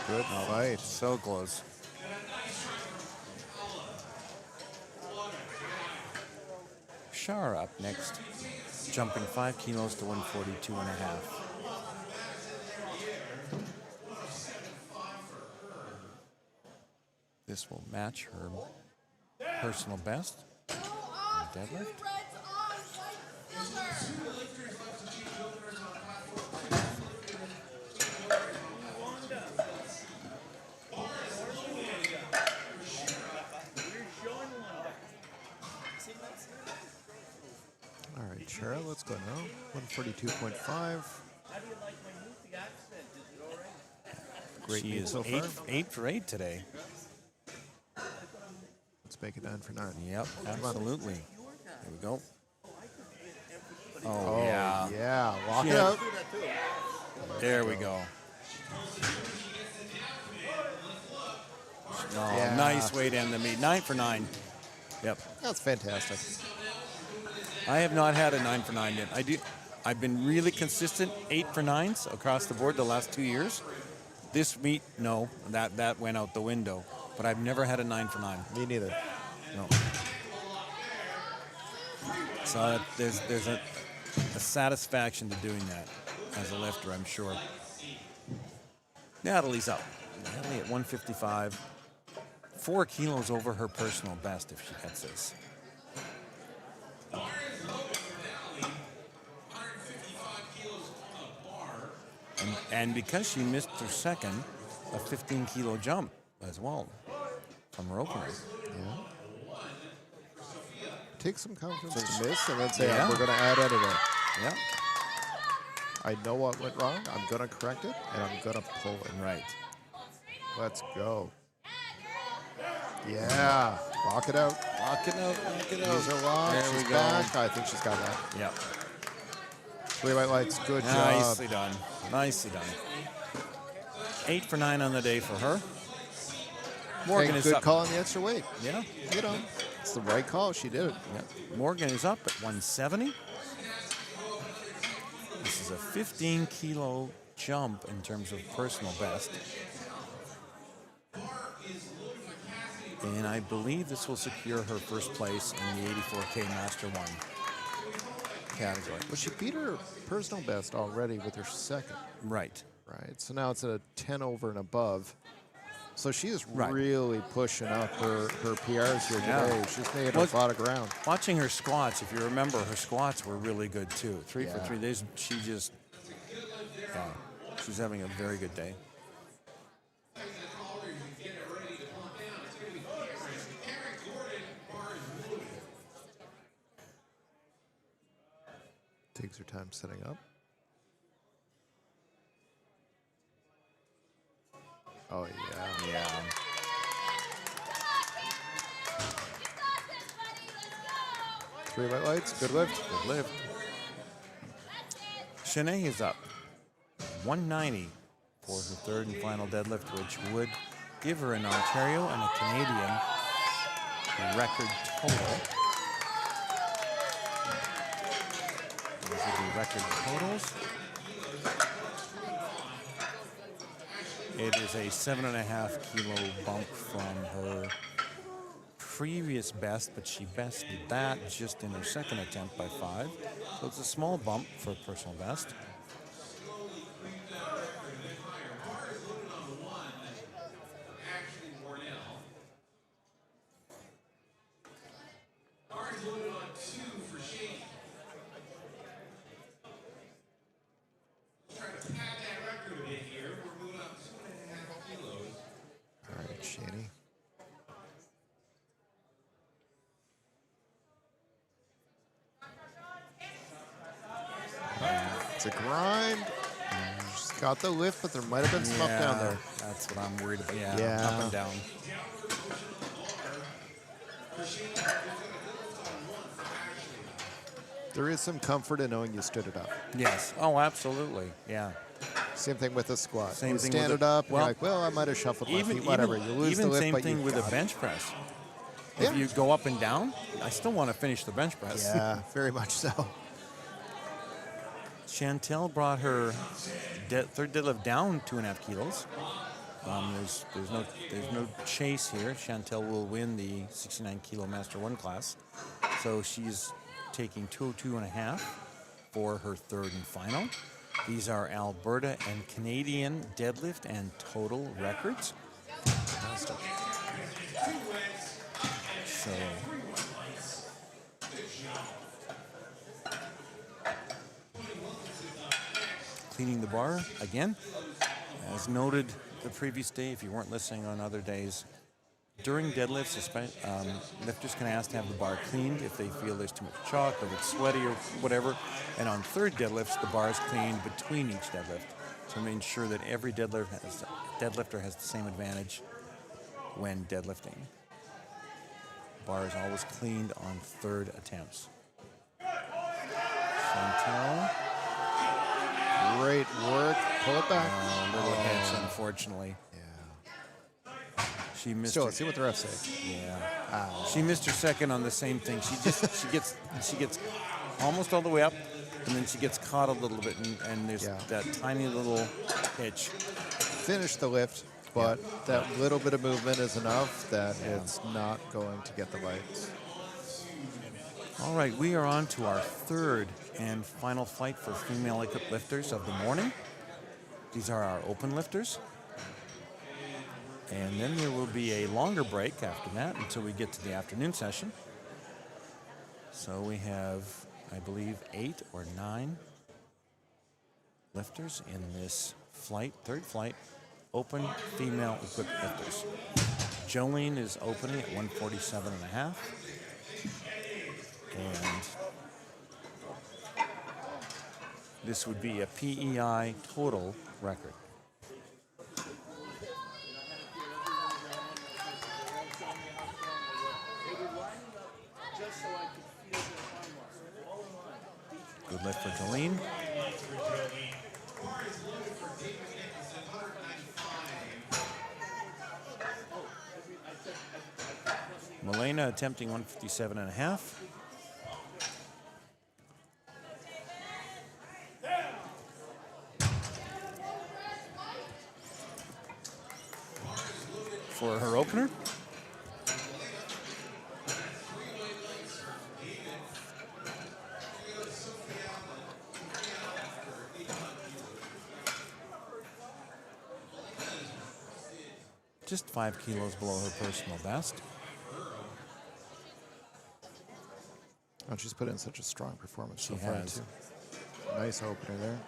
Good fight. So close. Shara up next, jumping 5 kilos to 142.5. This will match her personal best in deadlift. All right, Cheryl, let's go now. 142.5. Great She meet is so far. 8 for 8 today. Let's make it 9 for 9. Yep, absolutely. Here we go. Oh, yeah. Yeah, lock She it had- up. There we go. Oh, Yeah. nice way to end the meet. 9 for 9. Yep. That's fantastic. I have not had a 9 for 9 yet. I've been really consistent 8 for 9s across the board the last 2 years. This meet, no, that went out the window. But I've never had a 9 for 9. Me neither. No. So there's a satisfaction to doing that. as a lifter, I'm sure. Natalie's up. Natalie at 155. 4 kilos over her personal best if she gets this. And because she missed her second, a 15-kilo jump as well from her opener. Yeah. Take some confidence to miss and then say, we're going to add anyway. Yeah. I know what went wrong. I'm going to correct it, and I'm going to pull it. Right. Let's go. Yeah. Lock it out. Lock it out. Lock it out. Use her lock. There She's we go. back. I think she's got that. Yep. 3 white lights. Good job. Nicely done. Nicely done. 8 for 9 on the day for her. Morgan Hey, is good up. call on the extra weight. Yeah. You know, it's the right call. She did it. Yep. Morgan is up at 170. This is a 15-kilo jump in terms of personal best. And I believe this will secure her first place in the 84K Master 1 category. Well, she beat her personal best already with her second. Right. Right. So now it's a 10 over and above. So she is really pushing up her PRs here today. She's made a lot of ground. Watching her squats, if you remember, her squats were really good too. 3 for 3 days. She just, she's having a very good day. Takes her time setting up. Oh, yeah. Yeah. Three white lights. Good lift. Good lift. Shanae is up. 190 for her third and final deadlift, which would give her an Ontario and a Canadian record total. These are the record totals. It is a 7.5 kilo bump from her previous best, but she bested that just in her second attempt by 5. So it's a small bump for personal best. It's a grind. She's got the lift, but there might have been some up down there. That's what I'm worried about. Yeah, up and down. There is some comfort in knowing you stood it up. Yes. Oh, absolutely. Yeah. Same thing with the squat. Same you thing stand with it up, well, you're like, well, I might have shuffled my feet, whatever. You lose the lift, same but thing you with got a it. bench press. If you go up and down, I still want to finish the bench press. Yeah, very much so. Chantel brought her third deadlift down 2.5 kilos. There's no chase here. Chantel will win the 69 kilo Master 1 class. So she's taking 202.5 for her third and final. These are Alberta and Canadian deadlift and total records. Fantastic. So cleaning the bar again. As noted the previous day, if you weren't listening on other days, during deadlifts, lifters can ask to have the bar cleaned if they feel there's too much chalk or it's sweaty or whatever. And on third deadlifts, the bar is cleaned between each deadlift to ensure that every deadlifter has the same advantage when deadlifting. The bar is always cleaned on third attempts. Chantel. Great work. Pull it back. Little hitch, unfortunately. She missed. Let's see what the refs say. Yeah. She missed her second on the same thing. She gets almost all the way up, and then she gets caught a little bit, and there's that tiny little hitch. Finish the lift, but that little bit of movement is enough that it's not going to get the lights. All right, we are on to our third and final flight for female equipped lifters of the morning. These are our open lifters. And then there will be a longer break after that until we get to the afternoon session. So we have, I believe, 8 or 9 lifters in this flight, third flight, open female equipped lifters. Jolene is opening at 147.5. And this would be a PEI total record. Good lift for Jolene. Milena attempting 157.5. For her opener. Just 5 kilos below her personal best. Oh, she's put in such a strong performance She so far, has. too. Nice opener there.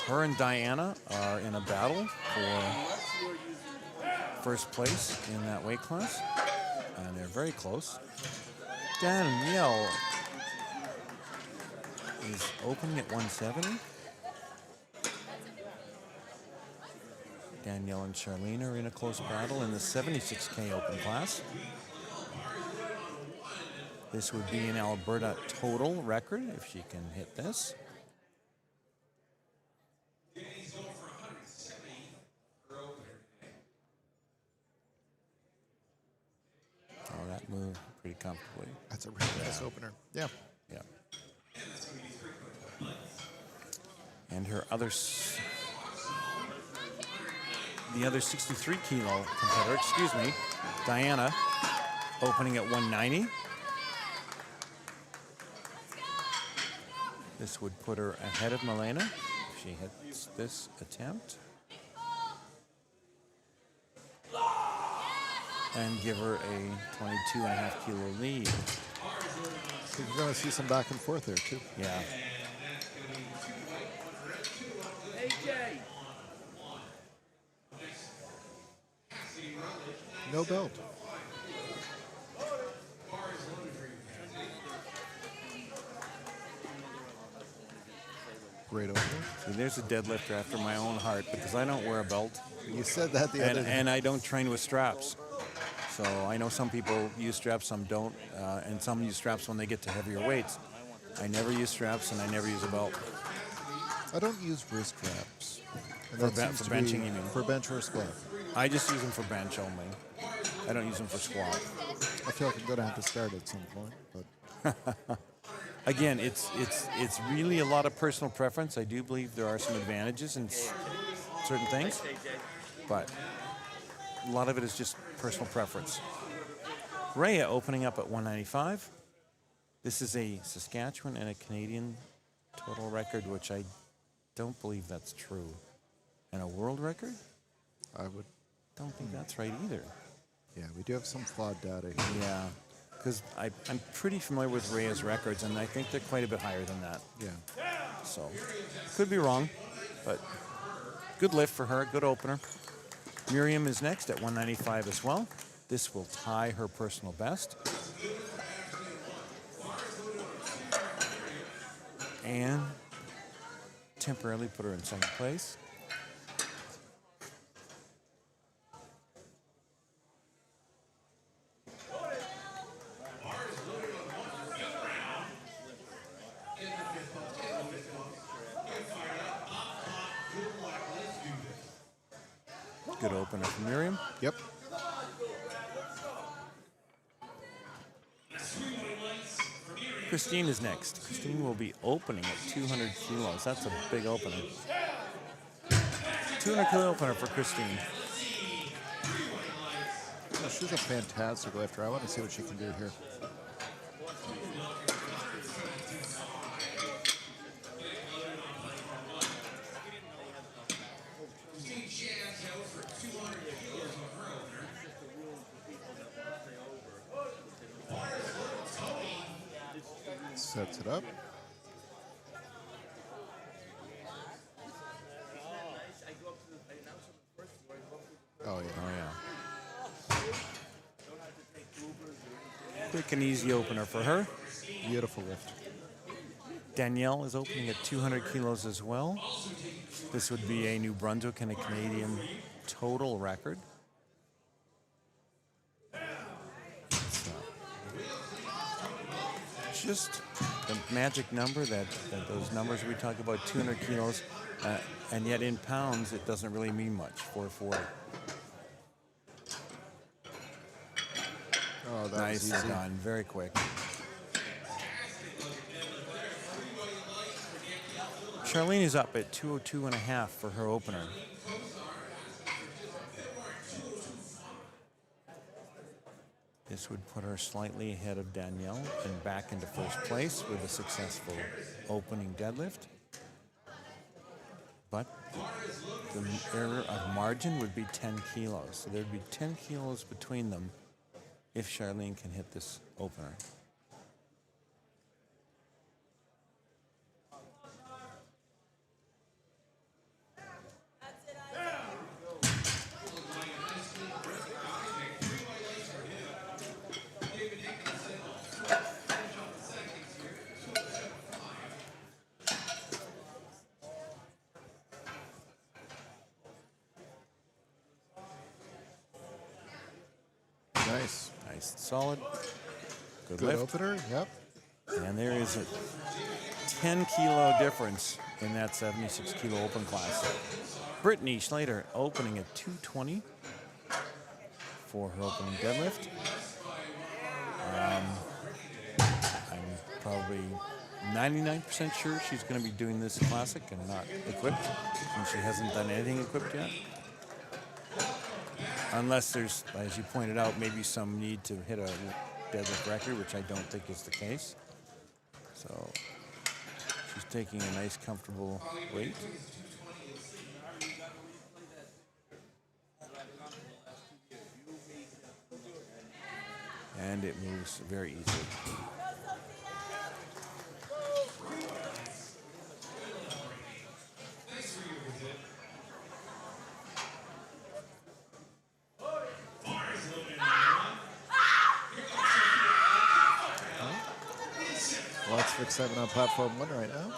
Her and Diana are in a battle for first place in that weight class, and they're very close. Danielle is opening at 170. Danielle and Charlene are in a close battle in the 76K open class. This would be an Alberta total record if she can hit this. Oh, that moved pretty comfortably. That's a really nice opener. Yeah. Yeah. And her other, the other 63 kilo competitor, excuse me, Diana, opening at 190. This would put her ahead of Milena if she hits this attempt. And give her a 22.5 kilo lead. So you're going to see some back and forth there, too. Yeah. No belt. Great opener. See, there's a deadlifter after my own heart because I don't wear a belt. You said that the other day. And I don't train with straps. So I know some people use straps, some don't, and some use straps when they get to heavier weights. I never use straps and I never use a belt. I don't use wrist wraps. And For that seems for to benching, be you mean? For bench or squat. I just use them for bench only. I don't use them for squat. I feel like I'm going to have to start at some point, but Again, it's really a lot of personal preference. I do believe there are some advantages in certain things, but a lot of it is just personal preference. Rhea opening up at 195. This is a Saskatchewan and a Canadian total record, which I don't believe that's true. And a world record? I would. Don't think that's right either. Yeah, we do have some flawed data here. Yeah, because I'm pretty familiar with Rhea's records, and I think they're quite a bit higher than that. Yeah. So, could be wrong, but good lift for her, good opener. Miriam is next at 195 as well. This will tie her personal best. And temporarily put her in second place. Good opener for Miriam. Yep. Christine is next. Christine will be opening at 200 kilos. That's a big opener. 200 kilo opener for Christine. she's a fantastic lifter. I want to see what she can do here. Sets it up. Oh, yeah. Oh, yeah. Quick and easy opener for her. Beautiful lift. Danielle is opening at 200 kilos as well. This would be a New Brunswick and a Canadian total record. So, just the magic number that those numbers we talk about, 200 kilos, and yet in pounds it doesn't really mean much. 440. Oh, that nice was easy. done, very quick. Charlene is up at 202.5 for her opener. This would put her slightly ahead of Danielle and back into first place with a successful opening deadlift. But the error of margin would be 10 kilos. So there'd be 10 kilos between them if Charlene can hit this opener. Nice. Nice, solid. Good Good lift. opener, yep. And there is a 10 kilo difference in that 76 kilo open class. Brittany Schlater opening at 220 for her opening deadlift. I'm probably 99% sure she's going to be doing this classic and not equipped, and she hasn't done anything equipped yet. Unless there's, as you pointed out, maybe some need to hit a deadlift record, which I don't think is the case. So she's taking a nice, comfortable weight. And it moves very easily. Lots for 7 on platform 1 right now.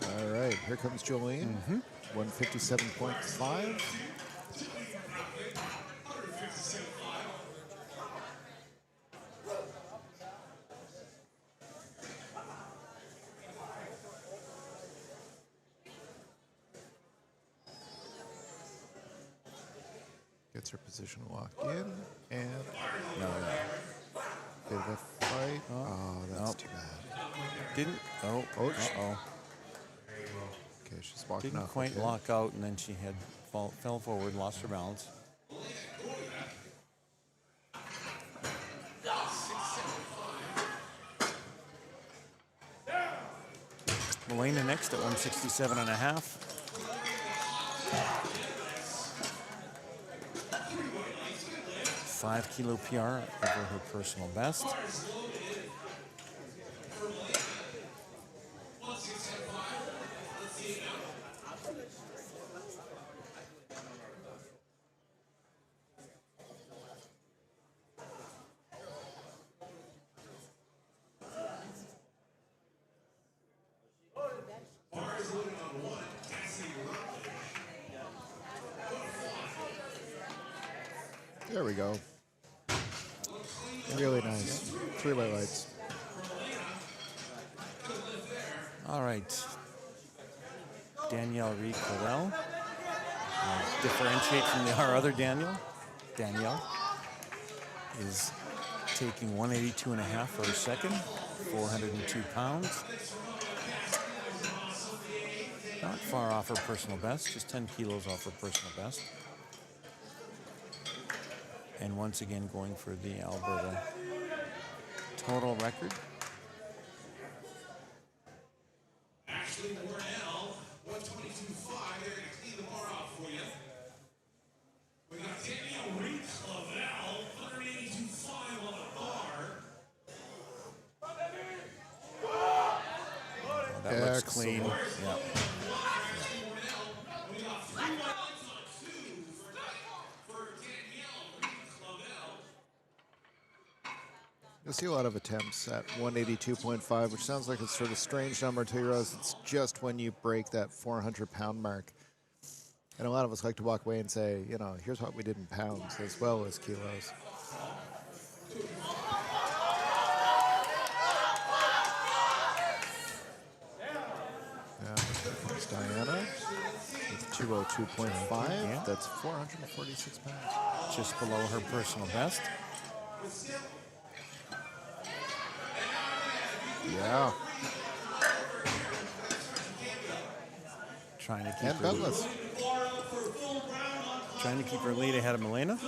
All right, here comes Jolene. 157.5. Gets her position locked in, and No, bit of a fight. Oh, that's Nope. too bad. didn't. Oh, Ouch. uh-oh. Okay, she's walking Didn't off. quite okay. lock out, and then she had fell forward, lost her balance. Melena next at 167.5. Five kilo PR over her personal best. There we go. Really nice. 3 white lights. All right. Danielle Reed Corell. Differentiate from our other Danielle. Danielle is taking 182.5 for her second. 402 pounds. Not far off her personal best, just 10 kilos off her personal best. And once again going for the Alberta total record. Ashley Warnell, 122.5. They're going to clean the bar off for you. We got Danielle Reed-Clavel, 182.5 on the bar. Oh, that looks clean. Yeah. We got 3 whites on 2 for Danielle Reed-Clavel. You'll see a lot of attempts at 182.5, which sounds like it's sort of a strange number until you realize it's just when you break that 400-pound mark. And a lot of us like to walk away and say, you know, here's what we did in pounds as well as kilos. Yeah, there's Diana with 202.5. Yeah. That's 446 pounds. Just below her personal best. Yeah. Trying to keep And Douglas. Trying to keep her lead ahead of Milena.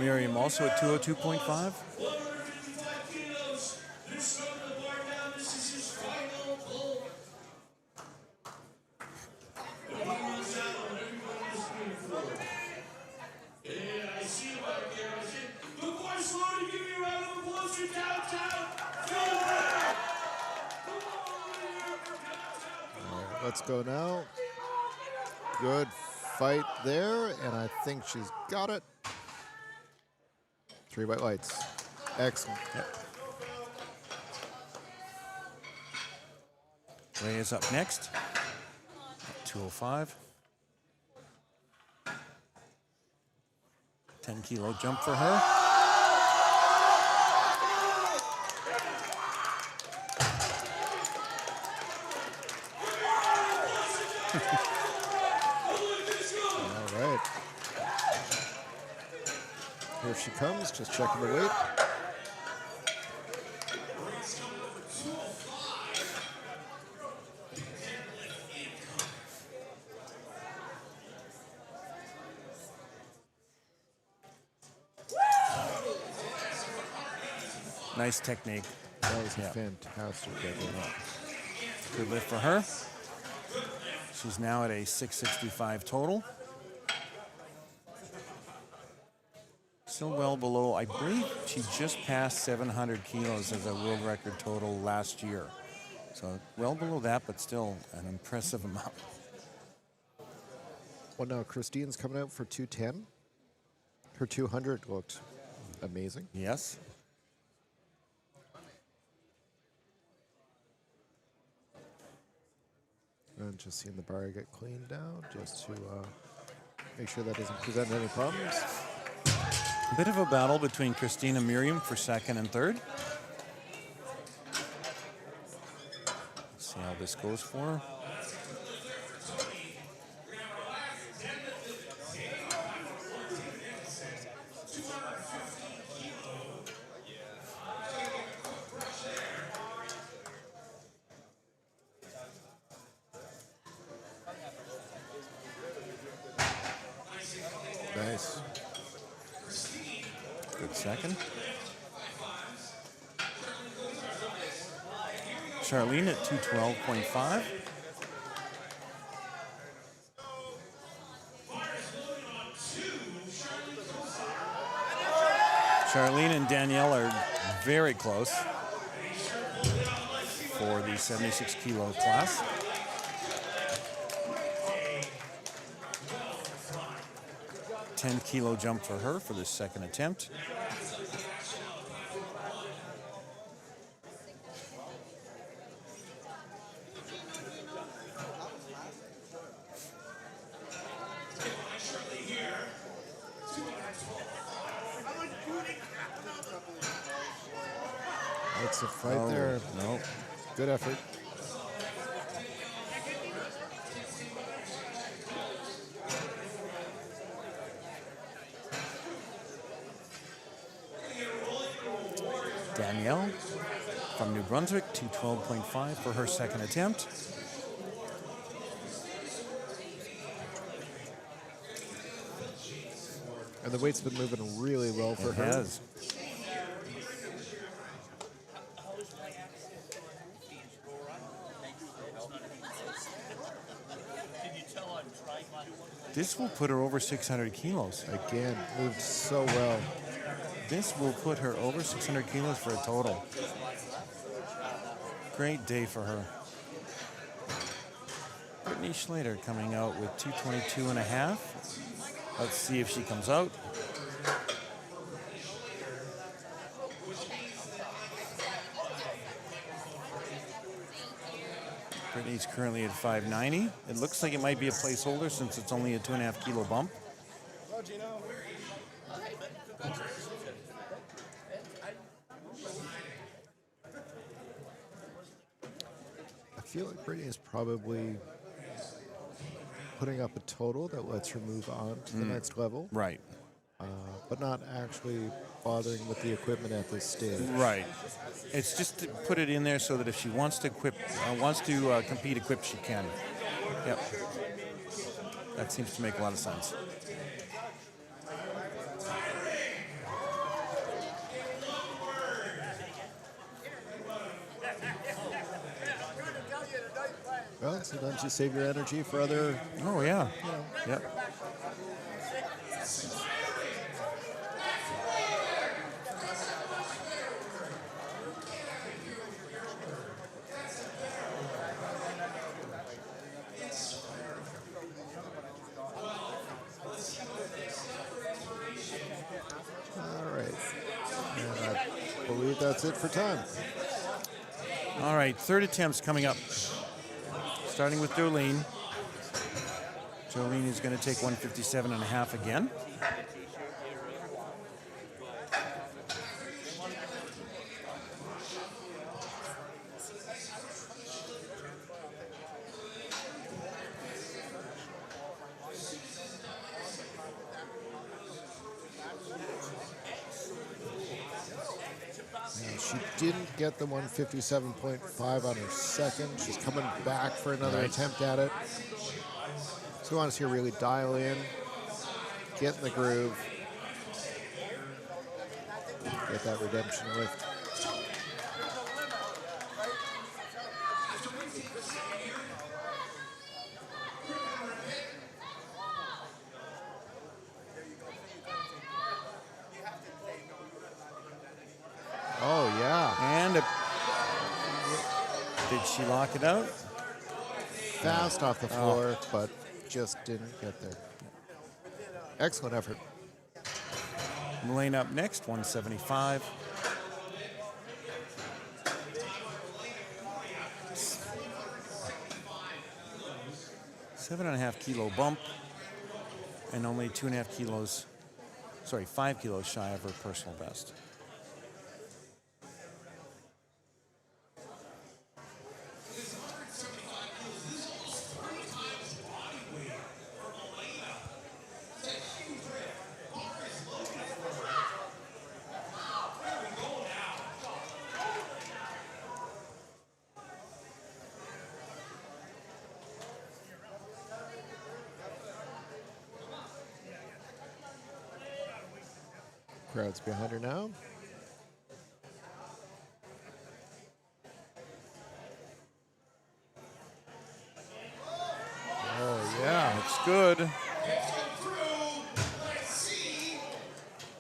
Miriam also at 202.5. Let's go now. Good fight there, and I think she's got it. 3 white lights. Excellent. Yep. Ray is up next. 205. 10-kilo jump for her. All right. Here she comes, just checking the weight. Nice technique. That was a fantastic deadlift. Good lift for her. She's now at a 665 total. Still well below, I believe she just passed 700 kilos as a world record total last year. So well below that, but still an impressive amount. Well, now Christine's coming out for 210. Her 200 looked amazing. Yes. And just seeing the bar get cleaned down just to make sure that doesn't present any problems. A bit of a battle between Christine and Miriam for second and third. Let's see how this goes for her. Nice. Good second. Charlene at 212.5. Charlene and Danielle are very close for the 76-kilo class. $10-kilo jump for her for the second attempt. That's a fight there. No. Good effort. Danielle from New Brunswick, 212.5 for her second attempt. And the weight's been moving really well for her. It has. This will put her over 600 kilos. Again, moved so well. This will put her over 600 kilos for a total. Great day for her. Brittany Schlater coming out with 222.5. Let's see if she comes out. Brittany's currently at 590. It looks like it might be a placeholder since it's only a 2.5 kilo bump. I feel like Brittany is probably putting up a total that lets her move on to the next level. Right. But not actually bothering with the equipment at this stage. Right. It's just to put it in there so that if she wants to compete equipped, she can. Yep. That seems to make a lot of sense. Well, sometimes you save your energy for other. Oh, yeah. Yep. All right. And I believe that's it for time. All right, third attempts coming up. Starting with Jolene. Jolene is going to take 157.5 again. She didn't get the 157.5 on her second. She's coming back for another attempt at it. So we want to see her really dial in, get in the groove, get that redemption lift. Oh, yeah. And did she lock it out? Fast off the floor, but just didn't get there. Excellent effort. Mullane up next, 175. Seven and a half kilo bump, and only 5 kilos shy of her personal best. Crowd's behind her now. Oh, yeah. That's good.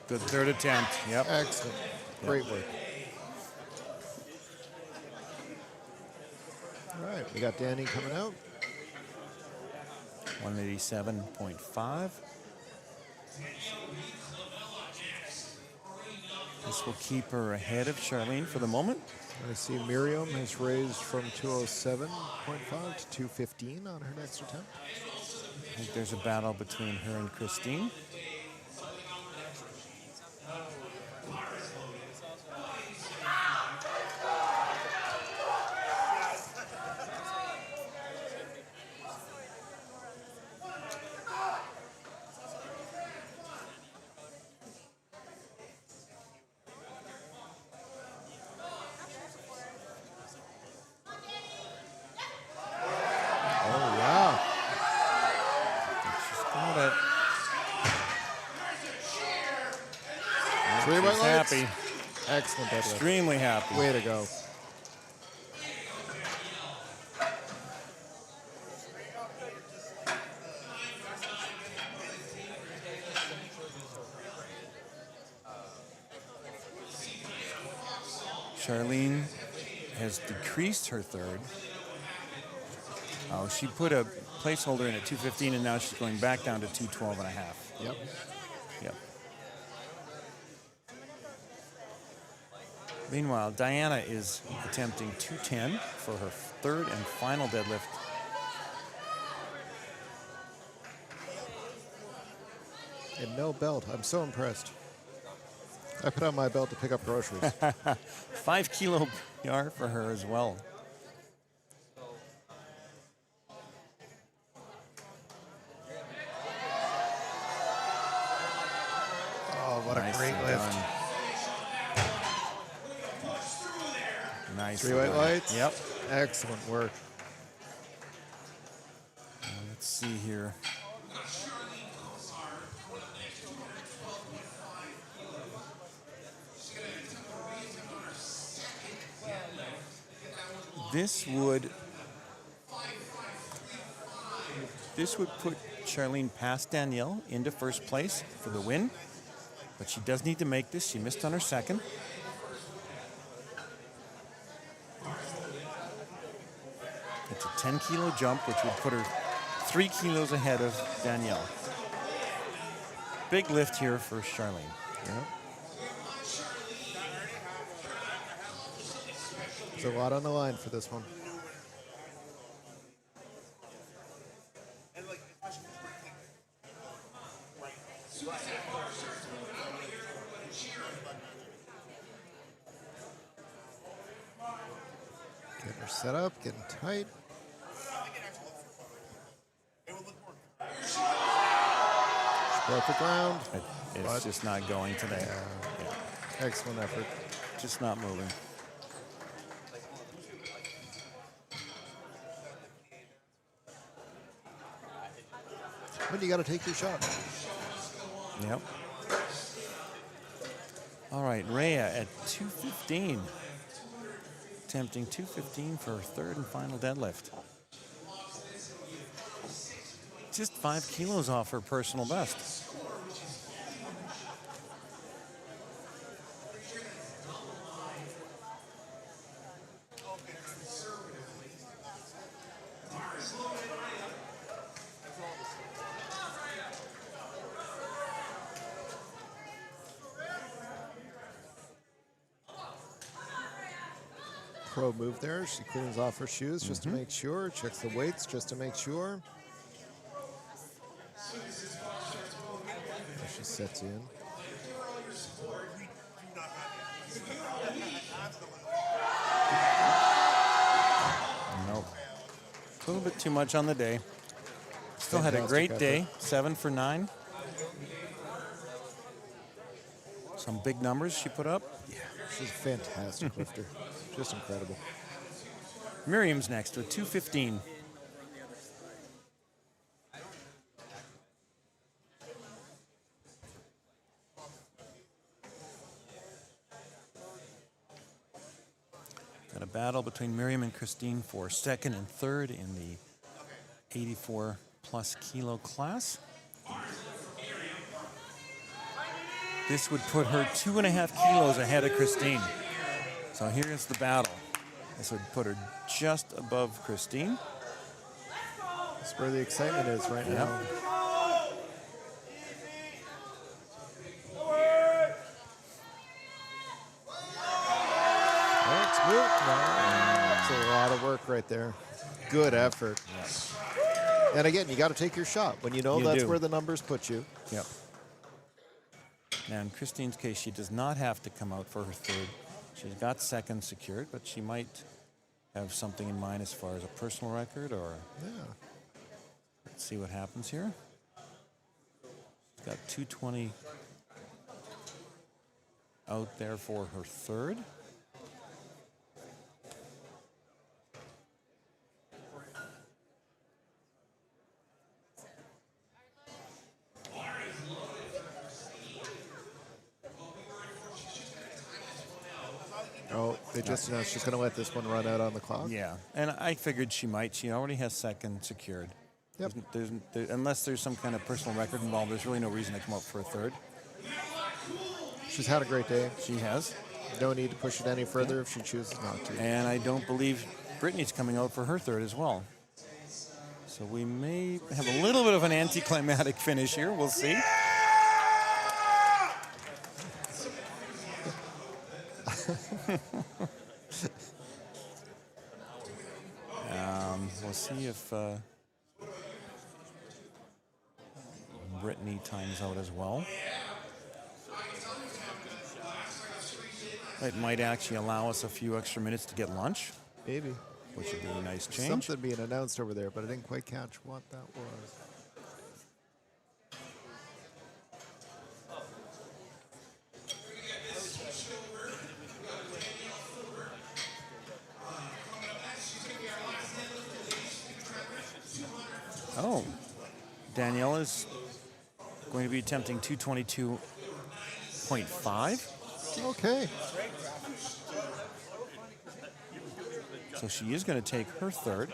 Good third attempt. Yep. Excellent. Great work. All right, we got Danny coming out. 187.5. This will keep her ahead of Charlene for the moment. I see Miriam has raised from 207.5 to 215 on her next attempt. I think there's a battle between her and Christine. 3 white She's lights. happy. Excellent deadlift. Extremely happy. Way to go. Charlene has decreased her third. Oh, she put a placeholder in at 215, and now she's going back down to 212 and a half. Yep. Yep. Meanwhile, Diana is attempting 210 for her third and final deadlift. And no belt. I'm so impressed. I put on my belt to pick up groceries. 5 kilo PR for her as well. Oh, what a Nicely great lift. done. Nice. 3 white lights. Yep. Excellent work. Let's see here. This would put Charlene past Danielle into first place for the win, but she does need to make this. She missed on her second. It's a 10 kilo jump, which would put her 3 kilos ahead of Danielle. Big lift here for Charlene. Yep. There's a lot on the line for this one. Getting her set up, getting tight. She broke the ground. It's just not going today. Yeah. Excellent effort. Just not moving. But you got to take your shot. Yep. All right, Rhea at 215. Attempting 215 for her third and final deadlift. Just 5 kilos off her personal best. Pro move there. She cleans off her shoes just to make sure. Checks the weights just to make sure. She sets in. Nope. A little bit too much on the day. Still had a Fantastic great day. effort. 7 for 9. Some big numbers she put up. Yeah, she's a fantastic lifter. Just incredible. Miriam's next with 215. Got a battle between Miriam and Christine for second and third in the 84 plus kilo class. This would put her 2.5 kilos ahead of Christine. So here's the battle. This would put her just above Christine. That's where the excitement is right Yep. now. Next move. That's a lot of work right there. Good effort. And again, you got to take your shot when you know that's where the numbers put you. Yep. Now, in Christine's case, she does not have to come out for her third. She's got second secured, but she might have something in mind as far as a personal record or... Yeah. Let's see what happens here. She's got 220 out there for her third. They just announced she's going to let this one run out on the clock. Yeah, and I figured she might. She already has second secured. Yep. Unless there's some kind of personal record involved, there's really no reason to come up for a third. She's had a great day. She has. No need to push it any further if she chooses not to. And I don't believe Brittany's coming out for her third as well. So we may have a little bit of an anticlimactic finish here. We'll see. We'll see if Brittany times out as well. It might actually allow us a few extra minutes to get lunch. Maybe. Which would be a nice change. Something being announced over there, but I didn't quite catch what that was. Oh, Danielle is going to be attempting 222.5. Okay. So she is going to take her third.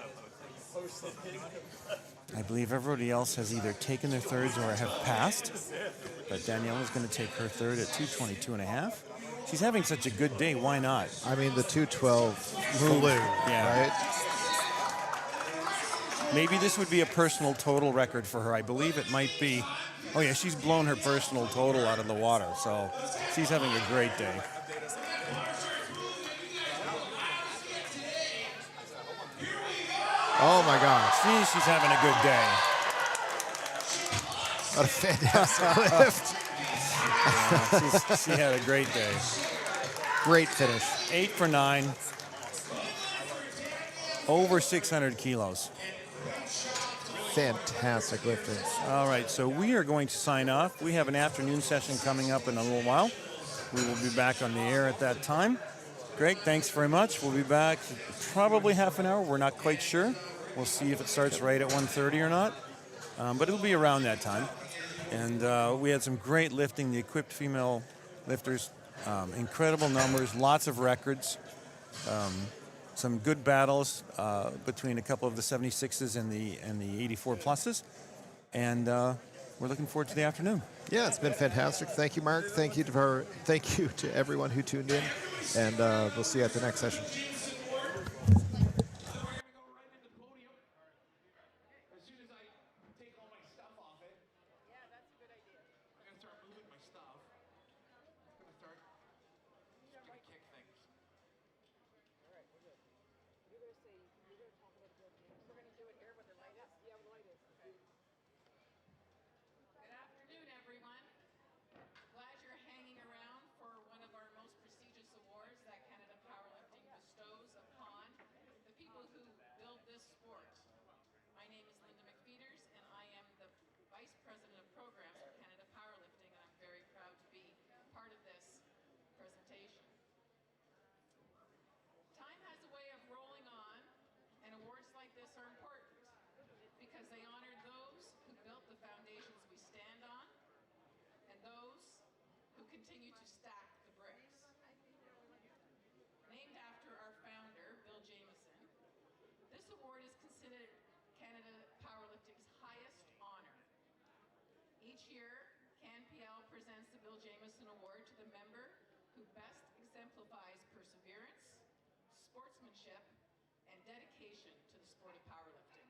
I believe everybody else has either taken their thirds or have passed. But Danielle is going to take her third at 222.5. She's having such a good day. Why not? I mean, the 212 flew, yeah. right? Maybe this would be a personal total record for her. I believe it might be. Oh, yeah, she's blown her personal total out of the water. So she's having a great day. Oh, my gosh. She's having a good day. What a fantastic lift. Yeah, she had a great day. Great finish. 8 for 9. Over 600 kilos. Fantastic lifting. All right, so we are going to sign off. We have an afternoon session coming up in a little while. We will be back on the air at that time. Greg, thanks very much. We'll be back probably half an hour. We're not quite sure. We'll see if it starts right at 1:30 or not. But it'll be around that time. And we had some great lifting. The equipped female lifters, incredible numbers, lots of records. Some good battles between a couple of the 76s and the 84 pluses. And we're looking forward to the afternoon. Yeah, it's been fantastic. Thank you, Mark. Thank you to everyone who tuned in. And we'll see you at the next session. Each year, CANPL presents the Bill Jameson Award to the member who best exemplifies perseverance, sportsmanship, and dedication to the sport of powerlifting.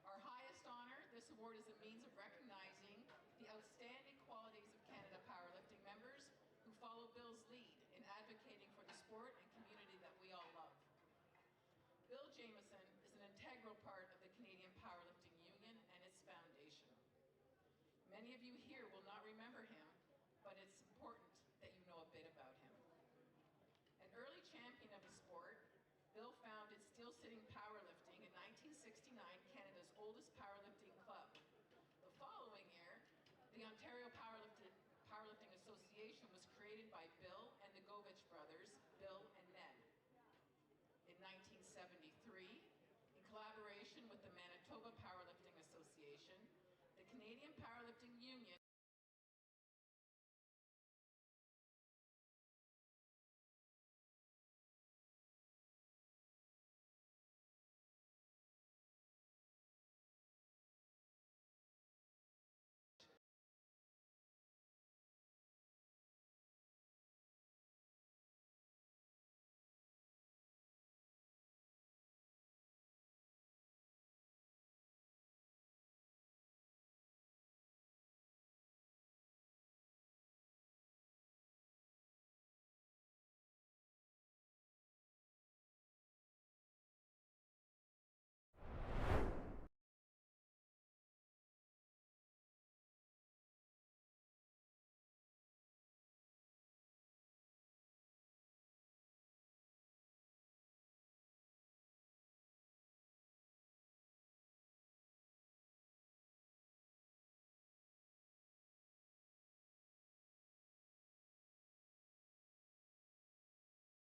Our highest honor, this award is a means of recognizing the outstanding qualities of Canada powerlifting members who follow Bill's lead in advocating for the sport and community that we all love. Bill Jameson is an integral part of the Canadian Powerlifting Union and its foundation. Many of you here will not remember him, but it's important that you know a bit about him. An early champion of the sport, Bill founded steel-sitting powerlifting in 1969, Canada's oldest powerlifting club. The following year, the Ontario Powerlifting Association was created by Bill and the Govich brothers, Bill and Ned. In 1973, in collaboration with the Manitoba Powerlifting Association, the Canadian Powerlifting Union